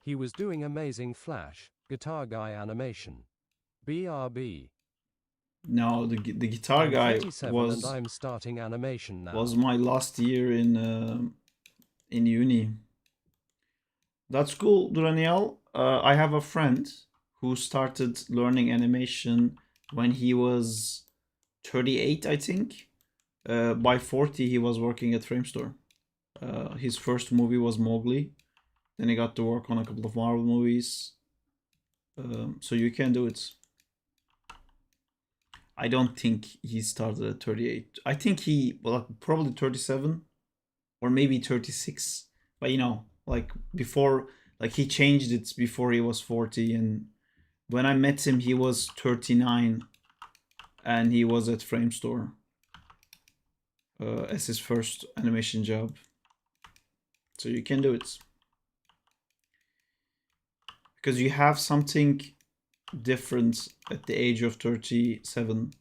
He was doing amazing Flash, Guitar Guy animation. BRB. No, the guitar I'm guy 37 was and I'm starting animation now. was my last year in uni. That's cool, Duraniel. I have a friend who started learning animation when he was 38, I think. By 40, he was working at Framestore. His first movie was Mowgli. Then he got to work on a couple of Marvel movies. So you can do it. I don't think he started at 38. I think he, well, probably 37 or maybe 36. But you know, like before, like he changed it before he was 40. And when I met him, he was 39 and he was at Framestore as his first animation job. So you can do it. Because you have something different at the age of 37.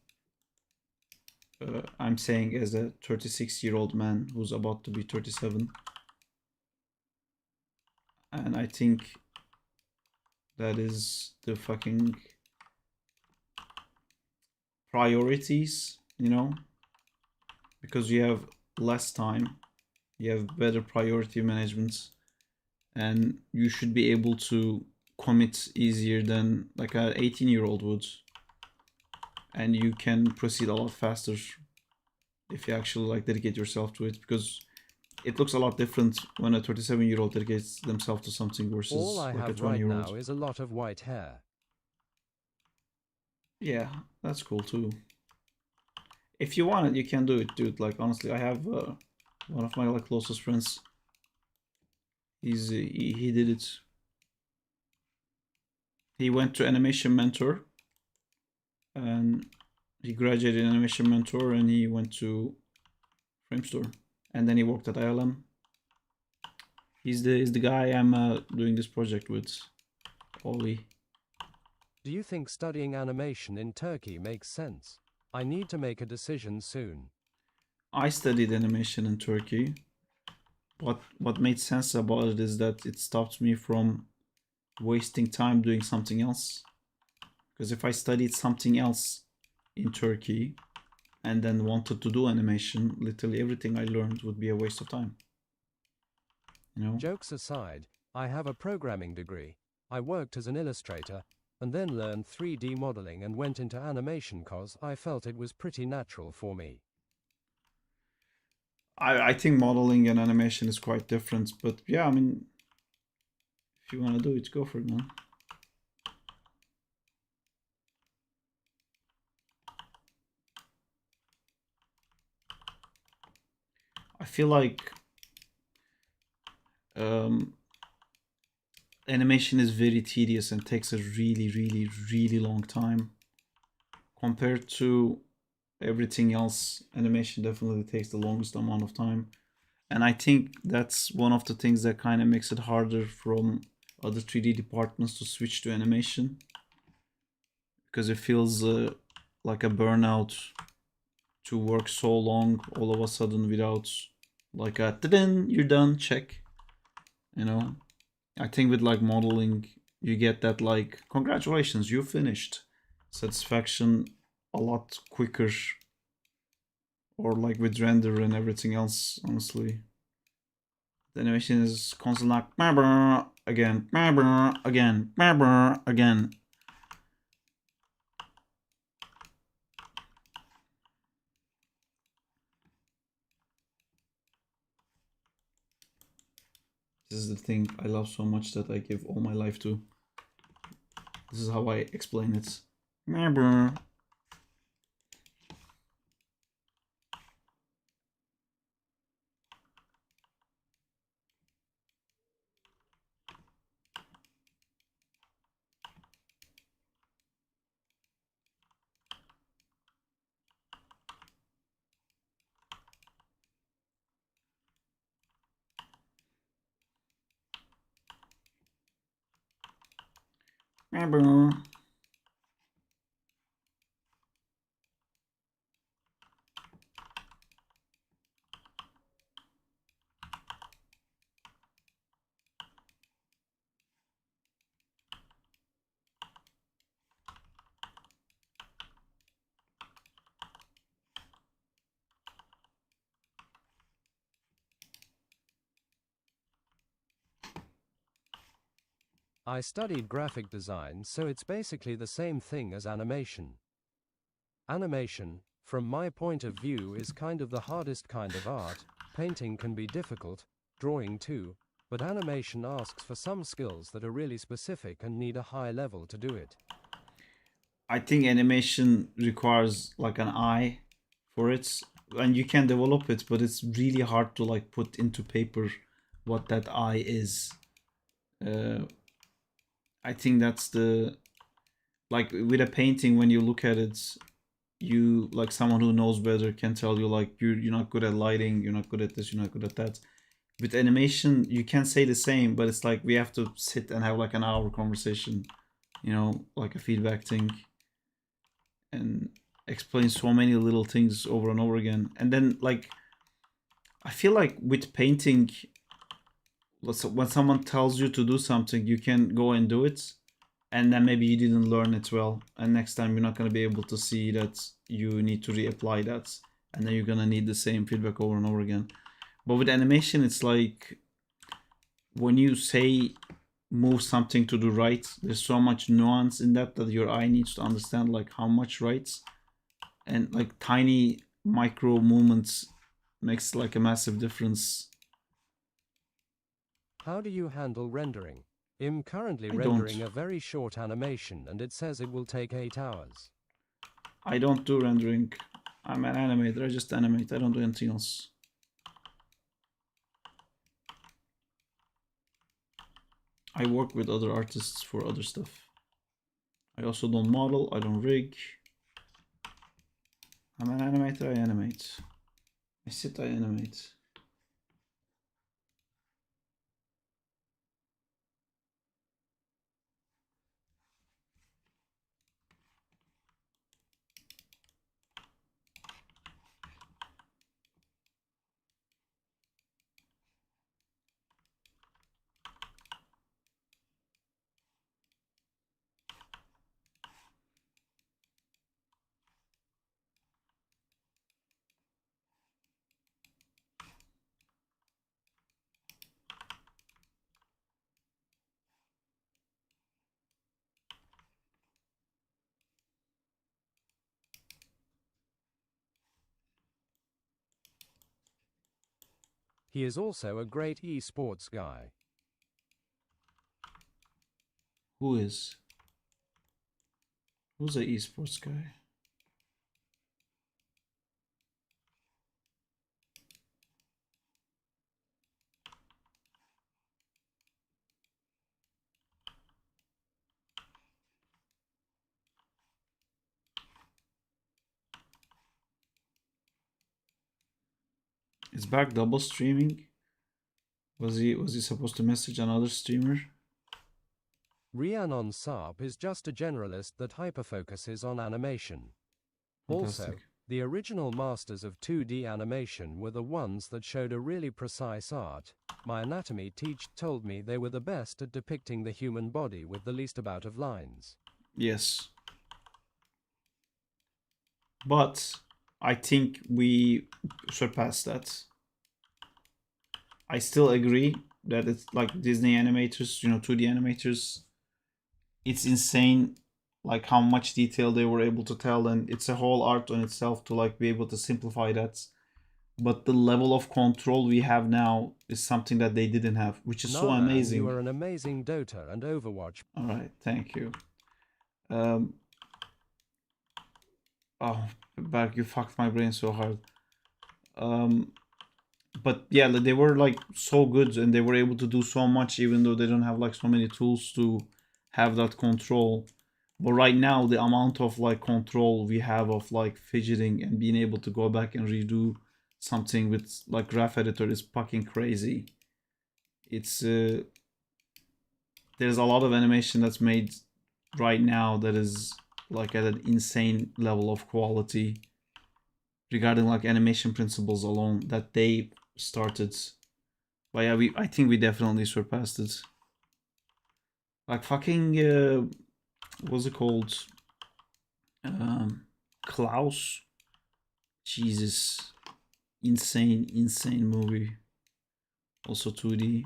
I'm saying as a 36-year-old man who's about to be 37. And I think that is the fucking priorities, you know? Because you have less time, you have better priority management, and you should be able to commit easier than like an 18-year-old would, and you can proceed a lot faster if you actually like dedicate yourself to it, because it looks a lot different when a 37-year-old dedicates themselves to something versus All I like a have right 20-year-old. now is a lot of white hair. Yeah, that's cool too. If you want it, you can do it, dude. Like honestly, I have one of my like closest friends. He did it. He went to Animation Mentor, and He graduated Animation Mentor and he went to Framestore. And then he worked at ILM. He's the guy I'm doing this project with, Ollie. Do you think studying animation in Turkey makes sense? I need to make a decision soon. I studied animation in Turkey. What made sense about it is that it stopped me from wasting time doing something else. Because if I studied something else in Turkey and then wanted to do animation, literally everything I learned would be a waste of time. You know? Jokes aside, I have a programming degree. I worked as an illustrator and then learned 3D modeling and went into animation cause I felt it was pretty natural for me. I think modeling and animation is quite different, but yeah, I mean, if you want to do it, go for it, man. I feel like animation is very tedious and takes a really long time. Compared to everything else, animation definitely takes the longest amount of time. And I think that's one of the things that kind of makes it harder from other 3D departments to switch to animation. Because it feels like a burnout to work so long all of a sudden without like a ta-da, you're done, check. You know, I think with like modeling, you get that like, congratulations, you finished satisfaction a lot quicker. Or like with render and everything else, honestly. The animation is constantly like again, again, again. This is the thing I love so much that I give all my life to. This is how I explain it. I studied graphic design, so it's basically the same thing as animation. Animation, from my point of view, is kind of the hardest kind of art. Painting can be difficult, drawing too, but animation asks for some skills that are really specific and need a high level to do it. I think animation requires like an eye for it, and you can develop it, but it's really hard to like put into paper what that eye is. I think that's the, like with a painting, when you look at it, you like someone who knows better can tell you like you're not good at lighting, you're not good at this, you're not good at that. With animation, you can say the same, but it's like we have to sit and have like an hour conversation, you know, like a feedback thing, and explain so many little things over and over again. And then like I feel like with painting, when someone tells you to do something, you can go and do it, and then maybe you didn't learn it well, and next time you're not going to be able to see that you need to reapply that, and then you're going to need the same feedback over and over again. But with animation, it's like when you say move something to the right, there's so much nuance in that your eye needs to understand like how much right, and like tiny micro movements makes like a massive difference. How do you handle rendering? I'm currently rendering a very short animation and it says it will take 8 hours. I don't do rendering. I'm an animator, I just animate, I don't do anything else. I work with other artists for other stuff. I also don't model, I don't rig. I'm an animator, I animate. I sit, I animate. He is also a great esports guy. Who is? Who's the esports guy? Is Back double streaming? Was he supposed to message another streamer? Rhiannon Saab is just a generalist that hyperfocuses on animation. Also, Fantastic. the original masters of 2D animation were the ones that showed a really precise art. My anatomy teacher told me they were the best at depicting the human body with the least amount of lines. Yes. But I think we surpassed that. I still agree that it's like Disney animators, 2D animators. It's insane like how much detail they were able to tell, and it's a whole art on itself to like be able to simplify that. But the level of control we have now is something that they didn't have, which is so Nara, amazing. you are an amazing Dota and Overwatch. All right, thank you. Oh, Berg, you fucked my brain so hard. But yeah, they were like so good, and they were able to do so much, even though they don't have like so many tools to have that control. But right now, the amount of like control we have of like fidgeting and being able to go back and redo something with like graph editor is fucking crazy. It's there's a lot of animation that's made right now that is like at an insane level of quality regarding like animation principles alone that they started. But yeah, I think we definitely surpassed it. Like fucking what's it called? Klaus. Jesus. Insane movie. Also 2D.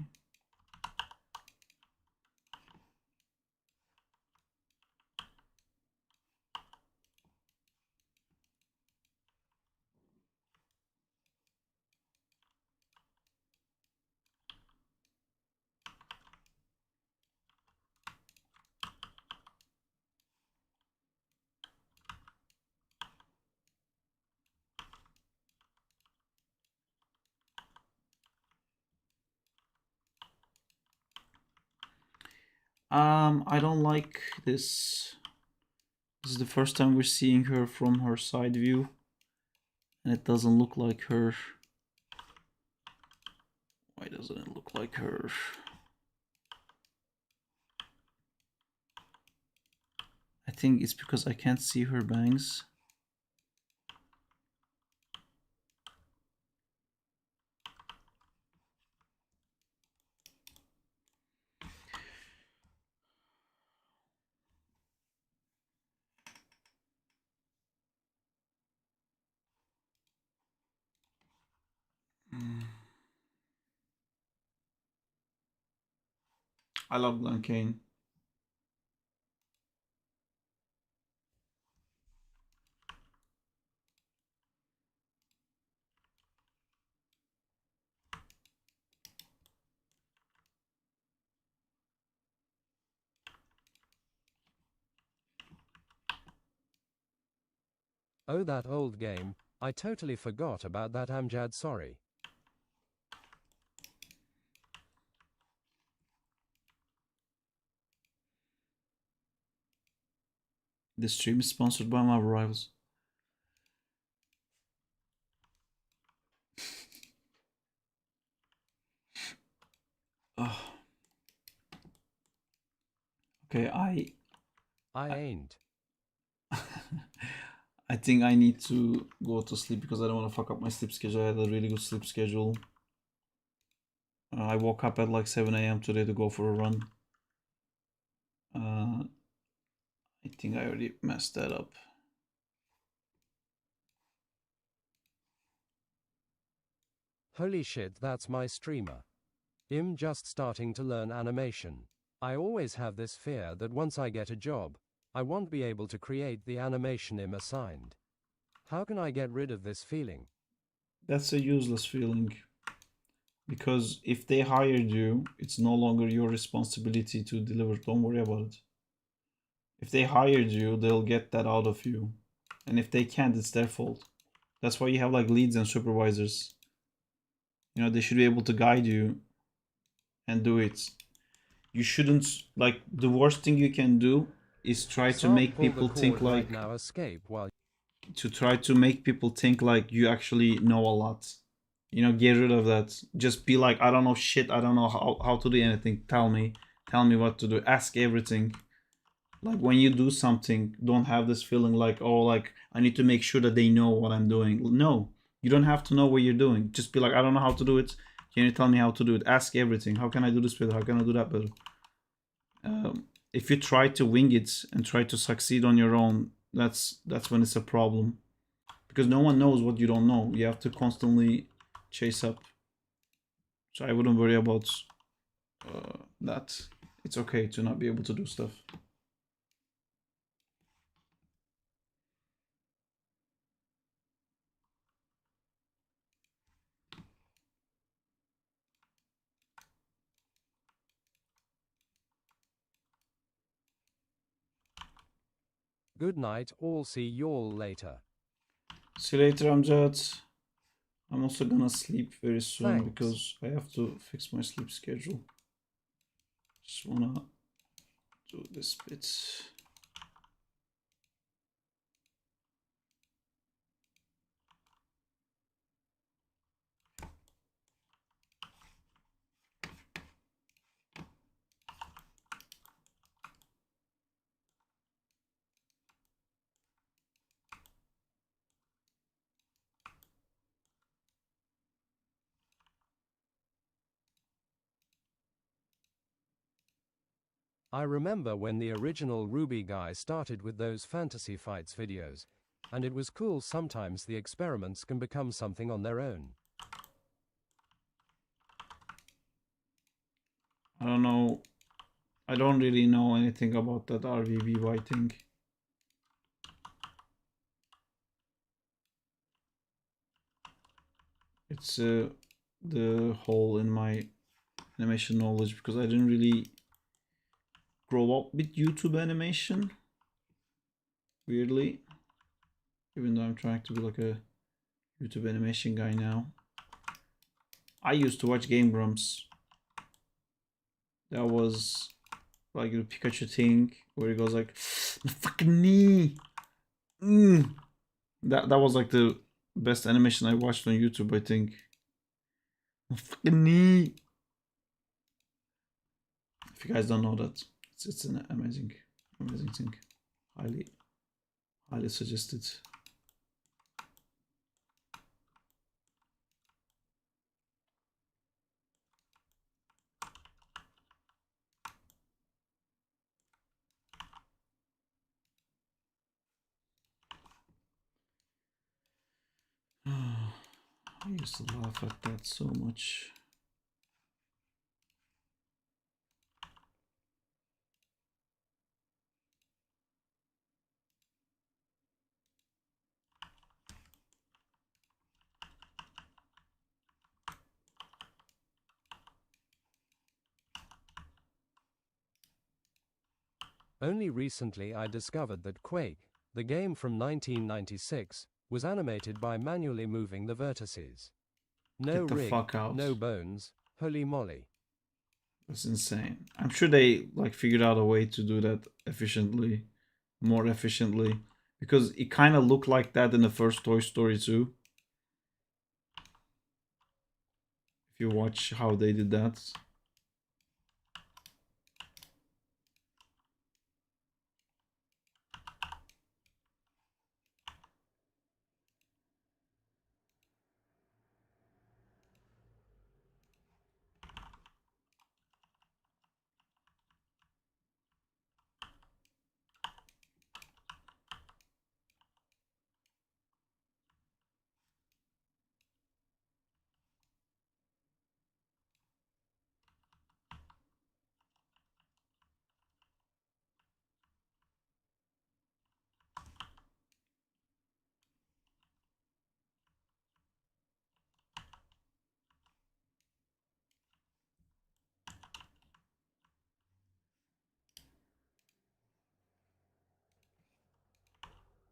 I don't like this. This is the first time we're seeing her from her side view, and it doesn't look like her. Why doesn't it look like her? I think it's because I can't see her bangs. I love Blancane. Oh, that old game. I totally forgot about that, Amjad, sorry. This stream is sponsored by Marvel Rivals. Okay, I ain't. I think I need to go to sleep because I don't want to fuck up my sleep schedule. I had a really good sleep schedule. I woke up at like 7 a.m. today to go for a run. I think I already messed that up. Holy shit, that's my streamer. I'm just starting to learn animation. I always have this fear that once I get a job, I won't be able to create the animation I'm assigned. How can I get rid of this feeling? That's a useless feeling. Because if they hired you, it's no longer your responsibility to deliver. Don't worry about it. If they hired you, they'll get that out of you. And if they can't, it's their fault. That's why you have like leads and supervisors. You know, they should be able to guide you and do it. You shouldn't, like, the worst thing you can do is try to Sark, make pull the people cord think right like, now, escape while to try to make people think like you actually know a lot. You know, get rid of that. Just be like, I don't know shit. I don't know how to do anything. Tell me what to do. Ask everything. Like when you do something, don't have this feeling like, oh, like I need to make sure that they know what I'm doing. No, you don't have to know what you're doing. Just be like, I don't know how to do it. Can you tell me how to do it? Ask everything. How can I do this better? How can I do that better? If you try to wing it and try to succeed on your own, that's when it's a problem. Because no one knows what you don't know. You have to constantly chase up. So I wouldn't worry about that. It's okay to not be able to do stuff. good night, all see y'all later. See you later, Amjad. I'm also gonna sleep very soon Thanks. because I have to fix my sleep schedule. Just wanna do this bit. I remember when the original Ruby guy started with those fantasy fights videos, and it was cool. Sometimes the experiments can become something on their own. I don't know. I don't really know anything about that RVVY thing. It's the hole in my animation knowledge because I didn't really grow up with YouTube animation. Weirdly. Even though I'm trying to be like a YouTube animation guy now. I used to watch Game Grumps. That was like the Pikachu thing where he goes like, the fucking knee. That was like the best animation I watched on YouTube, I think. The fucking knee. If you guys don't know that, it's an amazing thing. Highly suggested. I used to laugh at that so much. Only recently I discovered that Quake, the game from 1996, was animated by manually moving the vertices. No Get the rig, fuck out. no bones, holy moly. That's insane. I'm sure they like figured out a way to do that efficiently, more efficiently, because it kind of looked like that in the first Toy Story 2. If you watch how they did that.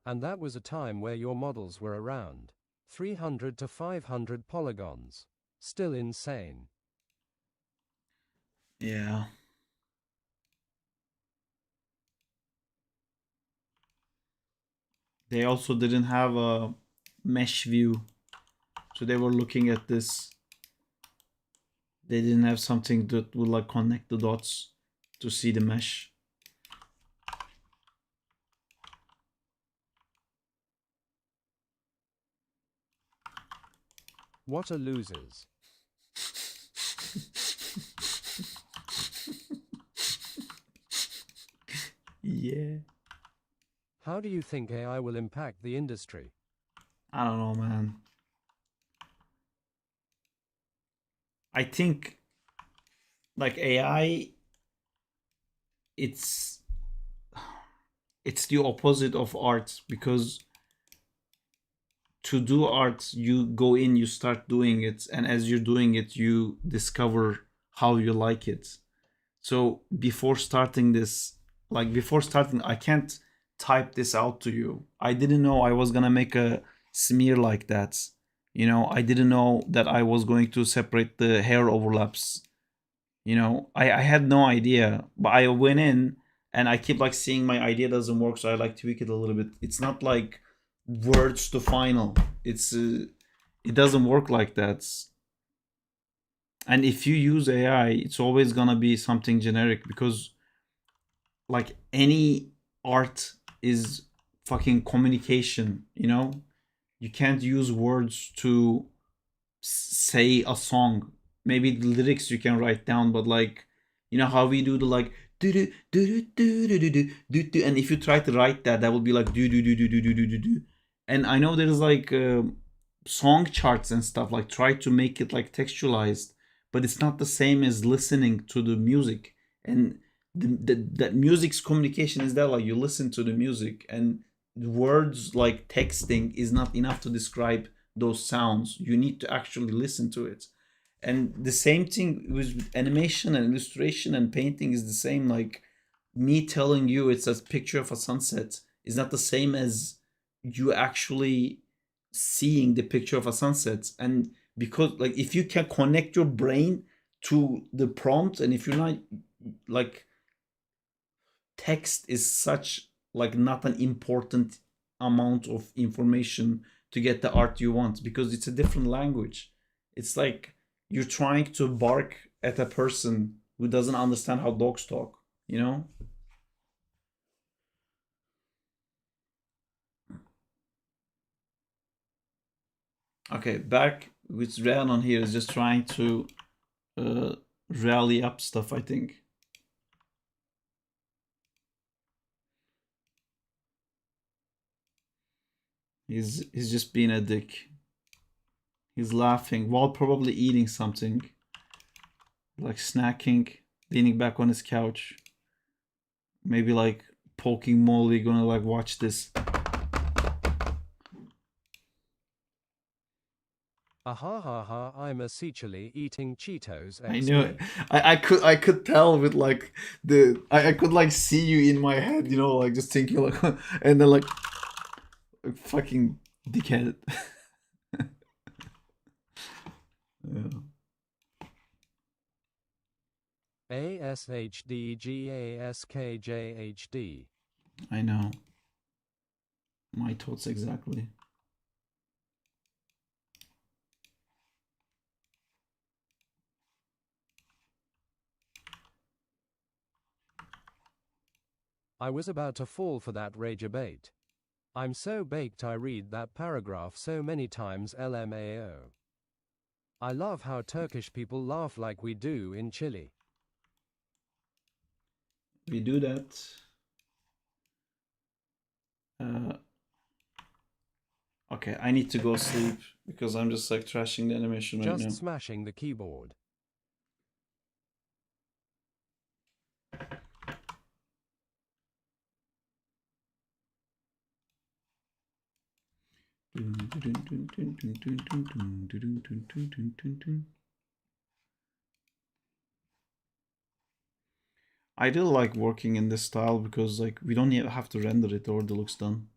And that was a time where your models were around 300 to 500 polygons. Still insane. Yeah. They also didn't have a mesh view. So they were looking at this. They didn't have something that would like connect the dots to see the mesh. What are losers? Yeah. How do you think AI will impact the industry? I don't know, man. I think like AI, it's the opposite of art, because to do art, you go in, you start doing it, and as you're doing it, you discover how you like it. So before starting, I can't type this out to you. I didn't know I was gonna make a smear like that. You know, I didn't know that I was going to separate the hair overlaps. You know, I had no idea, but I went in and I keep like seeing my idea doesn't work, so I like tweak it a little bit. It's not like words to final. It doesn't work like that. And if you use AI, it's always gonna be something generic, because like any art is fucking communication, you know? You can't use words to say a song. Maybe the lyrics you can write down, but like, you know how we do the like do do do do do do do do do, and if you try to write that, that will be like do do do do do do do do do. And I know there's like song charts and stuff, like try to make it like textualized, but it's not the same as listening to the music. And that music's communication is that like you listen to the music, and words like texting is not enough to describe those sounds. You need to actually listen to it. And the same thing with animation and illustration and painting is the same. Like me telling you it's a picture of a sunset is not the same as you actually seeing the picture of a sunset. And because like if you can connect your brain to the prompt, and if you're not like, text is such like not an important amount of information to get the art you want, because it's a different language. It's like you're trying to bark at a person who doesn't understand how dogs talk, you know? Okay, back with Rhiannon here is just trying to rally up stuff, I think. He's just being a dick. He's laughing while probably eating something. Like snacking, leaning back on his couch. Maybe like poking Molly, gonna like watch this. Ha ha ha, I'm essentially eating Cheetos. I knew it. I could tell with like I could like see you in my head, you know, like just thinking like and then like fucking dickhead. Yeah. ASHDGASKJHD. I know. My thoughts exactly. I was about to fall for that rage bait. I'm so baked I read that paragraph so many times LMAO. I love how Turkish people laugh like we do in Chile. We do that. Okay, I need to go sleep because I'm just like trashing the animation right now. Just smashing the keyboard. I do like working in this style because like we don't have to render it, or the looks done.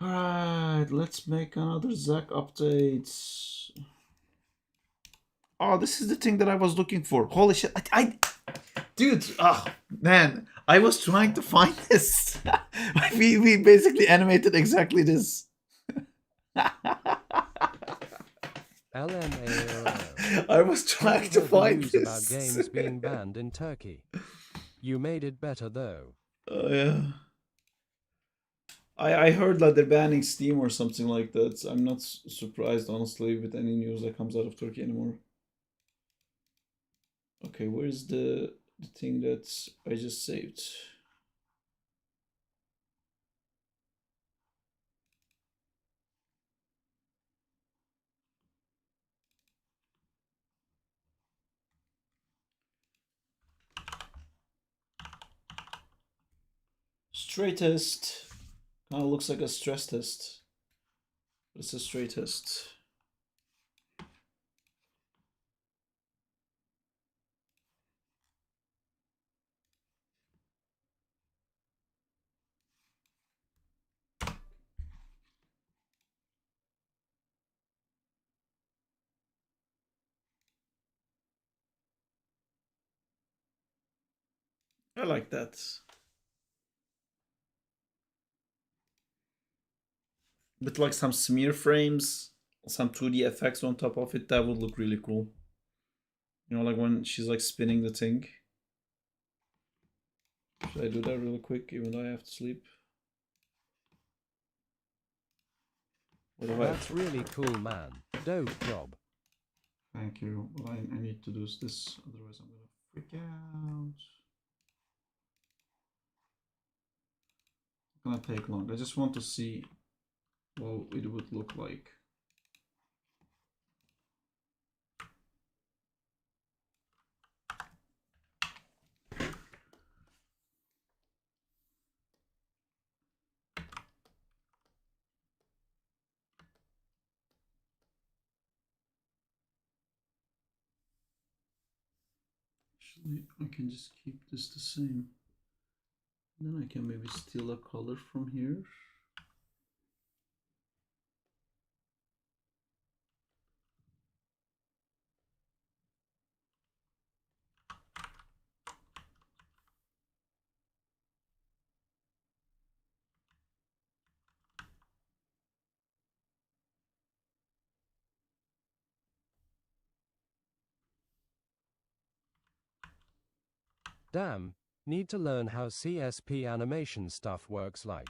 Alright, let's make another Zack update. Oh, this is the thing that I was looking for. Holy shit. Dude, oh man, I was trying to find this. we basically animated exactly this. LMAO. I was trying to find news this. about games being banned in Turkey. You made it better though. Oh yeah. I heard that they're banning Steam or something like that. I'm not surprised, honestly, with any news that comes out of Turkey anymore. Okay, where's the thing that I just saved? Stray test. Kind of looks like a stress test. But it's a stray test. I like that. With like some smear frames, some 2D effects on top of it, that would look really cool. You know, like when she's like spinning the thing. Should I do that really quick, even though I have to sleep? That's really cool, man. Dope job. Thank you. What I need to do is this, otherwise I'm gonna freak out. It's gonna take long. I just want to see what it would look like. Actually, I can just keep this the same. Then I can maybe steal a color from here. Damn, need to learn how CSP animation stuff works like.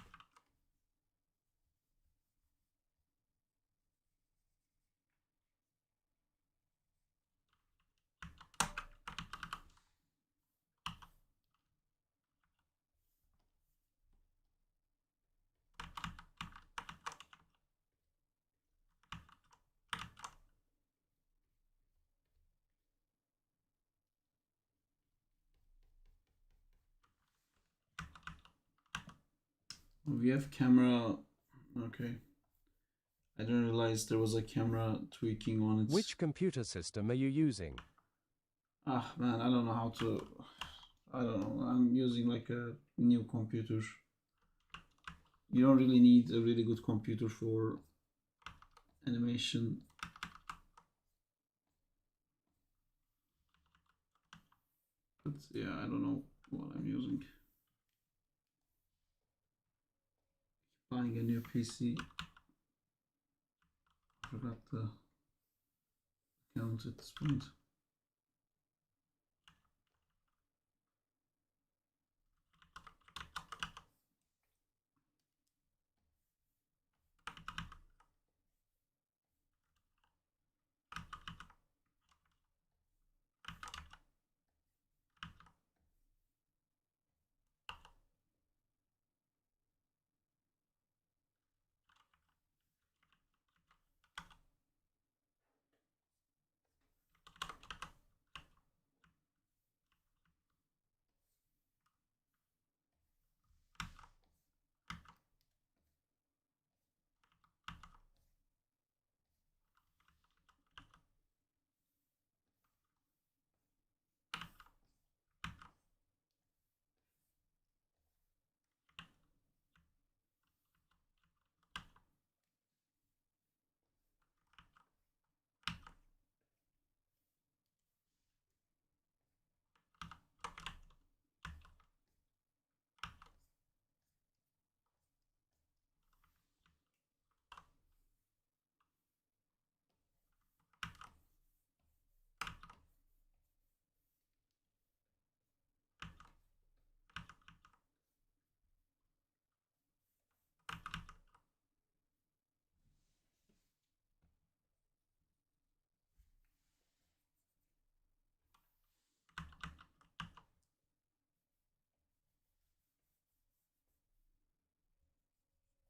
We have camera. Okay. I didn't realize there was a camera tweaking on it. Which computer system are you using? Ah, man, I don't know how to. I don't know. I'm using like a new computer. You don't really need a really good computer for animation. But yeah, I don't know what I'm using. Buying a new PC. Forgot the account at this point.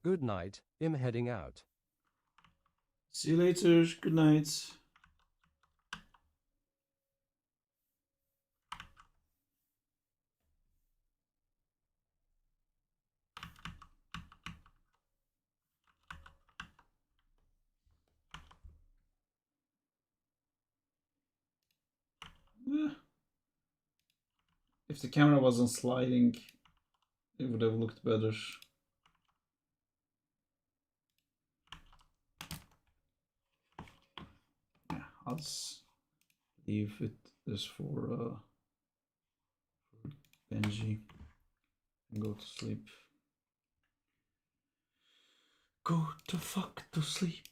Good night, I'm heading out. See you later. Good night. If the camera wasn't sliding, it would have looked better. Yeah, I'll just leave it this for Benji and go to sleep. Go to fuck to sleep.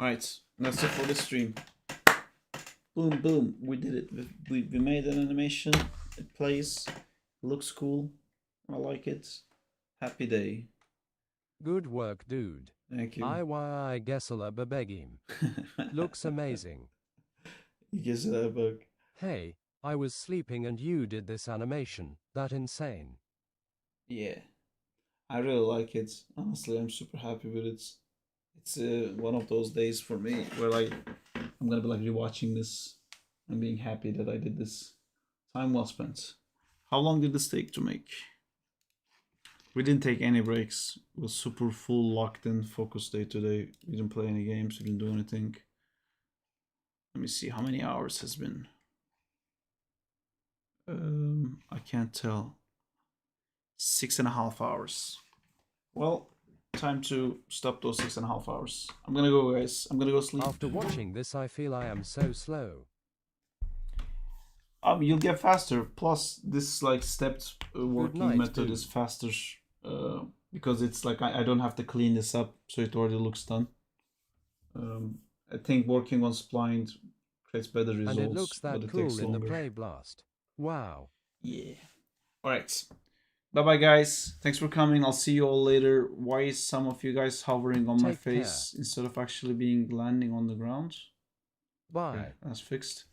Alright, that's it for the stream. Boom, boom, we did it. We made an animation. It plays, looks cool. I like it. Happy day. Good work, dude. Thank you. I guessala bebegim. Looks amazing. You guess that bug. Hey, I was sleeping and you did this animation. That insane. Yeah, I really like it. Honestly, I'm super happy with it. It's one of those days for me where I'm gonna be like rewatching this and being happy that I did this. Time well spent. How long did this take to make? We didn't take any breaks. It was super full, locked in, focus day today. We didn't play any games. We didn't do anything. Let me see how many hours has been. I can't tell. 6.5 hours. Well, time to stop those 6.5 hours. I'm gonna go, guys. I'm gonna go sleep. After watching this, I feel I am so slow. You'll get faster. Plus, this like stepped working night, method dude. is faster because it's like I don't have to clean this up, so it already looks done. I think working on spline creates better results, And it looks but that it cool takes in the longer. Play Blast. Wow. Yeah. All right. Bye bye, guys. Thanks for coming. I'll see you all later. Why is some of you guys hovering on my Take face instead of actually landing on the ground? Bye. Okay, that's fixed.